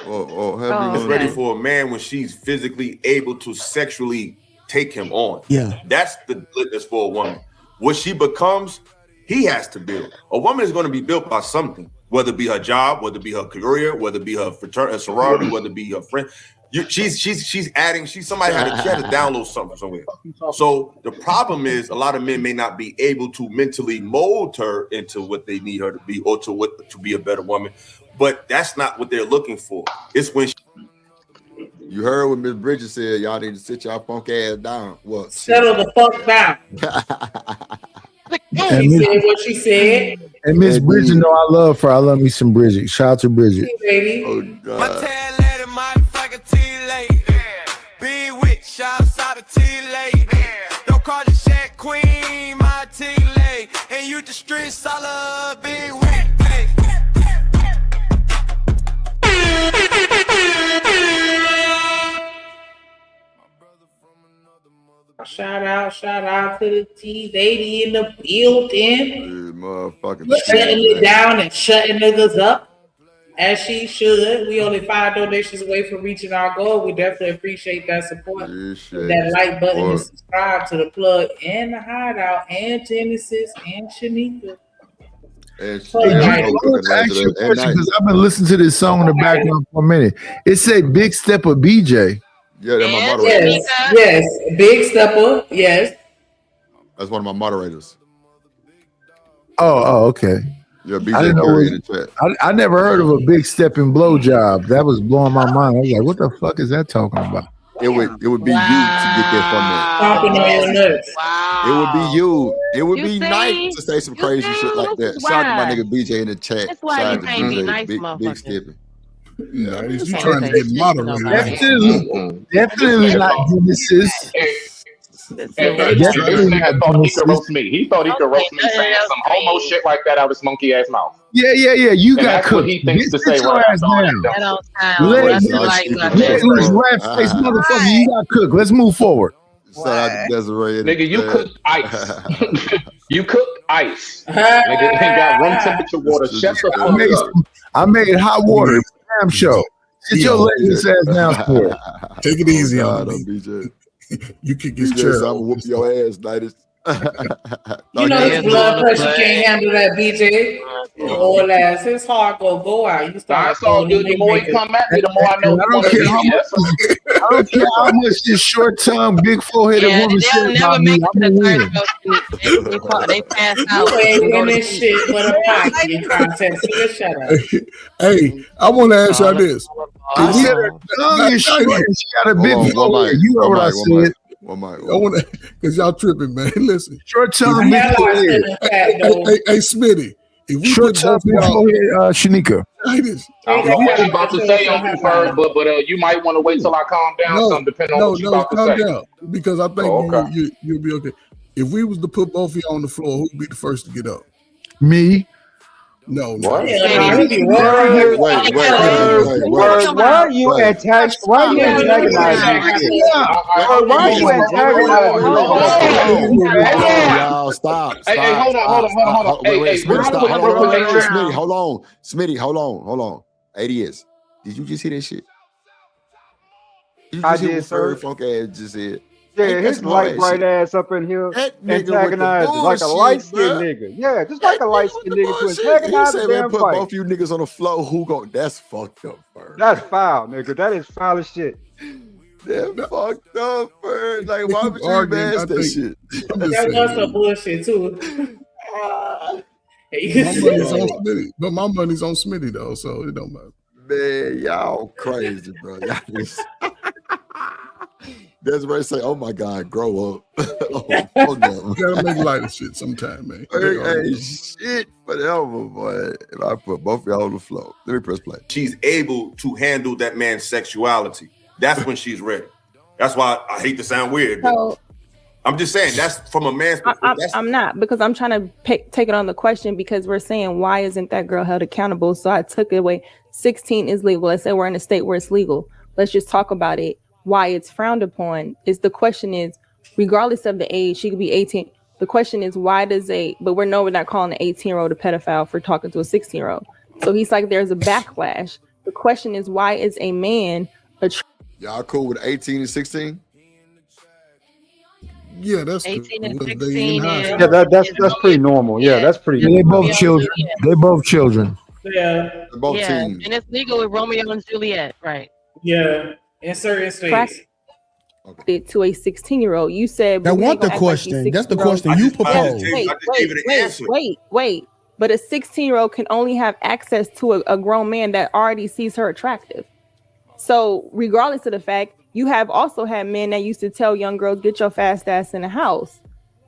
It's ready for a man when she's physically able to sexually take him on. Yeah. That's the litmus for a woman. What she becomes, he has to build. A woman is going to be built by something, whether it be her job, whether it be her career, whether it be her fraternity, her sorority, whether it be her friend. She's adding. Somebody had to download something somewhere. So the problem is a lot of men may not be able to mentally mold her into what they need her to be, or to be a better woman. But that's not what they're looking for. It's when you heard what Miss Bridget said. Y'all need to sit y'all funk ass down. Well, settle the fuck down. She said what she said. And Miss Bridget, know I love her. I love me some Bridget. Shout out to Bridget. Baby. Oh God. Be with shouts out to T-Lady. Don't call the Shaq Queen, my T-Lady. And you the streets, I love being with. Shout out to the T-Lady in the building. Motherfucking Shutting it down and shutting niggas up. As she should. We only 5 donations away from reaching our goal. We definitely appreciate that support. That like button and subscribe to the plug and the hideout and Genesis and Shanika. I want to ask you a question because I've been listening to this song in the background for a minute. It say Big Stepper BJ. Yeah, that's my moderator. Yes, Big Stepper. Yes. That's one of my moderators. Oh, okay. Yeah, I BJ didn't know Curry in the chat. I never heard of a big step in blowjob. That was blowing my mind. I was like, what the fuck is that talking about? It would be you to get that from there. Stomping on your nuts. It would be you. It would You be see? nice to say some crazy shit like that. Shout out to my nigga BJ in the chat. That's why Shout you out to can't be BJ, nice, big motherfucker. stepping. Nice. You trying to get moderated. Definitely not Genesis. Definitely not thought he could roast me. He thought he could roast me saying some homo shit like that out his monkey ass mouth. Yeah. You And got that's cooked. what he thinks to Sit say your right ass after all down. that. That don't sound Let's nothing like let's rat face motherfucker. You got cooked. Let's move forward. Shout out to Desiree. Nigga, you cooked ice. You cooked ice. Nigga, ain't got room temperature water. Shut the fuck up. I made hot water. Damn show. Sit your ladies ass down for it. Take it easy on BJ. You kick his Yes, chair. I'm gonna whoop your ass, Titus. You know his blood pressure can't handle that, BJ. Old ass, his heart go out. You start That's all good. The more he come at me, the more I know he want to see me. That's all. I don't care how much this short tongue, big foreheaded woman said about me. I'm gonna win. They pass out. You ain't winning shit but a pocket contest. Shut up. Hey, I want to ask y'all this. I said her tongue is short and she got a big forehead. You know what I said. I want to, because y'all tripping, man. Listen. Short tongue, big forehead. Hey, Smitty. If we Short tongue, big forehead, Shanika. I don't know what you about to say on you first, but you might want to wait till I calm down. Some depending on what you about to say. Down, because I think you'll be okay. If we was to put both of you on the floor, who'd be the first to get up? Me. No. Why are you antagonizing? Why are you antagonizing? Y'all stop. Hey, hold on. Hey, Smitty, hold on. Smitty, hold on. ADS, did you just hear that shit? I did, sir. Funk ass just said. Yeah, his light bright ass up in here antagonizing like a light skinned nigga. Yeah, just like a light skinned nigga to antagonize the damn put fight. both you niggas on the floor. Who go? That's fucked up, bro. That's foul, nigga. That is foul as shit. That's fucked up, bro. Like, why would you mask that shit? That was some bullshit too. But my money's on Smitty though, so it don't matter. Man, y'all crazy, bro. That's where I say, "Oh my God, grow up." Oh no, you gotta make light of shit sometime, man. Hey, shit, whatever, boy. If I put both of y'all on the floor, let me press play. She's able to handle that man's sexuality. That's when she's ready. That's why I hate to sound weird, but I'm just saying that's from a man's perspective. I'm not, because I'm trying to take it on the question, because we're saying why isn't that girl held accountable? So I took it away. 16 is legal. Let's say we're in a state where it's legal. Let's just talk about it. Why it's frowned upon is the question is, regardless of the age, she could be 18. The question is, why does but we're not calling an 18-year-old a pedophile for talking to a 16-year-old. So he's like, there's a backlash. The question is, why is a man y'all cool with 18 and 16? Yeah, that's 18 and 16. Yeah, that's pretty normal. Yeah, that's pretty. They're both children. They're both children. Yeah. They're both teens. And it's legal with Romeo and Juliet, right? Yeah. In certain states. To a 16-year-old, you said that wasn't the question. That's the question you proposed. Wait. But a 16-year-old can only have access to a grown man that already sees her attractive. So, regardless of the fact, you have also had men that used to tell young girls, "Get your fast ass in the house."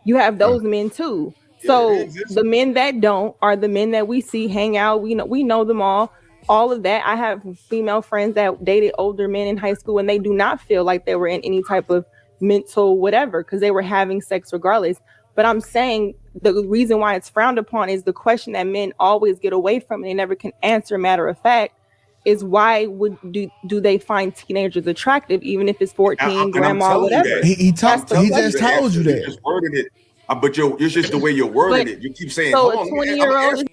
You have those men too. So the men that don't are the men that we see hang out. We know them all. All of that. I have female friends that dated older men in high school, and they do not feel like they were in any type of mental whatever, because they were having sex regardless. But I'm saying the reason why it's frowned upon is the question that men always get away from and they never can answer. Matter of fact, is why do they find teenagers attractive, even if it's 14, grandma, whatever? He just told you that. You just worded it, but it's just the way you're wording it. You keep saying, so a 20-year-old.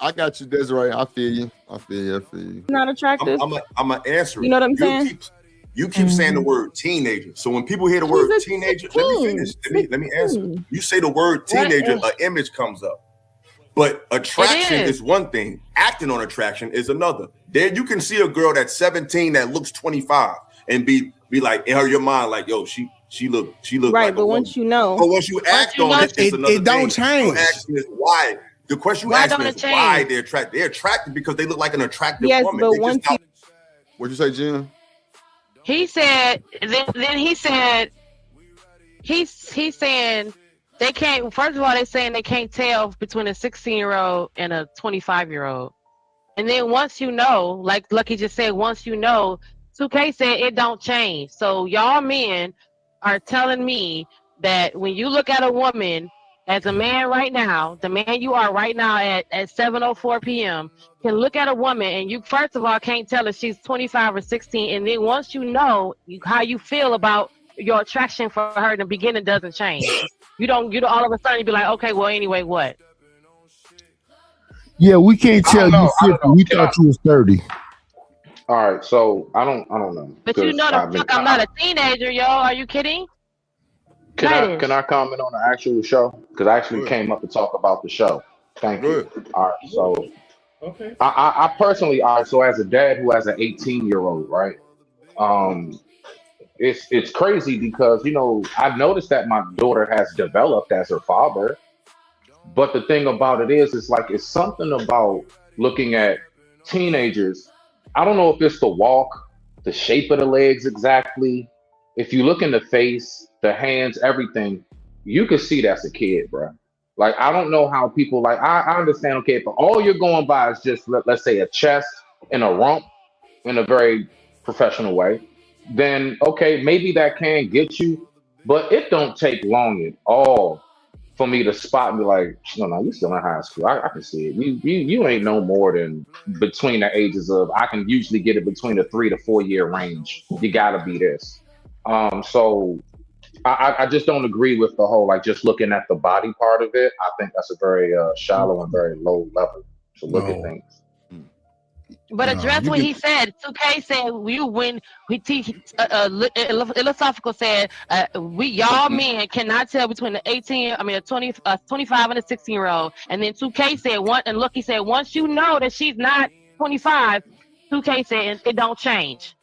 I got you, Desiree. I feel you. Not attractive. I'm gonna answer it. You know what I'm saying? You keep saying the word teenager. So when people hear the word teenager, let me finish. Let me answer. You say the word teenager, an image comes up. But attraction is one thing. Acting on attraction is another. There you can see a girl that's 17 that looks 25 and be like in your mind like, yo, she look right. Like but once you know, but once you act on it, it's another it don't change. The question is why. The question you ask me is why they're attracted. They're attracted because they look like an attractive woman. But once what'd you say, Jim? He said. Then he said. He's saying they can't. First of all, they're saying they can't tell between a 16-year-old and a 25-year-old. And then once you know, like Lucky just said, once you know, 2K said it don't change. So y'all men are telling me that when you look at a woman. As a man right now, the man you are right now at 7:04 p.m. can look at a woman and you first of all can't tell if she's 25 or 16, and then once you know how you feel about your attraction for her in the beginning doesn't change. You don't all of a sudden you be like, okay, well anyway, what? Yeah, we can't tell you 50. We thought you was 30. All right, so I don't know. But you know the fuck I'm not a teenager, yo. Are you kidding? Can I comment on the actual show? Because I actually came up to talk about the show. Thank you. All right, so Okay. I personally, all right, so as a dad who has an 18-year-old, right? Um, it's crazy because I've noticed that my daughter has developed as her father, but the thing about it is like it's something about looking at teenagers. I don't know if it's the walk, the shape of the legs exactly. If you look in the face, the hands, everything, you can see that's a kid, bro. Like I don't know how people like. I understand, okay, but all you're going by is just let's say a chest and a rump in a very professional way, then okay, maybe that can get you, but it don't take long at all for me to spot and be like, no, you still in high school. I can see it. You ain't no more than between the ages of. I can usually get it between the 3 to 4 year range. You gotta be this. So I just don't agree with the whole like just looking at the body part of it. I think that's a very shallow and very low level to look at things. But address what he said. 2K said when we teach philosophical said y'all men cannot tell between the 25 and a 16-year-old. And then 2K said and Lucky said once you know that she's not 25, 2K said it don't change.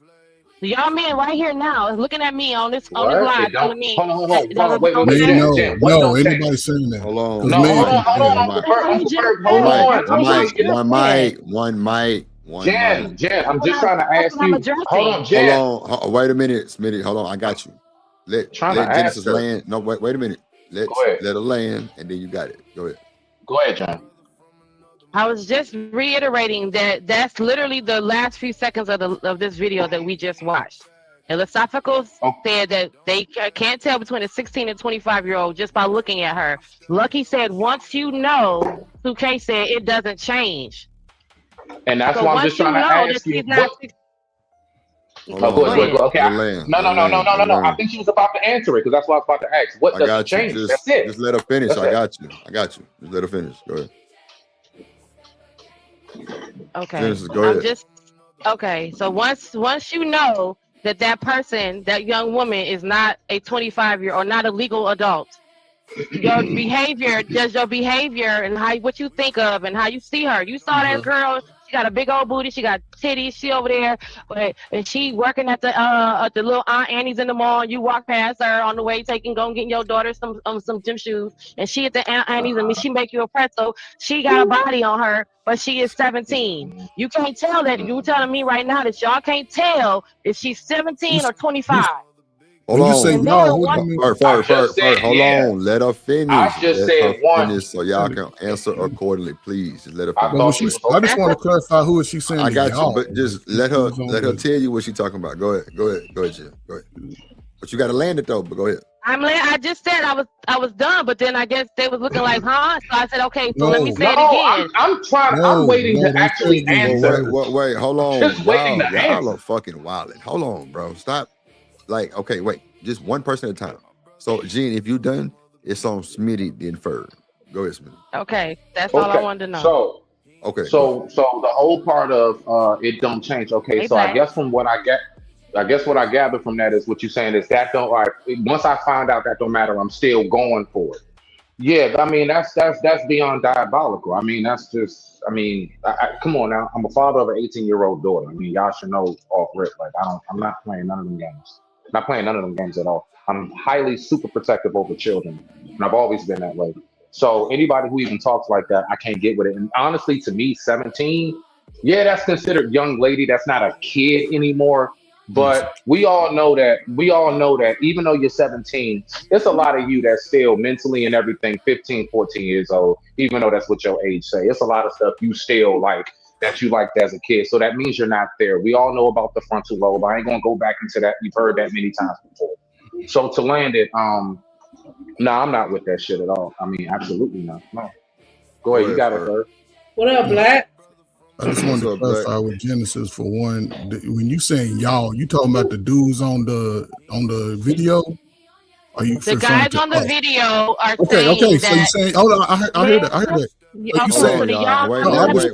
So y'all men right here now looking at me on this live telling me. Hold on, wait, no, anybody saying that? Hold on. No, One mic. Jen, I'm just trying to ask you. Hold on, Jen. Hold on. Wait a minute, Smitty. Hold on. I got you. Let Genesis land. No, wait a minute. Let her land, and then you got it. Go ahead. Go ahead, John. I was just reiterating that that's literally the last few seconds of this video that we just watched. Philosophical said that they can't tell between a 16 and 25-year-old just by looking at her. Lucky said once you know, 2K said it doesn't change. And that's why I'm just trying to ask you. Go ahead. Okay. No. I think she was about to answer it because that's what I was about to ask. What does it change? That's it. Just let her finish. I got you. Just let her finish. Go ahead. Okay. Genesis, go ahead. Okay. So once you know that person, that young woman is not a 25-year or not a legal adult, your behavior and what you think of and how you see her. You saw that girl. She got a big old booty. She got titties. She over there, and she working at the little Aunt Annie's in the mall. You walk past her on the way, getting your daughter some gym shoes, and she at the Aunt Annie's and she make you a pretzel. She got a body on her, but she is 17. You can't tell that. You telling me right now that y'all can't tell if she's 17 or 25. Hold on. First, hold on. Let her finish. I just said one. So y'all can answer accordingly, please. Just let her finish. I just want to clarify who is she saying. I got you, but just let her tell you what she's talking about. Go ahead, Jim. Go ahead. But you got to land it though. But go ahead. I just said I was done, but then I guess they was looking like, huh? So I said, okay, so let me say it again. I'm waiting to actually answer. Wait, hold on. Just waiting to answer. Y'all are fucking wilding. Hold on, bro. Stop. Like, okay, wait. Just one person at a time. So, Gene, if you done, it's on Smitty the Inferred. Go ahead, Smitty. Okay, that's all I wanted to know. So the whole part of it don't change. Okay, so I guess from what I get. I guess what I gather from that is what you're saying is that don't like once I find out that don't matter, I'm still going for it. Yeah, I mean that's beyond diabolical. I mean that's just come on now. I'm a father of an 18-year-old daughter. I mean y'all should know off rip. Like I'm not playing none of them games. Not playing none of them games at all. I'm highly super protective over children, and I've always been that way. So anybody who even talks like that, I can't get with it. And honestly, to me, 17, yeah, that's considered young lady. That's not a kid anymore. But we all know that even though you're 17, there's a lot of you that's still mentally and everything 15, 14 years old, even though that's what your age say. It's a lot of stuff you still like that you liked as a kid. So that means you're not there. We all know about the frontal lobe. I ain't gonna go back into that. You've heard that many times before. So to land it, I'm not with that shit at all. I mean, absolutely not. No. Go ahead, you got it, sir. What up, Black? I just wanted to clarify with Genesis for one. When you saying y'all, you talking about the dudes on the video? Are you the guys on the video are saying that? So you saying? Hold on, I heard that. I heard that. You saying? Let me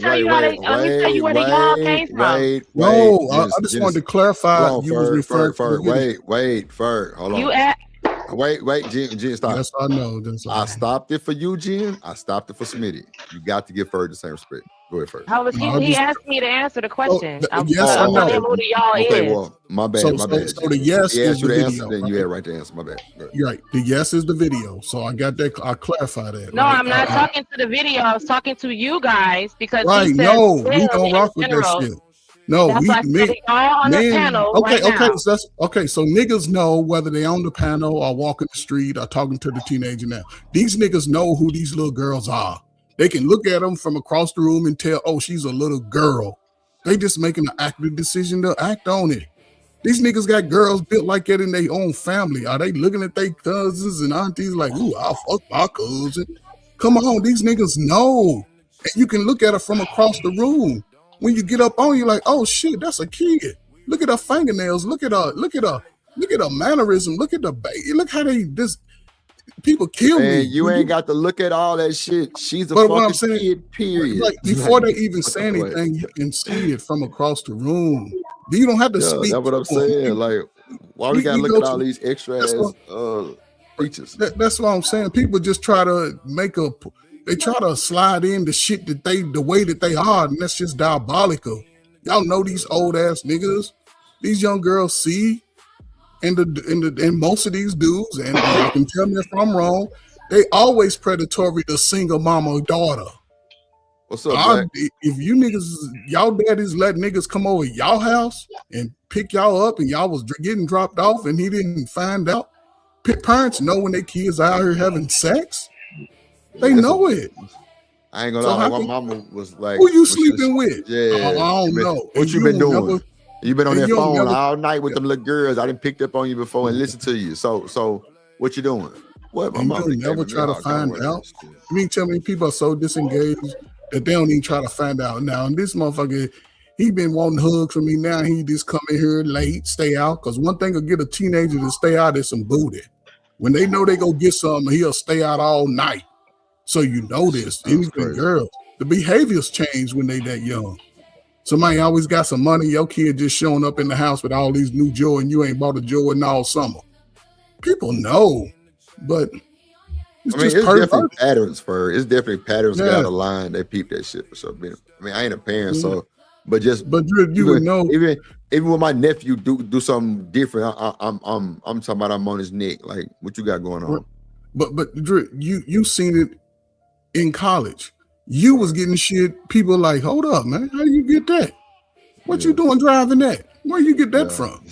tell you where the y'all came from. No, I just wanted to clarify. You was referring to wait, Ferg, hold on. Wait, Jen, stop. Yes, I know. I stopped it for you, Jen. I stopped it for Smitty. You got to give Ferg the same respect. Go ahead, Ferg. He asked me to answer the question. Yes, I know. Who do y'all Okay, is? well, my bad. So the yes he is asked you the to video. answer, then Right? you had right to answer. My bad. You're right. The yes is the video. So I got that. I clarify that. No, right? I'm not talking to the video. I was talking to you guys because Right. he said No, we men don't in rock with that general. shit. No, That's why I said y'all on the panel right now. So that's okay. So niggas know whether they on the panel or walking the street or talking to the teenager now. These niggas know who these little girls are. They can look at them from across the room and tell, oh, she's a little girl. They just making an active decision to act on it. These niggas got girls built like that in their own family. Are they looking at their cousins and aunties like, ooh, I'll fuck my cousin? Come on, these niggas know. And you can look at her from across the room. When you get up on you, like, oh shit, that's a kid. Look at her fingernails. Look at her mannerism. Look at the baby. Look how they just people kill me. You ain't got to look at all that shit. She's a But what I'm fucking saying, kid, period. like before they even say anything, you can see it from across the room. You don't have to speak. That's what I'm saying. Like, why we gotta look at all these extra ass features? That's what I'm saying. People just try to they try to slide in the shit that the way that they are, and that's just diabolical. Y'all know these old ass niggas. These young girls see, and most of these dudes, and y'all can tell me if I'm wrong, they always predatory to single mama or daughter. What's up, Jack? If you niggas, y'all daddies let niggas come over y'all house and pick y'all up, and y'all was getting dropped off, and he didn't find out. Parents know when their kids are out here having sex. They know it. I ain't gonna lie. My mama was like, "Who you sleeping with?" Yeah, I don't know. What you been doing? You been on that phone never, all night with them little girls. I didn't picked up on you before and listened to you. So what you doing? What? My mama never try to find out. I mean, tell me, people are so disengaged that they don't even try to find out now. And this motherfucker, he been wanting hugs from me now. He just come in here late, stay out. Because one thing will get a teenager to stay out is some booty. When they know they go get something, he'll stay out all night. So you know this. Even girls, the behaviors change when they that young. Somebody always got some money. Your kid just showing up in the house with all these new Jordan. You ain't bought a Jordan all summer. People know, but it's it's definitely patterns for. It's definitely patterns Yeah. got a line. They peep that shit for sure. I mean, I ain't a parent, so but you would know. Even when my nephew do something different, I'm talking about I'm on his neck. Like, what you got going on? But Drew, you seen it in college. You was getting shit. People like, hold up, man. How you get that? What you doing driving that? Where you get that from?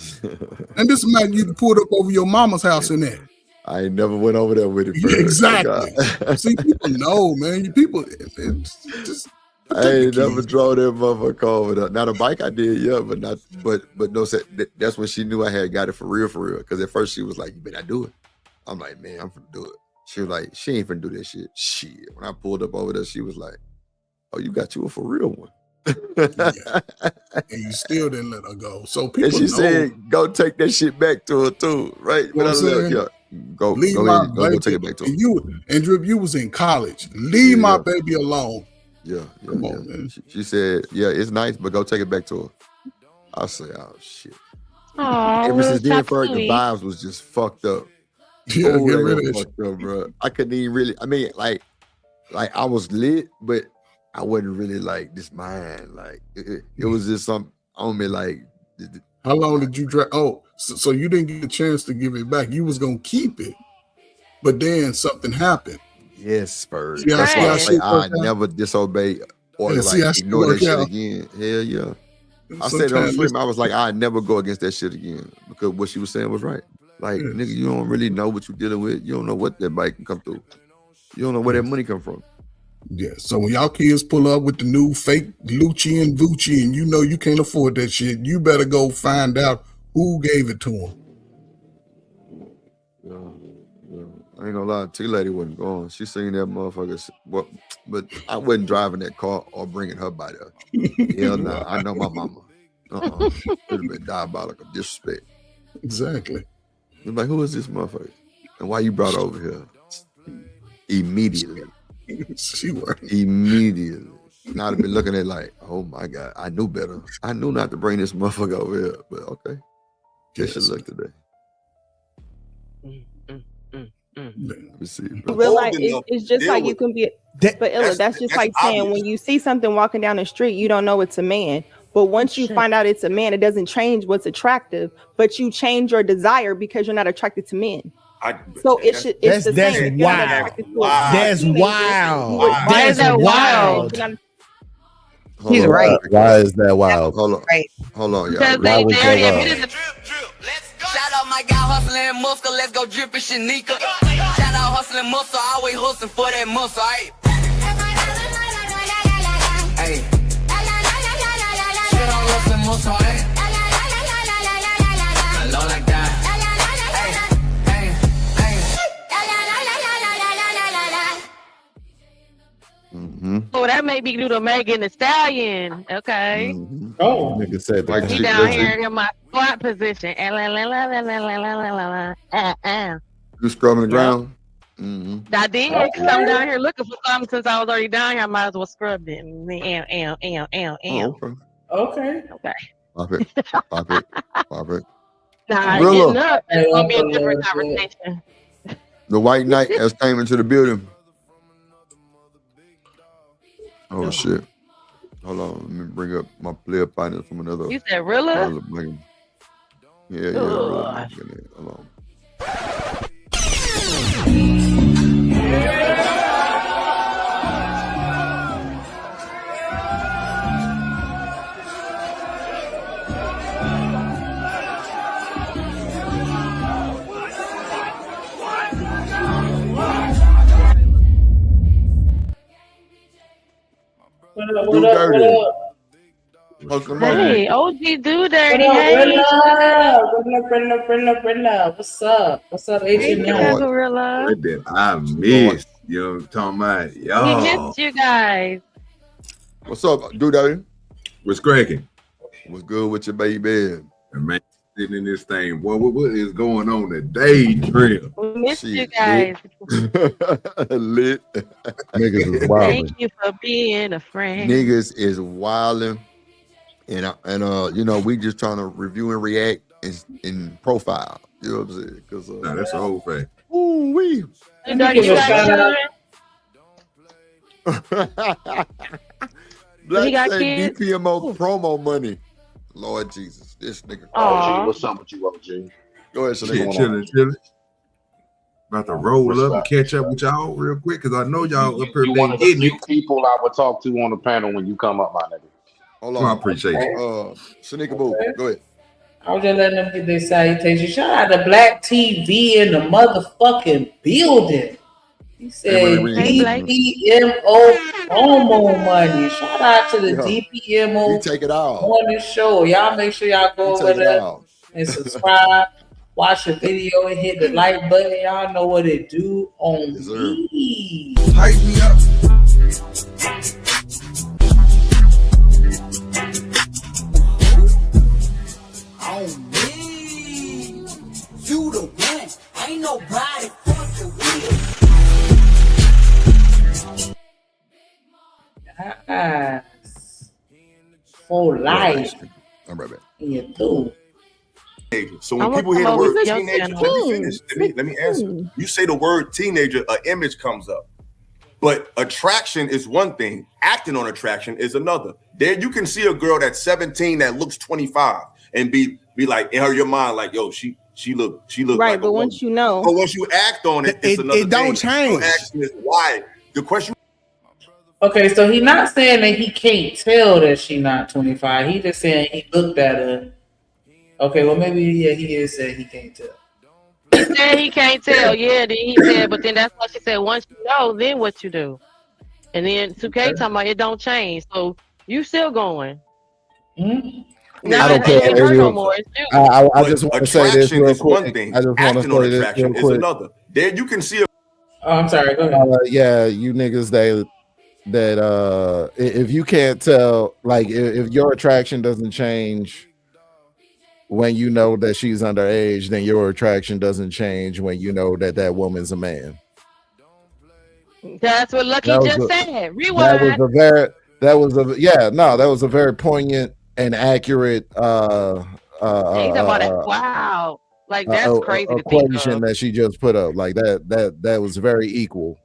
And this man you pulled up over your mama's house in that. I ain't never went over there with it. Yeah, exactly. See, people know, man. People just. I ain't never drove that motherfucker over there. Now the bike I did, yeah, but no. That's when she knew I had got it for real. Because at first she was like, "You better do it." I'm like, "Man, I'm finna do it." She was like, "She ain't finna do that shit." Shit. When I pulled up over there, she was like, "Oh, you got you a for real one." Yeah. And you still didn't let her go. So people and she know. said, "Go take that shit back to her too." Right? You know what I'm saying? Go Leave ahead, my go take it back to her. And Drew, you was in college. Leave my baby alone. Yeah. On, man. She said, "Yeah, it's nice, but go take it back to her." I said, "Oh shit." Ever since then, the vibes was just fucked up. Yeah, get rid of fucked up, bro. I couldn't even really. I mean, like I was lit, but I wasn't really like this man. Like it was just something on me. Like, how long did you drive? Oh, so you didn't get a chance to give it back. You was gonna keep it, but then something happened. Yes, Spurs. Yeah, I never disobey or ignore that shit again. Hell yeah. I said it on the stream. I was like, I'd never go against that shit again because what she was saying was right. Like, nigga, you don't really know what you're dealing with. You don't know what that bike can come through. You don't know where that money come from. Yeah. So when y'all kids pull up with the new fake Lucci and Vucci and you know you can't afford that shit, you better go find out who gave it to them. Yeah. I ain't gonna lie, T-Lady wasn't going. She seen that motherfucker. But I wasn't driving that car or bringing her by there. Hell no. Nah. I know my mama. It would have been diabolical disrespect. Exactly. It's like, who is this motherfucker? And why you brought her over here? Immediately. She worked. Immediately. Now I'd been looking at like, oh my God, I knew better. I knew not to bring this motherfucker over here, but okay. Guess you look today. Let me see. Real life, it's just like you can be, but Illa, that's just like saying when you see something walking down the street, you don't know it's a man. But once you find out it's a man, it doesn't change what's attractive, but you change your desire because you're not attracted to men. So it's the same. That's wild. That's wild. He's right. Why is that wild? Hold on. Right. Hold on, y'all. Because they already admitted the Shout out my guy hustling muscle, let's go drippin' Shanika. Shout out hustling muscle, always hustling for that muscle, ayy. Hey. Shout out hustling muscle, ayy. Low like that. Oh, that may be due to Megan Thee Stallion. Okay. Oh, nigga said Like He chick, down let's here see. in my squat position. You scrubbing the ground? I did, because I'm down here looking for something since I was already down here. I might as well scrub it. Okay. Okay. Pop it. Pop it. Pop it. Nah, Rilla. getting up, it's going to be a different conversation. The white knight has came into the building. Oh shit. Hold on. Let me bring up my player partner from another. You said Rilla? Yeah, Rilla. Hold on. What up? Hey, OG Do Dirty. What Hey, up? What's up? What's up, hey, H&M? Gorilla. What did I miss? You know what I'm talking about? We Y'all. missed you guys. What's up, dude? Daddy? What's cracking? What's good with your baby? Man, sitting in this thing. Boy, what is going on today, Trip? We missed you guys. Lit. Niggas is wild. Thank you for being a friend. Niggas is wilding, and you know, we just trying to review and react and profile. You know what I'm saying? Because nah, that's the whole thing. Ooh wee. You got children? Black He got said kids? DPMO promo money. Lord Jesus, this nigga. OG, what's up with you, OG? Go ahead, Shit, chilling. About to roll up and catch up with y'all real quick because I know y'all up here You one of the getting few it. people I would talk to on the panel when you come up, my nigga. Hold on. I appreciate you. Shanika Boo, go ahead. I was just letting them get their salutation. Shout out to Black TV in the motherfucking building. He said DPMO promo money. Shout out to the DPMO take it out morning show. Y'all make sure y'all go over there and subscribe. Watch the video and hit the like button. Y'all know what it do on me. Hype me up. On me. You the one. Ain't nobody fucking with you. For life. I'm right back. Yeah, too. So when people hear the word teenager, let me answer. You say the word teenager, an image comes up. But attraction is one thing. Acting on attraction is another. There you can see a girl that's 17 that looks 25 and be like in your mind like, yo, she look right. like But once you know, but once you act on it, it's another it don't thing. change. So action is why. The question. Okay, so he's not saying that he can't tell that she's not 25. He just saying he looked at her. Okay, well maybe he is saying he can't tell. He said he can't tell. Yeah, then he said, but then that's why she said, once you know, then what you do. And then 2K talking about it don't change. So you still going. I don't care. No more. It's you. I just want to say this real is one quick. thing. I just want to Acting on say this attraction real is quick. another. There you can see a. Oh, I'm sorry. Go ahead. Yeah, you niggas that if you can't tell, like if your attraction doesn't change when you know that she's underage, then your attraction doesn't change when you know that that woman's a man. That's what Lucky just said. Rewind. That was a very poignant and accurate He's about that. Wow. Like that's crazy to think equation of. that she just put up. Like that was very equal.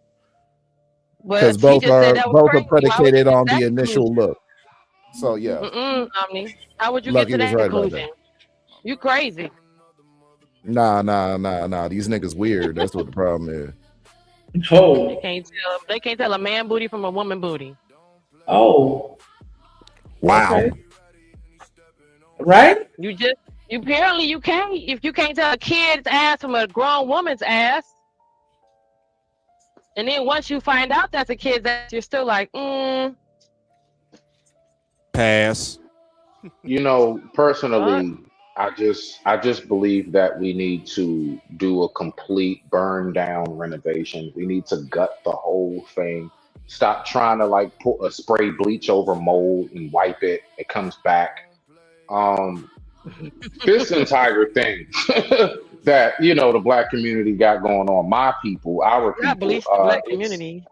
Because But he both just said are that was crazy. Why would you predicated get to on that the initial conclusion? look. So yeah, Omni. How would you Lucky get to was that right about conclusion? that. You crazy. Nah. These niggas weird. That's what the problem is. They can't tell a man booty from a woman booty. Oh. Wow. Okay. Right? You apparently you can't. If you can't tell a kid's ass from a grown woman's ass, and then once you find out that's a kid's ass, you're still like, Pass. You know, personally, I just believe that we need to do a complete burn down renovation. We need to gut the whole thing. Stop trying to like put a spray bleach over mold and wipe it. It comes back. This entire thing that the black community got going on, my people, our people, bleach the black community.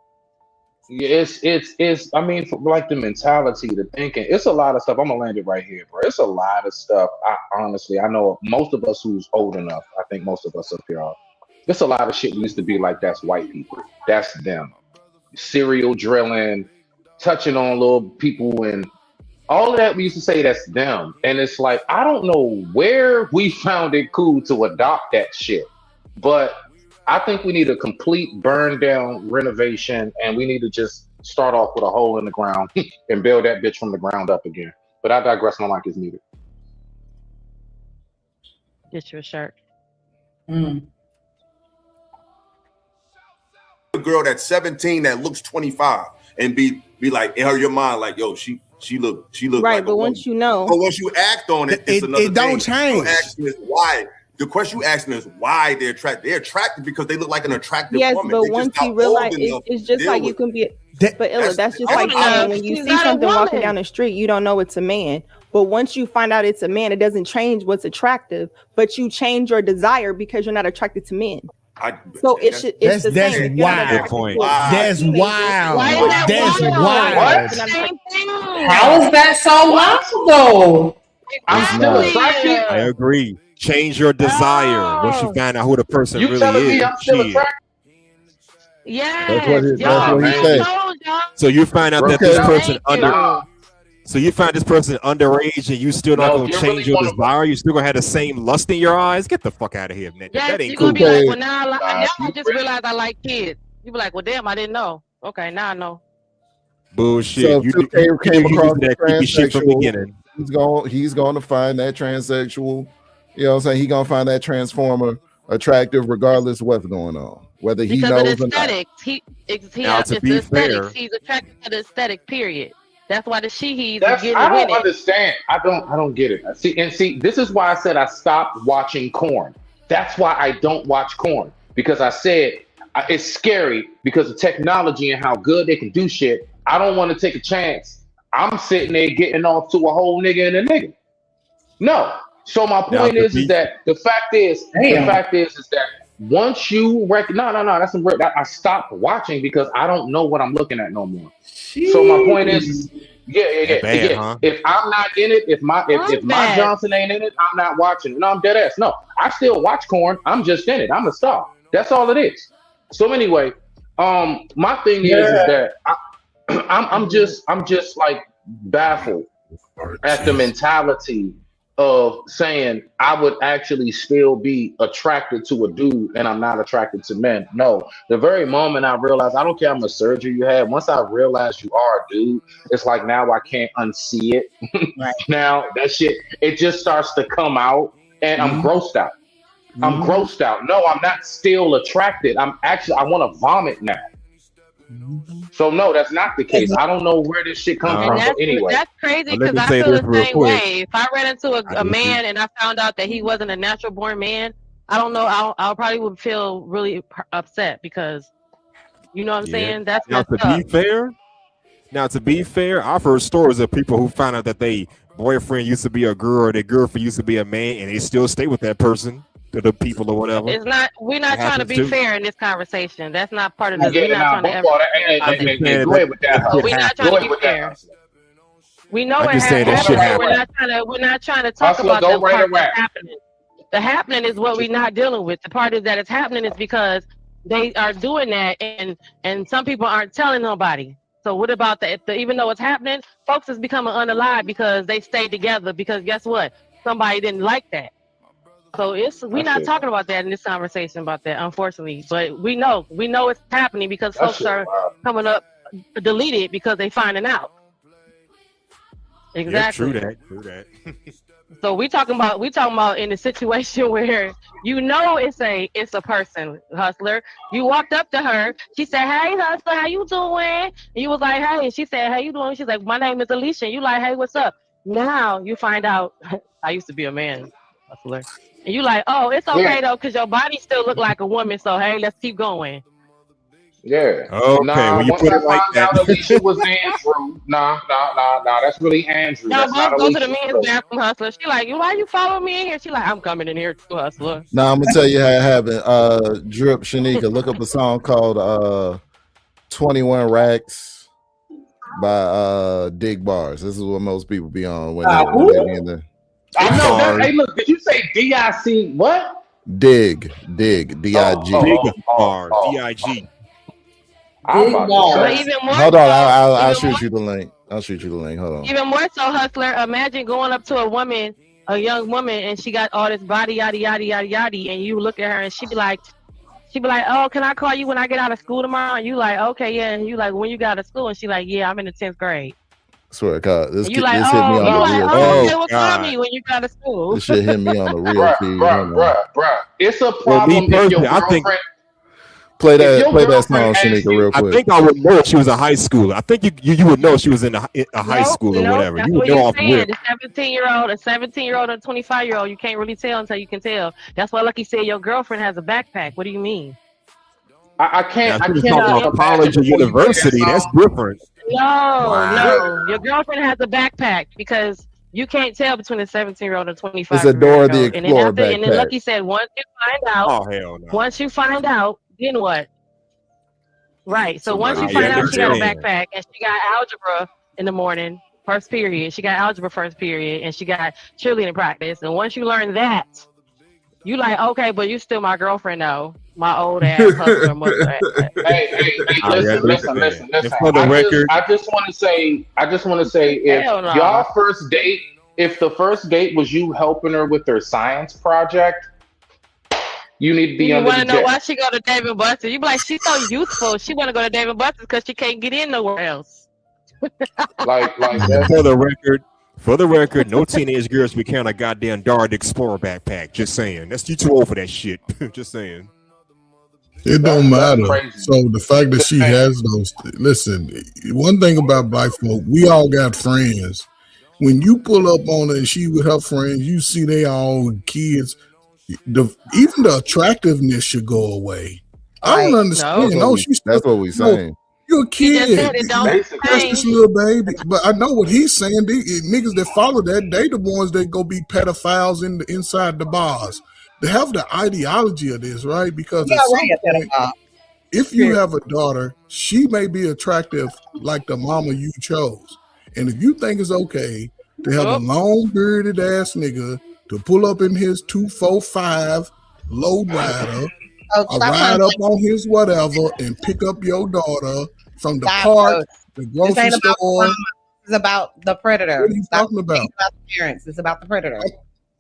it's I mean, for like the mentality, the thinking, it's a lot of stuff. I'm gonna land it right here, bro. It's a lot of stuff. I know most of us who's old enough, I think most of us up here are. It's a lot of shit used to be like that's white people. That's them. Serial drilling, touching on little people and all of that we used to say that's them. And it's like, I don't know where we found it cool to adopt that shit. But I think we need a complete burn down renovation, and we need to just start off with a hole in the ground and build that bitch from the ground up again. But I digress. My mic is muted. Get you a shirt. A girl that's 17 that looks 25 and be like in your mind like, yo, she look right. like But once you know, but once you act on it, it's another it don't thing. change. Why? The question you asking is why they're attracted. They're attracted because they look like an attractive yes, woman. but They once just you not realize old enough it's to just deal like you with can be. But Illa, that's just I like don't know. when you She's see not a something walking woman. down the street, you don't know it's a man. But once you find out it's a man, it doesn't change what's attractive. But you change your desire because you're not attracted to men. So it's the That's same. If you're not wild. attracted to That's teenagers, wild. why is that That's wild? wild. What? How is that so wild though? I'm still attracted. I agree. Change your desire once you find out who the person You really telling me is. I'm still Shit. attracted? Yes. That's what he said. So you find out that Okay. this person Thank you. So you find this person underage and you still not No, gonna you change really your wanna- desire? You still gonna have the same lust in your eyes? Get the fuck out of here, man. Yes, That ain't you're cool. gonna be like, well, now Nah, I you just really- realized I like kids. You be like, well, damn, I didn't know. Okay, now I know. Bullshit. So if you 2K came you across do that a creepy shit from the transsexual, beginning. he's going to find that transsexual. You know what I'm saying? He's gonna find that transformer attractive regardless of what's going on, whether he Because knows of the or not. aesthetics. Now, to It's be the aesthetics. fair- He's attracted to the aesthetic, period. That's why the she-he's That's getting I don't with it. understand. I don't get it. See, this is why I said I stopped watching corn. That's why I don't watch corn, because I said it's scary because of technology and how good they can do shit. I don't want to take a chance. I'm sitting there getting off to a whole nigga and a nigga. No. So my point is that the fact is that once you that's some I stopped watching because I don't know what I'm looking at no more. So my point is, Bad, huh? if I'm not in it, if my Johnson ain't in it, I'm not watching. No, I'm dead ass. No, I still watch corn. I'm just in it. I'm a star. That's all it is. So anyway, my thing is that I'm just like baffled at the mentality of saying I would actually still be attracted to a dude and I'm not attracted to men. No, the very moment I realized, I don't care how much surgery you had, once I realized you are a dude, it's like now I can't unsee it. Now that shit, it just starts to come out and I'm grossed out. I'm grossed out. No, I'm not still attracted. I want to vomit now. So no, that's not the case. I don't know where this shit comes from. But anyway, That's crazy Well, let because me I say feel this the real same quick. way. If I ran into a man and I found out that he wasn't a natural born man, I don't know. I probably would feel really upset because, you know what I'm saying? That's Now messed to up. be fair, I've heard stories of people who found out that they boyfriend used to be a girl or their girlfriend used to be a man and they still stay with that person, to the people or whatever. It's not. We're not It trying to happens be too. fair in this conversation. That's not part of this. Yeah, We're not nah, trying to ever. both be fair about this. go ahead with that. Shit We're not happens. trying Go to ahead be with fair. that. We know I'm it just saying that happens. shit We're happens. not trying to. We're not trying to talk Hustler, about go the write a part rap. that's happening. The happening is what we're not dealing with. The part is that it's happening is because they are doing that, and some people aren't telling nobody. So what about that? Even though it's happening, folks is becoming unalive because they stayed together. Because guess what? Somebody didn't like that. So we're not talking about that in this conversation about that, unfortunately. But we know it's happening because folks are coming up deleted because they finding out. Exactly. Yeah, true that. So we talking about in a situation where it's a person, hustler. You walked up to her, she said, "Hey, hustler, how you doing?" And you was like, "Hey," and she said, "How you doing?" She's like, "My name is Alicia." And you like, "Hey, what's up?" Now you find out I used to be a man, hustler. And you like, "Oh, it's okay though, because your body still look like a woman, so hey, let's keep going." Yeah. Okay, when you once put I it like found that. out Alicia was Andrew, nah, that's really Andrew. No, That's not go to the Alicia. men's bathroom, hustler. She like, "Why you follow me in here?" She like, "I'm coming in here too, hustler." Now I'm gonna tell you how it happened. Drip Shanika, look up a song called 21 Racks by Dig Bars. This is what most people be on when they be in the I know that. Hey, look, did you say DIC what? Dig D-I-G. Bars, D-I-G. Even more Hold on, I'll even shoot more- you the link. I'll shoot you the link. Hold on. Even more so, hustler. Imagine going up to a young woman, and she got all this body, yada yada yada yada, and you look at her, and she be like, "Oh, can I call you when I get out of school tomorrow?" And you like, "Okay, yeah." And you like, "When you got out of school?" And she like, "Yeah, I'm in the 10th grade." Swear to God, this And you hit like, me "Oh," on you the like, real "Oh, feed. okay, well, call me when you got out of school." This shit hit me on the real feed. Hold on. Bruh. It's a Well, me problem if your personally, I think girlfriend. Play If that your song, girlfriend asks Shanika, you, real I quick. think I would know if she was a high schooler. I think you would know if she was in a high school or whatever. That's You would what know you're off saying. rip. The 17-year-old, a 17-year-old, a 25-year-old, you can't really tell until you can tell. That's why Lucky said your girlfriend has a backpack. What do you mean? I Now, can't if she was talking even about imagine college or before you play that university, that's song. different. No. Your girlfriend has a backpack because you can't tell between a 17-year-old and a It's a Dora the 25-year-old. And then Explorer and then backpack. Lucky said, once you find out, then what? Right. So once you find out she got a backpack and she got algebra in the morning, first period, she got algebra first period, and she got cheerleading practice. And once you learn that, you like, okay, but you still my girlfriend though. My old ass hustler mother. Hey, listen. For the record, I just want to say, if Hell no. y'all first date, if the first date was you helping her with her science project, you need to be You under want the to know jet. why she go to Dave & Buster's? You be like, she's so youthful. She want to go to Dave & Buster's because she can't get in nowhere else. like that. For the record, no teenage girls be carrying a goddamn Dora the Explorer backpack. Just saying. That's you too old for that shit. Just saying. It don't matter. So the fact that she has those, listen, one thing about black folk, we all got friends. When you pull up on her and she with her friends, you see they all kids. Even the attractiveness should go away. I don't understand. That's what we saying. You're a kid. He just said it don't Precious little baby. But I know what he's saying. These niggas that follow that, they the ones that go be pedophiles inside the bars. They have the ideology of this, right? Because at some point, if you have a daughter, she may be attractive like the mama you chose. And if you think it's okay to have a long bearded ass nigga to pull up in his 245 low rider, ride up on his whatever and pick up your daughter from the park, the grocery store. It's about the predator. What are you talking about? It's about the parents. It's about the predator.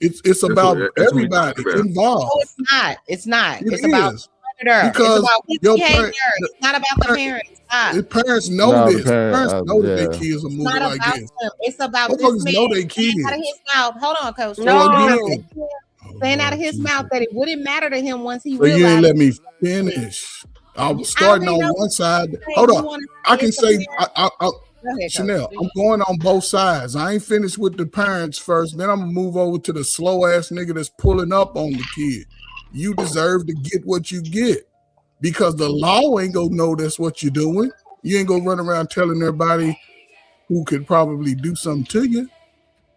It's about everybody involved. No, it's not. It's not. It It's about is. the predator. Because it's about his your behavior. It's not about the parents. The parents know this. Parents know that their kids are moving It's not like about this. them. It's about Motherfuckers this know man they saying kids. out of his mouth. Hold on, coach. Saying out of his mouth that it wouldn't matter to him once he But you realized. ain't let me finish. I was starting on one side. Hold on. I can say, Chanel, I'm going on both sides. I ain't finished with the parents first. Then I'm going to move over to the slow ass nigga that's pulling up on the kid. You deserve to get what you get because the law ain't going to know that's what you're doing. You ain't going to run around telling everybody who could probably do something to you.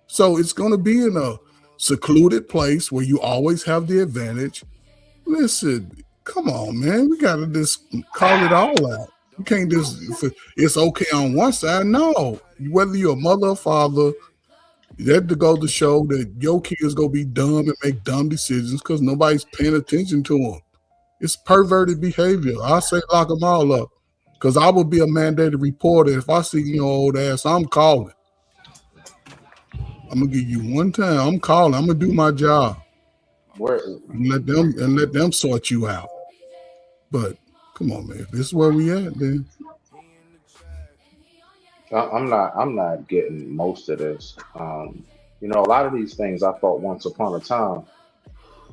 So it's going to be in a secluded place where you always have the advantage. Listen, come on, man. We got to just call it all out. You can't just, it's okay on one side. No, whether you're a mother or father, That to go to show that your kids gonna be dumb and make dumb decisions because nobody's paying attention to them. It's perverted behavior. I say lock them all up because I would be a mandated reporter. If I see your old ass, I'm calling. I'm gonna give you one time. I'm calling. I'm gonna do my job. And let them sort you out. But come on, man. If this is where we at, then I'm not getting most of this. You know, a lot of these things I thought once upon a time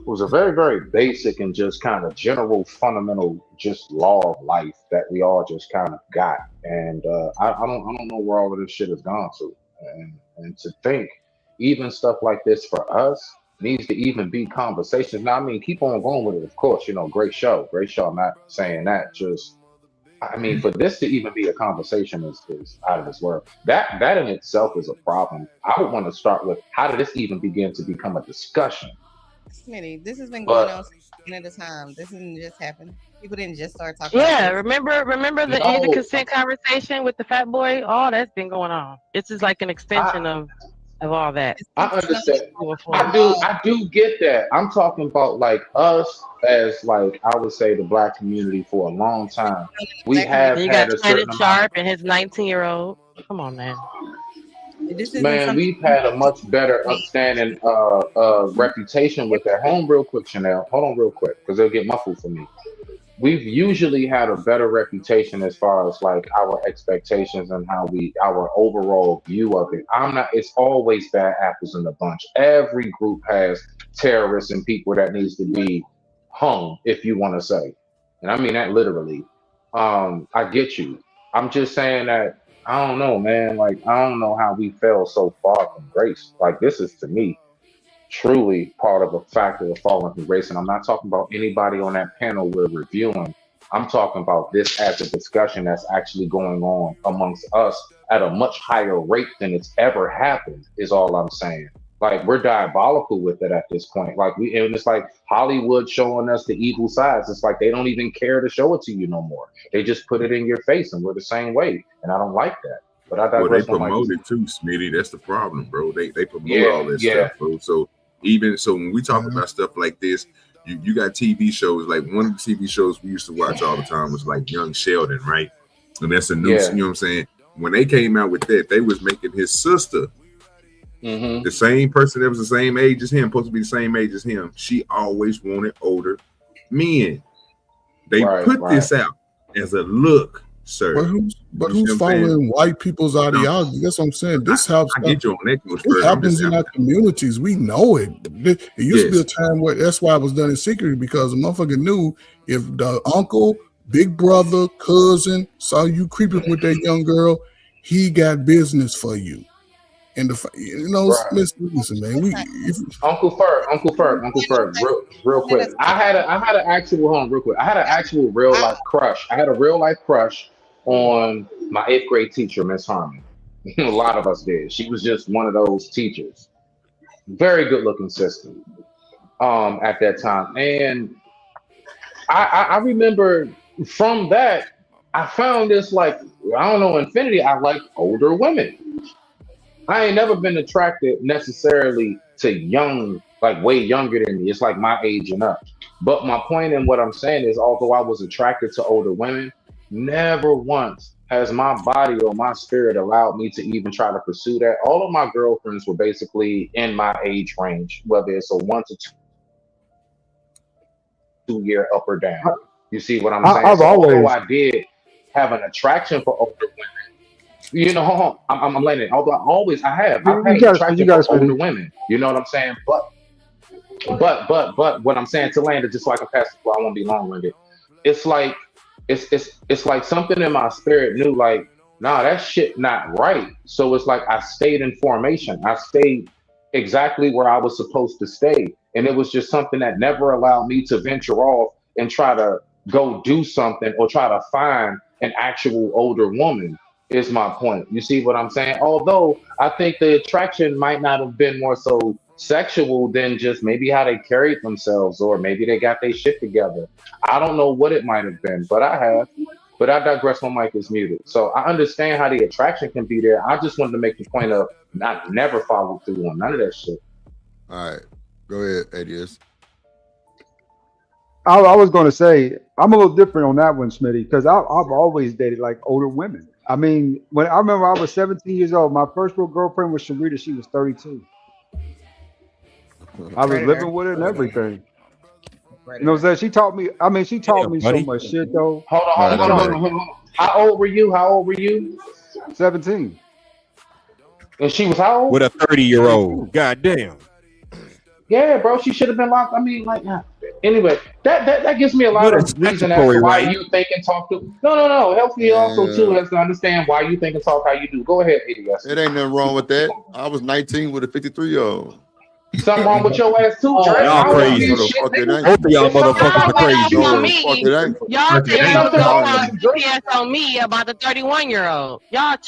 was a very, very basic and just kind of general, fundamental, just law of life that we all just kind of got. And I don't know where all of this shit has gone to. And to think even stuff like this for us needs to even be conversations. Now, I mean, keep on going with it, of course. You know, great show. I'm not saying that. Just, I mean, for this to even be a conversation is out of this world. That in itself is a problem. I would want to start with, how did this even begin to become a discussion? Smitty, this has been going on at a time. This didn't just happen. People didn't just start talking. Yeah, about remember the end of consent conversation with the fat boy? All that's been going on. This is like an extension of all that. I understand. I do get that. I'm talking about like us as, like, I would say, the Black community for a long time. We have you had got a certain Shannon Sharp and his 19-year-old. Come on, man. Man, we've had a much better upstanding reputation with that. Hold on real quick, Chanel. Hold on real quick, because they'll get muffled for me. We've usually had a better reputation as far as like our expectations and our overall view of it. It's always bad apples in the bunch. Every group has terrorists and people that needs to be hung, if you want to say. And I mean that literally. I get you. I'm just saying that, I don't know, man. Like, I don't know how we fell so far from grace. Like, this is, to me, truly part of a factor of falling from grace. And I'm not talking about anybody on that panel we're reviewing. I'm talking about this as a discussion that's actually going on amongst us at a much higher rate than it's ever happened, is all I'm saying. Like, we're diabolical with it at this point. Like, and it's like Hollywood showing us the evil sides. It's like they don't even care to show it to you no more. They just put it in your face, and we're the same way. And I don't like that. But I digress. Well, they promote it too, Smitty. That's the problem, bro. They promote all this stuff, bro. So when we talk about stuff like this, you got TV shows. Like, one of the TV shows we used to watch all the time was like Young Sheldon, right? And that's a new, you know what I'm saying? When they came out with that, they was making his sister, the same person that was the same age as him, supposed to be the same age as him. She always wanted older men. They put this out as a look, sir. But who's following white people's ideology? That's what I'm saying. This helps. I get you on that. This happens in our communities. We know it. It used to be a time where that's why it was done in secret, because a motherfucker knew if the uncle, big brother, cousin saw you creeping with that young girl, he got business for you. And listen, man. Uncle Ferg, real quick. I had an actual real life crush. I had a real life crush on my 8th grade teacher, Miss Harmon. A lot of us did. She was just one of those teachers. Very good looking sister at that time. And I remember from that, I found this, like, I don't know, infinity. I like older women. I ain't never been attracted necessarily to young, like way younger than me. It's like my age and up. But my point in what I'm saying is, although I was attracted to older women, never once has my body or my spirit allowed me to even try to pursue that. All of my girlfriends were basically in my age range, whether it's a 1 to 2 year up or down. You see what I'm saying? Although I did have an attraction for older women, you know, I'm letting it. Although I've had an attraction for older women. You know what I'm saying? But what I'm saying to land is, just like a pastor, I won't be long-winded. It's like it's like something in my spirit knew, like, nah, that shit not right. So it's like I stayed in formation. I stayed exactly where I was supposed to stay, and it was just something that never allowed me to venture off and try to go do something or try to find an actual older woman. Is my point. You see what I'm saying? Although I think the attraction might not have been more so sexual than just maybe how they carried themselves, or maybe they got their shit together. I don't know what it might have been, but But I digress. My mic is muted. So I understand how the attraction can be there. I just wanted to make the point of I never followed through on none of that shit. All right, go ahead, ADS. I was going to say I'm a little different on that one, Smitty, because I've always dated like older women. I mean, when I remember I was 17 years old, my first real girlfriend was Sharita. She was 32. I was living with her and everything. You know what I'm saying? She taught me. I mean, she taught me so much shit, though. Hold on. How old were you? 17. And she was how old? With a 30-year-old. God damn. Yeah, bro. She should have been locked. I mean, like, anyway, that gives me a lot of reason as to why you think and talk to. No. Helps me also too as to understand why you think and talk how you do. Go ahead, ADS. It ain't nothing wrong with that. I was 19 with a 53-year-old. Something wrong with your ass too, Dre. Y'all crazy. Both of y'all motherfuckers are crazy. Y'all go GPS on me about the 31-year-old. Y'all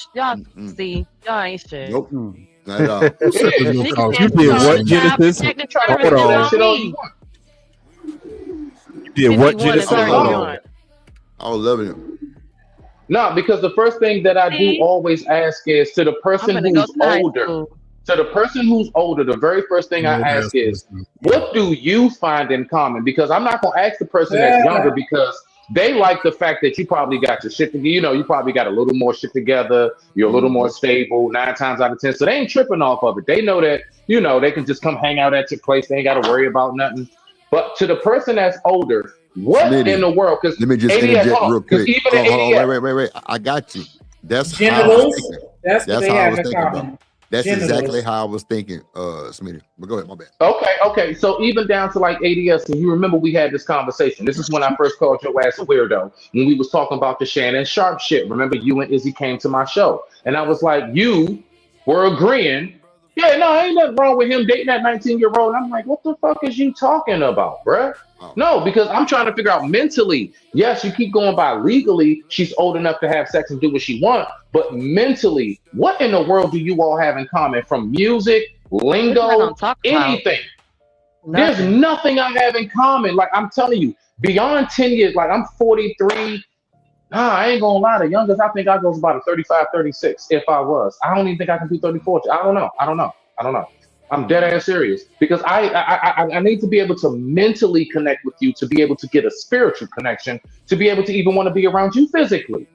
see, y'all ain't shit. Nope. Not at all. You did what, Genesis? Hold on. You did what, Genesis? Hold on. I was loving it. No, because the first thing that I do always ask is to the person who's older. To the person who's older, the very first thing I ask is, what do you find in common? Because I'm not going to ask the person that's younger because they like the fact that you probably got your shit together. You know, you probably got a little more shit together. You're a little more stable 9 times out of 10. So they ain't tripping off of it. They know that, you know, they can just come hang out at your place. They ain't got to worry about nothing. But to the person that's older, what in the world? Because let me just interject real quick. Hold on, wait. I got you. That's how I was thinking. That's how I was thinking about. That's exactly how I was thinking, Smitty. But go ahead, my bad. Okay. So even down to like ADS, and you remember we had this conversation. This is when I first called your ass a weirdo, when we was talking about the Shannon Sharp shit. Remember, you and Izzy came to my show, and I was like, you were agreeing. Yeah, no, ain't nothing wrong with him dating that 19-year-old. And I'm like, what the fuck is you talking about, bruh? No, because I'm trying to figure out mentally. Yes, you keep going by legally. She's old enough to have sex and do what she wants. But mentally, what in the world do you all have in common from music, lingo, anything? There's nothing I have in common. Like I'm telling you, beyond 10 years, like I'm 43. I ain't gonna lie. The youngest I think I goes about a 35, 36. If I was, I don't even think I can do 34. I don't know. I'm dead ass serious because I need to be able to mentally connect with you to be able to get a spiritual connection to be able to even want to be around you physically.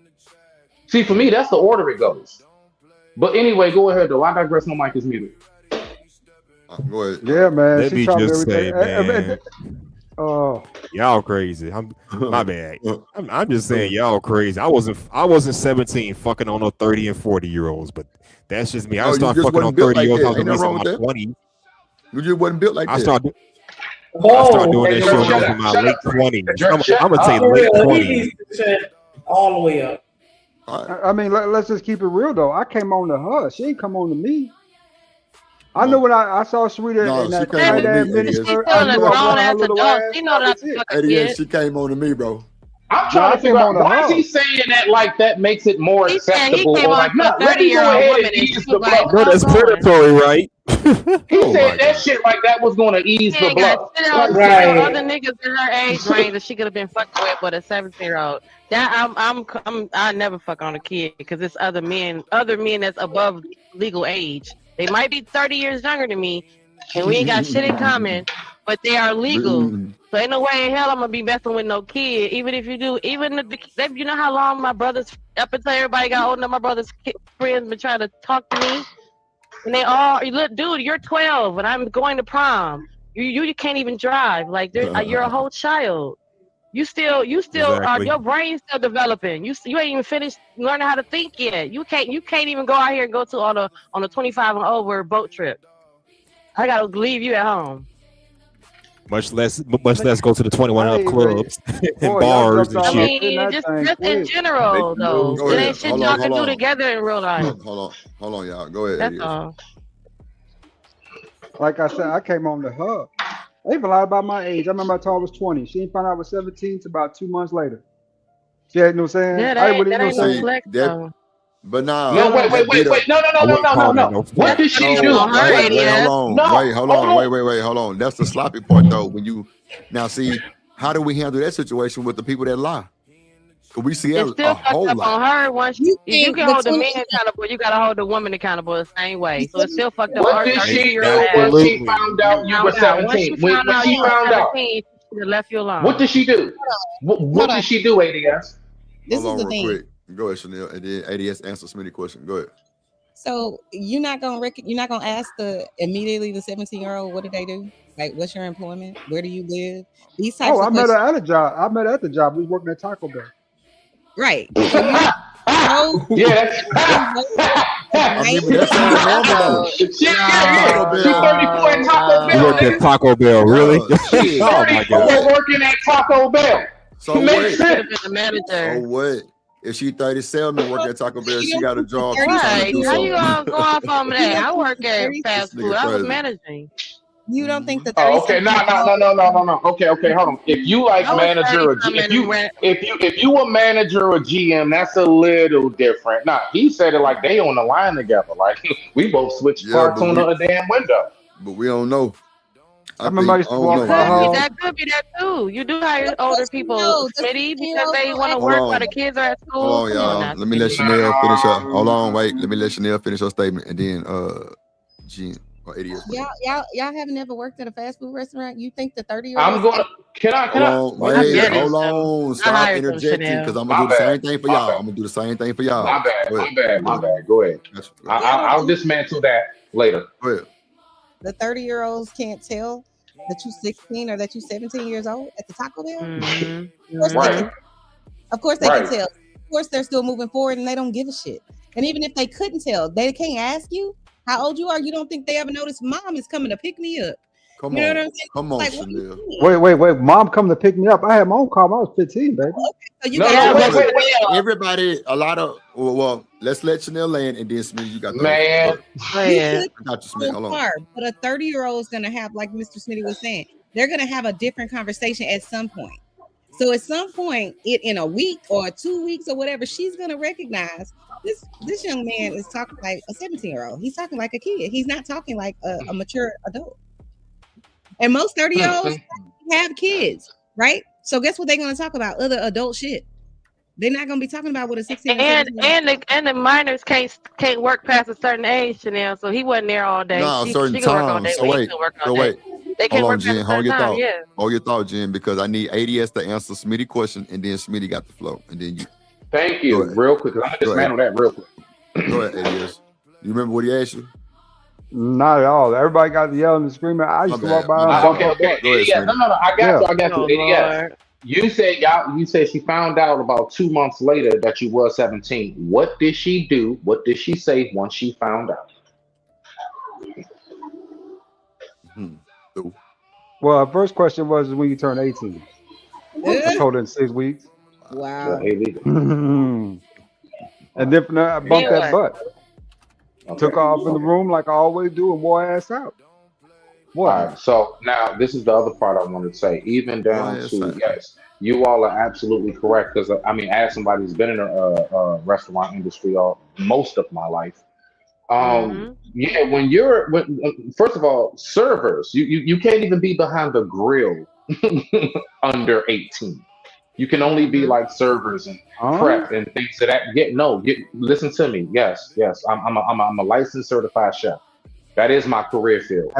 See, for me, that's the order it goes. But anyway, go ahead though. I digress. My mic is muted. Go ahead. Yeah, man. Let me just say, man. Oh, y'all crazy. My bad. I'm just saying y'all crazy. I wasn't 17 fucking on no 30 and 40-year-olds, but that's just me. I started fucking on 30-year-olds. Ain't nothing wrong with that. 20s. You just wasn't built like that. I started doing that shit when I was in my late 20s. I'm gonna say late 20s. All the way up. I mean, let's just keep it real though. I came on to her. She ain't come on to me. I know when I saw Sharita in that tight ass minister. I knew her little ass. She came on to me, bro. I'm trying to figure out why is he saying that like that makes it more acceptable or like no, let me go ahead and ease the blow. No, that's predatory, right? He said that shit like that was going to ease the blow. Right. Other niggas in her age range that she could have been fucking with, but a 17-year-old. That I never fuck on a kid because it's other men that's above legal age. They might be 30 years younger than me, and we ain't got shit in common, but they are legal. So ain't no way in hell I'm gonna be messing with no kid. Even if you do, you know how long my brothers, up until everybody got old enough, my brother's friends been trying to talk to me, and they all, look, dude, you're 12, and I'm going to prom. You can't even drive. Like you're a whole child. You still exactly. Your brain's still developing. You ain't even finished learning how to think yet. You can't even go out here and go to on a 25 and over boat trip. I gotta leave you at home. Much less go to the 21 up clubs and bars and shit. I mean, just in general though. It ain't shit y'all can do together in real life. Hold on, y'all. Go ahead. That's all. Like I said, I came on to her. I even lied about my age. I remember I told her I was 20. She didn't find out I was 17 until about 2 months later. Yeah, you know what I'm saying? Yeah, that ain't no flex though. But nah. No, wait. No. What did she do? Wait, hold on. That's the sloppy part though. When you now see, how do we handle that situation with the people that lie? We see It's a still whole fucked up lot. on her. Once You if you think can hold the between man accountable, you gotta hold the woman accountable the same way. So it's still fucked up What on her did she 32-year-old do when ass. she found out you were Found out. Once 17? she When found out she you were found out, 17, she should have left you alone. what did she do? What on. did she do, ADS? This Hold is on the real thing. quick. Go ahead, Chanel, and then ADS answer Smitty question. Go ahead. So you're not gonna ask immediately the 17-year-old what did they do? Like, what's your employment? Where do you live? These types Oh, of I met her questions. at a job. I met her at the job. We was working at Taco Bell. Right. So you know, Yeah. I mean, but that sounds normal though. Shit, Taco Bell. She 34 at Taco You Bell, worked at nigga. Taco Bell, really? She's Oh my 34 god. working at Taco Bell. So Makes wait. sense. The manager. So what? If she 37 and work at Taco Bell, she got a job trying to Right. do How you something. gonna go off on that? I work at fast This food. nigga I was crazy. managing. You don't think the Oh, okay. No. Okay, hold on. If you like I was manager or 30-something if you a manager or GM, that's a little different. Nah, he said it like they on the line together. Like we both switched parts on a damn window. But we don't know. I remember I used to walk by her. That could be that too. You do hire older people, Smitty, because they want to Hold work on. while the kids are at school. Hold on, Come on y'all. now, Let me let Smitty. Chanel finish her. Hold on, wait. Let me let Chanel finish her statement, and then Jean or ADS. Y'all haven't ever worked at a fast food restaurant? You think the 30-year-old? I'm gonna. Can I? Hold on, wait. Hold on. Stop interjecting, because I'm gonna do the same thing for y'all. I'm gonna do the same thing for y'all. My bad. Go ahead. I'll dismantle that later. Go ahead. The 30-year-olds can't tell that you're 16 or that you're 17 years old at the Taco Bell. Of course they can tell. Of course they're still moving forward and they don't give a shit. And even if they couldn't tell, they can't ask you how old you are. You don't think they ever noticed mom is coming to pick me up? Come you know on. what I'm saying? Come on, Like, Chanel. Wait. Mom come to pick me up. I had my own car when I was 15, baby. So you Everybody, a lot of well, let's let Chanel land, and then Smith, you got the man. I got you, Smith. Hold on. car, but a 30-year-old is gonna have, like Mr. Smitty was saying, they're gonna have a different conversation at some point. So at some point, in a week or 2 weeks or whatever, she's gonna recognize this young man is talking like a 17-year-old. He's talking like a kid. He's not talking like a mature adult. And most 30-year-olds have kids, right? So guess what they're gonna talk about? Other adult shit. They're not gonna be talking about what a 16 and the minors can't work past a certain age, Chanel. So he wasn't there all day. No, she certain can work all time. day. So wait. They can Hold on, work Jen. past a Hold certain your time. thought. Yeah. Hold your thought, Jen, because I need ADS to answer Smitty question, and then Smitty got the flow, and then you. Thank you. Real quick, I'm gonna dismantle that real quick. Go ahead, ADS. You remember what he asked you? Not at all. Everybody got the yelling and screaming. I used to walk by. Okay. Yeah, no. I got you. Yeah. You said she found out about 2 months later that you were 17. What did she do? What did she say once she found out? Well, our first question was when you turn 18. I told her in 6 weeks. Wow. And then from there, I bumped that butt. Took off in the room like I always do and wore ass out. What? All right, so now this is the other part I wanted to say. Even down to yes, you all are absolutely correct, because I mean, as somebody who's been in a restaurant industry most of my life, yeah, when first of all, servers, you can't even be behind the grill under 18. You can only be like servers and prep and things of that. Listen to me. Yes, I'm a licensed certified chef. That is my career field.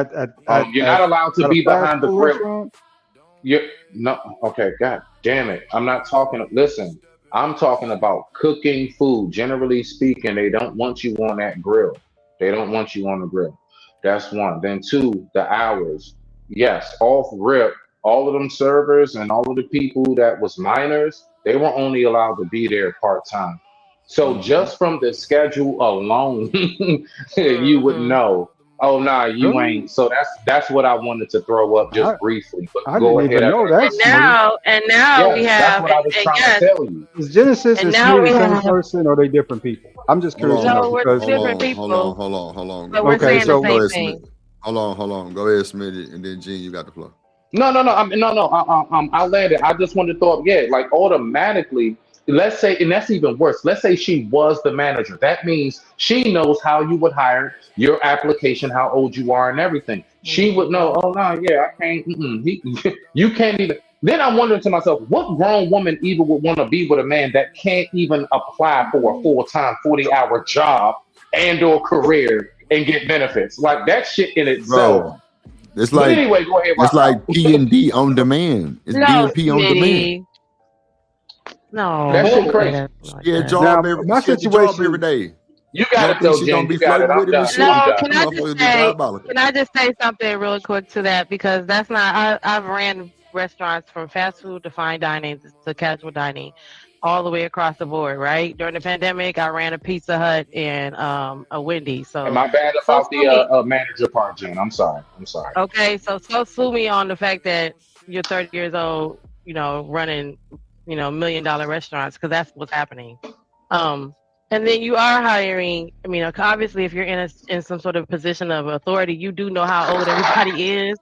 You're not allowed to be behind the grill. Okay, god damn it. I'm not talking. Listen, I'm talking about cooking food. Generally speaking, they don't want you on that grill. They don't want you on the grill. That's one. Then two, the hours. Yes, off rip, all of them servers and all of the people that was minors, they were only allowed to be there part-time. So just from the schedule alone, you would know, oh nah, you ain't. So that's what I wanted to throw up just briefly. But I go didn't ahead. even know that. And now we have. That's what I was trying to tell you. Is Genesis and now Smith we the same have- person or are they different people? I'm just curious. No, to know we're because different people. Hold on. But we're saying the same thing. Hold on. Go ahead, Smitty, and then Gene, you got the floor. No. I landed. I just wanted to throw up. Yeah, like automatically. Let's say, and that's even worse. Let's say she was the manager. That means she knows how you would hire, your application, how old you are, and everything. She would know. Oh no, yeah, I can't. You can't even. Then I'm wondering to myself, what grown woman even would want to be with a man that can't even apply for a full-time 40-hour job and or career and get benefits? Like that shit in itself. Bro, it's But like anyway, go ahead. it's Rock like out. P&D on demand. It's No, DNP on demand. sweetie. No. That shit don't say crazy. that like Yeah, that. job Now, every my she at the job every situation, day. You You got don't it think though, she Jen. gonna be You got it. flirting I'm with him and done. shit? I'm No, done. can Them I motherfuckers just be say? diabolical. Can I just say something really quick to that? Because that's not. I've ran restaurants from fast food to fine dining to casual dining, all the way across the board. Right during the pandemic, I ran a Pizza Hut and a Wendy's. And So my bad so about sue me. the manager part, Jen. I'm sorry. I'm sorry. Okay, so sue me on the fact that you're 30 years old. Running $1 million restaurants because that's what's happening. And then you are hiring. I mean, obviously, if you're in some sort of position of authority, you do know how old everybody is.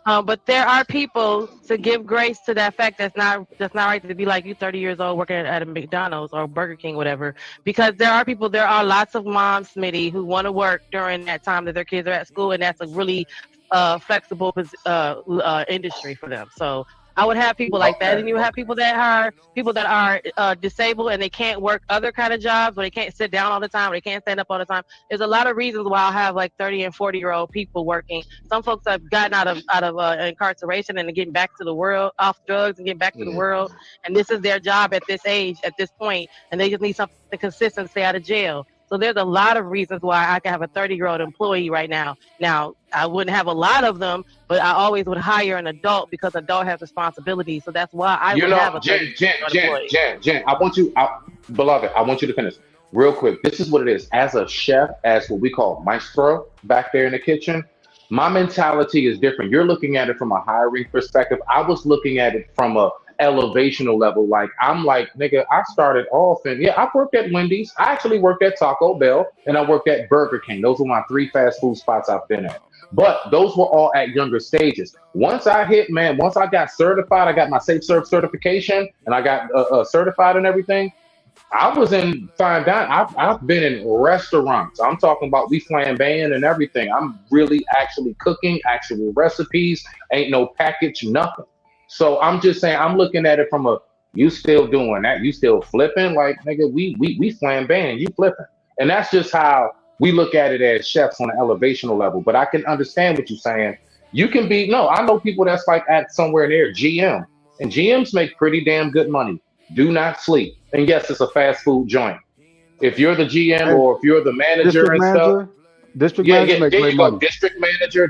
But there are people to give grace to that fact. That's not right to be like you 30 years old working at a McDonald's or Burger King, whatever. Because there are people. There are lots of moms, Smitty, who want to work during that time that their kids are at school, and that's a really flexible industry for them. So I would have people like that, and you have people that are disabled and they can't work other kind of jobs, or they can't sit down all the time, or they can't stand up all the time. There's a lot of reasons why I have like 30 and 40-year-old people working. Some folks have gotten out of incarceration and are getting back to the world, off drugs and getting back to the world, and this is their job at this age, at this point, and they just need something consistent to stay out of jail. So there's a lot of reasons why I can have a 30-year-old employee right now. Now, I wouldn't have a lot of them, but I always would hire an adult because adult has responsibility. So that's why I would have a 30-year-old employee. Jen, beloved, I want you to finish real quick. This is what it is. As a chef, as what we call maestro back there in the kitchen, my mentality is different. You're looking at it from a hiring perspective. I was looking at it from a elevational level. Like I'm like, nigga, I started off and I worked at Wendy's. I actually worked at Taco Bell and I worked at Burger King. Those were my 3 fast food spots I've been at. But those were all at younger stages. Once I got certified, I got my Safe Serve certification and I got certified and everything. I was in fine dining. I've been in restaurants. I'm talking about we flambeing and everything. I'm really actually cooking, actual recipes, ain't no package, nothing. So I'm just saying, I'm looking at it from you still doing that, you still flipping, like nigga, we flambeing, you flipping. And that's just how we look at it as chefs on an elevational level. But I can understand what you're saying. You can be, I know people that's like at somewhere near GM, and GMs make pretty damn good money. Do not sleep. And yes, it's a fast food joint. If you're the GM or if you're the manager and stuff. District manager make there great you go. money. District manager,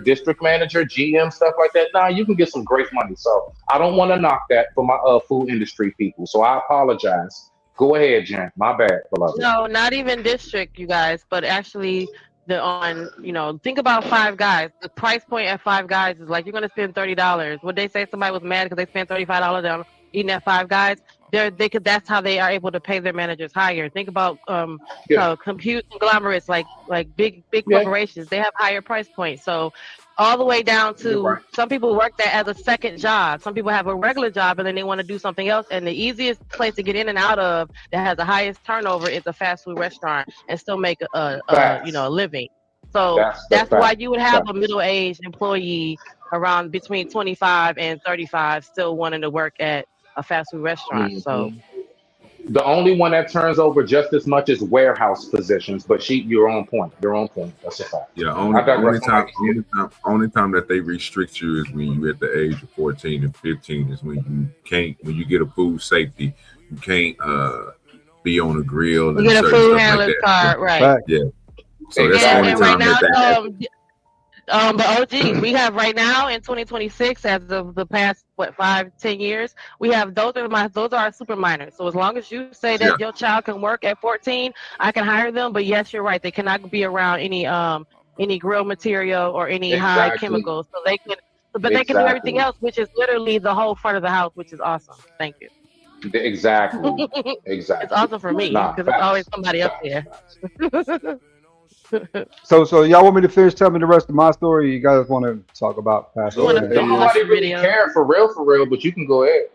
GM, stuff like that. Nah, you can get some great money. So I don't want to knock that for my food industry people. So I apologize. Go ahead, Jen. My bad, beloved. No, not even district, you guys, but actually think about Five Guys. The price point at Five Guys is like you're gonna spend $30. Would they say somebody was mad because they spent $35 on eating at Five Guys? That's how they are able to pay their managers higher. Think about compute conglomerates like big corporations. They have higher price points. So all the way down to some people work that as a second job. Some people have a regular job and then they want to do something else. And the easiest place to get in and out of that has the highest turnover is a fast food restaurant and still make a living. So that's why you would have a middle-aged employee around between 25 and 35 still wanting to work at a fast food restaurant. Mm-hmm. So the only one that turns over just as much is warehouse positions, but you're on point. That's a fact. Yeah, only time that they restrict you is when you at the age of 14 and 15 is when you get a food safety, you can't be on a grill and get a food handler's card, right? Yeah. So that's the only time but OG, we have right now in 2026, as of the past 5-10 years, we have those are our super minors. So as long as you say that your child can work at 14, I can hire them. But yes, you're right; they cannot be around any grill material or any high chemicals. So they can do everything else, which is literally the whole front of the house, which is awesome. Thank you. Exactly. It's awesome for me because there's always somebody up there. So y'all want me to finish telling me the rest of my story? Or you guys want to talk about past? Don't nobody really care for real, but you can go ahead.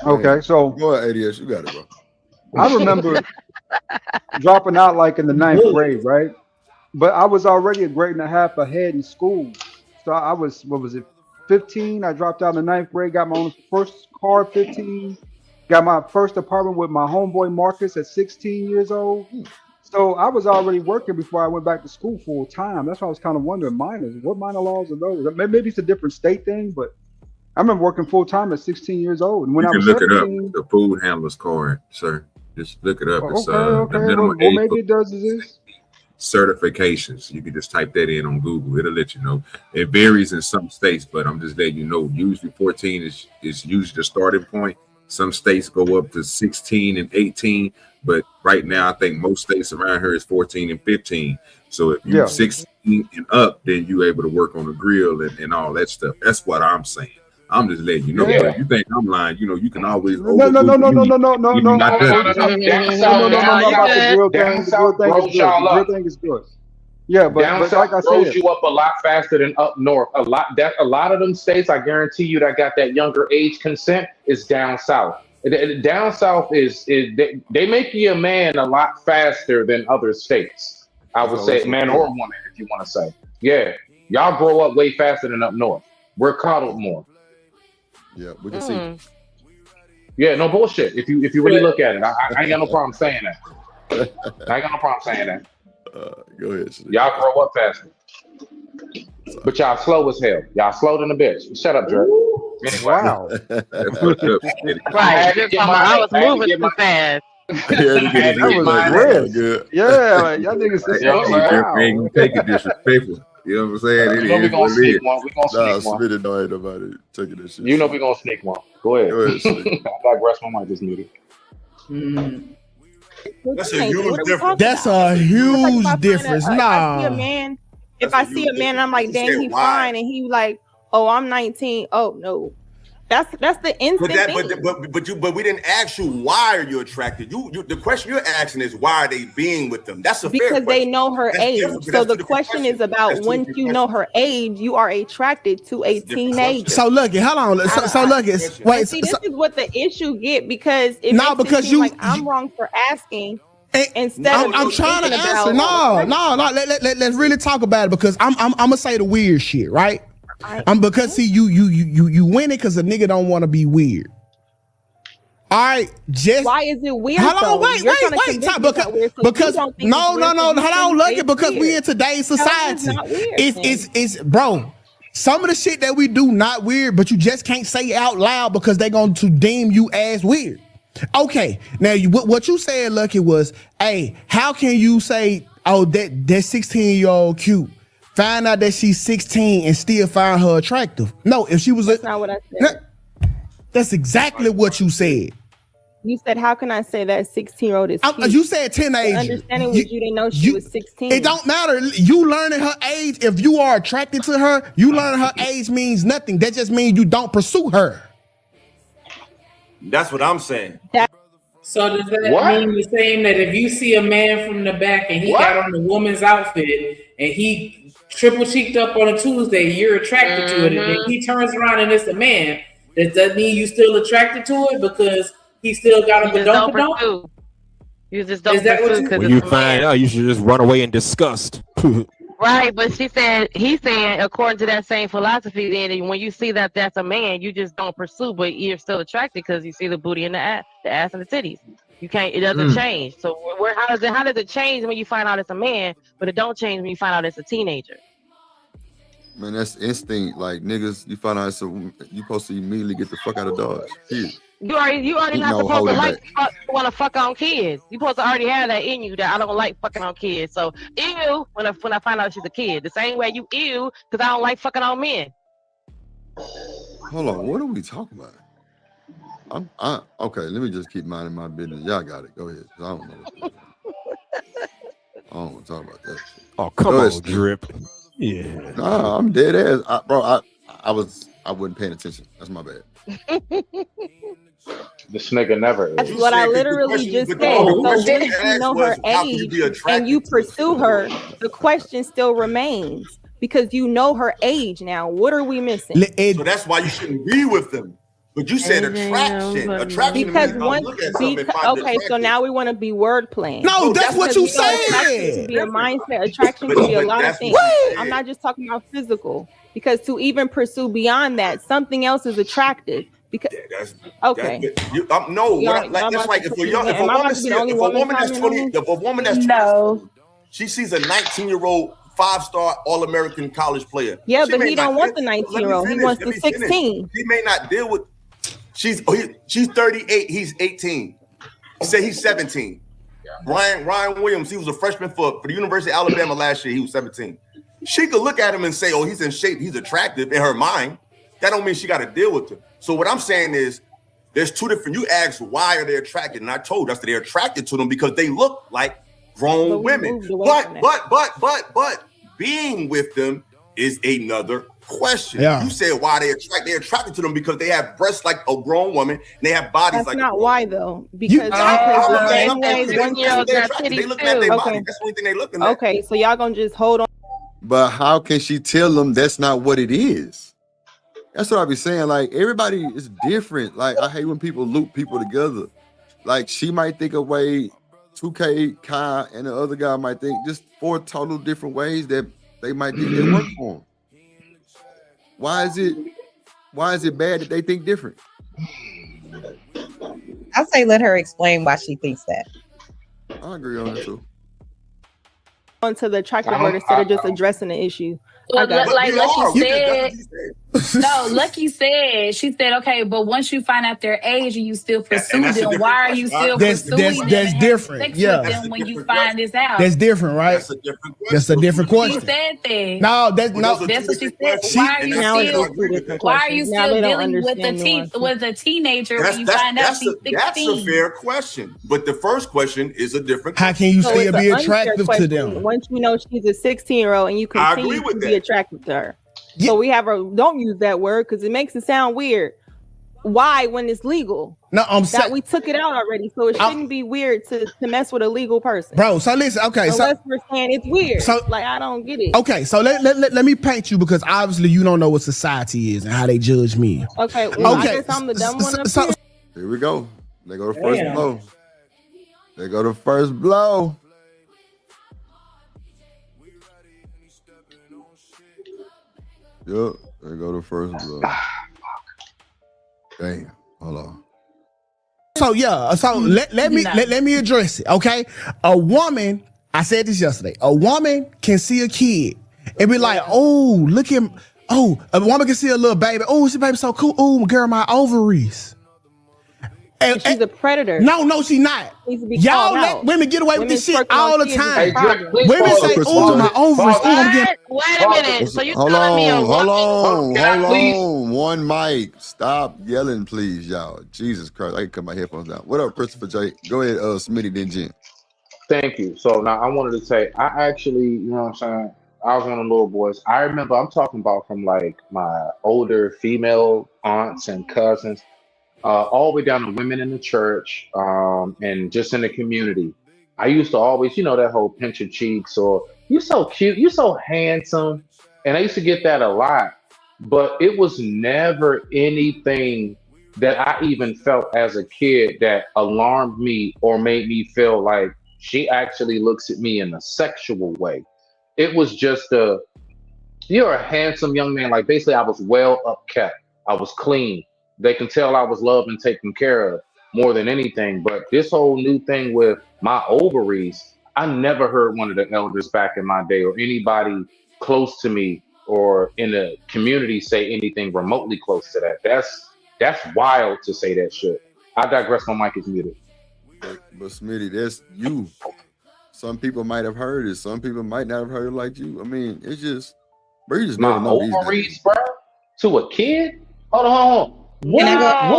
Okay, so go ahead, ADS. You got it, bro. I remember dropping out like in the 9th grade, right? But I was already a grade and a half ahead in school. So I was, 15. I dropped out in the 9th grade, got my own first car at 15. Got my first apartment with my homeboy Marcus at 16 years old. So I was already working before I went back to school full time. That's why I was kind of wondering, minors, what minor laws are those? Maybe it's a different state thing, but I remember working full time at 16 years old. And when You I can was look 17, it up. The food handler's card, sir. Just look it up. It's the okay. minimum Well, age maybe it does exist. certifications. You can just type that in on Google. It'll let you know. It varies in some states, but I'm just letting you know. Usually 14 is usually the starting point. Some states go up to 16 and 18, but right now I think most states around here is 14 and 15. So if you're 16 and up, then you're able to work on the grill and all that stuff. That's what I'm saying. I'm just letting you know. But if you think I'm lying, you know, you can always No. Down south grows y'all up. The thing is good. Yeah, but down south like I grows said, you up a lot faster than up north. A lot of them states, I guarantee you, that got that younger age consent is down south. Down south is they make you a man a lot faster than other states. I would say, man or woman, if you want to say. Yeah, y'all grow up way faster than up north. We're coddled more. Yeah, we can see. Yeah, no bullshit. If you really look at it, I ain't got no problem saying that. I ain't got no problem saying that. Go ahead. Y'all grow up faster. But y'all slow as hell. Y'all slow than a bitch. Shut up, Drake. Anyway. Wow. Right. I was moving too fast. That was good. Yeah, like, y'all niggas ain't gonna take it disrespectful. You know what I'm saying? You know we gonna sneak one. We gonna sneak one. Spit it, no, ain't nobody taking this shit. You know we gonna sneak one. Go ahead. I digress. My mic just muted. That's a huge difference. That's a huge difference. If I see a man and I'm like, dang, he's fine, and he like, oh, I'm 19. Oh no. That's the instant thing. But we didn't ask you why are you attracted. You the question you're asking is why are they being with them? That's a fair because they know her age. So the question is about once you know her age, you are attracted to a teenager. So look, hold on. So look, wait. See, this is what the issue get because it because you like I'm wrong for asking. Instead I'm trying to answer. Let's really talk about it because I'm gonna say the weird shit, right? Because see you win it because a nigga don't want to be weird. All right, just why is it weird? Hold on, wait. Because no. Hold on, look it because we in today's society. It's bro. Some of the shit that we do not weird, but you just can't say it out loud because they're going to deem you as weird. Okay, now what you said, Lucky, was, hey, how can you say, oh, that 16-year-old cute? Find out that she's 16 and still find her attractive. No, if she was that's not what I said. That's exactly what you said. You said, how can I say that 16-year-old is cute? You said teenager. Understanding was you didn't know she was 16. It don't matter. You learning her age, if you are attracted to her, you learning her age means nothing. That just means you don't pursue her. That's what I'm saying. So does that mean the same that if you see a man from the back and he got on the woman's outfit and he triple cheeked up on a Tuesday, you're attracted to it, and then he turns around and it's a man, does that mean you still attracted to it because he still got a badonk? You just don't pursue. When you find out, you should just run away in disgust. Right, but he's saying according to that same philosophy, then when you see that that's a man, you just don't pursue, but you're still attracted because you see the booty and the ass and the titties. You can't. It doesn't change. So how does it change when you find out it's a man, but it don't change when you find out it's a teenager? Man, that's instinct. Like niggas, you find out you supposed to immediately get the fuck out of Dodge. Period. You already not supposed to want to fuck on kids. You supposed to already have that in you that I don't like fucking on kids. So ew when I find out she's a kid. The same way you ew because I don't like fucking on men. Hold on, what are we talking about? Okay, let me just keep minding my business. Y'all got it. Go ahead. I don't know. I don't want to talk about that shit. Oh, come on, Drip. Yeah. Nah, I'm dead ass. Bro, I wasn't paying attention. That's my bad. This nigga never is. That's what I literally just said. So once you know her age and you pursue her, the question still remains because you know her age now. What are we missing? So that's why you shouldn't be with them. But you said attraction. Attraction because okay, so now we want to be word playing. No, that's what you said. Attraction can be a mindset. Attraction can be a lot of things. I'm not just talking about physical. because to even pursue beyond that, something else is attractive. Because okay, that's like if a woman that's 20, if a woman that's 20, she sees a 19-year-old 5-star All-American college player. Yeah, but he don't want the 19-year-old. He wants the 16. He may not deal with. She's 38. He's 18. He said he's 17. Ryan Williams, he was a freshman for the University of Alabama last year. He was 17. She could look at him and say, "Oh, he's in shape. He's attractive." In her mind, that don't mean she got to deal with him. So what I'm saying is, there's two different. You asked why are they attracted, and I told us that they're attracted to them because they look like grown women. But being with them is another question. Yeah. You said why they're attracted to them because they have breasts like a grown woman and they have bodies That's like not a grown why though. Because they looking at their body. That's the only thing they looking at. Okay, so y'all gonna just hold on. But how can she tell them that's not what it is? That's what I be saying. Like, everybody is different. Like, I hate when people loop people together. Like, she might think a way, 2K, Kai, and the other guy might think just 4 total different ways that they might think they work for them. Why is it bad that they think different? I say let her explain why she thinks that. I agree on that too. Onto the attractive word instead of just addressing the issue. Like Lucky said, no, Lucky said, she said, okay, but once you find out their age and you still pursue them, why are you still pursuing them? That's different. Sex Yeah. with them when you find this out. That's different, right? That's a different question. She said that. No, that's what she said. Why are you still dealing with a teenager when you find out she's 16? That's a fair question. But the first question is a different question. How can you still be attractive to them? Once you know she's a 16-year-old and you continue to be attracted to her. Yeah. So we have her, don't use that word because it makes it sound weird. Why when it's legal? No, we took it out already, so it shouldn't be weird to mess with a legal person. Bro, so listen, okay. Unless we're saying it's weird. So like I don't get it. Okay, so let me paint you because obviously you don't know what society is and how they judge me. Okay, well, I guess I'm the dumb one. Here we go. They go to first blow. They go to first blow. Yep, they go to first blow. Damn, hold on. So let me address it. Okay, a woman. I said this yesterday. A woman can see a kid and be like, "Oh, look at him." Oh, a woman can see a little baby. Oh, this baby so cool. Oh, girl, my ovaries. And she's a predator. No, she's not. Y'all let women get away with this shit all the time. Women say, "Oh, my ovaries." Wait a minute. So you telling me hold on. One mic. Stop yelling, please, y'all. Jesus Christ. I can cut my headphones down. What up, Christopher J? Go ahead, Smitty, then Jen. Thank you. So now I wanted to say, I actually, you know what I'm saying? I was one of the little boys. I remember I'm talking about from like my older female aunts and cousins. All the way down to women in the church, and just in the community. I used to always, that whole pinch your cheeks or "you're so cute, you're so handsome," and I used to get that a lot. But it was never anything that I even felt as a kid that alarmed me or made me feel like she actually looks at me in a sexual way. It was just you're a handsome young man. Like basically, I was well upkept. I was clean. They can tell I was loved and taken care of more than anything. But this whole new thing with my ovaries, I never heard one of the elders back in my day or anybody close to me or in the community say anything remotely close to that. That's wild to say that shit. I digress. My mic is muted. But Smitty, that's you. Some people might have heard it. Some people might not have heard it like you. I mean, it's just, bro, you just my never know these ovaries, days. bro, to a kid. Hold on. What if I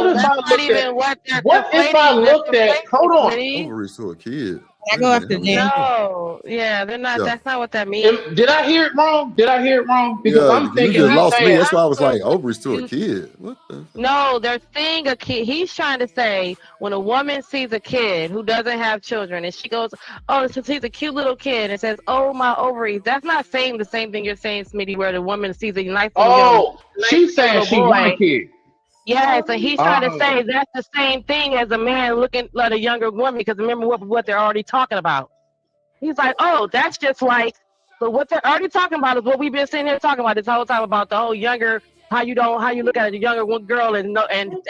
looked at? Hold on. Ovaries to a kid. I go after them. No, yeah, they're not. Yeah. That's not what that means. Did I hear it wrong? Because I'm thinking you just lost me. That's why I was like, ovaries to a kid. What the? No, they're seeing a kid. He's trying to say when a woman sees a kid who doesn't have children and she goes, "Oh, she sees a cute little kid," and says, "Oh, my ovaries." That's not saying the same thing you're saying, Smitty, where the woman sees a nice little she's saying she want a kid. Yeah, so he's trying to say that's the same thing as a man looking at a younger woman, because remember what they're already talking about. He's like, oh, that's just like So what they're already talking about is what we've been sitting here talking about this whole time about the whole younger, how you look at a younger one girl and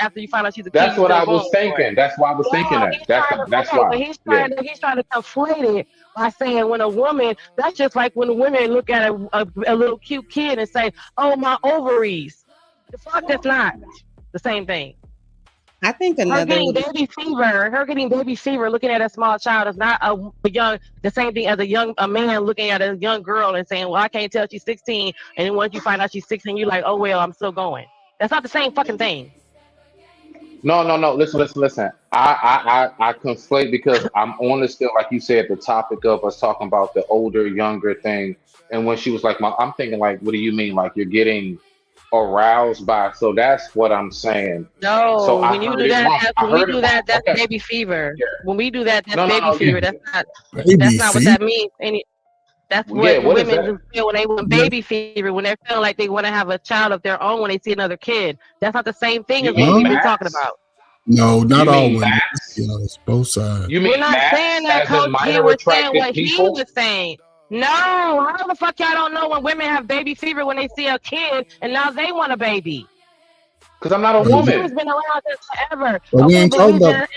after you find out she's a kid, That's you what still I going was for it. thinking. That's why I was thinking Yeah, that. That's but why. he's Yeah. trying to conflate it by saying when a woman, that's just like when women look at a little cute kid and say, "Oh, my ovaries." The fuck, that's not the same thing. I think Her another getting baby fever, looking at a small child is not the same thing as a man looking at a young girl and saying, "Well, I can't tell she's 16," and then once you find out she's 16, you're like, "Oh well, I'm still going." That's not the same fucking thing. No. Listen. I conflate because I'm on the still, like you said, the topic of us talking about the older, younger thing. And when she was like, I'm thinking like, what do you mean? Like you're getting aroused by? So that's what I'm saying. No, So I when you heard do it that, wrong. I heard it wrong. that's Okay. baby fever. Yeah. When we do that, that's No. baby fever. Yeah. That's not what that means. That's Yeah. what What is that? women feel when they want baby fever, when they're feeling like they want to have a child of their own when they see another kid. That's not the same thing You as what mean we've been talking max? about. No, not You all mean women. max? You know, it's both sides. You We're mean not max saying that, as in Coach. He minor was saying attracted what he people? was saying. No, how the fuck y'all don't know when women have baby fever when they see a kid and now they want a baby? Because I'm not a Baby woman. fever's been around since forever. But we Okay, ain't but talking about.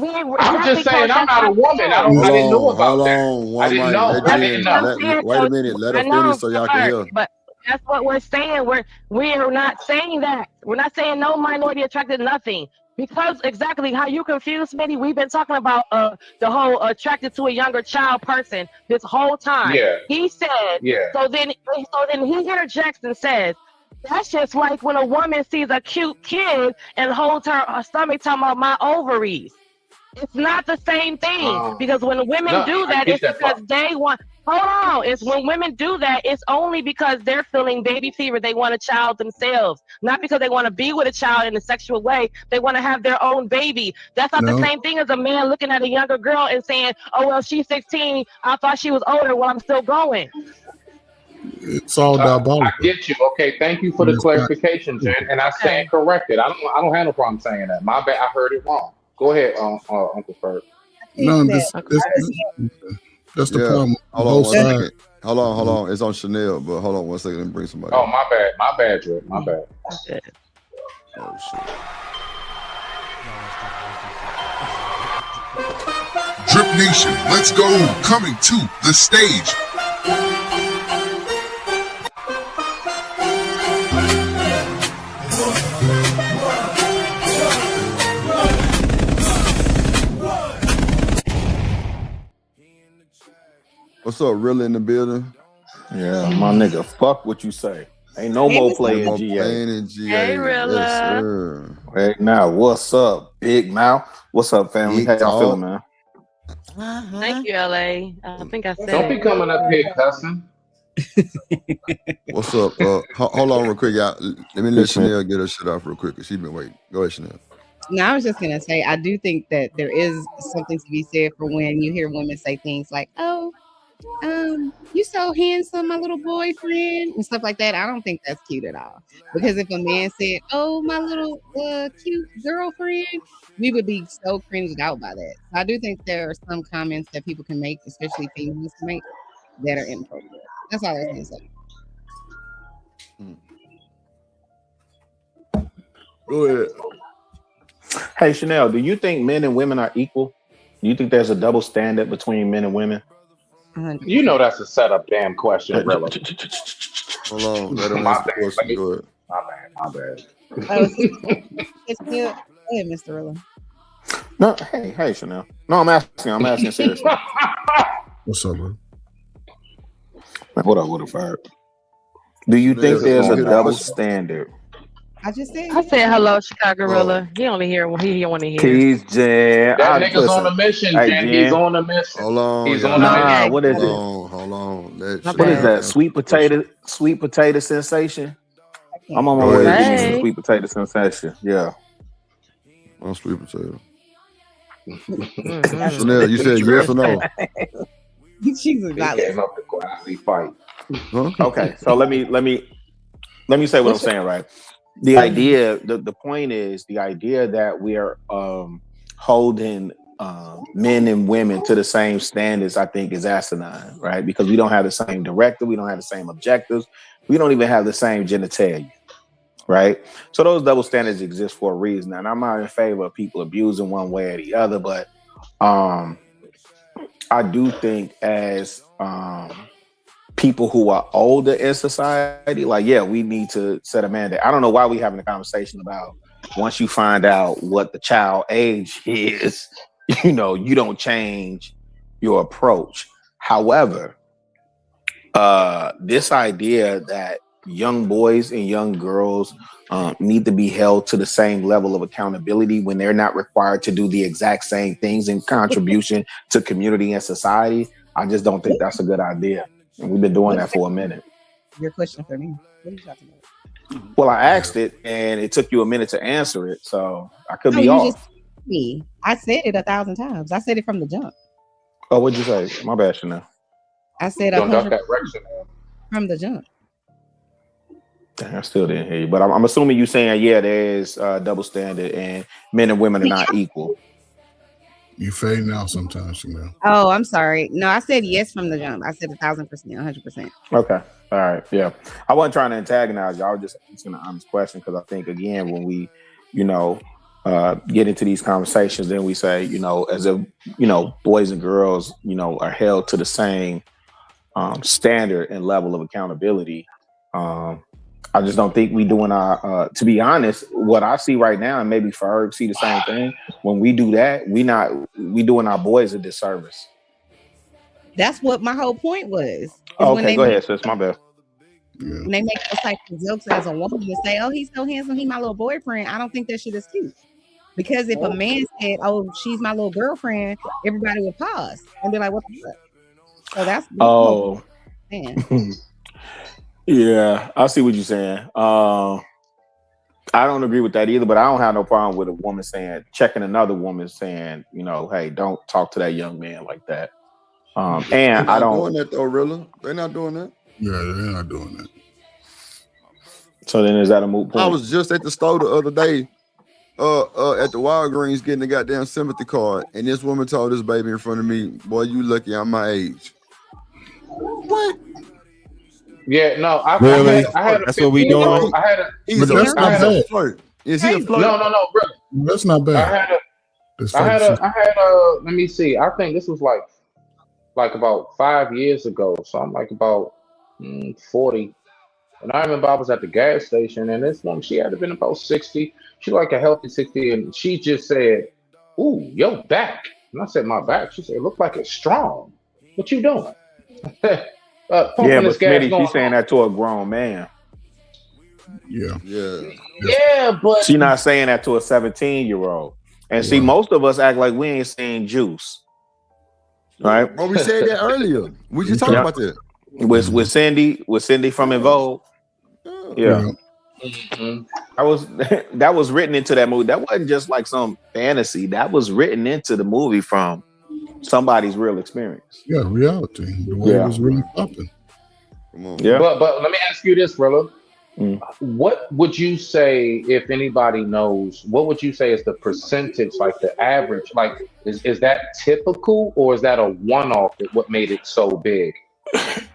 we ain't I'm exactly, just saying Coach. I'm That's not what a I'm woman. I saying. didn't know about Hold that. on, I one didn't mic. know. Let I That's didn't Jen, what know. I'm saying, wait a Coach. minute. Let I her finish know, so y'all can hear. but that's what we're saying. We're not saying that. We're not saying no minority attracted nothing. Because exactly how you confused Smitty, we've been talking about the whole attracted to a younger child person this whole time. Yeah. He said, Yeah. so then he interjects and says, that's just like when a woman sees a cute kid and holds her stomach talking about my ovaries. It's not the same thing because when women No, do I that, get it's that because part. they want. Hold on, it's when women do that, it's only because they're feeling baby fever. They want a child themselves, not because they want to be with a child in a sexual way. They want to have their own baby. That's not the No, same thing as a man looking at a younger girl and saying, "Oh well, she's 16. I thought she was older. Well, I'm still going." it's all I diabolical. get you. Okay, thank you for the It's not. clarification, Jen. And I stand corrected. I don't have no problem saying that. My bad. I heard it wrong. Go ahead, Uncle Ferg. No, that that's the Yeah. problem. Hold on Both one sides. second. Hold on. It's on Chanel, but hold on one second. Let me bring somebody. Oh, up. my bad, Jen. My bad. Oh shit. Drip Nation, let's go. Coming to the stage. What's up, really in the building? Yeah, my nigga. Fuck what you say. Ain't no more playing GA. Playing in GA. Hey, Rilla. Yes, sir. Hey, now what's up, Big Mouth? What's up, family? Big How y'all talk. feeling, man? Thank you, LA. I think I said. Don't be coming up here cussing. What's up? Hold on real quick, y'all. Let me let Yes, man. Chanel get her shit off real quick because she's been waiting. Go ahead, Chanel. No, I was just gonna say I do think that there is something to be said for when you hear women say things like, "Oh, you so handsome, my little boyfriend," and stuff like that. I don't think that's cute at all. Because if a man said, "Oh, my little cute girlfriend," we would be so cringed out by that. So I do think there are some comments that people can make, especially females can make, that are inappropriate. That's all I was gonna say. Go ahead. Hey, Chanel, do you think men and women are equal? Do you think there's a double standard between men and women? You know that's a setup damn question, Rilla. Hold on. Let him My answer the bad. question. Go ahead. My bad. It's good. Go ahead, Mr. Rilla. No, hey, Chanel. No, I'm asking seriously. What's up, bro? What up, Ferg? Do you think there's a double standard? I just said. I said hello, Chicago Rilla. He only hear what he want to hear. Keys, Jen. That nigga's on a mission, Jen. He's on a mission. Hold on. He's y'all. on a mission. What is it? Hold on. What is that? Sweet potato sensation? I'm on my way to give me some sweet potato sensation. Yeah. On sweet potato. Chanel, you said yes or no? She's a He came up to quietly fight. Huh? Okay, so let me say what I'm saying, right? The idea, the point is the idea that we are holding men and women to the same standards, I think, is asinine, right? Because we don't have the same director, we don't have the same objectives, we don't even have the same genitalia, right? So those double standards exist for a reason. And I'm not in favor of people abusing one way or the other, but I do think as people who are older in society, like, yeah, we need to set a mandate. I don't know why we having a conversation about once you find out what the child age is, you know, you don't change your approach. However, this idea that young boys and young girls need to be held to the same level of accountability when they're not required to do the exact same things in contribution to community and society, I just don't think that's a good idea. And we've been doing that for a minute. Your question for me. What are you talking about? Well, I asked it and it took you a minute to answer it, so I could No, be you off. just me. I said it 1,000 times. I said it from the jump. Oh, what'd you say? My bad, Chanel. I said Don't duck 100 that wreck, Chanel. from the jump. Dang, I still didn't hear you, but I'm assuming you saying, yeah, there's double standard and men and women are not equal. You fading out sometimes, Chanel. Oh, I'm sorry. No, I said yes from the jump. I said 1,000%, 100%. Okay. All right. Yeah. I wasn't trying to antagonize you. I was just asking an honest question because I think, again, when we, you know, get into these conversations, then we say, you know, as if, you know, boys and girls, you know, are held to the same standard and level of accountability. I just don't think we doing our, to be honest, what I see right now, and maybe Ferg see the same thing. When we do that, we doing our boys a disservice. That's what my whole point was. Oh, okay, go ahead, sis. My bad. When they make those type of jokes as a woman and say, "Oh, he's so handsome, he's my little boyfriend," I don't think that shit is cute. Because if a man said, "Oh, she's my little girlfriend," everybody would pause and be like, "What the fuck?" So that's man. Yeah, I see what you're saying. I don't agree with that either, but I don't have no problem with a woman checking another woman saying, you know, hey, don't talk to that young man like that. And I don't doing that though, Rilla. They're not doing that. Yeah, they're not doing that. So then is that a moot point? I was just at the store the other day, at the Walgreens getting the goddamn sympathy card, and this woman told this baby in front of me, "Boy, you lucky I'm my age." What? Yeah, no, I had That's what we doing. Is he a flirt? No, bro. That's not bad. I had a. Let me see. I think this was like about 5 years ago. So I'm like about 40. And I remember I was at the gas station, and this woman, she had to been about 60. She like a healthy 60, and she just said, "Ooh, your back." And I said, "My back." She said, "It looked like it's strong. What you doing?" Yeah, but Smitty, she's saying that to a grown man. Yeah, but she's not saying that to a 17-year-old. And see, most of us act like we ain't saying juice, right? Well, we said that earlier. We just talked about that with Cindy from Involve. Yeah. That was written into that movie. That wasn't just like some fantasy. That was written into the movie from somebody's real experience. Yeah, reality. The way it was really popping. Yeah. But let me ask you this, Rilla. What would you say, if anybody knows, what would you say is the percentage, like the average? Like, is that typical, or is that a one-off that what made it so big?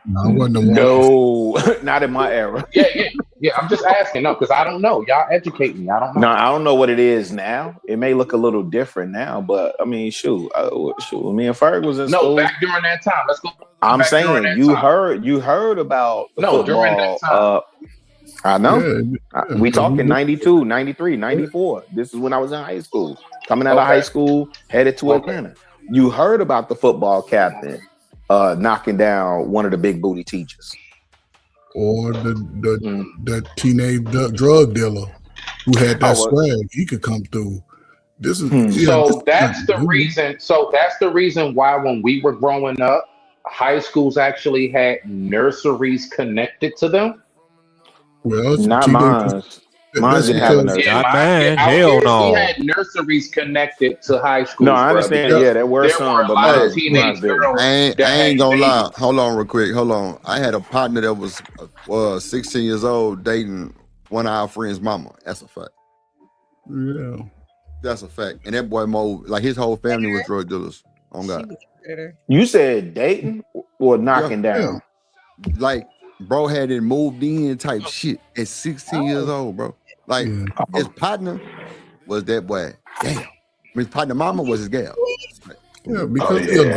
No, not in my era. Yeah. I'm just asking, no, because I don't know. Y'all educate me. I don't know. No, I don't know what it is now. It may look a little different now, but I mean, shoot. Me and Ferg was in school. Back during that time. Let's go. I'm saying you heard about football. During that time. I know. We talking 92, 93, 94. This is when I was in high school. Coming out of high school, headed to Atlanta. You heard about the football captain knocking down one of the big booty teachers. Or the teenage drug dealer who had that swag. He could come through. This is that's the reason. So that's the reason why when we were growing up, high schools actually had nurseries connected to them. Well, not mine. Mine didn't have a nursery. Not mine. Hell no. We had nurseries connected to high schools. No, I understand. Yeah, there were some, but mine teenage girls. I ain't gonna lie. Hold on, real quick. Hold on. I had a partner that was 16 years old dating one of our friends' mama. That's a fact. Yeah. That's a fact. And that boy Mo, like his whole family was drug dealers. On God. You said dating or knocking down? Like, bro had it moved in type shit at 16 years old, bro. Like, his partner was that boy. Damn. His partner mama was his gal. Yeah, because the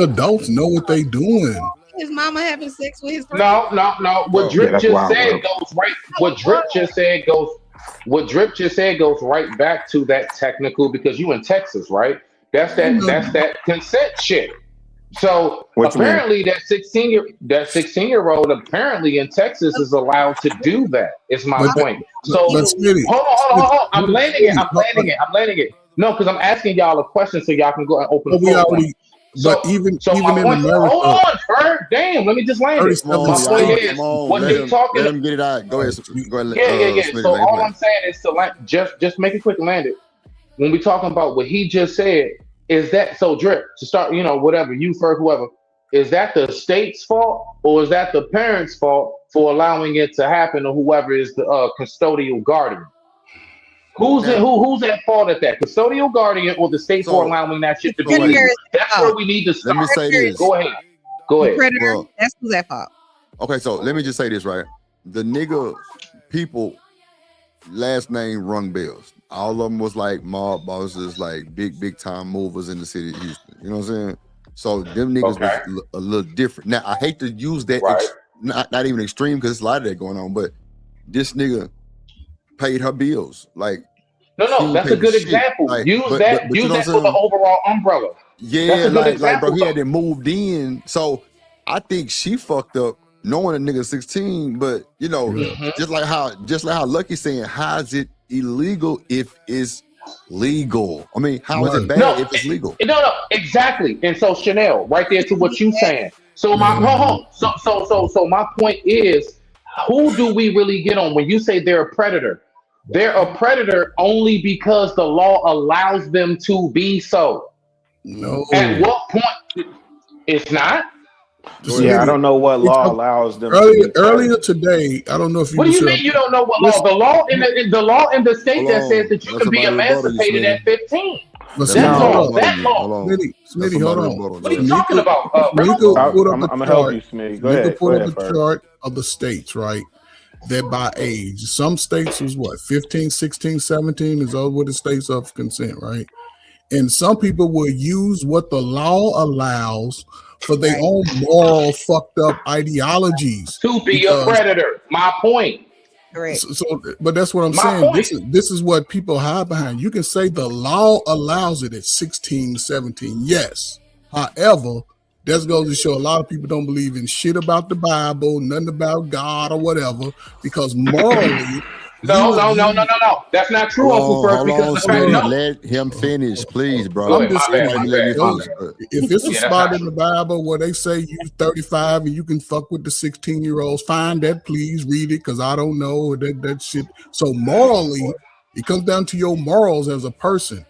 adults know what they doing. His mama having sex with his friend. No. What Drip just said goes right. What Drip just said goes right back to that technical, because you in Texas, right? That's that consent shit. So apparently that 16-year-old apparently in Texas is allowed to do that. Is my point. So hold on. I'm landing it. No, because I'm asking y'all a question so y'all can go and open the phone. Even in America, hold on, Ferg. Damn, let me just land it. My point is, what they talking. Let him get it out. Go ahead. Yeah. So all I'm saying is to land, just make it quick and land it. When we talking about what he just said, is that so? Drip to start, whatever you, Ferg, whoever, is that the state's fault or is that the parents' fault for allowing it to happen, or whoever is the custodial guardian? Who's at fault at that? Custodial guardian or the state for allowing that shit to be legal? That's where we need to start. Let me say this. Go ahead. Predator, Well, that's who's at fault. Okay, so let me just say this, right? The nigga people last name rung bells. All of them was like mob bosses, like big time movers in the city of Houston. You know what I'm saying? So them niggas was a little different. Now I hate to use that, not even extreme, because there's a lot of that going on, but this nigga paid her bills. Like, no, that's a good example. Like, use that for the overall umbrella. Yeah, like bro, he had it moved in. So I think she fucked up knowing a nigga 16, but just like how Lucky saying, how is it illegal if it's legal? I mean, how is it bad if it's legal? No, exactly. And so Chanel, right there to what you saying. So my so my point is, who do we really get on when you say they're a predator? They're a predator only because the law allows them to be so. No. At what point? It's not. Yeah, I don't know what law allows them. Earlier today, I don't know if you. What do you mean you don't know what law? The law in the state that says that you can be emancipated at 15. That's all. That law. Smitty, hold on. What are you talking about? I'm gonna help you, Smitty. Go ahead. Put up a chart of the states, right? That by age, some states was what, 15, 16, 17 is over the states of consent, right? And some people will use what the law allows for their own moral fucked up ideologies to be a predator. My point. Correct. So, but that's what I'm saying. This is what people hide behind. You can say the law allows it at 16, 17. Yes. However, that goes to show a lot of people don't believe in shit about the Bible, nothing about God or whatever, because morally. No. That's not true, Uncle First. Because let him finish, please, bro. I'm just saying, if it's a spot in the Bible where they say you're 35 and you can fuck with the 16-year-olds, find that, please read it, because I don't know that shit. So morally, it comes down to your morals as a person.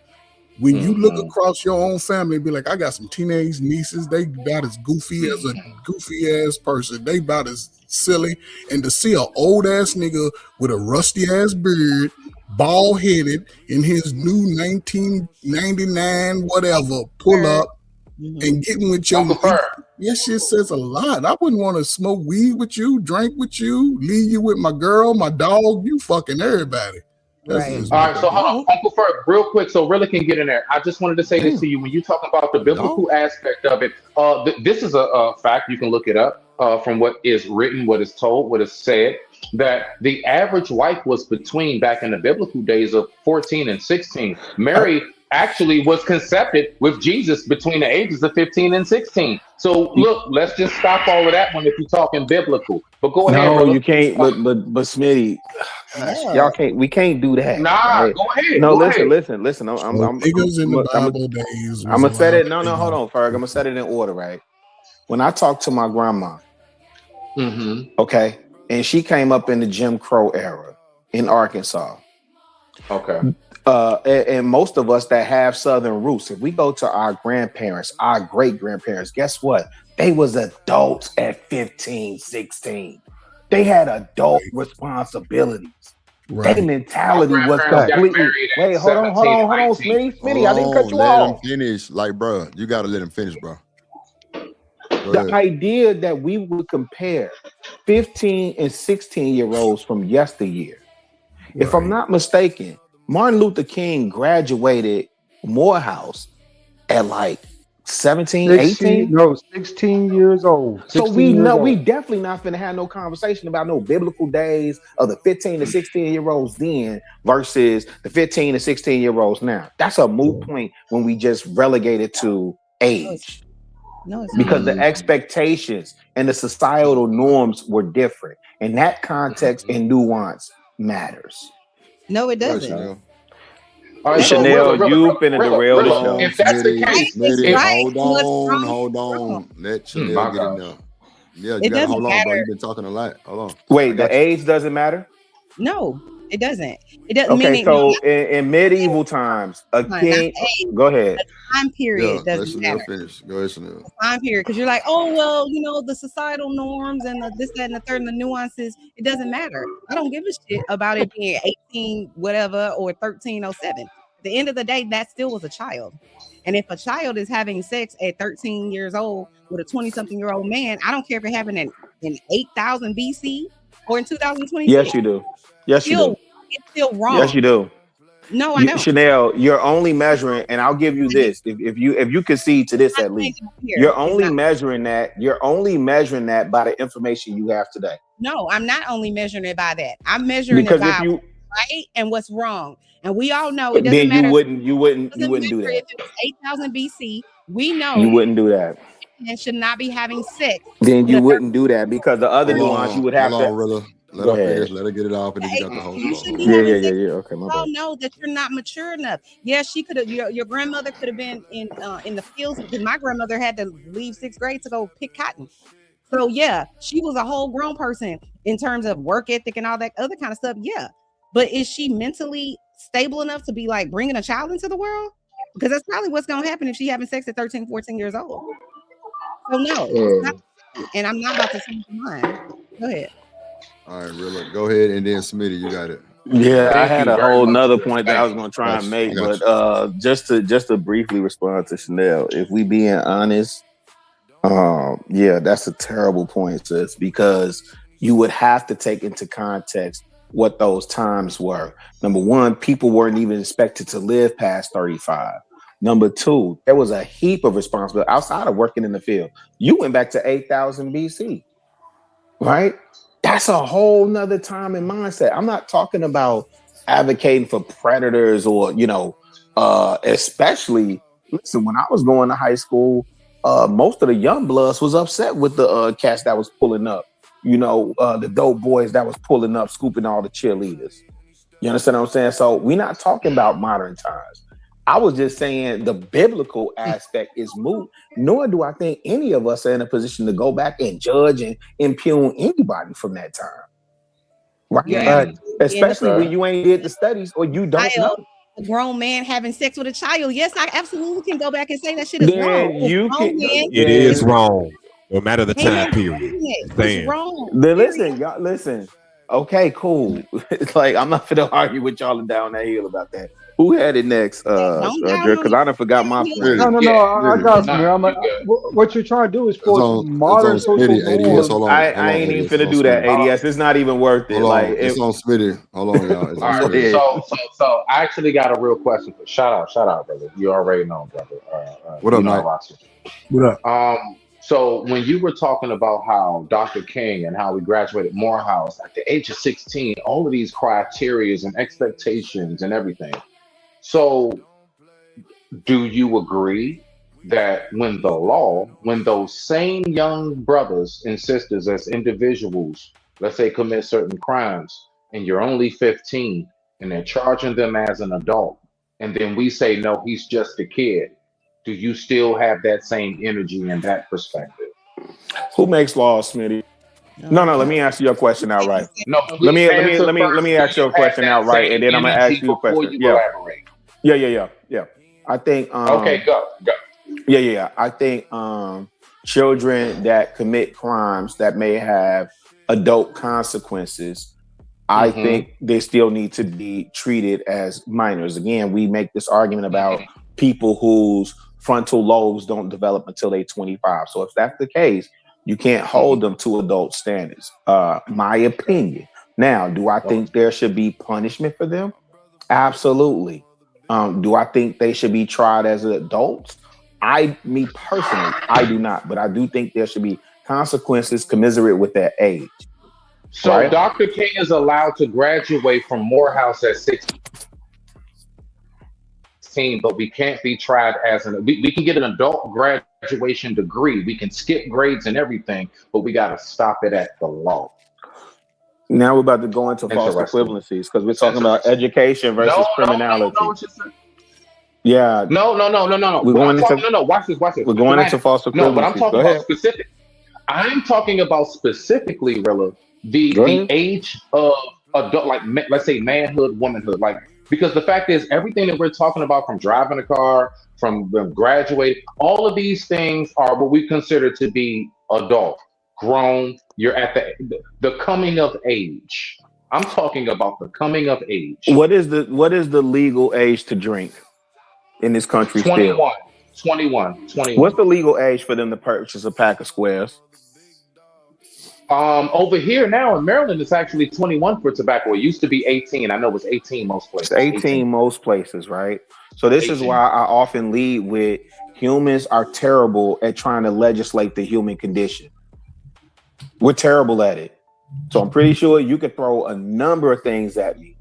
When you look across your own family and be like, I got some teenage nieces, they about as goofy as a goofy ass person. They about as silly. And to see an old ass nigga with a rusty ass beard, bald headed, in his new 1999 whatever, pull up and getting with your that shit says a lot. I wouldn't want to smoke weed with you, drink with you, leave you with my girl, my dog, you fucking everybody. Right. All right, so hold on, Uncle Ferg, real quick, so really can get in there. I just wanted to say this to you. When you talk about the biblical aspect of it, this is a fact. You can look it up from what is written, what is told, what is said, that the average wife was between, back in the biblical days, of 14 and 16. Mary actually was conceived with Jesus between the ages of 15 and 16. So look, let's just stop all of that one if you're talking biblical. But go ahead. No, you can't. But Smitty, y'all can't. We can't do that. Nah, right? Go ahead. No, go listen. I'm gonna set it. No, hold on, Ferg. I'm gonna set it in order, right? When I talked to my grandma, okay, and she came up in the Jim Crow era in Arkansas. Okay. And most of us that have Southern roots, if we go to our grandparents, our great grandparents, guess what? They was adults at 15, 16. They had adult responsibilities. Right. Their mentality My was grandparents got completely. married at Wait, hold on, 17 and 19. Smitty, I didn't cut you Let him off. finish. Like, bro, you gotta let him finish, bro. Go The ahead. idea that we would compare 15 and 16-year-olds from yesteryear. If I'm not mistaken, Martin Luther King graduated Morehouse at like 17, 18? 16 years old. So 16 we years know old. we definitely not finna have no conversation about no biblical days of the 15 to 16-year-olds then versus the 15 to 16-year-olds now. That's a moot point when we just relegate it to age. No, it's Because not. the expectations and the societal norms were different. And that context and nuance matters. No, it Go ahead, doesn't. Chanel. All right, so Chanel, Rilla, you finna derail the Hold show. on, if that's the Smitty. case, Smitty, right. hold on. Let Chanel my get in gosh. there. Yeah, you It gotta doesn't hold on, bro. matter. You've been talking a lot. Hold on. I Wait, got the you. age doesn't matter? No, it doesn't. It doesn't Okay, mean so in medieval times, a king. Go ahead. time period Yeah, let doesn't Chanel matter. finish. Go ahead, Chanel. Time period, because you're like, oh well, you know, the societal norms and the this, that, and the third, and the nuances. It doesn't matter. I don't give a shit about it being 18, whatever, or 1307. At the end of the day, that still was a child. And if a child is having sex at 13 years old with a 20-something-year-old man, I don't care if it happened in 8000 BC or in 2026. Yes, you do. Yes, you do. It's still wrong. Yes, you do. No, I don't. Chanel, you're only measuring, and I'll give you this. If you concede to this at least, you're only measuring that. You're only measuring that by the information you have today. No, I'm not only measuring it by that. I'm measuring Because it by if you what's right and what's wrong. And we all know it doesn't then matter. you wouldn't do that. If it was 8000 BC, we know You wouldn't do that. and should not be having sex. Then you wouldn't do that because the other nuance you would have to. Rilla. Let Go her ahead. finish. Let her get it off, and then you got the whole You floor. shouldn't be having sex. Okay, my We all bad. know that you're not mature enough. Yeah, she could have. Your grandmother could have been in the fields because my grandmother had to leave 6th grade to go pick cotton. So yeah, she was a whole grown person in terms of work ethic and all that other kind of stuff. Yeah, but is she mentally stable enough to be like bringing a child into the world? Because that's probably what's going to happen if she having sex at 13, 14 years old. So no, it's not, and I'm not about to change my mind. Go ahead. All right, Rilla. Go ahead, and then Smitty, you got it. Yeah, I Thank had you a very whole much. nother point that I was Thank going to try and make, got but just to briefly respond to Chanel, if we being honest, yeah, that's a terrible point, sis, because you would have to take into context what those times were. Number one, people weren't even expected to live past 35. Number two, there was a heap of responsibility outside of working in the field. You went back to 8000 BC, right? That's a whole nother time and mindset. I'm not talking about advocating for predators or, especially, listen, when I was going to high school, most of the young bloods was upset with the cats that was pulling up, the dope boys that was pulling up, scooping all the cheerleaders. You understand what I'm saying? So we're not talking about modern times. I was just saying the biblical aspect is moot, nor do I think any of us are in a position to go back and judge and impugn anybody from that time. Right? Yeah. Especially when you ain't did the studies or you don't know. A grown man having sex with a child. Yes, I absolutely can go back and say that shit is wrong. It is wrong, no matter the time period. It's wrong. Then listen, y'all, listen. Okay, cool. It's like I'm not gonna argue with y'all down that hill about that. Who had it next? Because I done forgot my point. No, I got you, man. What you're trying to do is force modern social norms. I ain't even finna do that, ADS. It's not even worth it. It's on Smitty. Hold on, y'all. It's on All Smitty. right, so I actually got a real question for shout out, brother. You already know, brother. What up, Mike? What up? So when you were talking about how Dr. King and how we graduated Morehouse at the age of 16, all of these criterias and expectations and everything. So do you agree that when those same young brothers and sisters as individuals, let's say, commit certain crimes and you're only 15 and they're charging them as an adult, and then we say, no, he's just a kid, do you still have that same energy and that perspective? Who makes laws, Smitty? No, let me answer your question outright. No, let me ask you a question outright, and then I'm gonna ask you a question. Yeah. I think. Okay, go. Yeah. I think children that commit crimes that may have adult consequences I think they still need to be treated as minors. Again, we make this argument about people whose frontal lobes don't develop until they're 25. So if that's the case, you can't hold them to adult standards. My opinion. Now, do I think there should be punishment for them? Absolutely. Do I think they should be tried as adults? Me personally, I do not, but I do think there should be consequences commensurate with that age. So right? Dr. King is allowed to graduate from Morehouse at 16, but we can't be tried as we can get an adult graduation degree. We can skip grades and everything, but we got to stop it at the law. Now we're about to go into false equivalencies because we're talking about education versus criminality. Yeah. No. We're going into Watch this. We're going into false equivalencies. No, but I'm talking about specific. I'm talking about specifically, Rilla, the age of adult, like let's say manhood, womanhood, like because the fact is everything that we're talking about, from driving a car, from graduating, all of these things are what we consider to be adult, grown. You're at the coming of age. I'm talking about the coming of age. What is the legal age to drink in this country? 21. Still? 21. What's the legal age for them to purchase a pack of squares? Over here now in Maryland, it's actually 21 for tobacco. It used to be 18. I know it was 18 most places. It's 18 most places, right? So this is why I often lead with humans are terrible at trying to legislate the human condition. We're terrible at it. So I'm pretty sure you could throw a number of things at me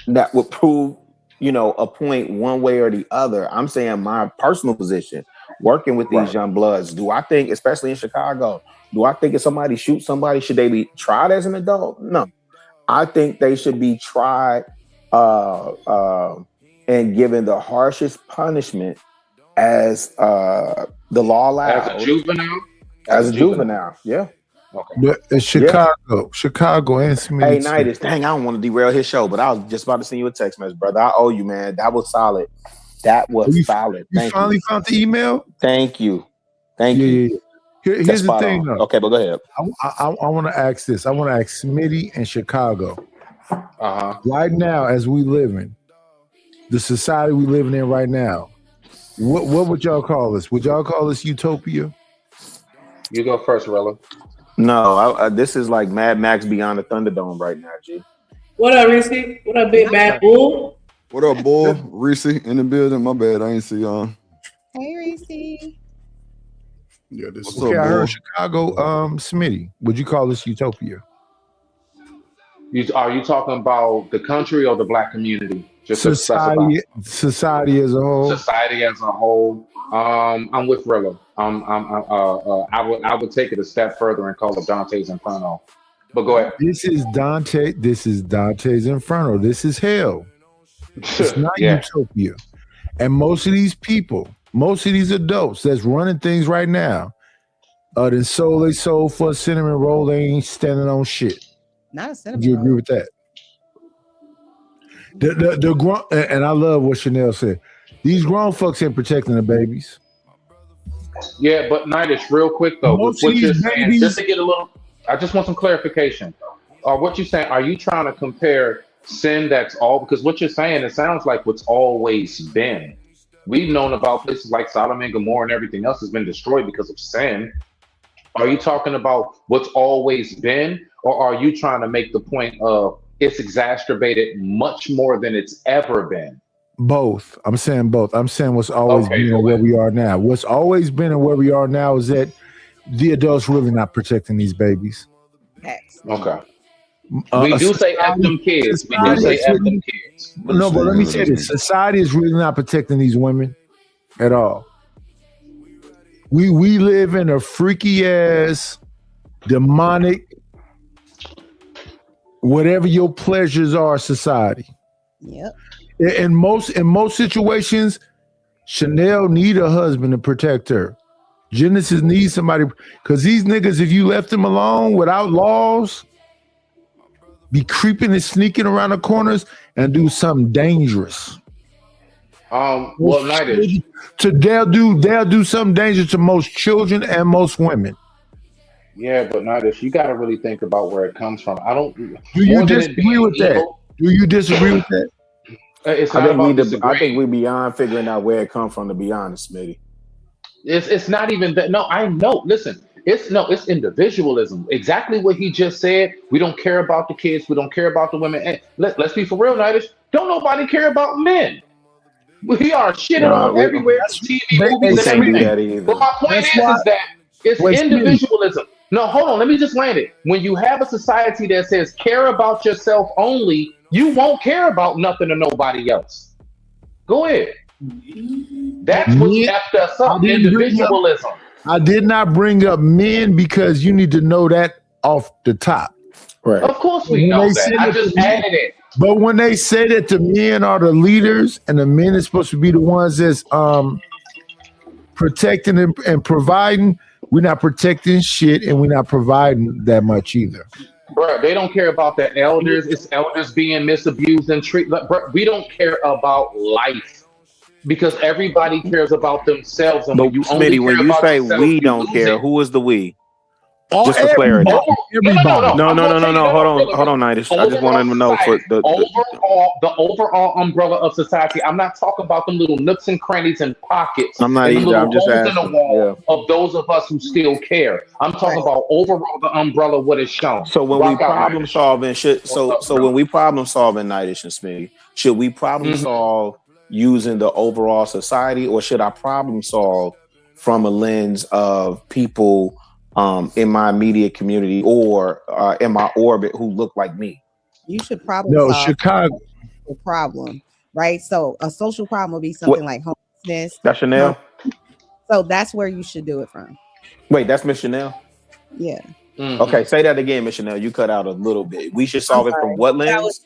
that would prove, a point one way or the other. I'm saying my personal position, working with these young bloods, do I think, especially in Chicago, do I think if somebody shoots somebody, should they be tried as an adult? No. I think they should be tried and given the harshest punishment as the law allows. As a juvenile? As a juvenile, yeah. Okay. It's Chicago and Smith. Hey, Nidus, dang, I don't want to derail his show, but I was just about to send you a text message, brother. I owe you, man. That was solid. Solid. You finally found the email? Thank you. Yeah. Here's the thing, though. Okay, but go ahead. I want to ask this. I want to ask Smitty and Chicago. Right now, as we living, the society we living in right now, what would y'all call this? Would y'all call this utopia? You go first, Rilla. No, this is like Mad Max Beyond the Thunderdome right now, G. What up, Reese? What up, Big Bad Bull? What up, Bull? Reese in the building. My bad, I ain't see y'all. Hey, Reese. Yeah, this What's is up, I Bull? heard Chicago, Smitty. Would you call this utopia? Are you talking about the country or the black community? Just society as a whole. Society as a whole. I'm with Rilla. I would take it a step further and call it Dante's Inferno. But go ahead. This is Dante's Inferno. This is hell. It's not utopia. And most of these people, most of these adults that's running things right now, then sold they sold for a cinnamon roll. They ain't standing on shit. Not a cinnamon Do you roll. agree with that? The grown, and I love what Chanel said. These grown folks ain't protecting the babies. Yeah, but Nidus, real quick though, with what you're saying, just to get a little, I just want some clarification. What you're saying, are you trying to compare sin that's all, because what you're saying, it sounds like what's always been. We've known about places like Sodom and Gomorrah and everything else has been destroyed because of sin. Are you talking about what's always been, or are you trying to make the point of it's exacerbated much more than it's ever been? Both. I'm saying both. I'm saying what's always been and where we are now. What's always been and where we are now is that the adults really not protecting these babies. Okay. We do say F them kids. We do say F them kids. No, but let me say this. Society is really not protecting these women at all. We live in a freaky ass, demonic, whatever your pleasures are society. Yep. In most situations, Chanel need a husband to protect her. Genesis needs somebody, because these niggas, if you left them alone without laws, be creeping and sneaking around the corners and do something dangerous. Well, Nidus. They'll do something dangerous to most children and most women. Yeah, but Nadish, you got to really think about where it comes from. I don't. Do you disagree with that? Do you disagree with that? It's I not think about I disagreeing. think we beyond figuring out where it come from. To be honest, Smitty. It's not even that. No, I know. Listen, it's individualism. Exactly what he just said. We don't care about the kids. We don't care about the women. And let's be for real, Nadish. Don't nobody care about men. We are shitting on everywhere, TV, movies, and everything. But my point is that it's individualism. No, hold on. Let me just land it. When you have a society that says care about yourself only, you won't care about nothing or nobody else. Go ahead. That's what effed us up. Individualism. I did not bring up men because you need to know that off the top. Right. Of course we know that. I just added it. But when they say that the men are the leaders and the men is supposed to be the ones that's protecting and providing, we're not protecting shit and we're not providing that much either. Bro, they don't care about the elders. It's elders being misabused and treated. Bro, we don't care about life because everybody cares about themselves. And But Smitty, when you say we don't care, who is the we? Just for clarity. No. Hold on, Nadish. I just wanted to know for the overall umbrella of society. I'm not talking about them little nooks and crannies and pockets. I'm not either. I'm just asking. In the wall of those of us who still care. I'm talking about overall the umbrella, what is shown. So when we problem solving, when we problem solving, Nadish and Smitty, should we problem solve using the overall society, or should I problem solve from a lens of people in my immediate community or in my orbit who look like me? You should probably solve Chicago a problem, right? So a social problem would be something like homelessness. That's Chanel. So that's where you should do it from. Wait, that's Miss Chanel. Yeah. Okay, say that again, Miss Chanel. You cut out a little bit. We should solve it from what lens?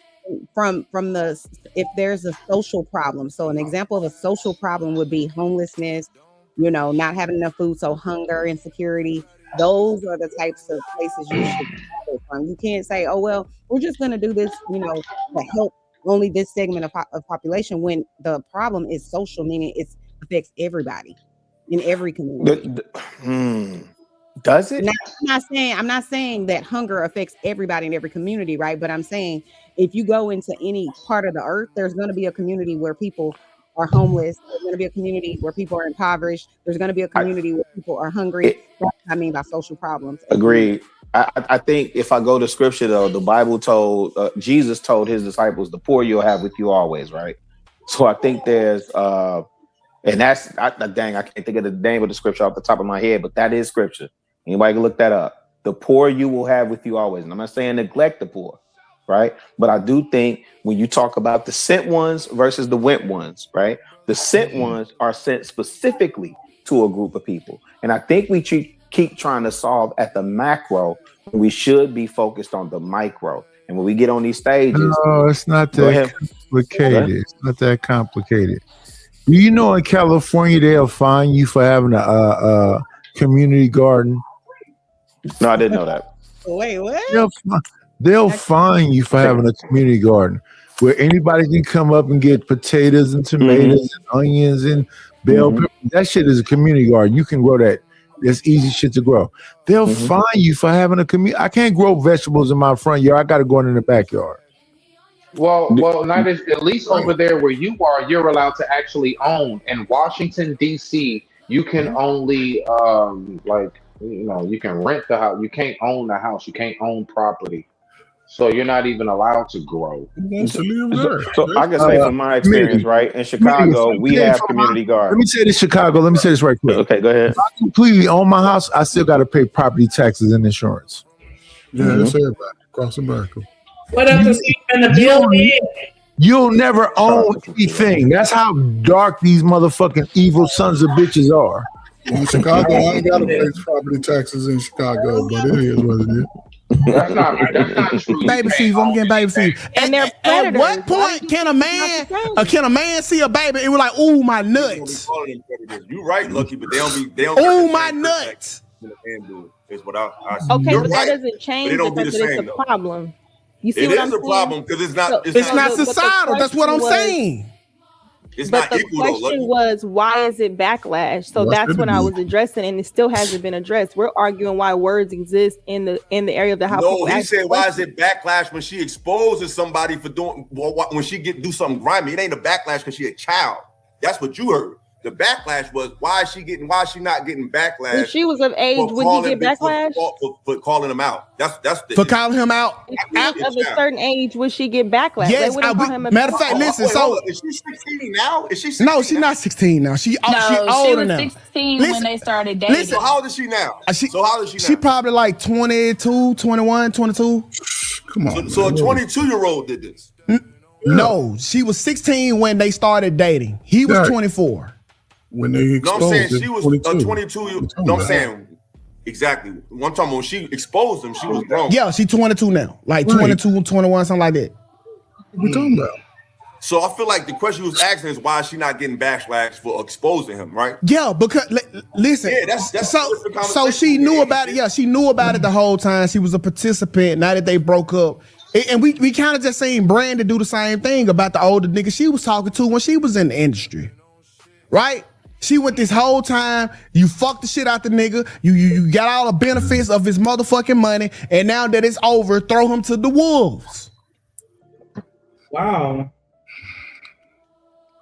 From the if there's a social problem. So an example of a social problem would be homelessness, not having enough food, so hunger, insecurity. Those are the types of places you should go from. You can't say, oh, well, we're just going to do this, to help only this segment of population when the problem is social, meaning it affects everybody in every community. Does it? I'm not saying that hunger affects everybody in every community, right? But I'm saying if you go into any part of the earth, there's going to be a community where people are homeless. There's going to be a community where people are impoverished. There's going to be a community where people are hungry. That's what I mean by social problems. Agreed. I think if I go to scripture, though, the Bible told, Jesus told his disciples, the poor you'll have with you always, right? So I think there's, and that's, dang, I can't think of the name of the scripture off the top of my head, but that is scripture. Anybody can look that up. The poor you will have with you always. And I'm not saying neglect the poor, right? But I do think when you talk about the sent ones versus the went ones, right? The sent ones are sent specifically to a group of people. And I think we keep trying to solve at the macro when we should be focused on the micro. And when we get on these stages. No, it's not that complicated. It's not that complicated. Do you know in California they'll fine you for having a community garden? No, I didn't know that. Wait, what? They'll fine you for having a community garden where anybody can come up and get potatoes and tomatoes and onions and bell peppers. That shit is a community garden. You can grow that. It's easy shit to grow. They'll fine you for having a community. I can't grow vegetables in my front yard. I got to go in the backyard. Well, not at least over there where you are, you're allowed to actually own. In Washington, D.C., you can only you can rent the house. You can't own the house. You can't own property. So you're not even allowed to grow. So I can say from my experience, right? In Chicago, we have community gardens. Let me say this, Chicago. Let me say this right quick. Okay, go ahead. If I completely own my house, I still got to pay property taxes and insurance. Yeah, that's everybody across America. What else is in the building? You'll never own anything. That's how dark these motherfucking evil sons of bitches are. In Chicago, I ain't got to pay property taxes in Chicago, but it is what it is. That's not true. Baby Steve, I'm getting baby Steve. And they're at what point can a man see a baby and we're like, ooh, my nuts? You're right, Lucky, but they don't. Ooh, my nuts. Is what I okay, you're but right, that doesn't change but the fact that it's a problem. You see it what is I'm a saying? problem because it's not. It's not societal. That's what I'm saying. It's But not the equal though. question was, why is it backlash? So Why that's should what it I be? was addressing, and it still hasn't been addressed. We're arguing why words exist in the area of the how No, people he ask said, why is questions. it backlash when she exposes somebody for doing when she do something grimy? It ain't a backlash because she a child. That's what you heard. The backlash was why is she not getting backlash? If she was of age, would he get backlash? For calling him out? That's the For calling him out. If she was of a certain age, would she get backlash? They Yes, wouldn't call him a matter of fact, listen. So is she 16 now? Is she 16 no, she's not 16 now. She No, older was now. 16 Listen, when they started dating. listen. So how old is she now? So how old is she now? She probably like 22, 21, 22. Come on. So a 22-year-old did this. No, she was 16 when they started dating. He was 24. When they No, I'm exposed saying it, she was 22. a 22. No, I'm saying exactly. One time when she exposed him, she was grown. Yeah, she 22 now. Like Right. 22, 21, something like that. What we talking about? So I feel like the question you was asking is why is she not getting backlash for exposing him, right? Yeah, because listen. Yeah, that's so she knew about it. Yeah, she knew about it the whole time. She was a participant. Now that they broke up, and we kind of just seen Brandon do the same thing about the older nigga she was talking to when she was in the industry, right? She went this whole time. You fucked the shit out the nigga. You got all the benefits of his motherfucking money, and now that it's over, throw him to the wolves. Wow.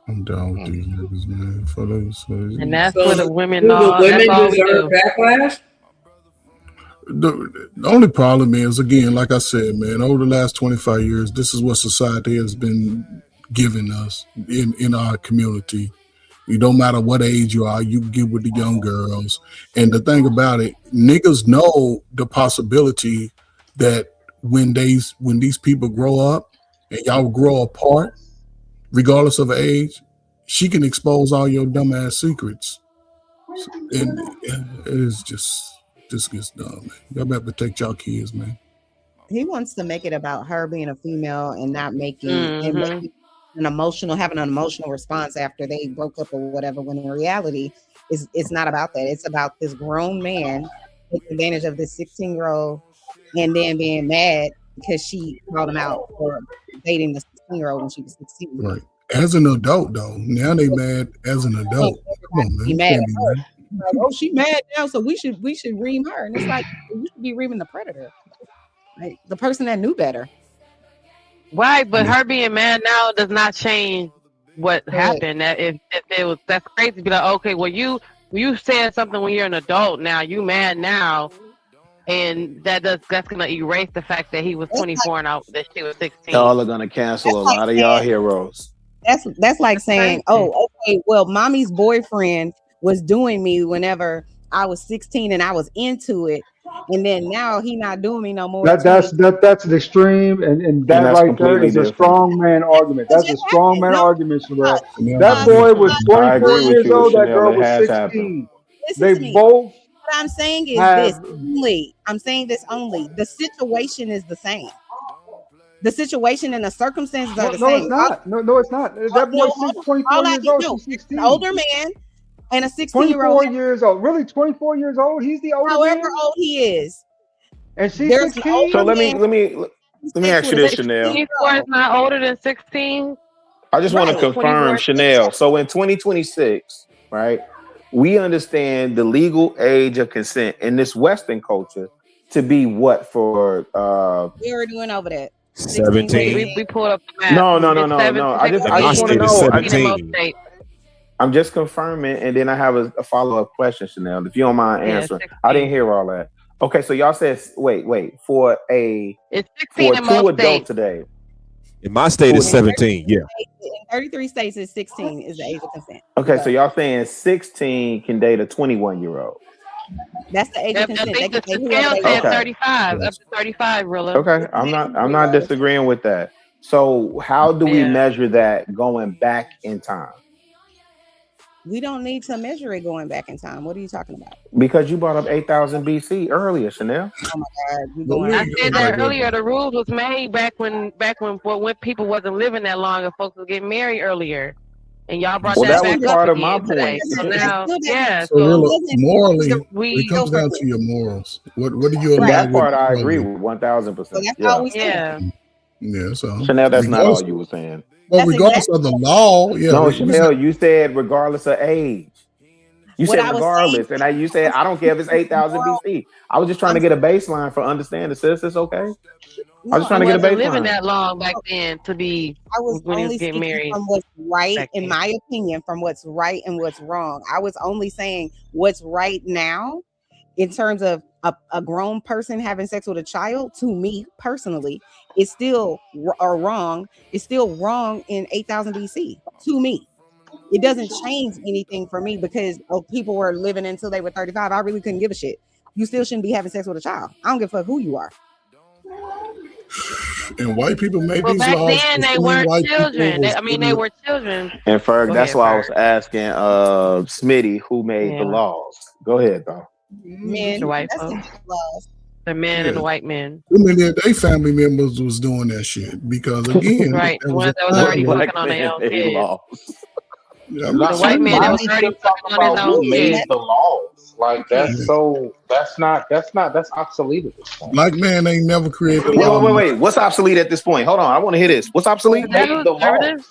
I'm down with these niggas, man. Fellas, And that's what the women Do know. the women That's all we deserve do. backlash? the only problem is, again, like I said, man, over the last 25 years, this is what society has been giving us in our community. It don't matter what age you are, you get with the young girls. And the thing about it, niggas know the possibility that when these people grow up and y'all grow apart, regardless of age, she can expose all your dumbass secrets. And it's just, this gets dumb, man. Y'all better protect y'all kids, man. He wants to make it about her being a female and not making and making having an emotional response after they broke up or whatever, when in reality it's not about that. It's about this grown man taking advantage of this 16-year-old and then being mad because she called him out for dating the 16-year-old when she was 16. Right. As an adult, though, now they mad as an adult. Come on, man. Be You mad can't at be her. mad. Like, oh, she mad now, so we should ream her. And it's like, you should be reaming the predator, like the person that knew better. Right, but her being mad now does not change what happened. That if it was, that's crazy to be like, okay, well you said something when you're an adult now, you mad now, and that's gonna erase the fact that he was 24 and that she was 16. Y'all are gonna cancel a lot of y'all heroes. That's like saying, oh, okay, well, mommy's boyfriend was doing me whenever I was 16 and I was into it, and then now he not doing me no more. That's an extreme, and that that's right there completely is a different. strong man argument. That's a strong man argument, Sherelle. That Yeah. boy was I 24 agree with years you, old. That Chanel. girl It was has 16. happened. Listen They to me. both What I'm saying is have. this only. I'm saying this only. The situation is the same. The situation and the circumstances are the No, same. it's not. No, it's not. That boy's 24 years old. She's 16. An older man and a 16-year-old. 24 years old. Really, 24 years old? He's the older However man? old he is. And she's There's 16? So let me ask you this, Chanel. 24 is not older than 16. I just want to Right. confirm, Chanel. So in 2026, right, we understand the legal age of consent in this Western culture to be what for? We already went over that. 17. We pulled up the map. No. It's I just want to state is know. 17. I'm just confirming, and then I have a follow-up question, Chanel, if you don't mind answering. I didn't hear all that. Okay, so y'all said wait for it's 16 in two most adults states. today. In my state, it's 17. Yeah. In 33 states, is 16 is the age of consent. Okay, so y'all saying 16 can date a 21-year-old. That's the age of consent. I think They the can date whoever scale they said want. 35, up to 35, Rilla. Okay, I'm not disagreeing with that. So how do we measure that going back in time? We don't need to measure it going back in time. What are you talking about? Because you brought up 8,000 BC earlier, Chanel. Oh my God, you going? I said that earlier. The rules was made back when people wasn't living that long and folks was getting married earlier, and y'all brought that back was part up of my again today. point. So now, yeah. So really, morally, we it comes down to your morals. What do you allow? That part I agree with 1,000%. So that's all we saying. Yeah. Yeah, so Chanel, that's not all you were saying. Well, regardless of the law, yeah. No, Chanel, you said regardless of age. You What said I was regardless, saying, and you said I don't care if it's 8,000 BC. I was just trying to get a baseline for understanding. Sis, it's okay. I was just trying He to get a wasn't living baseline. that long back then to be I was when he was only getting speaking married. from what's right, back in then. my opinion, from what's right and what's wrong. I was only saying what's right now in terms of a grown person having sex with a child. To me personally, it's still wrong. It's still wrong in 8,000 BC. To me, it doesn't change anything for me because people were living until they were 35. I really couldn't give a shit. You still shouldn't be having sex with a child. I don't give a fuck who you are. And white people made Well, these back laws. then they White weren't people children. was They were children. And Ferg, Go that's ahead, why I Ferg. was asking Smitty who made the Yeah. laws. Go ahead, though. Men, The white that's folks. the laws. The men and the Yeah. white men. Too many of their family members was doing that shit because again, Right. there The was ones that was a already time fucking on their own kids. Yeah, The white man that was already still fucking talking on his about own who made kids. the laws. Like that's that's obsolete at this point. Black man ain't never created the Wait, law. What's obsolete at this point? Hold on, I want to hear this. What's obsolete? Who made the laws?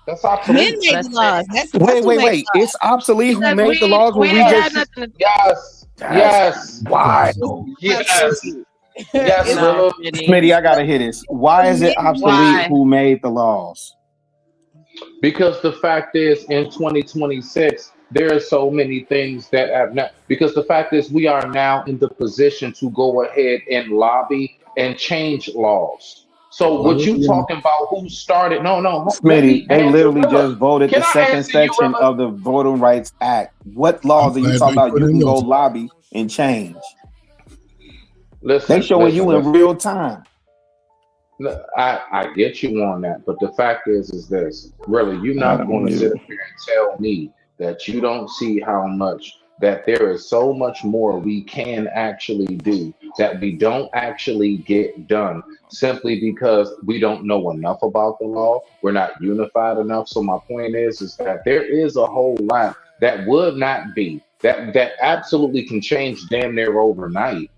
That's obsolete. Men made the laws. That's Wait. who made the It's obsolete who Because made the we laws when we didn't just. have nothing to Yes. Yes. Why? Yes. Yes, No, Rilla. Smitty, I gotta hear this. Why is it obsolete Why? who made the laws? Because the fact is, in 2026, there are so many things that have not. Because the fact is, we are now in the position to go ahead and lobby and change laws. So, what you talking about? Who started? No. Let me Smitty, they answer literally Rilla. just voted Can the I second answer you, section Rilla? of the Voting Rights Act. What laws are you glad talking they about? put You in can go those- lobby and change. Listen, They showing listen, you in listen. real time. Look, I get you on that, but the fact is this: really, you're not going to sit up here and tell me that you don't see how much that there is so much more we can actually do that we don't actually get done simply because we don't know enough about the law. We're not unified enough. So my point is that there is a whole lot that would not be that absolutely can change damn near overnight.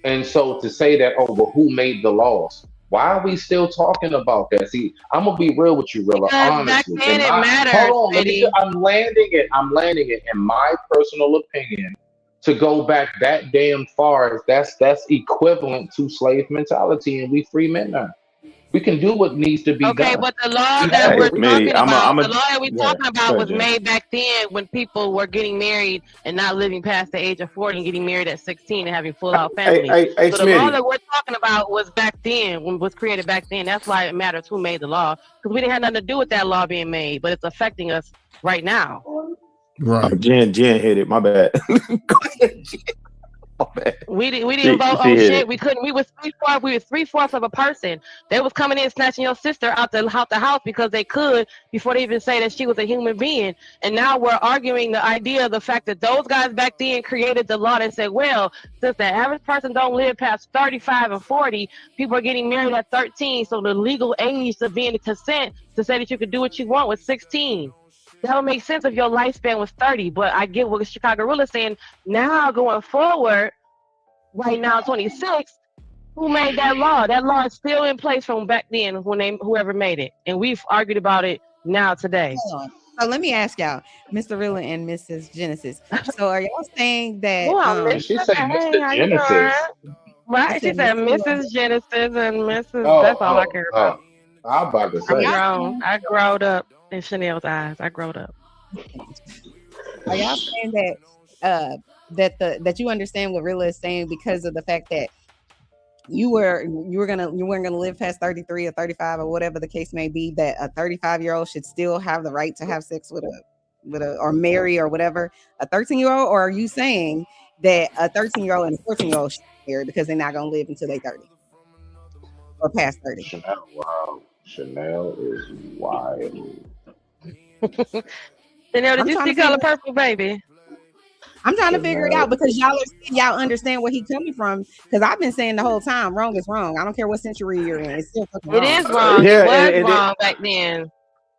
And so to say that, oh, well, who made the laws? Why are we still talking about that? See, I'm gonna be real with you, Rilla. Because back Honestly, then it mattered, hold on, let me. Smitty. I'm landing it. I'm landing it. In my personal opinion, to go back that damn far, that's equivalent to slave mentality, and we free men now. We can do what needs to be Okay, done. but the law We that have we're it. talking about, the I'm a, law that we're yeah, talking about go was ahead, Jen. made back then when people were getting married and not living past the age of 40 and getting married at 16 and having full out families. Hey, So the law Smitty. that we're talking about was back then, when was created back then. That's why it matters who made the law, because we didn't have nothing to do with that law being made, but it's affecting us right now. Right. Jen hit it. My bad. Go ahead, Jen. My bad. We didn't vote She on hit shit. it. We couldn't. We was 3/4. We was 3/4 of a person. They was coming in snatching your sister out the house because they could before they even say that she was a human being. And now we're arguing the idea of the fact that those guys back then created the law that said, well, since the average person don't live past 35 and 40, people are getting married at 13. So the legal age to be in the consent to say that you could do what you want was 16. That would make sense if your lifespan was 30. But I get what Chicago Rule is saying. Now going forward, right now 26, who made that law? That law is still in place from back then when whoever made it, and we've argued about it now today. Hold on. So let me ask y'all, Mr. Rilla and Mrs. Genesis. So are y'all saying that Well, She said Mr. Genesis. Right? She said Mrs. Genesis and Mrs. That's all I care about. I'm about to say. I growed up in Chanel's eyes. I growed up. Are y'all saying that that you understand what Rilla is saying because of the fact that you weren't gonna live past 33 or 35 or whatever the case may be, that a 35-year-old should still have the right to have sex with a or marry or whatever a 13-year-old? Or are you saying that a 13-year-old and a 14-year-old should marry because they're not gonna live until they're 30 or past 30? Chanel, wow. Chanel is wild. Chanel, did you see Color Purple, baby? I'm trying to figure it out because y'all understand where he's coming from. Because I've been saying the whole time, wrong is wrong. I don't care what century you're in. It's still fucking wrong. It is wrong. It was wrong back then.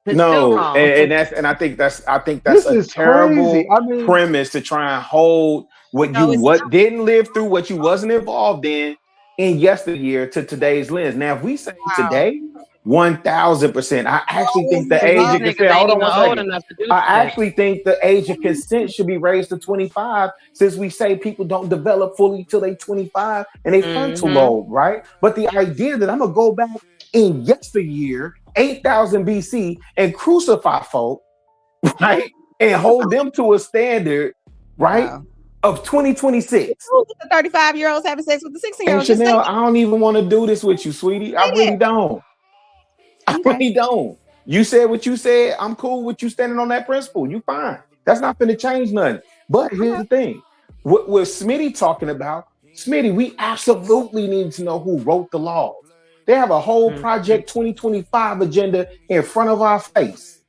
It's still wrong. And I think that's a terrible premise to try and hold what didn't live through, what you wasn't involved in yesteryear to today's lens. Now, if we say today, 1000%. I actually think the age of consent. Hold on 1 second. I actually think the age of consent should be raised to 25, since we say people don't develop fully till they 25 and they frontal lobe, right? But the idea that I'm gonna go back in yesteryear, 8,000 BC, and crucify folk, right, and hold them to a standard, right, of 2026. The 35-year-olds having sex with the 16-year-olds. And Chanel, I don't even want to do this with you, sweetie. I really don't. I really don't. You said what you said. I'm cool with you standing on that principle. You fine. That's not going to change nothing. But here's the thing. What Smitty talking about, Smitty, we absolutely need to know who wrote the laws. They have a whole Project 2025 agenda in front of our face.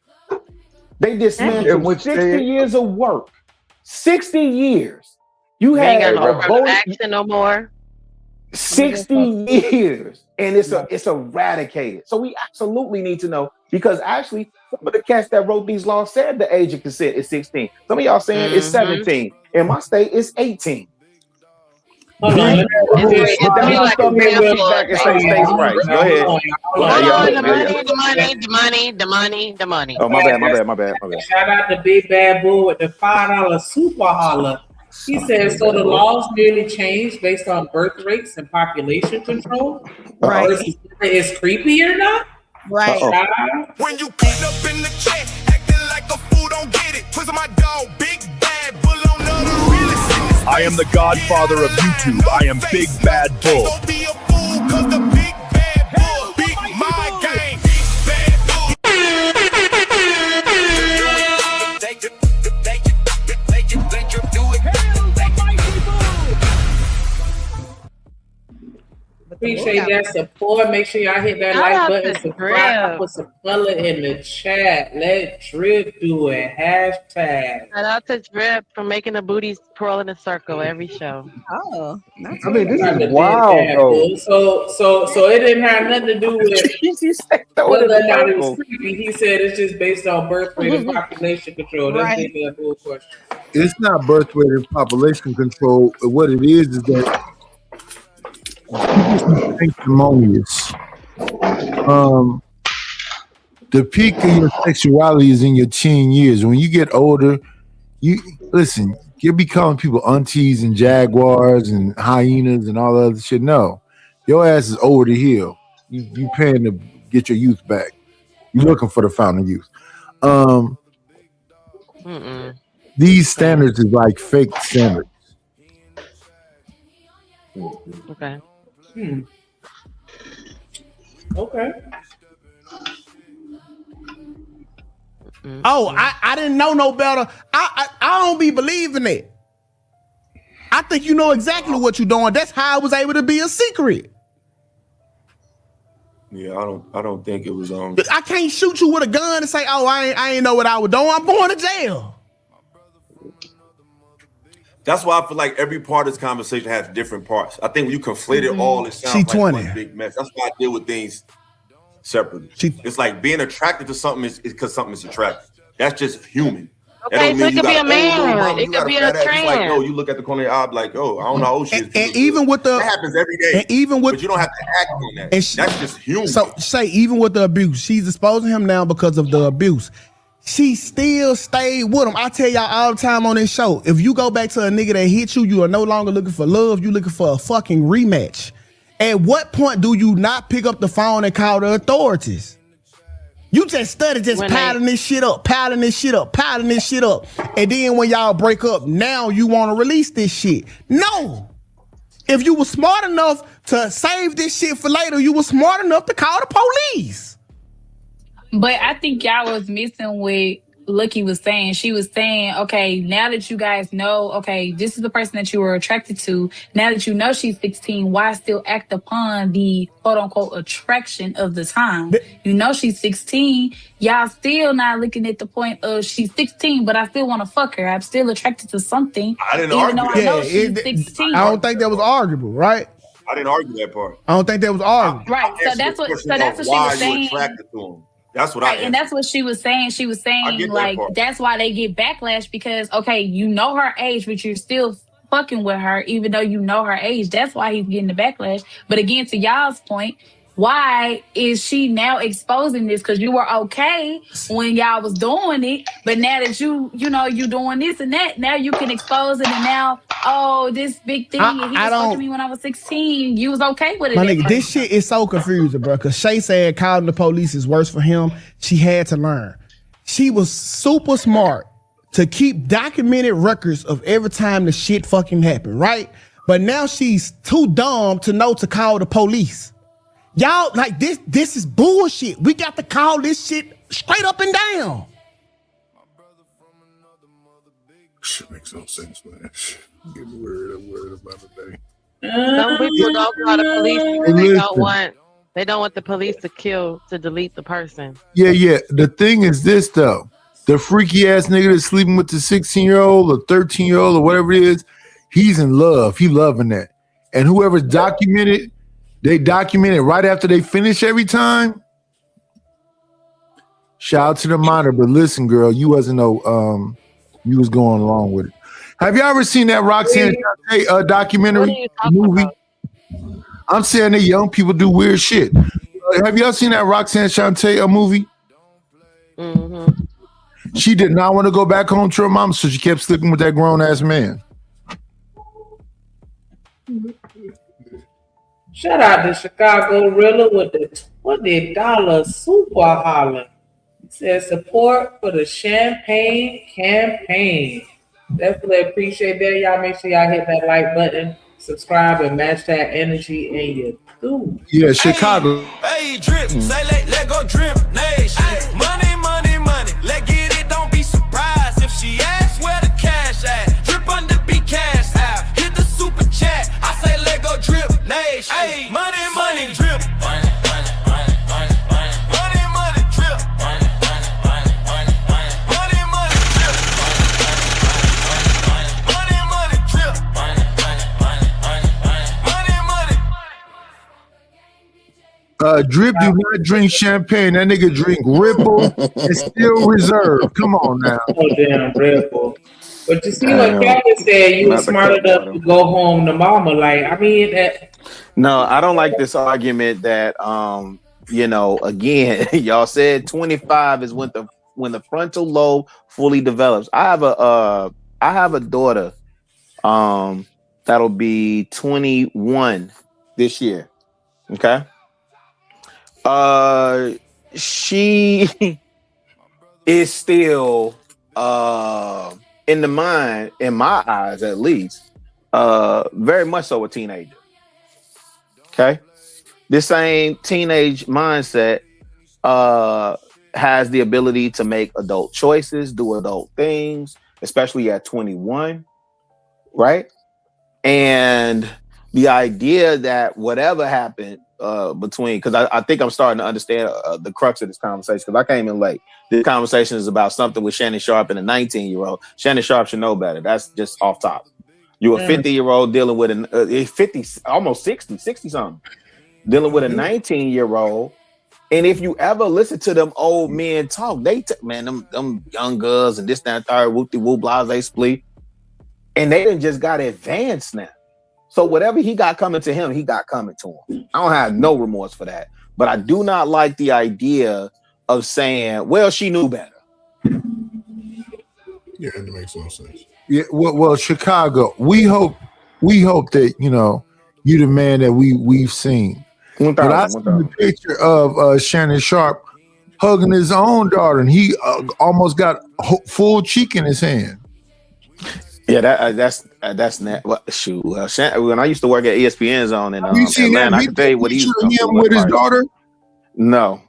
They dismantled 60 years of work. 60 years. You ain't had got no action no more. 60 years, and it's eradicated. So we absolutely need to know, because actually some of the cats that wrote these laws said the age of consent is 16. Some of y'all saying it's 17. In my state, it's 18. Hold on. The money. Oh, my bad. Shout out to Big Bad Bull with the $5 super holler. He says, so the laws merely change based on birth rates and population control? Right. Versus whether it's creepy or not? Right. When you clean up in the chat, acting like a fool, don't get it. Pussy my dog, Big Bad Bull on the realest. I am the godfather of YouTube. I am Big Bad Bull. Don't be a fool, cause the Big Bad Bull, Big My Gang, Big Bad Bull. Appreciate that support. Make sure y'all hit that like button. Subscribe. Put some color in the chat. Let Drip do it. Hashtag. Shout out to Drip for making the booties twirl in a circle every show. Oh, I mean, this is wild, though. So it didn't have nothing to do with whether or not it was creepy. He said it's just based on birth rate and population control. That's maybe a cool question. It's not birth rate and population control. What it is that sanctimonious. The peak of your sexuality is in your teen years. When you get older, you'll be calling people aunties and jaguars and hyenas and all that other shit. No, your ass is over the hill. You paying to get your youth back. You're looking for the fountain of youth. These standards is like fake standards. Okay. Okay. Oh, I didn't know no better. I don't be believing it. I think you know exactly what you're doing. That's how I was able to be a secret. Yeah, I don't think it was on. I can't shoot you with a gun and say, "Oh, I ain't know what I was doing. I'm going to jail." That's why I feel like every part of this conversation has different parts. I think when you conflate it all, it sounds like one big mess. That's why I deal with things separately. It's like being attracted to something is because something is attractive. That's just human. Okay, so it could be a man. It could be a trans. Like, no, you look at the corner of your eye, like, oh, I don't know how old she is. And even with the that happens every day. And even with, but you don't have to act on that. That's just human. So say even with the abuse, she's exposing him now because of the abuse. She still stayed with him. I tell y'all all the time on this show, if you go back to a nigga that hit you, you are no longer looking for love. You're looking for a fucking rematch. At what point do you not pick up the phone and call the authorities? You just started piling this shit up. And then when y'all break up, now you want to release this shit. No. If you were smart enough to save this shit for later, you were smart enough to call the police. But I think y'all was missing what Lucky was saying. She was saying, okay, now that you guys know, okay, this is the person that you were attracted to. Now that you know she's 16, why still act upon the quote unquote attraction of the time? You know she's 16. Y'all still not looking at the point of she's 16, but I still want to fuck her. I'm still attracted to something. I didn't argue that. I know she's 16. I don't think that was arguable, right? I didn't argue that part. I don't think that was arguable. Right. So that's what she was saying. Attracted to him. That's what I and that's what she was saying. She was saying, like, that's why they get backlash because, okay, you know her age, but you're still fucking with her, even though you know her age. That's why he's getting the backlash. But again, to y'all's point, why is she now exposing this? Because you were okay when y'all was doing it, but now that you doing this and that, now you can expose it, and now, oh, this big thing, and he was fucking me when I was 16. You was okay with it. My nigga, this shit is so confusing, bro. Because Shay said calling the police is worse for him. She had to learn. She was super smart to keep documented records of every time the shit fucking happened, right? But now she's too dumb to know to call the police. Y'all, like, this is bullshit. We got to call this shit straight up and down. Shit makes no sense, man. Getting worried about the day. Some people don't call the police because they don't want the police to delete the person. Yeah. The thing is this though. The freaky ass nigga that's sleeping with the 16-year-old or 13-year-old or whatever it is, he's in love. He loving that. And whoever's documented, they document it right after they finish every time. Shout out to the monitor, but listen, girl, you wasn't you was going along with it. Have y'all ever seen that Roxanne Shante documentary movie? I'm saying that young people do weird shit. Have y'all seen that Roxanne Shante movie? Mm-hmm. She did not want to go back home to her mom, so she kept sleeping with that grown ass man. Shout out to Chicago Rilla with the $20 super holler. It says support for the champagne campaign. Definitely appreciate that. Y'all make sure y'all hit that like button, subscribe, and match that energy in your tube. Yeah, Chicago. Hey, drip, say let go drip nation. Money, money, money. Let get it, don't be surprised if she asks where the cash at. Drip under be cash out. Hit the super chat. I say let go drip nation. Hey, money, money, drip. Money, money, money, money, money. Money, money, drip. Money, money, money, money, money. Money, money, drip. Money, money, drip. Money, money, money, money, money. Money, money. Drip do not drink champagne. That nigga drink Ripple and still Reserve. Come on now. Oh, damn, Ripple. But you see what Kevin said, you were smart enough to go home to mama. Like, I mean, no, I don't like this argument that again, y'all said 25 is when the frontal lobe fully develops. I have a daughter that'll be 21 this year. Okay. She is still in the mind, in my eyes at least, very much so a teenager. Okay. This same teenage mindset has the ability to make adult choices, do adult things, especially at 21, right? And the idea that whatever happened between, because I think I'm starting to understand the crux of this conversation, because I came in late. This conversation is about something with Shannon Sharp and a 19-year-old. Shannon Sharp should know better. That's just off top. You're a 50-year-old dealing with a 50, almost 60 something, dealing with a 19-year-old. And if you ever listen to them old men talk, them young girls and this, that, and third, whoop-de-whoop, blase, split. And they done just got advanced now. So whatever he got coming to him, he got coming to him. I don't have no remorse for that. But I do not like the idea of saying, well, she knew better. Yeah, it makes no sense. Yeah, well, Chicago, we hope that, you the man that we've seen. But I seen the picture of Shannon Sharp hugging his own daughter, and he almost got full cheek in his hand. Yeah, that's not. Well, shoot. Well, when I used to work at ESPN Zone in Atlanta, I can tell you what he's him with his daughter. No,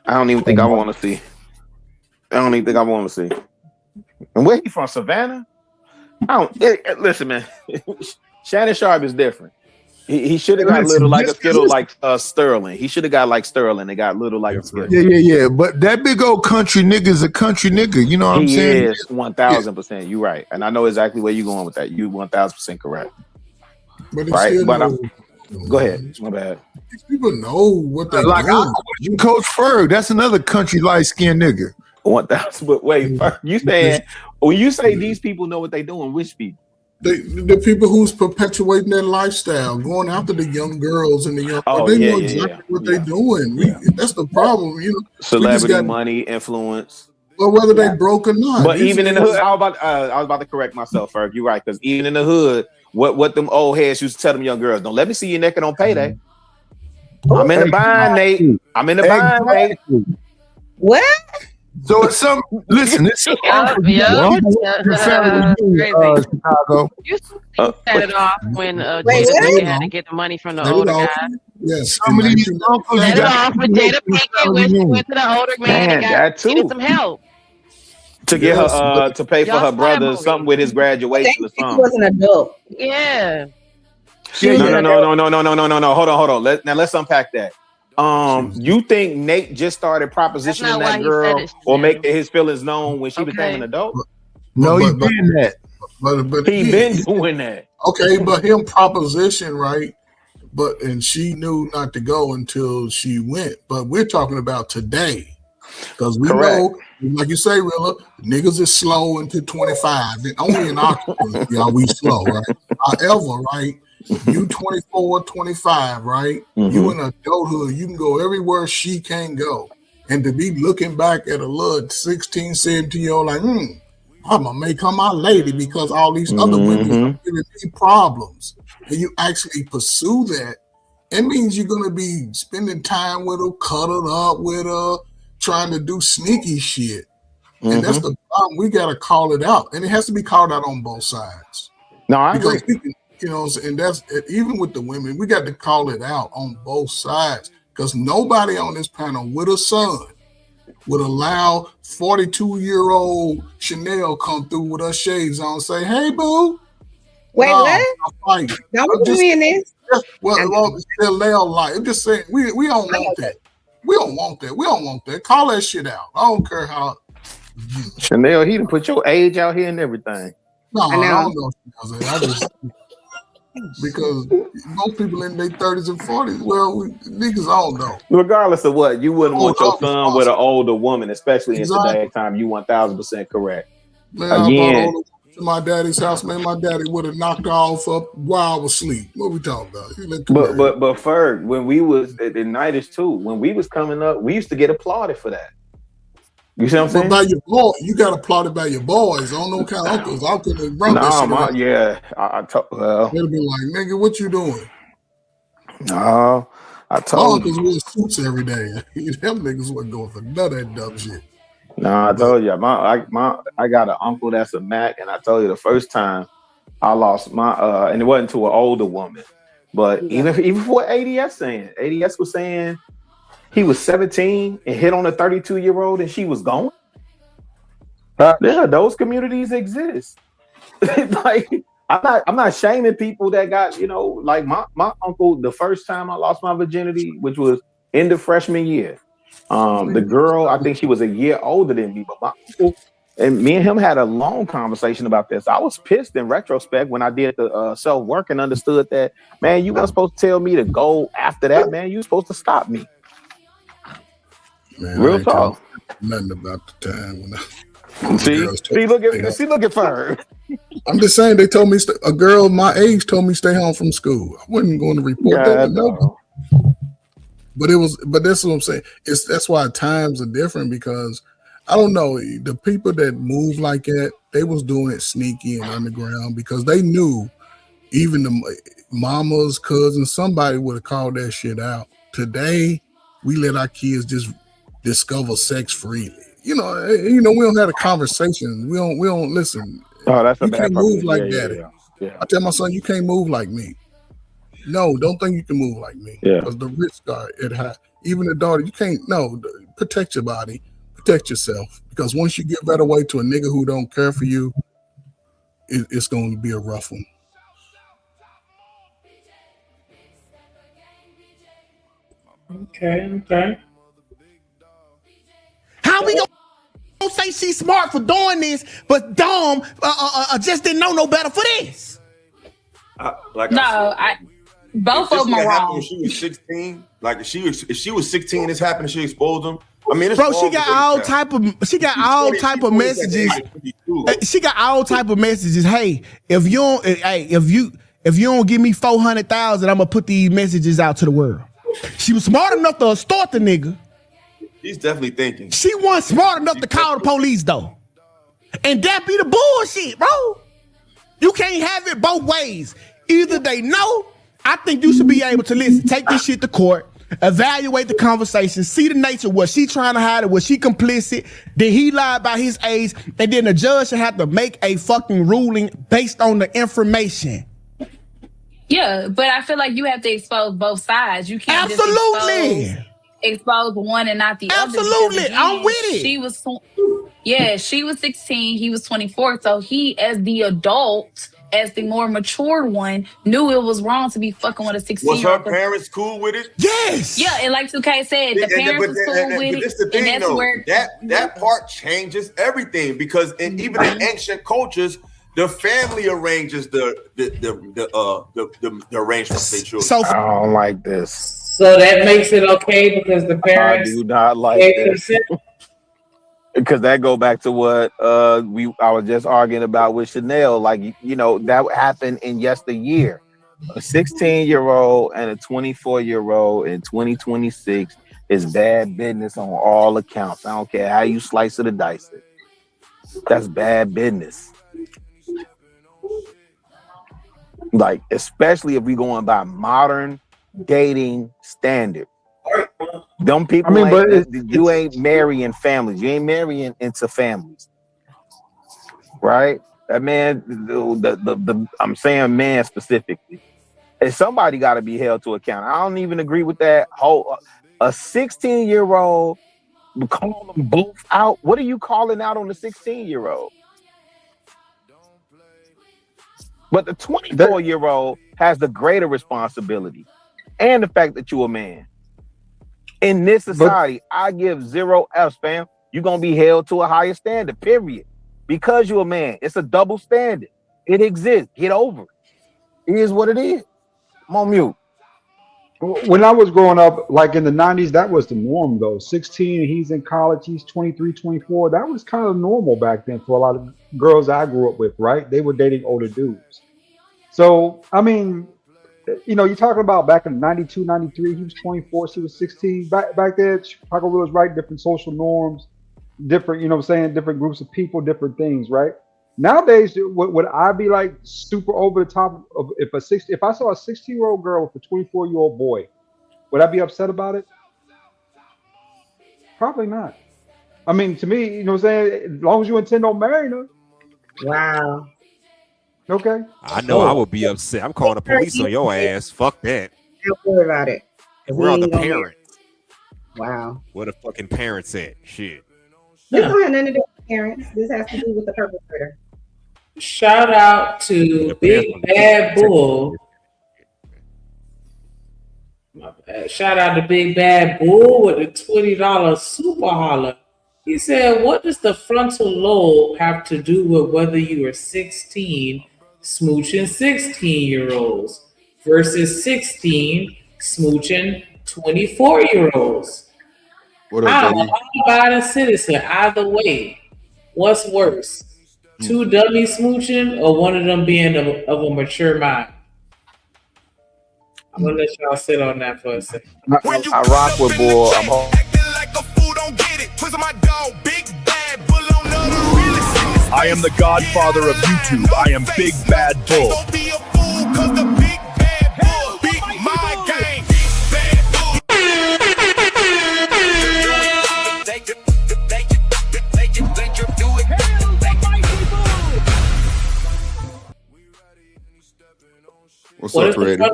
I don't even think I want to see. I don't even think I want to see. And where he from? Savannah? Listen, man. Shannon Sharp is different. He should have got little like a Skittle like Sterling. He should have got like Sterling. They got little like a Skittle. Yeah. But that big old country nigga's a country nigga. You know what I'm saying? He is 1,000%. You're right, and I know exactly where you're going with that. You 1,000% correct. But right, go ahead. My bad. People know what they're doing. Coach Ferg, that's another country light skinned nigga. 1,000. But wait, you saying when you say these people know what they're doing, which people? The people who's perpetuating that lifestyle, going after the young girls and the young, they know exactly what they're doing. That's the problem, you know. Celebrity, money, influence. Well, whether they broke or not. But even in the hood, I was about to correct myself, Ferg. You're right, because even in the hood, what them old heads used to tell them young girls, don't let me see you naked on payday. I'm in the bind, Nate. I'm in the bind, Nate. What? So it's some. Listen, it's Chicago. You set it off when Jada had to get the money from the older guy. Yes. Some of these uncles Set it off with Jada Pinkett when she went to the older man and needed some help. To get her to pay for her brother something with his graduation or something. He was an adult. Yeah. No. Hold on. Let's unpack that. You think Nate just started propositioning that girl or making his feelings known when she became an adult? No, he been that. But he been doing that. Okay, but him proposition, right? And she knew not to go until she went. But we're talking about today. Because we know, like you say, Rilla, niggas is slow into 25. And only in our community are we slow, right? However, right, you 24, 25, right? You in adulthood, you can go everywhere she can go. And to be looking back at a little 16, 17-year-old like, I'm going to make her my lady because all these other women are giving me problems. And you actually pursue that, it means you're going to be spending time with her, cuddling up with her, trying to do sneaky shit. And that's the problem. We got to call it out. And it has to be called out on both sides. No, I agree. You know, and that's even with the women, we got to call it out on both sides because nobody on this panel with a son would allow 42-year-old Chanel come through with her shades on and say, hey, boo. Wait, what? Don't put me in this. Well, I'm just saying, we don't want that. We don't want that. We don't want that. Call that shit out. I don't care how. Chanel, he done put your age out here and everything. No, I don't know. I just because most people in their 30s and 40s, niggas all know. Regardless of what, you wouldn't want your son with an older woman, especially in today's time. You 1,000% correct. Man, again, to my daddy's house, man, my daddy would have knocked off up while I was asleep. What we talking about? But Ferg, when we was at the 90s too, when we was coming up, we used to get applauded for that. You see what I'm saying? By your boy, you got applauded by your boys. I don't know what kind of uncles. I couldn't run that shit. They'd be like, nigga, what you doing? No, I told you. My uncles wear suits every day. Them niggas wasn't going for none of that dumb shit. No, I told you, I got an uncle that's a Mac, and I told you the first time I lost my and it wasn't to an older woman, but even for what ADS saying, ADS was saying he was 17 and hit on a 32-year-old and she was gone. Yeah, those communities exist. Like I'm not shaming people that got, like my uncle, the first time I lost my virginity, which was in the freshman year. The girl, I think she was a year older than me, but my uncle and me and him had a long conversation about this. I was pissed in retrospect when I did the self-work and understood that, man, you weren't supposed to tell me to go after that, man. You were supposed to stop me. Man, real talk. Nothing about the time when look at her. I'm just saying, they told me a girl my age told me stay home from school. I wasn't going to report that to nobody. But that's what I'm saying. That's why times are different because I don't know, the people that move like that, they was doing it sneaky and underground because they knew even the mamas, cousins, somebody would have called that shit out. Today, we let our kids just discover sex freely. We don't have a conversation. We don't listen. Oh, that's you can't move like daddy. Yeah. I tell my son, you can't move like me. No, don't think you can move like me. Because the risk are at high. Even the daughter, you can't. No, protect your body, protect yourself. Because once you give that away to a nigga who don't care for you, it's going to be a rough one. Okay. How we gonna say she's smart for doing this, but dumb just didn't know no better for this? Both of them are wrong. When she was 16, like if she was 16, this happened, and she exposed them. I mean, bro, she got all type of messages. She got all type of messages. Hey, if you don't give me 400,000, I'm gonna put these messages out to the world. She was smart enough to start the nigga. He's definitely thinking. She wasn't smart enough to call the police though, and that be the bullshit, bro. You can't have it both ways. Either they know. I think you should be able to listen. Take this shit to court. Evaluate the conversation, see the nature. Was she trying to hide it? Was she complicit? Did he lie about his age? And then the judge should have to make a fucking ruling based on the information. Yeah, but I feel like you have to expose both sides. You can't just expose one and not the other. Absolutely, I'm with it. She was 16, he was 24. So he, as the adult, as the more mature one, knew it was wrong to be fucking with a 16-year-old. Was her parents cool with it? Yes. Yeah, and like 2K said, the parents was cool with it. This the thing, and that's where that part changes everything, because even in ancient cultures, the family arranges the arrangement for their children. So I don't like this. So that makes it okay because the parents. I do not like this. Because that go back to what I was just arguing about with Chanel. Like, you know, that happened in yesteryear. A 16-year-old and a 24-year-old in 2026 is bad business on all accounts. I don't care how you slice it or dice it. That's bad business. Like, especially if we going by modern dating standard. Them people, you ain't marrying families. You ain't marrying into families, right? That man, I'm saying man specifically. And somebody got to be held to account. I don't even agree with that whole. A 16-year-old, call them both out. What are you calling out on the 16-year-old? But the 24-year-old has the greater responsibility, and the fact that you're a man. In this society, I give 0 F's, fam. You're going to be held to a higher standard, period. Because you're a man. It's a double standard. It exists. Get over it. It is what it is. I'm on mute. When I was growing up, like in the 90s, that was the norm, though. 16, he's in college, he's 23, 24. That was kind of normal back then for a lot of girls I grew up with, right? They were dating older dudes. So, I mean, you know, you're talking about back in 92, 93, he was 24, she was 16. Back there, Chicago was right, different social norms, different, you know what I'm saying, different groups of people, different things, right? Nowadays, would I be like super over the top of if I saw a 16-year-old girl with a 24-year-old boy, would I be upset about it? Probably not. I mean, to me, you know what I'm saying, as long as you intend on marrying her. Wow. Okay. I know I would be upset. I'm calling the police on your ass. Fuck that. Don't worry about it. Where are the parents? Wow. Where the fucking parents at? Shit. This don't have nothing to do with parents. This has to do with the perpetrator. Shout out to Big Bad Bull. My bad. Shout out to Big Bad Bull with the $20 super holler. He said, what does the frontal lobe have to do with whether you are 16 smooching 16-year-olds versus 16 smooching 24-year-olds? I'm a law-abiding citizen. Either way, what's worse? 2 dummies smooching or one of them being of a mature mind? I'm gonna let y'all sit on that for a second. I rock with Bull. I'm home. I am the godfather of YouTube. I am Big Bad Bull. What's up, Creative?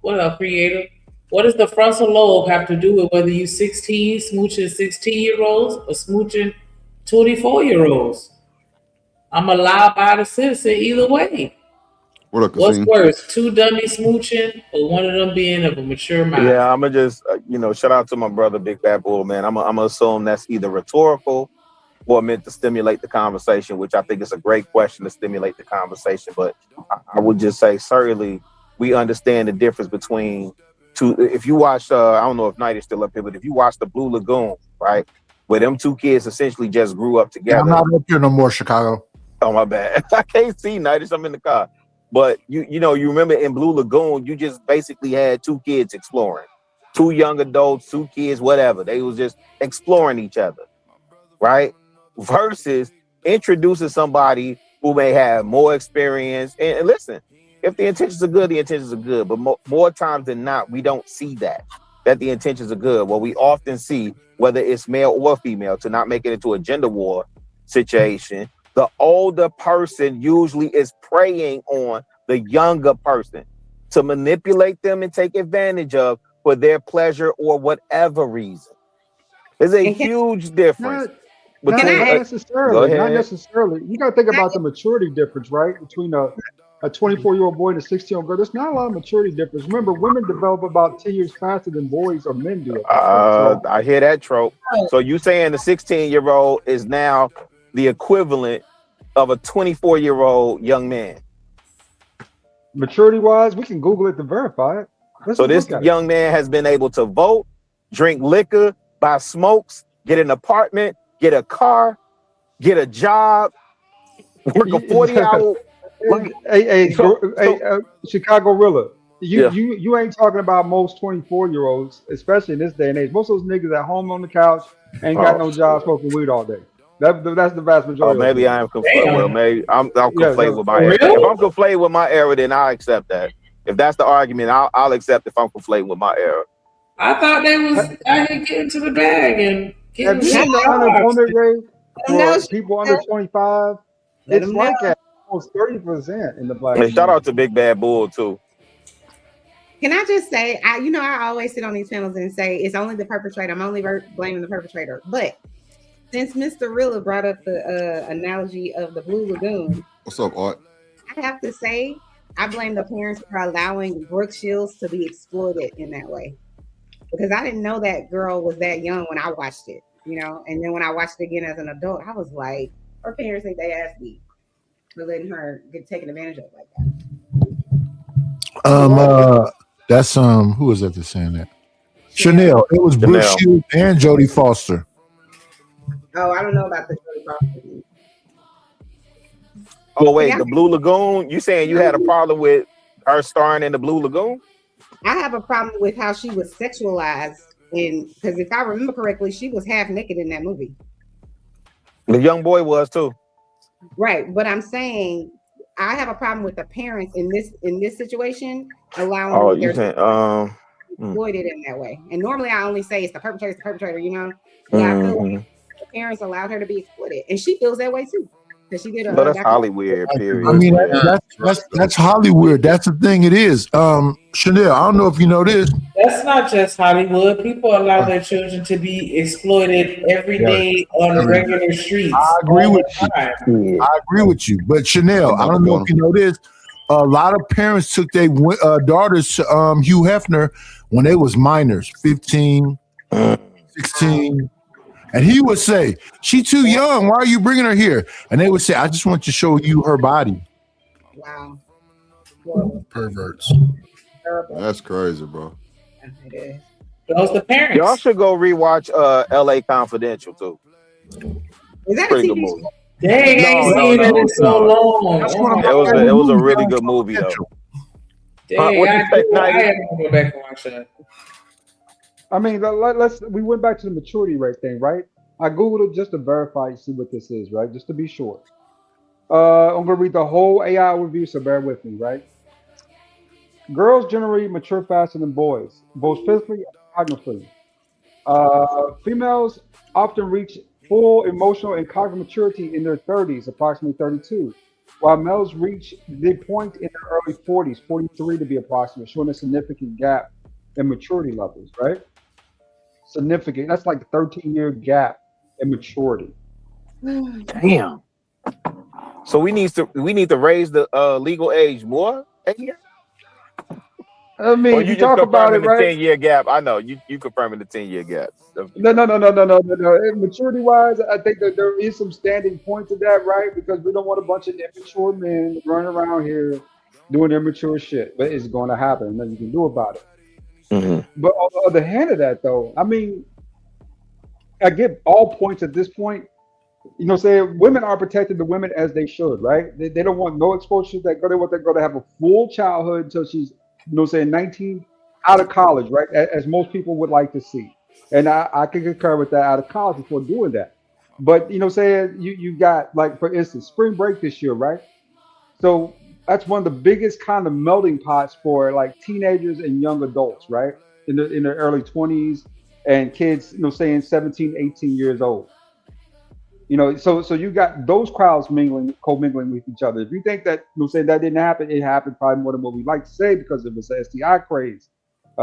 What up, Creative? What does the frontal lobe have to do with whether you 16 smooching 16-year-olds or smooching 24-year-olds? I'm a law-abiding citizen either way. What's worse, 2 dummies smooching or one of them being of a mature mind? Yeah, I'm gonna just shout out to my brother Big Bad Bull, man. I'm gonna assume that's either rhetorical or meant to stimulate the conversation, which I think is a great question to stimulate the conversation. But I would just say certainly we understand the difference between if you watch, I don't know if Night is still up here, but if you watch the Blue Lagoon, right, where them two kids essentially just grew up together. I'm not up here no more, Chicago. Oh, my bad. I can't see Night. I'm in the car. But you remember in Blue Lagoon, you just basically had two kids exploring, two young adults, two kids, whatever. They was just exploring each other, right? Versus introducing somebody who may have more experience. And listen, if the intentions are good, the intentions are good. But more times than not, we don't see that the intentions are good. What we often see, whether it's male or female, to not make it into a gender war situation, the older person usually is preying on the younger person to manipulate them and take advantage of for their pleasure or whatever reason. There's a huge difference. Not necessarily. Go ahead. Not necessarily. You got to think about the maturity difference, right? Between a 24-year-old boy and a 16-year-old girl. There's not a lot of maturity difference. Remember, women develop about 10 years faster than boys or men do. I hear that trope. So you saying the 16-year-old is now the equivalent of a 24-year-old young man? Maturity-wise, we can Google it to verify it. So this young man has been able to vote, drink liquor, buy smokes, get an apartment, get a car, get a job, work a 40-hour. Chicago Rilla. You ain't talking about most 24-year-olds, especially in this day and age. Most of those niggas at home on the couch ain't got no job, smoking weed all day. That's the vast majority. Oh, maybe I am conflating. Well, maybe I'm conflating with my era. If I'm conflating with my era, then I'll accept that. If that's the argument, I'll accept if I'm conflating with my era. I thought they was out here getting to the bag and getting Have you seen the unemployment rate for people under 25? It's like at almost 30% in the black. And shout out to Big Bad Bull too. Can I just say, I always sit on these panels and say it's only the perpetrator. I'm only blaming the perpetrator. But since Mr. Rilla brought up the analogy of the Blue Lagoon, what's up, Art? I have to say I blame the parents for allowing Brooke Shields to be exploited in that way. Because I didn't know that girl was that young when I watched it, and then when I watched it again as an adult, I was like, her parents think they asked me for letting her get taken advantage of like that. That's who was that that's saying that? Chanel. It was Brooke Shields and Jodie Foster. Oh, I don't know about the Jodie Foster. Oh wait, the Blue Lagoon. You saying you had a problem with her starring in the Blue Lagoon? I have a problem with how she was sexualized, because if I remember correctly, she was half naked in that movie. The young boy was too. Right, but I'm saying I have a problem with the parents in this situation allowing exploited in that way. And normally I only say it's the perpetrator, But I feel like the parents allowed her to be exploited, and she feels that way too. She did but that's Hollywood, period. I mean, that's Hollywood. That's the thing. It is. Chanel, I don't know if you know this. That's not just Hollywood. People allow their children to be exploited every day on regular streets. I agree with you. But Chanel, I don't know if you know this. A lot of parents took their daughters to Hugh Hefner when they was minors, 15, 16. And he would say, "She's too young. Why are you bringing her here?" And they would say, "I just want to show you her body." Wow. Perverts. That's crazy, bro. It is. Those the parents. Y'all should go rewatch L.A. Confidential too. Is that pretty a good TV movie? Dang, I ain't seen it in so long. It was a really good movie though. Dang, I have to go back and watch that. I mean, we went back to the maturity rate thing, right? I Googled it just to verify and see what this is, right? Just to be sure. I'm gonna read the whole AI review, so bear with me, right? Girls generally mature faster than boys, both physically and cognitively. Females often reach full emotional and cognitive maturity in their 30s, approximately 32, while males reach the point in their early 40s, 43 to be approximate, showing a significant gap in maturity levels, right? Significant. That's like a 13-year gap in maturity. Damn. So we need to raise the legal age more. I mean, or you just talk about it, the right? 10-year gap. I know you confirming the 10-year gap. No. Maturity-wise, I think that there is some standing point to that, right? Because we don't want a bunch of immature men running around here doing immature shit. But it's going to happen. Nothing you can do about it. But on the other hand of that, though, I mean, I get all points at this point. You know, saying women are protecting the women as they should, right? They don't want no exposure. They want to have a full childhood until she's, 19, out of college, right? As most people would like to see. And I can concur with that, out of college before doing that. But, saying you got, like, for instance, spring break this year, right? So that's one of the biggest kind of melting pots for like teenagers and young adults, right? In the early 20s and kids, saying 17, 18 years old. So you got those crowds commingling with each other. If you think that, saying that didn't happen, it happened probably more than what we like to say because it was an STI craze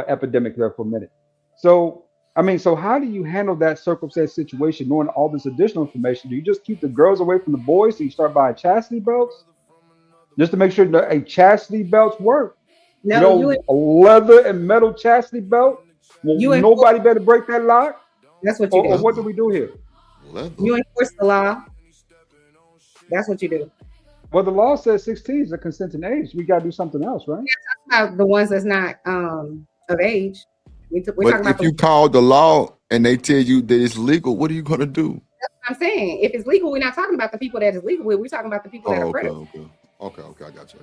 epidemic there for a minute. So, I mean, so how do you handle that circumstance situation, knowing all this additional information? Do you just keep the girls away from the boys so you start buying chastity belts? Just to make sure that a chastity belts work. No, a leather and metal chastity belt. Well, nobody better break that lock. That's what you do. Or what do we do here? You enforce the law. That's what you do. Well, the law says 16 is a consenting age. We got to do something else, right? We're talking about the ones that's not of age. We're talking But about if you call the law and they tell you that it's legal, what are you gonna do? That's what I'm saying. If it's legal, we're not talking about the people that it's legal with. We're talking about the people that are predators. Okay, I got you.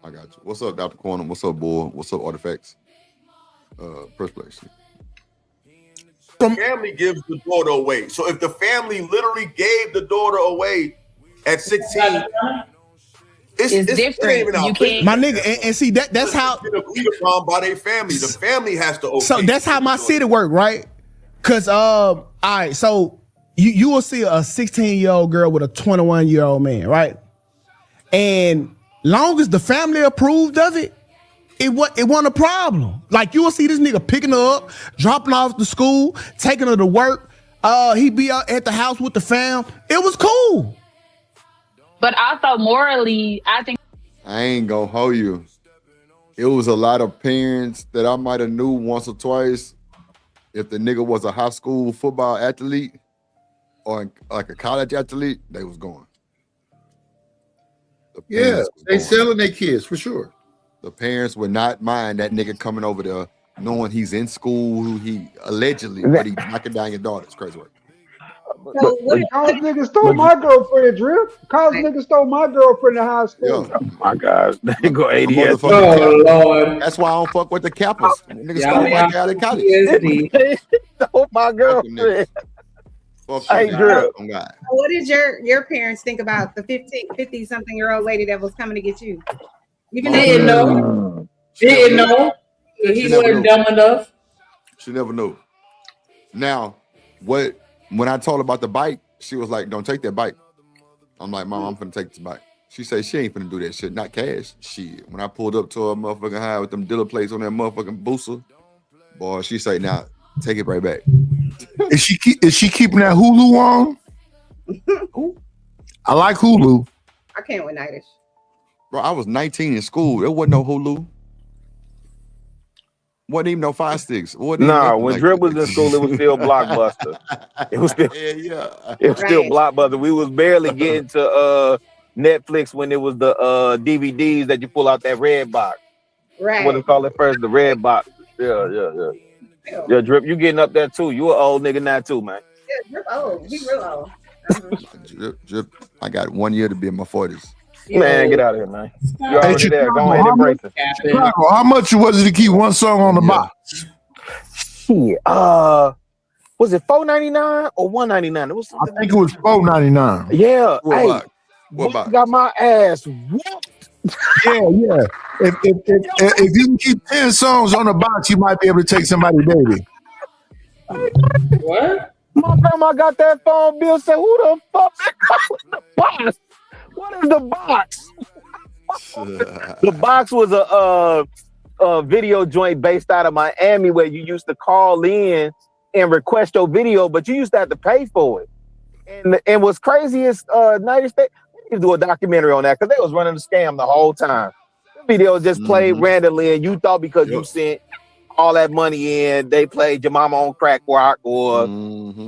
I got you. What's up, Dr. Quantum? What's up, boy? What's up, Artifacts? First place. The family gives the daughter away. So if the family literally gave the daughter away at 16, it's different. You can't, my nigga, and see that's how agreed upon by their family. The family has to. So that's how my city work, right? Cause all right, so you will see a 16-year-old girl with a 21-year-old man, right? And long as the family approved of it, it wasn't a problem. Like you will see this nigga picking her up, dropping off to school, taking her to work. He be out at the house with the fam. It was cool. But also morally, I think I ain't gonna hold you. It was a lot of parents that I might have knew once or twice. If the nigga was a high school football athlete or like a college athlete, they was going. Yeah, they selling their kids for sure. The parents would not mind that nigga coming over there knowing he's in school, he allegedly, but he's knocking down your daughter. It's crazy work. So college niggas stole my girlfriend, Drip. College niggas stole my girlfriend in high school. Oh my gosh, they go ADS. Oh Lord, that's why I don't fuck with the campus. Niggas stole my guy in college. Stole my girlfriend. Hey, Drip. What did your parents think about the 50-something-year-old lady that was coming to get you? Even Didn't know. Didn't know. He wasn't dumb enough. She never knew. Now, when I told her about the bike, she was like, "Don't take that bike." I'm like, "Mom, I'm finna take this bike." She said she ain't finna do that shit, not cash. Shit. When I pulled up to her motherfucking high with them dealer plates on that motherfucking booster, boy, she say, "Now take it right back." Is she keeping that Hulu on? I like Hulu. I can't with Nightish. Bro, I was 19 in school. There wasn't no Hulu. Wasn't even no Fire Sticks. Nah, when Drip was in school, it was still Blockbuster. It was still, it was still Blockbuster. We was barely getting to Netflix when it was the DVDs that you pull out that red box. Right. What they call it first, the red box. Yeah. Yeah, Drip, you getting up there too. You an old nigga now too, man. Yeah, Drip old. He real old. Drip, I got 1 year to be in my 40s. Man, get out of here, man. You already there. Go ahead and embrace it. Chicago, how much was it to keep one song on the box? Shit. Was it $4.99 or $1.99? It was something. I think it was $4.99. Yeah. What about? Got my ass whooped. Yeah. If you can keep 10 songs on the box, you might be able to take somebody's baby. What? My grandma got that phone bill. Said, "Who the fuck is calling the box? What is the box?" The box was a video joint based out of Miami where you used to call in and request your video, but you used to have to pay for it. And what's crazy is United States, we need to do a documentary on that because they was running the scam the whole time. The video just played randomly, and you thought because you sent all that money in, they played Your Mama on Crack Rock or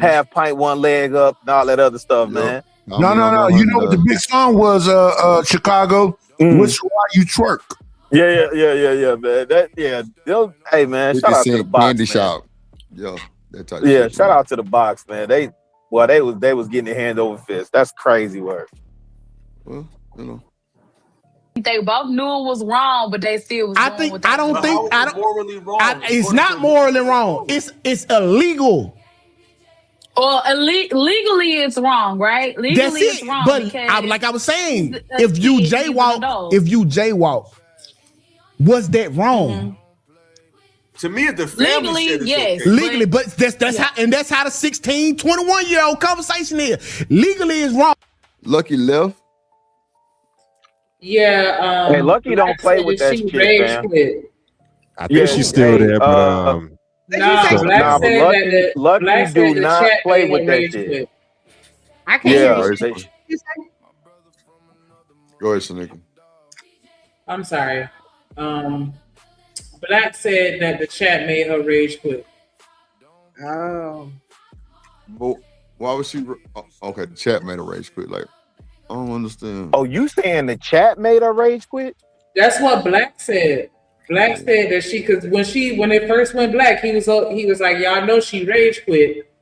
Half Pint One Leg Up and all that other stuff, man. No. You know what the big song was, Chicago? Which Why You Twerk? Yeah, man. Hey, man, shout out to the box, candy man. shop. Yo, that type. Yeah, shit, shout man. out to the box, man. They was getting it hand over fist. That's crazy work. Well, you know. They both knew it was wrong, but they still was doing what they I don't was think doing. I don't morally wrong. it's not morally wrong. It's illegal. Or legally it's wrong, right? Legally That's it's it. wrong. But because like I was saying, a if you kid is an adult. jaywalk, was that wrong? To me, it's the family Legally, shit is yes. okay. Legally, but that's how the 16, 21-year-old conversation is. Legally is wrong. Lucky left. Yeah. Hey, Lucky don't Black play said with that she shit, rage fam. quit. I think she's still there, but Nah, so- Black but said that Lucky Black do said the not chat play made with her that rage shit. quit. I can't Yeah, hear you. they- Go ahead, Shanika. I'm sorry. Black said that the chat made her rage quit. Oh. But why was she? Okay, the chat made a rage quit. Like, I don't understand. Oh, you saying the chat made her rage quit? That's what Black said. Black said that when it first went black, he was like, y'all know she rage quit.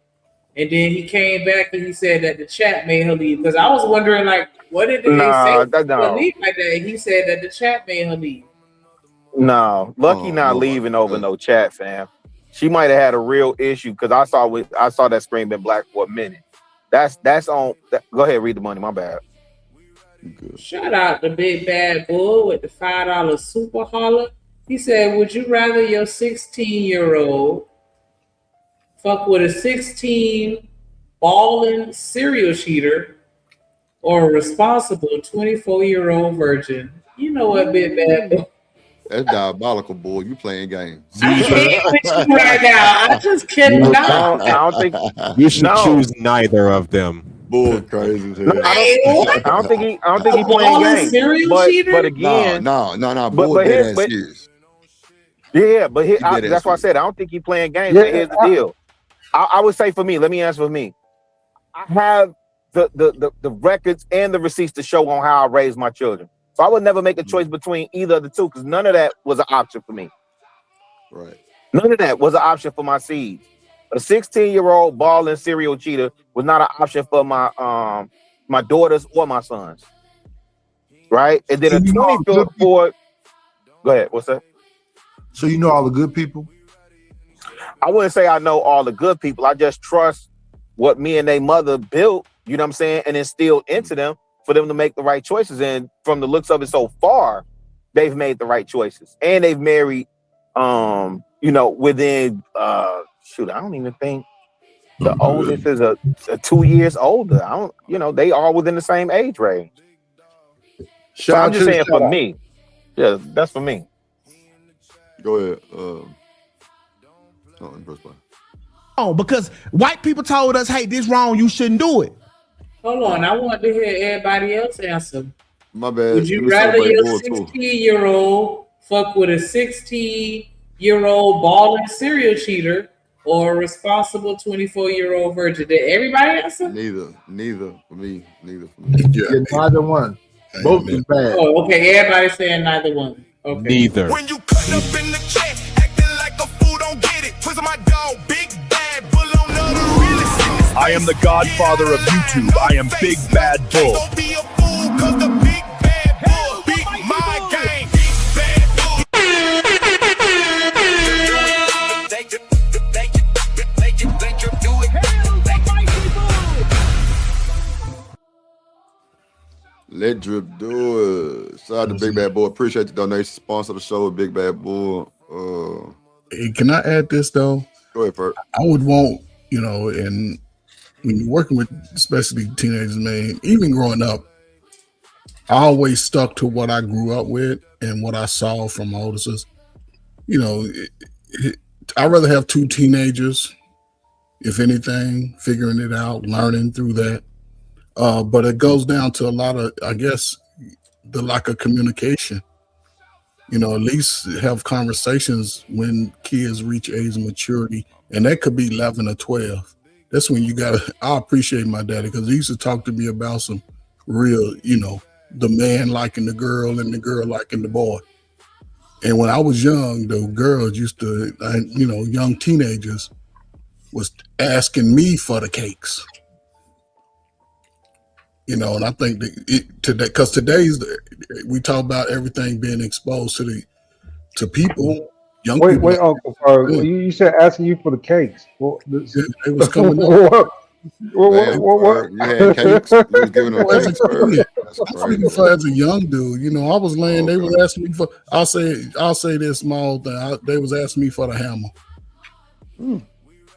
And then he came back and he said that the chat made her leave. Because I was wondering, like, what did they say to leave like that? And he said that the chat made her leave. No, Lucky not leaving over no chat, fam. She might have had a real issue because I saw that Screaming Black for a minute. That's on. Go ahead, read the money. My bad. Shout out to Big Bad Bull with the $5 super holler. He said, would you rather your 16-year-old fuck with a 16 balling serial cheater or a responsible 24-year-old virgin? You know what, Big Bad Bull? That's diabolical, boy. You playing games. I can't with you right now. I just cannot. I don't think you should choose neither of them. Bull crazy. I don't think he playing Balling games. serial But cheater? again, no. Bull dead ass serious. Yeah, but dead that's ass why I said I don't think he playing games. Yeah, But here's the deal. I would say for me, let me answer for me. I have the records and the receipts to show on how I raised my children. So I would never make a choice between either of the two because none of that was an option for me. Right. None of that was an option for my seeds. A 16-year-old balling serial cheater was not an option for my my daughters or my sons. Right? And then a 24. Go ahead. What's that? So you know all the good people? I wouldn't say I know all the good people. I just trust what me and their mother built, you know what I'm saying, and instilled into them for them to make the right choices. And from the looks of it so far, they've made the right choices. And they've married, within, I don't even think the oldest is a 2 years older. They are within the same age range. So I'm just saying for me. Yeah, that's for me. Go ahead. Because white people told us, hey, this wrong, you shouldn't do it. Hold on, I want to hear everybody else answer. My bad. Would you rather your 16-year-old fuck with a 16-year-old balling serial cheater or a responsible 24-year-old virgin? Did everybody answer? Neither for me. Yeah, neither one. Both is bad. Oh, okay. Everybody's saying neither one. Okay. Neither. When you cut up in the chat, acting like a fool, don't get it. Twist my dog, Big Bad Bull on the realest. I am the godfather of YouTube. I am Big Bad Bull. Don't be a fool, cause the Big Bad Bull beat my game. Big Bad Bull. Let Drip do it. Shout out to Big Bad Boy. Appreciate the donation. Sponsor the show with Big Bad Boy. Hey, can I add this though? Go ahead, Bert. I would want, and when you're working with especially teenagers, man, even growing up, I always stuck to what I grew up with and what I saw from my older sisters. I'd rather have two teenagers, if anything, figuring it out, learning through that. But it goes down to a lot of, I guess, the lack of communication. At least have conversations when kids reach age of maturity, and that could be 11 or 12. That's when I appreciate my daddy because he used to talk to me about some real, the man liking the girl and the girl liking the boy. And when I was young, the girls used to, young teenagers was asking me for the cakes. And I think that today, because we talk about everything being exposed to people, young people. Wait, Uncle Ferg, you said asking you for the cakes. Well, they was coming up. What? You had cakes. You was giving them cakes. As a young dude, I was laying. They was asking me for. I'll say this small thing. They was asking me for the hammer.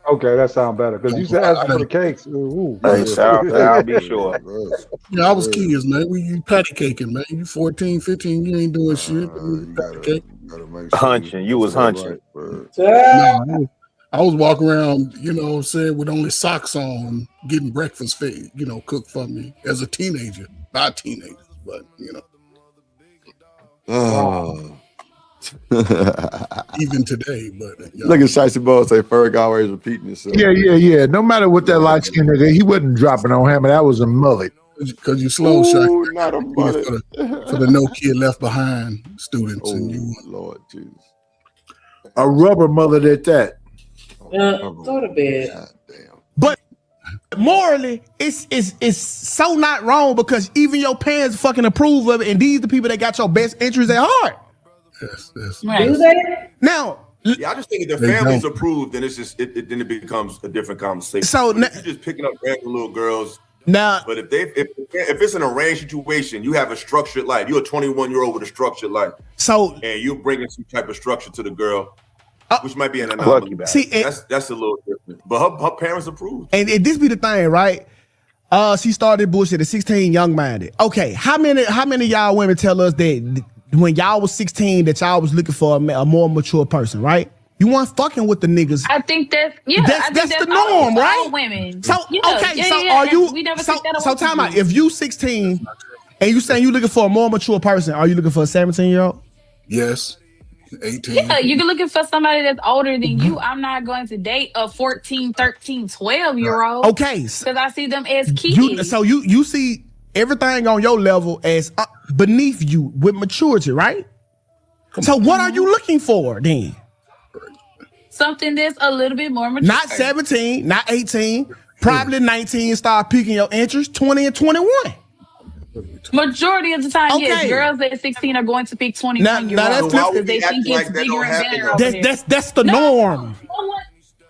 Okay, that sounds better because you said asking for the cakes. Ooh. Hey, I'll be sure. I was kids, man. You patty caking, man. You 14, 15, you ain't doing shit. Hunching. You was hunching. No, I was walking around, with only socks on, getting breakfast fed, cooked for me as a teenager. Not teenagers, but even today. But look at Shicey Ball say Ferg always repeating himself. Yeah. No matter what that light skinned nigga, he wasn't dropping on him, and that was a mullet. Because you slow shot not a mullet. For the no kid left behind students, and you, Lord Jesus, a rubber mullet at that. Go to bed. But morally, it's so not wrong because even your parents fucking approve of it, and these the people that got your best interests at heart. Yes. Do they? Now, I just think if the families approve, then it's just then it becomes a different conversation. So you're just picking up random little girls. Now, but if it's an arranged situation, you have a structured life. You're a 21-year-old with a structured life. So and you're bringing some type of structure to the girl, which might be an anomaly. anomaly. See, that's a little different. But her parents approve. And this be the thing, right? She started bullshit at 16, young-minded. Okay, how many of y'all women tell us that when y'all was 16 that y'all was looking for a more mature person, right? You weren't fucking with the niggas. I think that's the norm, right? All women. So are you? We never So time out. If you 16 and you saying you looking for a more mature person, are you looking for a 17-year-old? Yes. 18. Yeah, you're looking for somebody that's older than you. I'm not going to date a 14, 13, 12-year-old. Okay. Because I see them as kids. So you see everything on your level as beneath you with maturity, right? So what are you looking for then? Something that's a little bit more mature. Not 17, not 18, probably 19, start piquing your interest, 20 and 21. Majority of the time, Okay. yes, girls at 16 are going to pick 21-year-olds because they think it's bigger and better over there. That's the norm.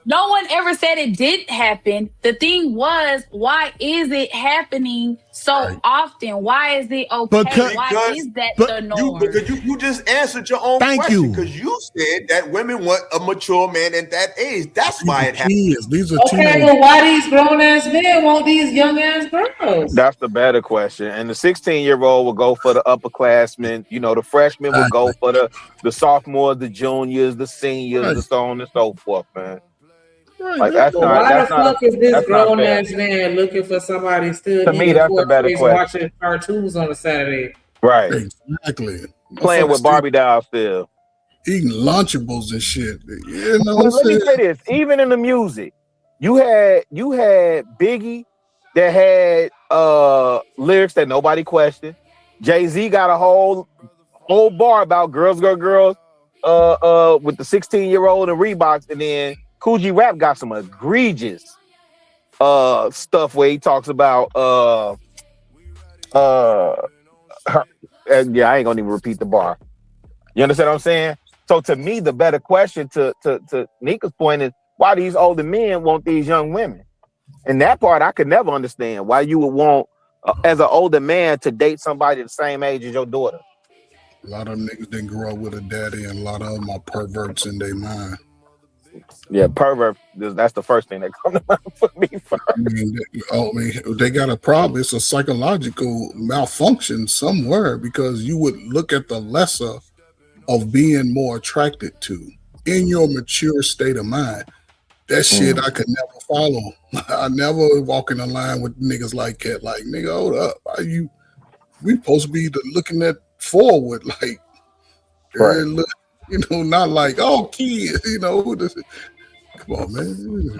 No one ever said it didn't happen. The thing was, why is it happening so often? Why is it okay? Why is that the norm? Because you just answered your own question. Because you said that women want a mature man at that age. That's why it happens. These are Okay, but why these grown ass men want these young ass girls? That's the better question. And the 16-year-old will go for the upperclassmen. The freshmen will go for the sophomores, the juniors, the seniors, and so on and so forth, man. Why the fuck is this grown ass man looking for somebody still? To me, that's the better question. Watching cartoons on a Saturday. Right. Exactly. Playing with Barbie dolls still. Eating Lunchables and shit. Let me say this. Even in the music, you had Biggie that had lyrics that nobody questioned. Jay-Z got a whole bar about girls with the 16-year-old and Reeboks, and then Coogee Rap got some egregious stuff where he talks about yeah, I ain't gonna even repeat the bar. You understand what I'm saying? So to me, the better question to Nika's point is why these older men want these young women. And that part I could never understand why you would want as an older man to date somebody the same age as your daughter. A lot of them niggas didn't grow up with a daddy, and a lot of them are perverts in their mind. Yeah, pervert. That's the first thing that comes to mind for me. I mean, they got a problem. It's a psychological malfunction somewhere because you would look at the lesser of being more attracted to in your mature state of mind. That shit I could never follow. I never walk in a line with niggas like that. Like, nigga, hold up. We supposed to be looking at forward, like, right. Not like, oh, kid, come on, man.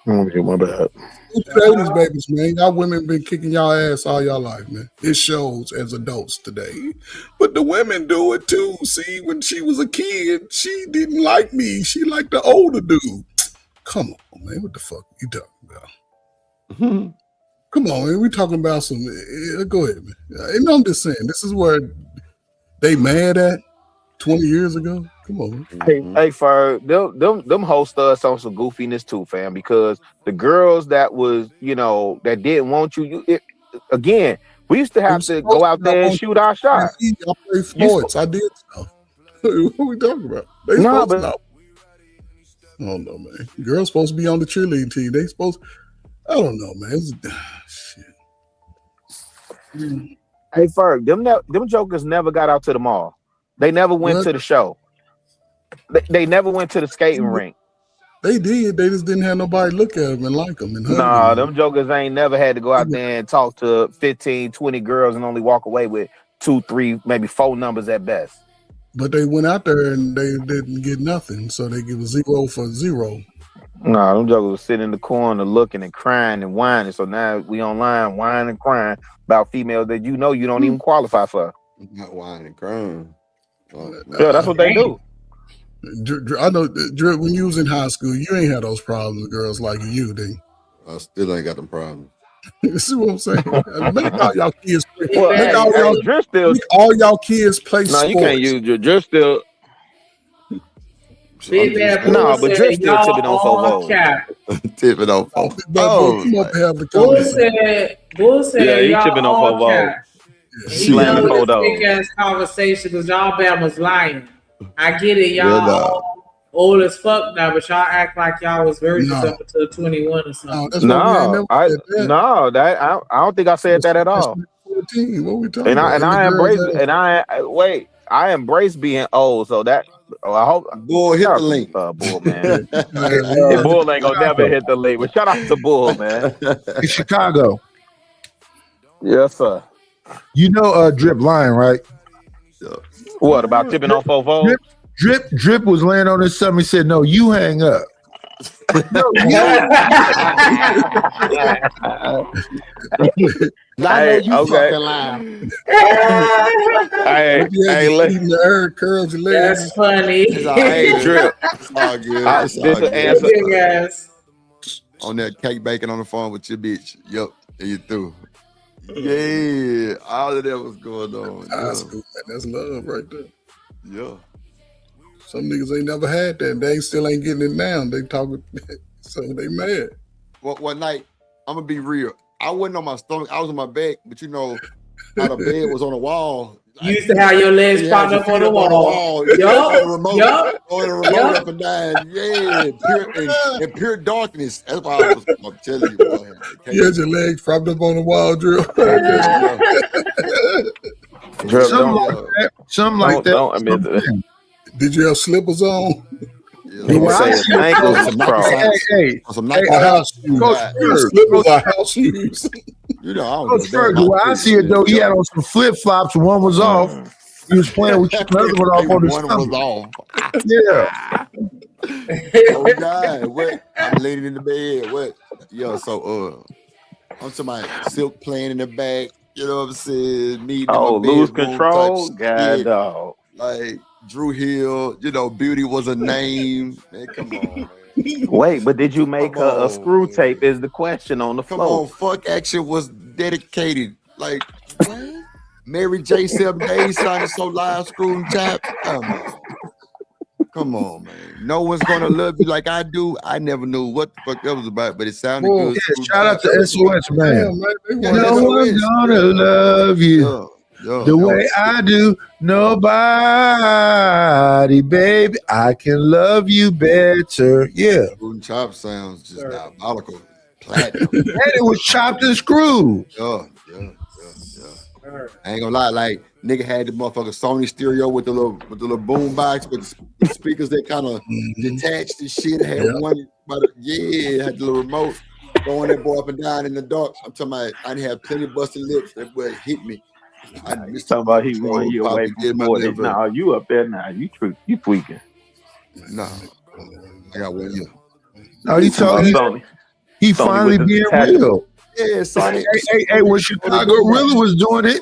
My bad. 80s babies, man. Y'all women been kicking y'all ass all y'all life, man. It shows as adults today. But the women do it too. See, when she was a kid, she didn't like me. She liked the older dude. Come on, man. What the fuck you talking about? Come on, man. We talking about some. Go ahead, man. And I'm just saying, this is where they mad at 20 years ago. Come on. Hey, for them host us on some goofiness too, fam. Because the girls that was, that didn't want you, again, we used to have to go out there and shoot our shot. Y'all play sports. I did stuff. What are we talking about? They supposed to know. I don't know, man. Girls supposed to be on the cheerleading team. They supposed. I don't know, man. Shit. Hey, Ferg, them jokers never got out to the mall. They never went to the show. They never went to the skating rink. They did. They just didn't have nobody look at them and like them. And Nah, them jokers ain't never had to go out there and talk to 15, 20 girls and only walk away with 2, 3, maybe 4 numbers at best. But they went out there and they didn't get nothing, so they give a 0 for 0. Nah, them jokers was sitting in the corner looking and crying and whining. So now we online whining and crying about females that you don't even qualify for. Not whining and crying. Yeah, that's what they do. I know, Drew, when you was in high school, you ain't had those problems with girls like you, did you? I still ain't got them problems. See what I'm saying? Make all y'all kids play. Make all y'all kids play sports. No, you can't use your Drew still. No, but Drew still tipping on 4 Tipping on 4. Bull said, yeah, he y'all tipping on all 4 cap. He know this big ass conversation because y'all Bama's lying. I get it, y'all all old as fuck now, but y'all act like y'all was virgins up until 21 or something. I don't think I said that at all. 14. What we talking about? I embrace being old, so that I hope Bull hit the link. Bull, man. Bull ain't gonna never hit the link. But shout out to Bull, man. In Chicago. Yes, sir. You know Drip lying, right? What about tipping on 4? Drip was laying on his stomach. He said, "No, you hang up." No, Hey, you fucking lying. Hey, the herb curls your legs. That's funny. Hey, Drip. It's all good. This the answer. Yes. On that cake baking on the phone with your bitch. Yup. And you through. Yeah. All of that was going on. That's love right there. Yeah. Some niggas ain't never had that. They still ain't getting it now. They talking, so they mad. One night, I'm gonna be real. I wasn't on my stomach. I was on my back, but how the bed was on the wall. You used to have your legs propped up on the wall. Yup. On the remote up and down. Yeah. In pure darkness. That's why I'm telling you. Boy, you had your legs propped up on the wall, Drew. Something like that. Did you have slippers on? House shoes. Slippers or house shoes. Coach Ferg, the way I see it though, he had on some flip flops. One was off. He was playing with another one off on the stomach. One was off. Yeah. Oh God! What? I'm laying in the bed. What? Yo, so I'm talking about Silk playing in the back. You know what I'm saying? Me. Lose control. God, dog. Like Drew Hill. Beauty was a name. Man, come on, man. Wait, but did you make her a screw tape? Is the question on the floor? Come on, Fuck Action was dedicated. Like what? Mary J. 7 Days sounded so live, screw and tap. Come on, man. No one's gonna love you like I do. I never knew what the fuck that was about, but it sounded good. Yeah, shout out to SOS, man. No one's gonna love you. The way I do, nobody, baby. I can love you better. Yeah. Screw and chop sounds just diabolical. Platinum. And it was chopped and screwed. Yeah. I ain't gonna lie, like nigga had the motherfucker Sony stereo with the little boom box with the speakers that kind of detached and shit. Had one, had the little remote going that boy up and down in the dark. I'm talking about I didn't have plenty of busted lips. That boy hit me. Talking about he won you away from more. Nah, you up there now. You tweaking. Nah, I got 1 year. No, he finally being real. Yeah, Sonny. Hey, when Chicago Rilla was doing it,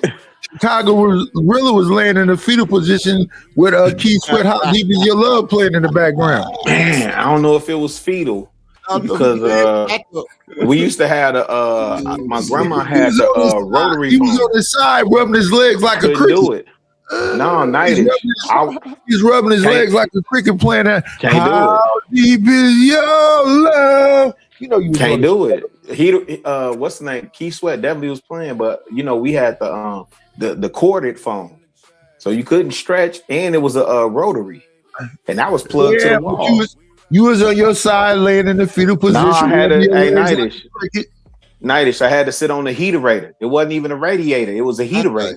Rilla was laying in a fetal position with Keith Sweat, How Deep Is Your Love playing in the background. Man, I don't know if it was fetal because we used to have my grandma had the rotary. He was on his side rubbing his legs like a cricket. Do it. No, Nightish. He's rubbing his legs like a cricket playing that. Can't How deep is your love? You know you can't do it. He what's the name? Keith Sweat definitely was playing, but you know we had the corded phone, so you couldn't stretch, and it was a rotary, and that was plugged to the wall. You was on your side laying in the fetal position. No, I had Nightish. I had to sit on the heaterator. It wasn't even a radiator. It was a heaterator.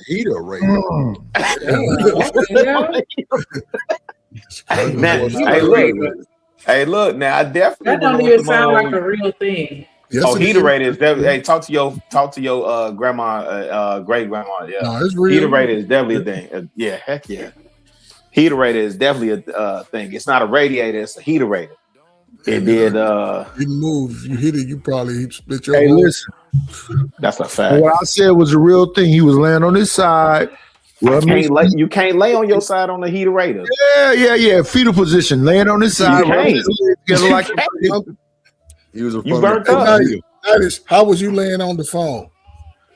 Hey, look. Now I definitely that don't even sound like a real thing. Yes, heaterator is definitely. Hey, talk to your grandma, great grandma. Yeah, no, it's real. Heaterator is definitely a thing. Yeah, heck yeah. Heaterator is definitely a thing. It's not a radiator. It's a heaterator. It did. It moves. You hit it. You probably split your. Hey, listen. That's a fact. What I said was a real thing. He was laying on his side. You can't lay on your side on the heaterator. Yeah. Fetal position, laying on his side. He was a burnt up. How was you laying on the phone?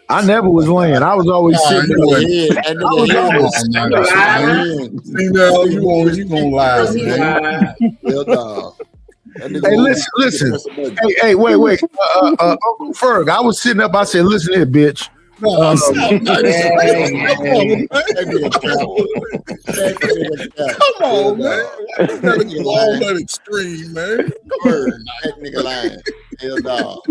I never was laying. I was always sitting. You gonna lie, man. Hey, listen. Hey, wait. Uncle Ferg, I was sitting up. I said, "Listen here, bitch." Come on, man. You gotta go all that extreme, man. That nigga lying. Hell no.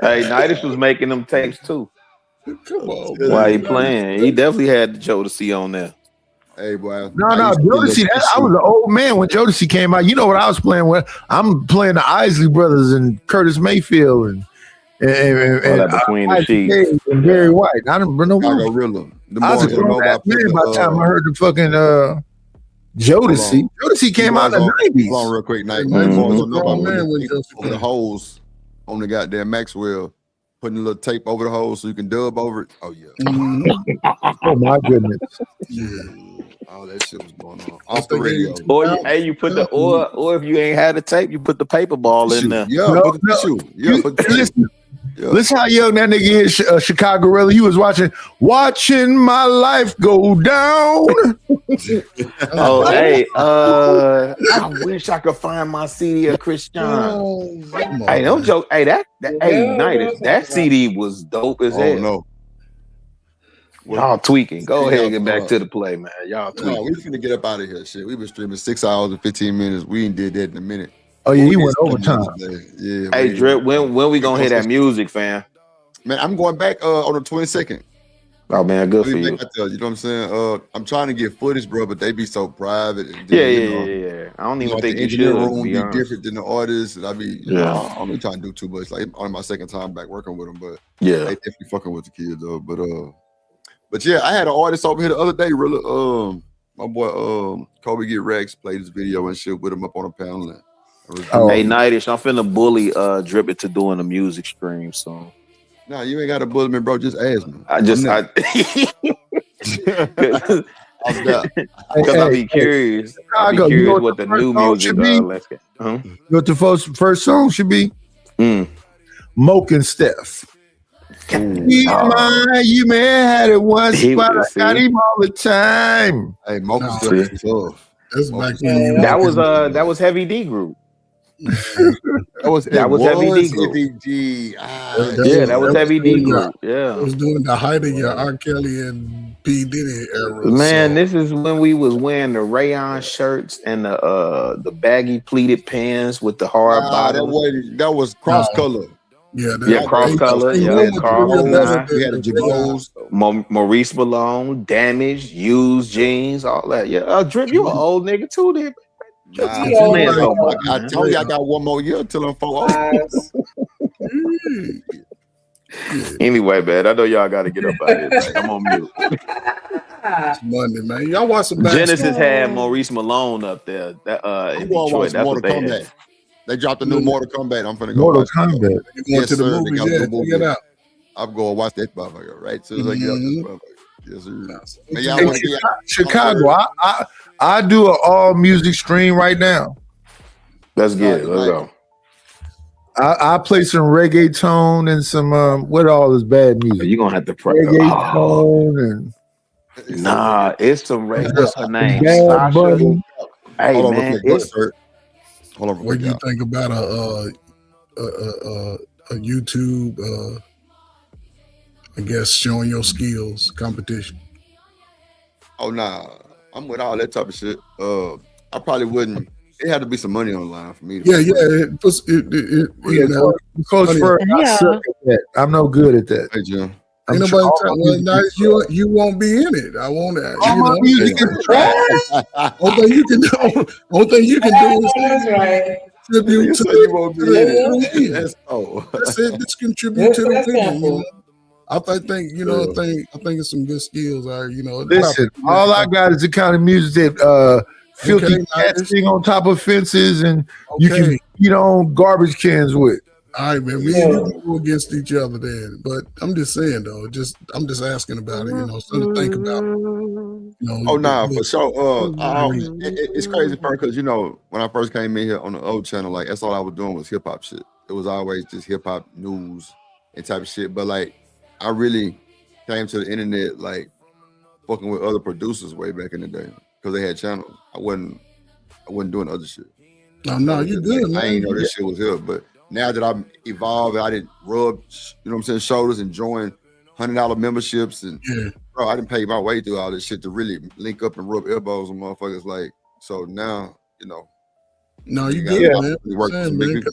Hey, Nightish was making them tapes too. Come on, while he playing, he definitely had Jodeci on there. Hey, boy. No, Jodeci. I was an old man when Jodeci came out. You know what I was playing with? I'm playing the Isley Brothers and Curtis Mayfield and between the sheets and Barry White. I don't know. I was a grown ass man by the time I heard the fucking Jodeci. Jodeci came out in the 90s. Hold on real quick, Night. Over the holes on the goddamn Maxwell, putting a little tape over the holes so you can dub over it. Oh yeah. Oh my goodness. Yeah. All that shit was going on off the radio. Or you put the or if you ain't had the tape, you put the paper ball in there. Listen how young that nigga is, Chicago Rilla. You was watching My Life Go Down. I wish I could find my CD of Christian. Hey, don't joke. Hey, that CD was dope as hell. No. Y'all tweaking. Go ahead and get back to the play, man. Y'all tweaking. No, we finna get up out of here. Shit, we been streaming 6 hours and 15 minutes. We ain't did that in a minute. Oh yeah, he went overtime. Yeah. Hey, Drip, when we gonna hear that music, fam? Man, I'm going back on the 22nd. Oh man, good for you. You know what I'm saying? I'm trying to get footage, bro, but they be so private. And Yeah. I don't even think the you should. Room be different than the artists, and I be, I'm not trying to do too much. Like on my second time back working with them, but they definitely fucking with the kids though. But yeah, I had an artist over here the other day. Really, my boy Kobe Get Rex played this video and shit with him up on a panel. Hey, Nightish, I'm finna bully Drip into doing a music stream. So, nah, you ain't got to bully me, bro. Just ask me. Because I'll be curious. I'll be curious what the new music let's get. You know what the first song should be? Moke and Steph. You may have had it once, but I got him all the time. Hey, Moke and Steph is tough. That was Heavy D group. that was Heavy D group. That was Heavy D group. Yeah, it was doing the height of your R. Kelly and P. Diddy era. Man, this is when we was wearing the rayon shirts and the baggy pleated pants with the hard bottom. That was cross color. Cross color. Carl. We had a Jabos. Maurice Malone, Damaged, Used Jeans, all that. Yeah, Drip, you an old nigga too, then. I told you I got one more year till I'm 4. Anyway, man, I know y'all got to get up out of here. I'm on mute. It's Monday, man. Y'all watch some Genesis had Maurice Malone up there. That I'm in going to watch Detroit. That's what Mortal they had. Kombat. They dropped the new Mortal Kombat. I'm finna go Mortal watch Kombat. You going Yes, to the sir. They movies? got a Yeah, new check movie. it out. I'm going to watch that motherfucker right soon as I get out this motherfucker. Yes, sir. Man, y'all Hey, want to get Chicago, I do an all music stream right now. Let's get it. Let's go. I play some reggaeton and some what all is bad music. You're gonna have to pray. Reggaeton and Nah, it's some what's her name? Bad Sasha. Bunny. Hey Hold on, man, real quick. Sir. Hold on, real What quick, do you y'all. think about a YouTube? I guess showing your skills competition. Oh nah, I'm with all that type of shit. I probably wouldn't. It had to be some money on the line for me. Yeah, you know, Coach Ferg, I suck at that. I'm no good at that. Hey, Jim. Ain't nobody well, now you won't be in it. I won't. All my music is trash. Only thing you can do is right. contribute to you won't be in the it. win. That's That's it. Just contribute to the That's win. simple. You know? I think I think it's some good skills. Listen, all I got is the kind of music that filthy cats sing on top of fences and you can eat on garbage cans with. All right, man. Me and you can go against each other then. But I'm just saying though, I'm just asking about it, something to think about. Oh nah, for sure. It's crazy because when I first came in here on the old channel, like that's all I was doing was hip hop shit. It was always just hip hop news and type of shit. But like I really came to the internet like fucking with other producers way back in the day because they had channels. I wasn't doing other shit. No, you good, man. I ain't know this shit was here, but now that I'm evolved, I didn't rub, shoulders and join $100 memberships and bro, I didn't pay my way through all this shit to really link up and rub elbows on motherfuckers. Like, so now, No, you good, man. Work with some big people.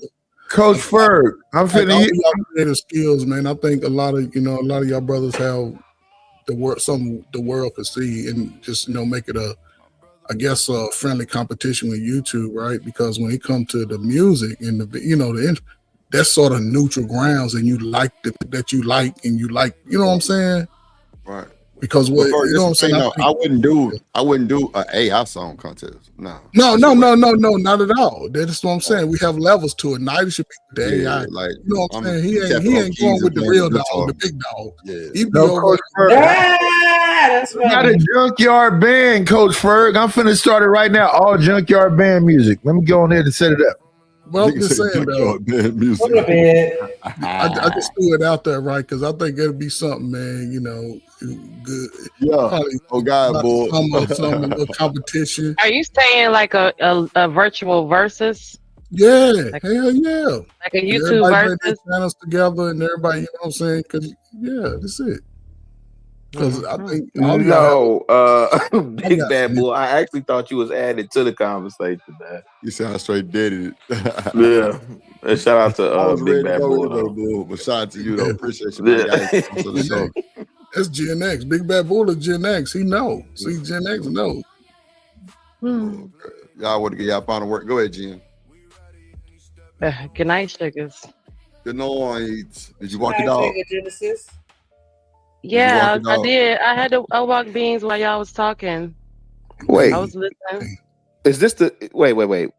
Coach Ferg, I'm feeling feeling y'all creative skills, man. I think a lot of y'all brothers have something the world could see and just make it a friendly competition with YouTube, right? Because when it comes to the music and that's sort of neutral grounds, and you like that you like, you know what I'm saying? Right. Because what you know what I'm saying? I wouldn't do an AI song contest. No, not at all. That's what I'm saying. We have levels to it. Neither should be with the AI. Like, you know what I'm saying? He ain't going with the real dog, the big dog. Yeah. He be Coach Ferg. That's We got a junkyard band, Coach Ferg. I'm finna start it right now. All junkyard band music. Let me go on there and set it up. Well, I'm just saying though. I just threw it out there, right? Because I think it'll be something, man. Good. Yeah. Probably, oh God, boy. Some a little competition. Are you saying like a virtual versus? Yeah, hell yeah. Like a YouTube everybody versus? put their channels together and everybody, you know what I'm saying? Because that's it. Because I think Big Bad Bull. I actually thought you was added to the conversation, man. You sound straight dead it. Yeah. And shout out to Big Bad Bull. Bull. But shout out to you though. Appreciate you. Man. That's Gen X. Big Bad Bull is Gen X. He know. See, Gen X know. Okay. Y'all want to get y'all final work? Go ahead, Jen. Good night, sugars. Good night. Did you walk your dog? Genesis? Yeah, I did. I walked beans while y'all was talking. Wait. I was listening. Is this the wait?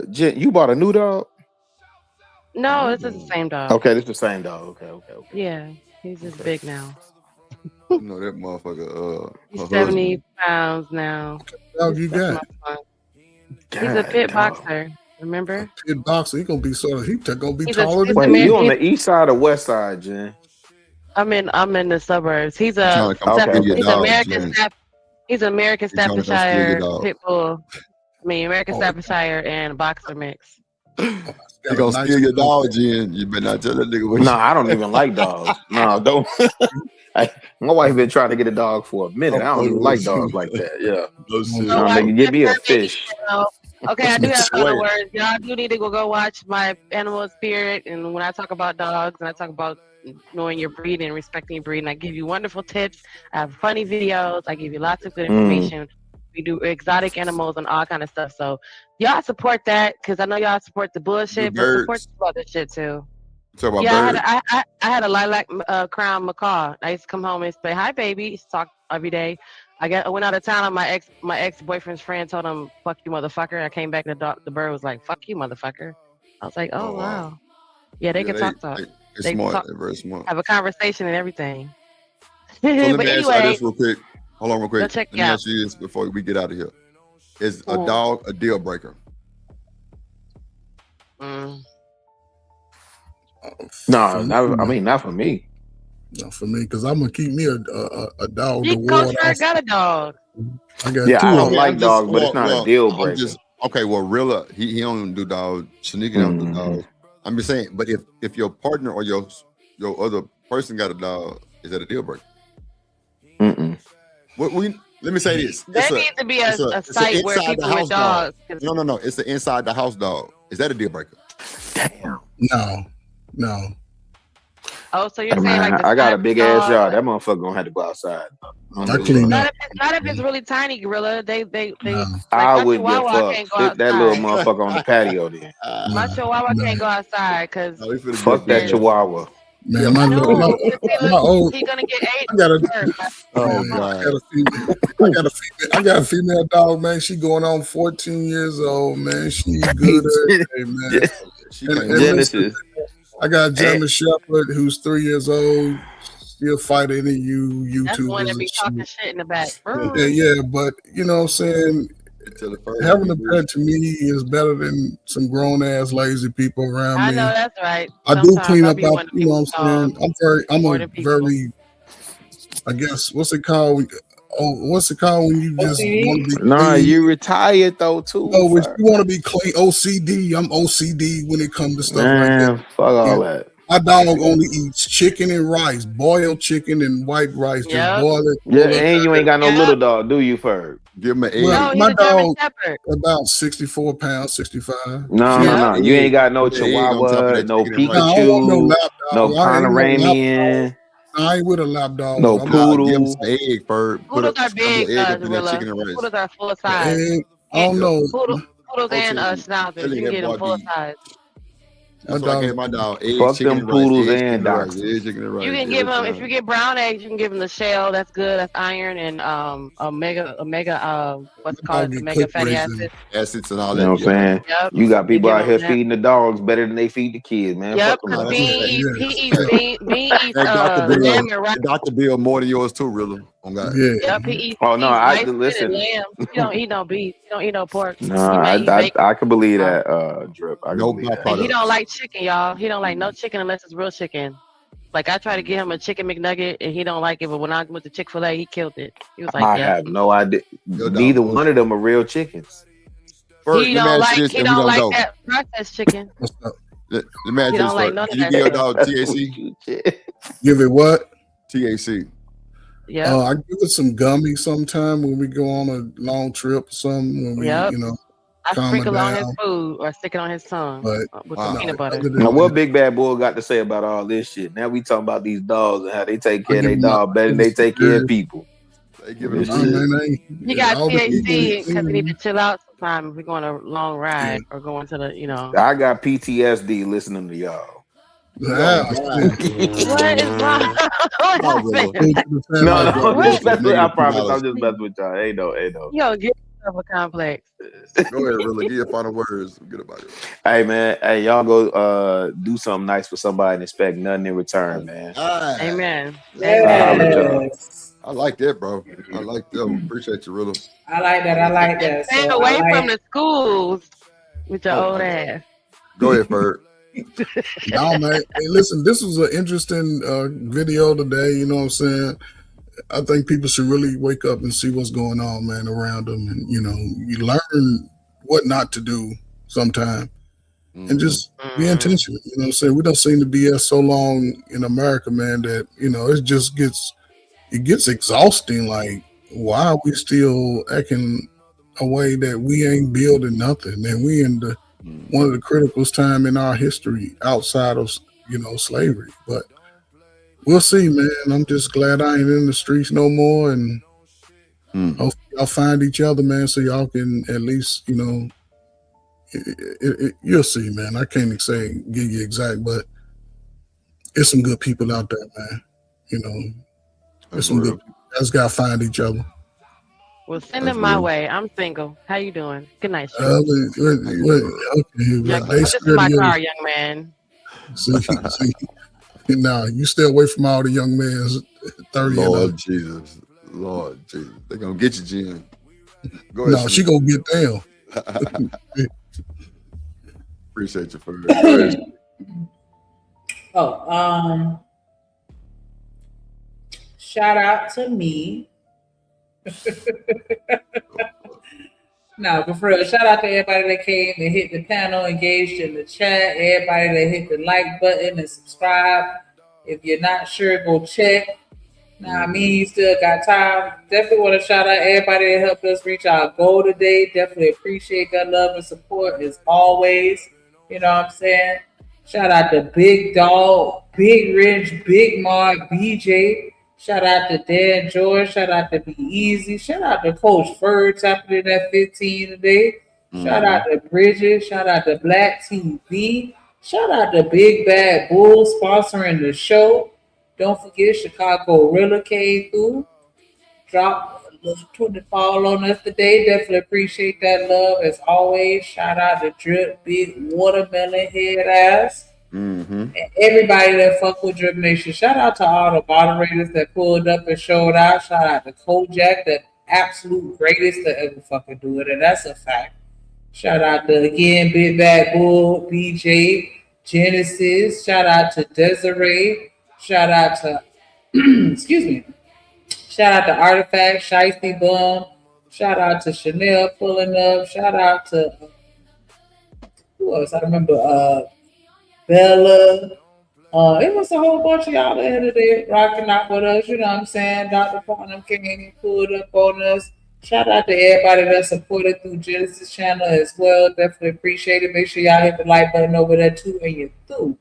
Jen, you bought a new dog? No, this is the same dog. Okay, this is the same dog. Okay. Yeah, he's just big now. You know that motherfucker. He's 70 pounds now. What dog you got? He's a pit boxer. Remember? Pit boxer. He gonna be taller He's than me. Wait, you on the east side or west side, Jen? I'm in the suburbs. He's a he's American Staffordshire pit bull. I mean American Staffordshire and boxer mix. You gonna steal your dog, Jen? You better not tell that nigga. No, I don't even like dogs. No, don't. My wife been trying to get a dog for a minute. I don't even like dogs like that. Yeah, nigga, give me a fish. Okay, I do have final words. Y'all do need to go watch my Animal Spirit. And when I talk about dogs and I talk about knowing your breed and respecting your breed, and I give you wonderful tips. I have funny videos. I give you lots of good information. We do exotic animals and all kind of stuff. So y'all support that because I know y'all support the bullshit, but support the other shit too. Talk about birds. I had a lilac crown macaw. I used to come home and say, "Hi, baby." Talk every day. I went out of town and my ex boyfriend's friend told him, "Fuck you, motherfucker." I came back and the bird was like, "Fuck you, motherfucker." I was like, "Oh, wow." Yeah, they can talk. They're smart. They're very smart. Have a conversation and everything. So let But me ask you anyway, this real quick. Hold on real quick. check Let me ask you this before we get out of here. Is a dog a deal breaker? No, not for me. Not for me, because I'm gonna keep me a dog. Coach got a dog. I got I two. don't like dogs, but it's not a deal breaker. Okay, well, Rilla, he don't do dogs. Shanika don't do dogs. I'm just saying, but if your partner or your other person got a dog, is that a deal breaker? Let me say this. There needs to be a site where people with dogs. No. It's an inside the house dog. Is that a deal breaker? Damn. No. Oh, so you're saying like I got a big ass yard. That motherfucker gonna have to go outside. Not if it's really tiny, Gorilla. They I wouldn't give fuck. That little motherfucker on the patio then. My Chihuahua can't go outside because fuck that Chihuahua. Man, my old, he gonna get ate. I got a female dog, man. She going on 14 years old, man. She good at it, man. Genesis. I got a German Shepherd who's 3 years old. Still fighting any YouTubers. That's one that be talking shit in the back. Yeah, but you know what I'm saying? Having a pet to me is better than some grown ass lazy people around me. I know that's right. I do clean up after, you know what I'm saying? I'm a very, I guess, what's it called? What's it called when you just want to be clean? You retired though too. No, when you want to be clean, OCD. I'm OCD when it comes to stuff like that. Fuck all that. My dog only eats chicken and rice, boiled chicken and white rice. Just boil it. Yeah, and you ain't got no little dog, do you, Ferg? Give him an egg. Well, my dog about 64 pounds, 65. No. You ain't got no Chihuahua, no Pikachu, no Pomeranian. I ain't with a lap dog. No poodle. Give him some egg, Ferg. Poodles are big, Poodles are full size. I don't know. Poodles and schnauzers. You can get them full size. That's what I gave my dog. Eggs, fuck chicken, them poodles and dogs. You can give them, if you get brown eggs, you can give them the shell. That's good. That's iron and omega what's it called? Omega fatty acids and all that. You know what I'm saying? Yep. You got people out here feeding the dogs better than they feed the kids, man. Yep, because Bean eats lamb and rice. Dr. Bill more than yours too, really. Yep, he eats. Oh no, I listen. Lamb. You don't eat no beef. You don't eat no pork. No, I can believe that, Drip. He don't like chicken, y'all. He don't like no chicken unless it's real chicken. Like I tried to get him a chicken McNugget and he don't like it, but when I went to Chick-fil-A, he killed it. He was like, I have no idea. Neither one of them are real chickens. He don't like that processed chicken. Let me ask you this, like you give your dog TAC? Give it what? TAC. Yeah. I give it some gummies sometime when we go on a long trip or something. When we, you know, I sprinkle on his food or stick it on his tongue with some peanut butter. Now, what Big Bad Bull got to say about all this shit? Now we talking about these dogs and how they take care of their dog better than they take care of people. They give it He got THC because he need to chill out sometime if we're going on a long ride or going to the, you know. I got PTSD listening to y'all. Yeah. What is wrong? No, I promise. I'm just messing with y'all. Ain't no. Yo, get yourself a complex. Go ahead, really. Give your final words. Get about it. Hey, man. Hey, y'all go do something nice for somebody and expect nothing in return, man. Amen. I like that, bro. I like that. Appreciate you, really. I like that. Stay away from the schools with your old ass. Go ahead, Ferg. No, man. Hey, listen, this was an interesting video today. You know what I'm saying? I think people should really wake up and see what's going on, man, around them. And, you know, you learn what not to do sometime and just be intentional. You know what I'm saying? We don't seem to BS so long in America, man, that, you know, it gets exhausting. Like, why are we still acting a way that we ain't building nothing? And we in the one of the critical time in our history outside of, you know, slavery. But we'll see, man. I'm just glad I ain't in the streets no more, and hopefully y'all find each other, man, so y'all can at least, you know, you'll see, man. I can't give you exact, but it's some good people out there, man. You know, there's some good people. Just gotta find each other. Well, send them my way. I'm single. How you doing? Good night, Street. Okay, they This is scared my of you. car, young man. See, nah, you stay away from all the young men 30 Lord and up. Jesus. Lord Jesus. They're going to get you, Jen. Go No, ahead. she gonna get down. Appreciate you for that. Shout out to me. No, but for real, shout out to everybody that came and hit the panel, engaged in the chat, everybody that hit the like button and subscribe. If you're not sure, go check. Nah, me, you still got time. Definitely want to shout out everybody that helped us reach our goal today. Definitely appreciate that love and support as always. You know what I'm saying? Shout out to Big Dog, Big Rich, Big Mark, BJ. Shout out to Dan George. Shout out to Be Easy. Shout out to Coach Ferd tapping in at 15 today. Shout out to Bridget. Shout out to Black TV. Shout out to Big Bad Bull sponsoring the show. Don't forget Chicago Gorilla came through. Dropped a little 20 fall on us today. Definitely appreciate that love as always. Shout out to Drip Big Watermelon Head Ass. And everybody that fuck with Drip Nation. Shout out to all the moderators that pulled up and showed out. Shout out to Kojak, the absolute greatest to ever fucking do it. And that's a fact. Shout out to, again, Big Bad Bull, BJ, Genesis. Shout out to Desiree. Shout out to, excuse me. Shout out to Artifact, Shiesty Bum. Shout out to Chanel pulling up. Shout out to, who else? I remember Bella. It was a whole bunch of y'all that had it rocking out with us. You know what I'm saying? Dr. Farnham came and pulled up on us. Shout out to everybody that supported through Genesis channel as well. Definitely appreciate it. Make sure y'all hit the like button over there too when you're through.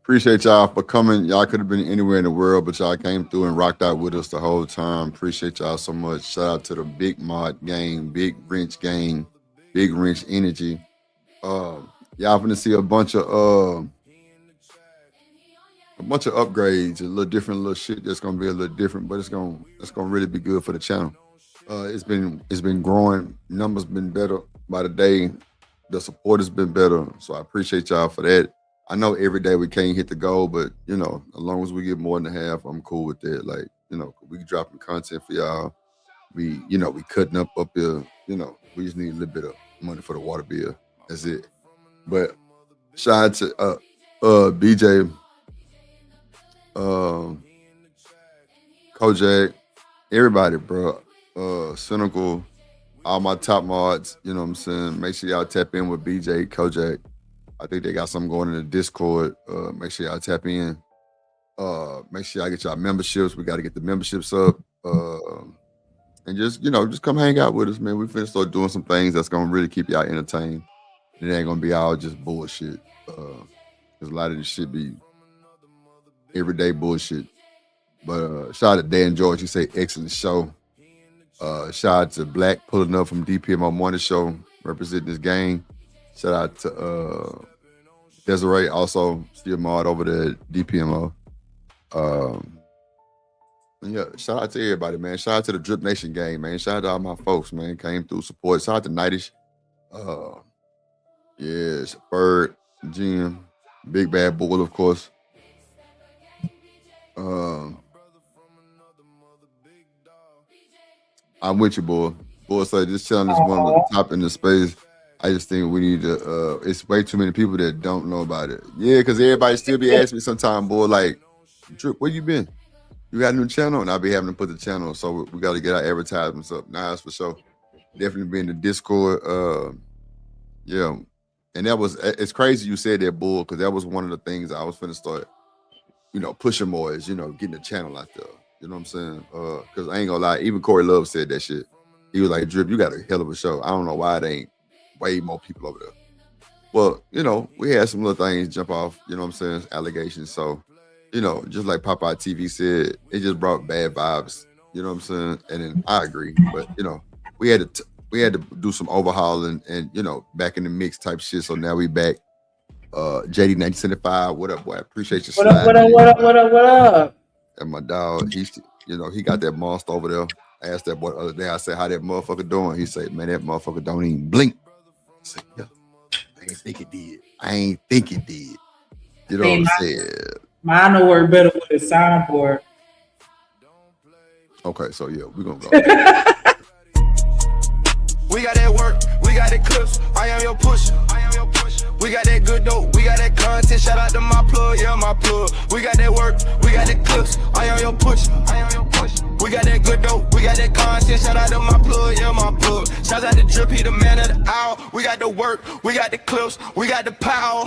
Appreciate y'all for coming. Y'all could have been anywhere in the world, but y'all came through and rocked out with us the whole time. Appreciate y'all so much. Shout out to the Big Mod gang, Big Wrench gang, Big Wrench Energy. Y'all gonna see a bunch of upgrades, a little different little shit that's gonna be a little different, but it's gonna really be good for the channel. It's been growing, numbers been better by the day, the support has been better, so I appreciate y'all for that. I know every day we can't hit the goal, but you know, as long as we get more than half, I'm cool with that. Like, you know, we dropping content for y'all. We cutting up here, you know, we just need a little bit of money for the water bill. That's it. But shout out to BJ, Kojak, everybody, bro. Cynical, all my top mods, you know what I'm saying? Make sure y'all tap in with BJ, Kojak. I think they got something going in the Discord. Make sure y'all tap in. Make sure y'all get y'all memberships. We got to get the memberships up. And just come hang out with us, man. We finna start doing some things that's gonna really keep y'all entertained. It ain't gonna be all just bullshit. Because a lot of this shit be everyday bullshit. But shout out to Dan George. He say excellent show. Shout out to Black pulling up from DPMO Morning Show, representing this gang. Shout out to Desiree, also still mod over there at DPMO. And yeah, shout out to everybody, man. Shout out to the Drip Nation gang, man. Shout out to all my folks, man. Came through support. Shout out to Nightish. Yes, Bird, Jim, Big Bad Bull, of course. I'm with you, boy. Boy, say this channel is one of the top in the space. I just think we need to, it's way too many people that don't know about it. Yeah, because everybody still be asking me sometime, boy, like, Drip, where you been? You got a new channel? And I'll be having to put the channel, so we got to get our advertisements up. Nah, that's for sure. Definitely be in the Discord. Yeah. And it's crazy you said that, Bull, because that was one of the things I was finna start, pushing more is, getting the channel out there. You know what I'm saying? Because I ain't gonna lie, even Corey Love said that shit. He was like, Drip, you got a hell of a show. I don't know why there ain't way more people over there. Well, we had some little things jump off, you know what I'm saying, allegations. So, just like Popeye TV said, it just brought bad vibes, you know what I'm saying? And then I agree, but we had to do some overhauling and back in the mix type shit. So now we back. JD 1975, what up, boy? I appreciate you. What up? And my dog, he got that monster over there. I asked that boy the other day, I said, how that motherfucker doing? He said, man, that motherfucker don't even blink. I said, yeah, I ain't think it did. You know what I'm saying? Mine will work better with a soundboard. Okay, so yeah, we're gonna go. We got that work, we got that clips. I am your pusher. We got that good dope, we got that content. Shout out to my plug, yeah, my plug. We got that work, we got that clips. I am your pusher. We got that good dope, we got that content. Shout out to my plug, yeah, my plug. Shout out to Drip, he the man of the hour. We got the work, we got the clips, we got the power.